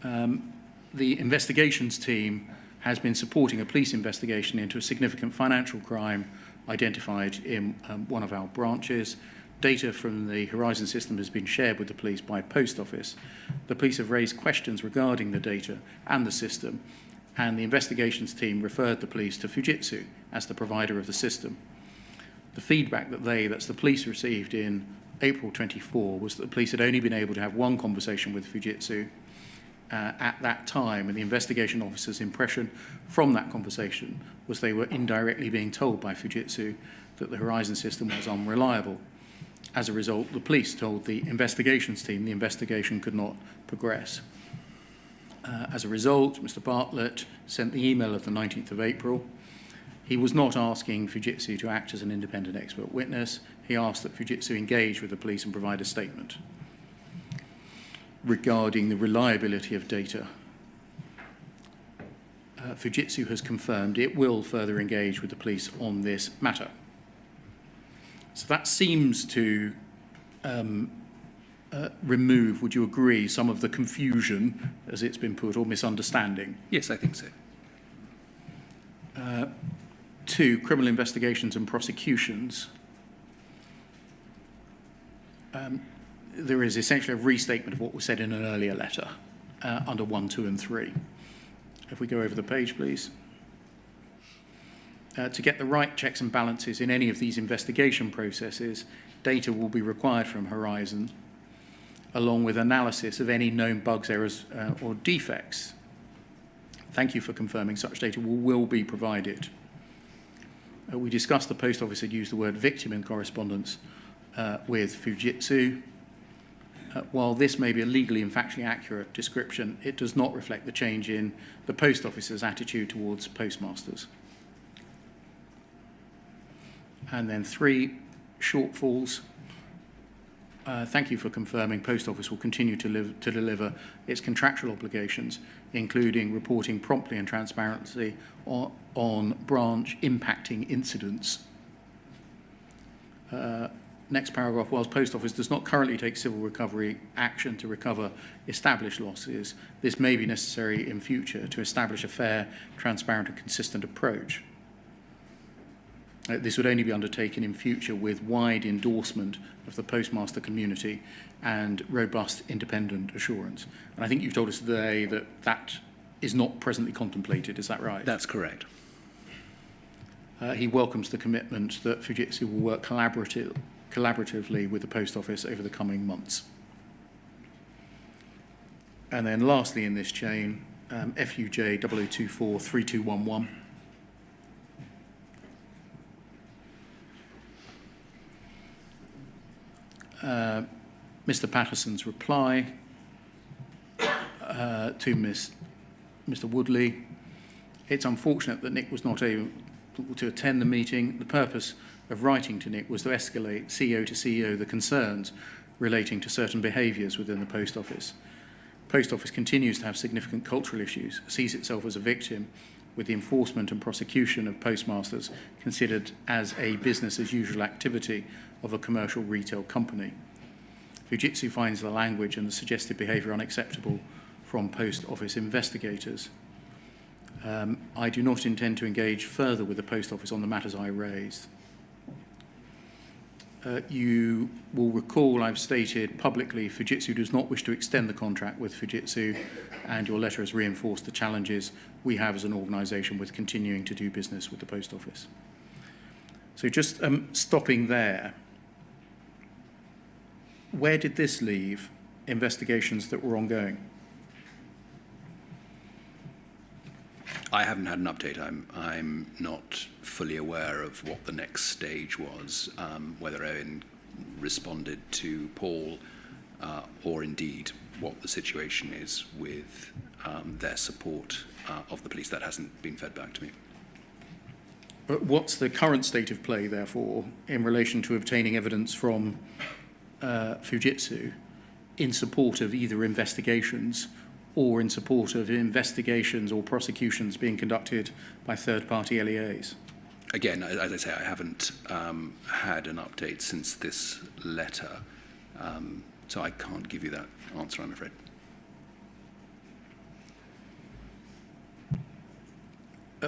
The investigations team has been supporting a police investigation into a significant financial crime identified in one of our branches. Data from the Horizon system has been shared with the police by Post Office. The police have raised questions regarding the data and the system, and the investigations team referred the police to Fujitsu as the provider of the system. The feedback that that's the police received in April 24 was that the police had only been able to have one conversation with Fujitsu at that time, and the investigation officer's impression from that conversation was they were indirectly being told by Fujitsu that the Horizon system was unreliable. As a result, the police told the investigations team the investigation could not progress. As a result, Mr. Bartlett sent the email of the 19th of April. He was not asking Fujitsu to act as an independent expert witness. He asked that Fujitsu engage with the police and provide a statement regarding the reliability of data. Fujitsu has confirmed it will further engage with the police on this matter. So that seems to remove, would you agree, some of the confusion, as it's been put, or misunderstanding. Yes, I think so. 2, criminal investigations and prosecutions. There is essentially a restatement of what was said in an earlier letter under 1, 2, and 3. If we go over the page, please. To get the right checks and balances in any of these investigation processes, data will be required from Horizon, along with analysis of any known bugs, errors, or defects. Thank you for confirming such data will be provided. We discussed the Post Office had used the word victim in correspondence with Fujitsu. While this may be a legally and factually accurate description, it does not reflect the change in the Post Office's attitude towards postmasters. And then 3 shortfalls. Thank you for confirming Post Office will continue to deliver its contractual obligations, including reporting promptly and transparently on branch impacting incidents. Next paragraph, whilst Post Office does not currently take civil recovery action to recover established losses, this may be necessary in future to establish a fair, transparent and consistent approach. This would only be undertaken in future with wide endorsement of the postmaster community and robust independent assurance. And I think you've told us today that that is not presently contemplated, is that right? That's correct. He welcomes the commitment that Fujitsu will work collaboratively with the Post Office over the coming months. And then lastly in this chain, FUJ 0024 3211. Mr. Patterson's reply to Mr. Woodley. It's unfortunate that Nick was not able to attend the meeting. The purpose of writing to Nick was to escalate CEO to CEO the concerns relating to certain behaviours within the Post Office. Post Office continues to have significant cultural issues, sees itself as a victim, with the enforcement and prosecution of postmasters considered as a business as usual activity of a commercial retail company. Fujitsu finds the language and the suggested behaviour unacceptable from Post Office investigators. I do not intend to engage further with the Post Office on the matters I raised. You will recall I've stated publicly Fujitsu does not wish to extend the contract with Fujitsu, and your letter has reinforced the challenges we have as an organisation with continuing to do business with the Post Office. So just stopping there, where did this leave investigations that were ongoing? I haven't had an update. I'm not fully aware of what the next stage was, whether Owen responded to Paul or indeed what the situation is with their support of the police. That hasn't been fed back to me. What's the current state of play, therefore, in relation to obtaining evidence from Fujitsu in support of either investigations or in support of investigations or prosecutions being conducted by third-party LEAs? Again, as I say, I haven't had an update since this letter, so I can't give you that answer, I'm afraid.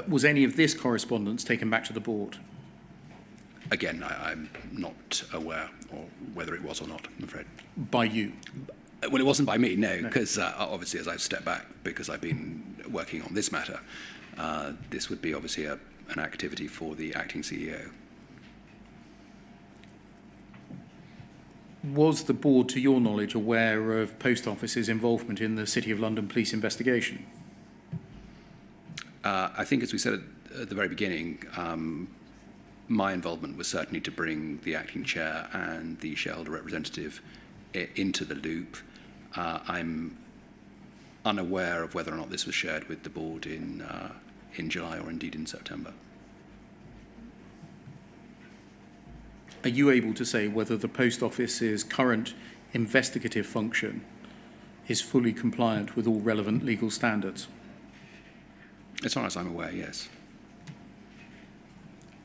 Was any of this correspondence taken back to the board? Again, I'm not aware or whether it was or not, I'm afraid. By you? Well, it wasn't by me, no, because obviously as I've stepped back, because I've been working on this matter, this would be obviously an activity for the acting CEO. Was the board, to your knowledge, aware of Post Office's involvement in the City of London police investigation? I think, as we said at the very beginning, my involvement was certainly to bring the acting chair and the shareholder representative into the loop. I'm unaware of whether or not this was shared with the board in July or indeed in September. Are you able to say whether the Post Office's current investigative function is fully compliant with all relevant legal standards? As far as I'm aware, yes.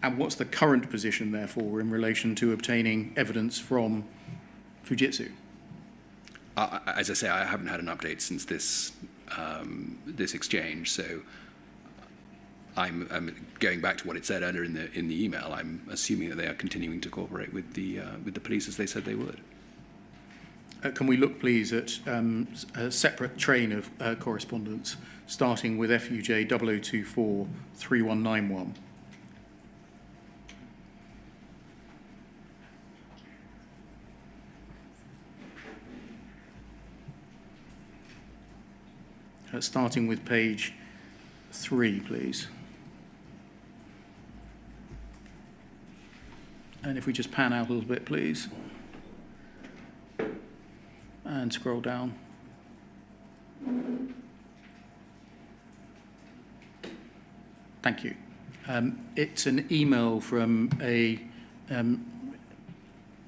And what's the current position, therefore, in relation to obtaining evidence from Fujitsu? As I say, I haven't had an update since this exchange, so I'm going back to what it said earlier in the email. I'm assuming that they are continuing to cooperate with the police as they said they would. Can we look, please, at a separate train of correspondence, starting with FUJ 0024 3191? starting with page 3, please. And if we just pan out a little bit, please. And scroll down. Thank you. It's an email from a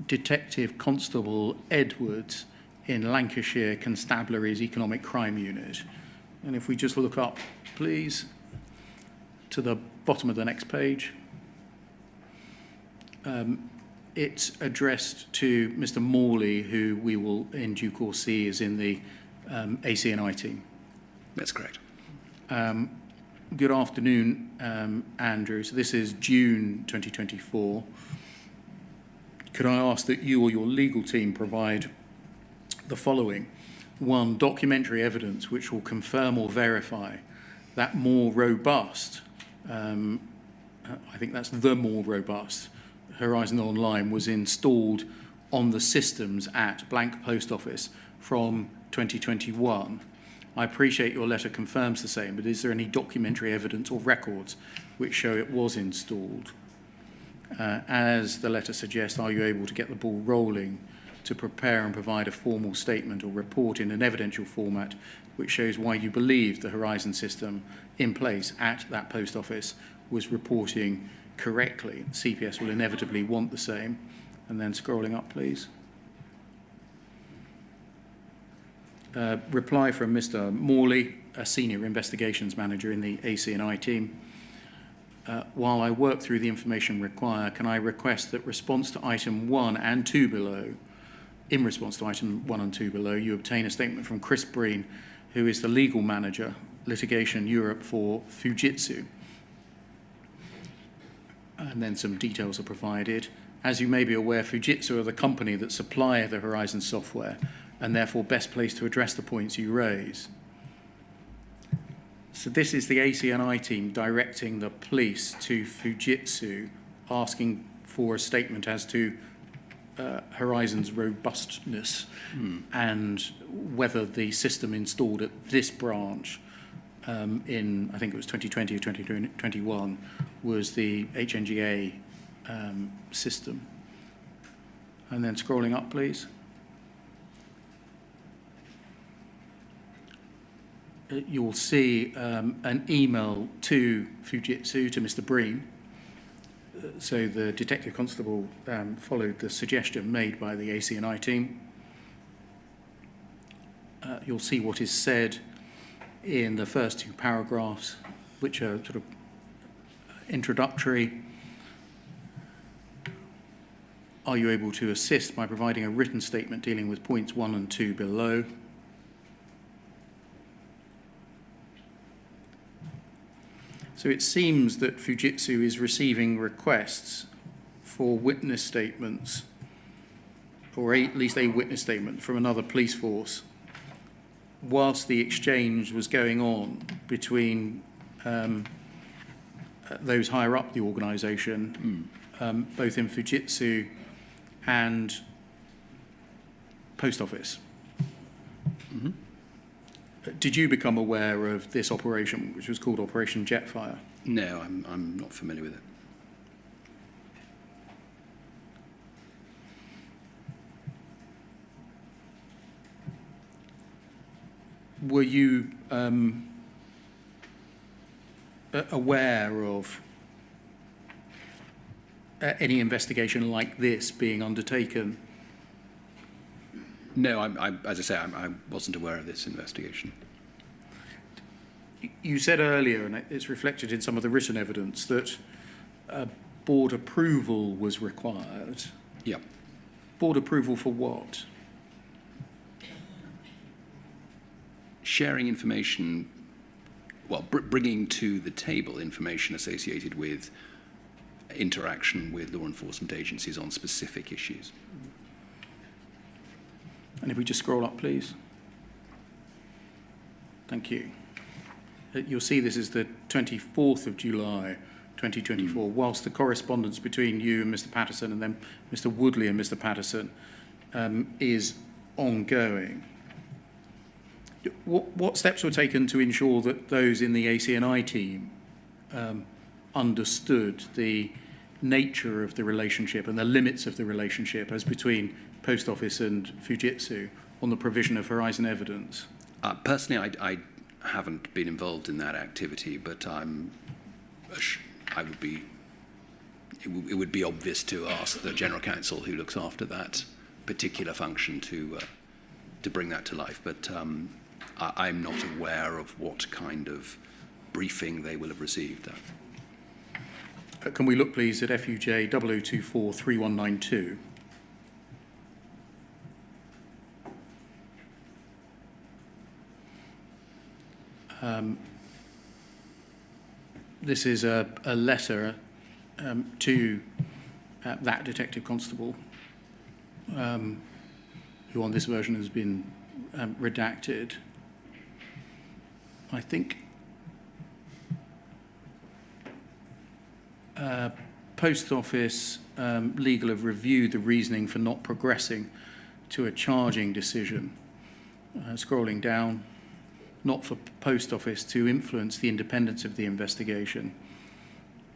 Detective Constable Edwards in Lancashire Constabulary's Economic Crime Unit. And if we just look up, please, to the bottom of the next page. It's addressed to Mr. Morley, who we will in due course see is in the AC&I team. That's correct. Good afternoon, Andrew. So this is June 2024. Could I ask that you or your legal team provide the following? 1, documentary evidence which will confirm or verify that more robust, I think that's the more robust, Horizon Online was installed on the systems at blank post office from 2021. I appreciate your letter confirms the same, but is there any documentary evidence or records which show it was installed? As the letter suggests, are you able to get the ball rolling to prepare and provide a formal statement or report in an evidential format which shows why you believe the Horizon system in place at that post office was reporting correctly? CPS will inevitably want the same. And then scrolling up, please. Reply from Mr. Morley, a senior investigations manager in the AC&I team. While I work through the information required, can I request that response to item 1 and 2 below, in response to item 1 and 2 below, you obtain a statement from Chris Breen, who is the legal manager, litigation Europe for Fujitsu. And then some details are provided. As you may be aware, Fujitsu are the company that supply the Horizon software and therefore best placed to address the points you raise. So this is the AC&I team directing the police to Fujitsu, asking for a statement as to Horizon's robustness and whether the system installed at this branch in, I think it was 2020 or 2021, was the HNGA system. And then scrolling up, please. You'll see an email to Fujitsu, to Mr. Breen. So the Detective Constable followed the suggestion made by the AC&I team. You'll see what is said in the first 2 paragraphs, which are sort of introductory. Are you able to assist by providing a written statement dealing with points 1 and 2 below? So it seems that Fujitsu is receiving requests for witness statements, or at least a witness statement from another police force, whilst the exchange was going on between those higher up the organisation, both in Fujitsu and Post Office. Mm-hmm. Did you become aware of this operation, which was called Operation Jetfire? No, I'm not familiar with it. Were you aware of any investigation like this being undertaken? No, as I say, I wasn't aware of this investigation. You said earlier, and it's reflected in some of the written evidence, that board approval was required. Yeah. Board approval for what? Sharing information, well, bringing to the table information associated with interaction with law enforcement agencies on specific issues. And if we just scroll up, please. Thank you. You'll see this is the 24th of July, 2024, whilst the correspondence between you and Mr. Patterson and then Mr. Woodley and Mr. Patterson is ongoing. What steps were taken to ensure that those in the ACNI team understood the nature of the relationship and the limits of the relationship as between Post Office and Fujitsu on the provision of Horizon evidence? Personally, I haven't been involved in that activity, but it would be obvious to ask the General Counsel who looks after that particular function to bring that to life. But I'm not aware of what kind of briefing they will have received. Can we look, please, at FUJ 00243192? This is a letter to that detective constable, who on this version has been redacted. I think Post Office legal have reviewed the reasoning for not progressing to a charging decision. Scrolling down, not for Post Office to influence the independence of the investigation.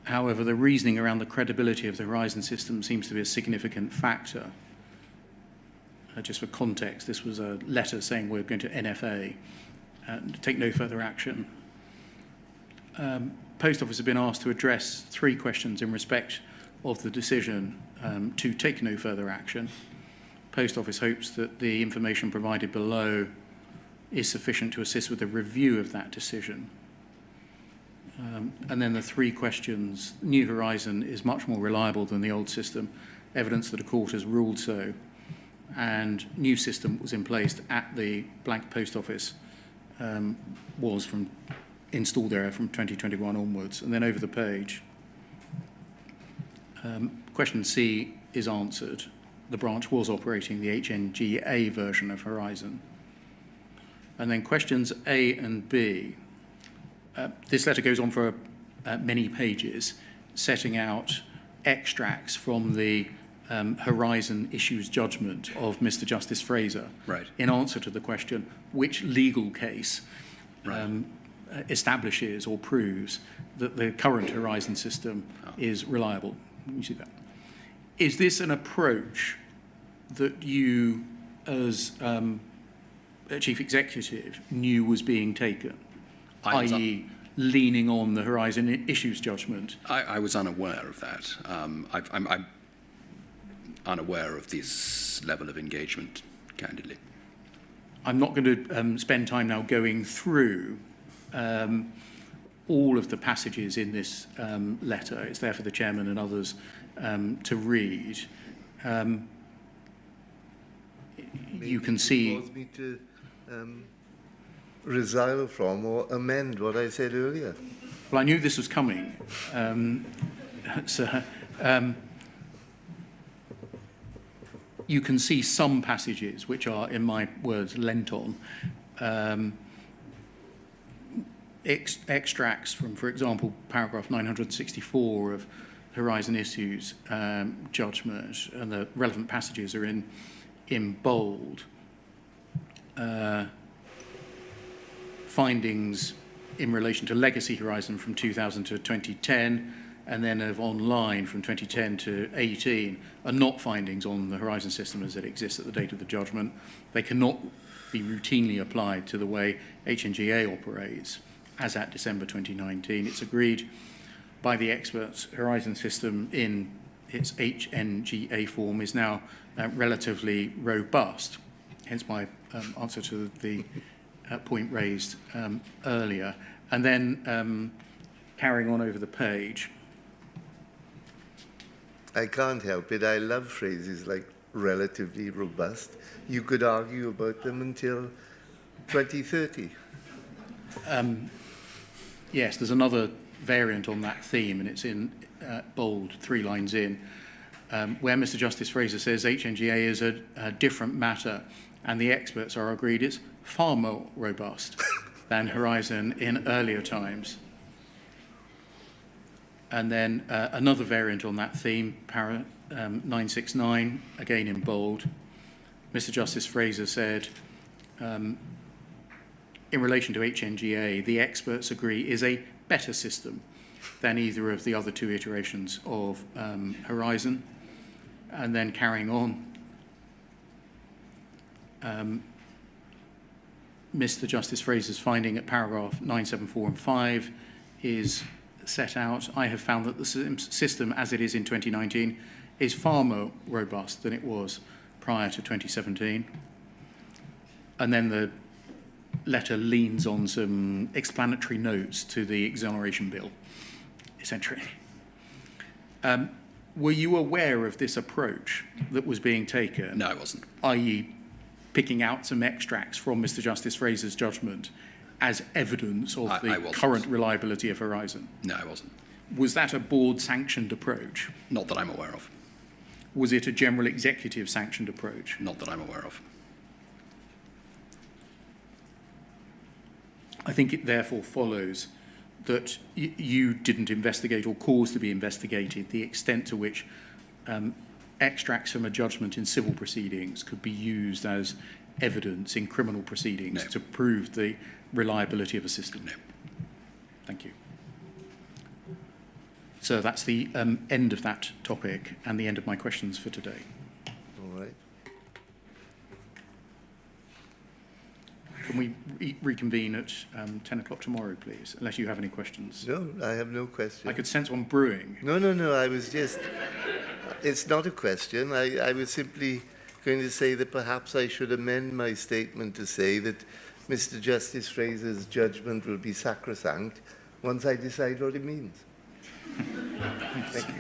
However, the reasoning around the credibility of the Horizon system seems to be a significant factor. Just for context, this was a letter saying we're going to NFA and take no further action. Post Office have been asked to address 3 questions in respect of the decision to take no further action. Post Office hopes that the information provided below is sufficient to assist with a review of that decision. And then the 3 questions: New Horizon is much more reliable than the old system, evidence that a court has ruled so, and new system was in place at the blank Post Office was installed there from 2021 onwards. And then over the page, question C is answered. The branch was operating the HNGA version of Horizon. And then questions A and B. This letter goes on for many pages, setting out extracts from the Horizon issues judgment of Mr. Justice Fraser, Right. in answer to the question, which legal case Right. establishes or proves that the current Horizon system is reliable. You see that? Is this an approach that you, as Chief Executive, knew was being taken, i.e. leaning on the Horizon issues judgment? I was unaware of that. I'm unaware of this level of engagement, candidly. I'm not going to spend time now going through all of the passages in this letter. It's there for the chairman and others to read. You can see... Cause me to resile from or amend what I said earlier. Well, I knew this was coming. You can see some passages which are, in my words, lent on. Extracts from, for example, paragraph 964 of Horizon Issues judgment, and the relevant passages are in bold. Findings in relation to legacy Horizon from 2000 to 2010, and then of online from 2010 to 18, are not findings on the Horizon system as it exists at the date of the judgment. They cannot be routinely applied to the way HNGA operates as at December 2019. It's agreed by the experts Horizon system in its HNGA form is now relatively robust, hence my answer to the point raised earlier. And then carrying on over the page. I can't help it. I love phrases like relatively robust. You could argue about them until 2030. Yes, there's another variant on that theme, and it's in bold, 3 lines in, where Mr. Justice Fraser says HNGA is a different matter, and the experts are agreed it's far more robust than Horizon in earlier times. And then another variant on that theme, para 969, again in bold. Mr. Justice Fraser said, in relation to HNGA, the experts agree is a better system than either of the other two iterations of Horizon. And then carrying on, Mr. Justice Fraser's finding at paragraph 974 and 5 is set out. I have found that the system as it is in 2019 is far more robust than it was prior to 2017. And then the letter leans on some explanatory notes to the exoneration bill, essentially. Were you aware of this approach that was being taken? No, I wasn't. I.e., picking out some extracts from Mr. Justice Fraser's judgment as evidence of I the wasn't. current reliability of Horizon? No, I wasn't. Was that a board-sanctioned approach? Not that I'm aware of. Was it a general executive-sanctioned approach? Not that I'm aware of. I think it therefore follows that you didn't investigate or cause to be investigated the extent to which extracts from a judgment in civil proceedings could be used as evidence in criminal proceedings No. to prove the reliability of a system. No. Thank you. So that's the end of that topic and the end of my questions for today. All right. Can we reconvene at 10 o'clock tomorrow, please, unless you have any questions? No, I have no question. I could sense one brewing. No, I was just... It's not a question. I was simply going to say that perhaps I should amend my statement to say that Mr. Justice Fraser's judgment will be sacrosanct once I decide what it means. Thank you.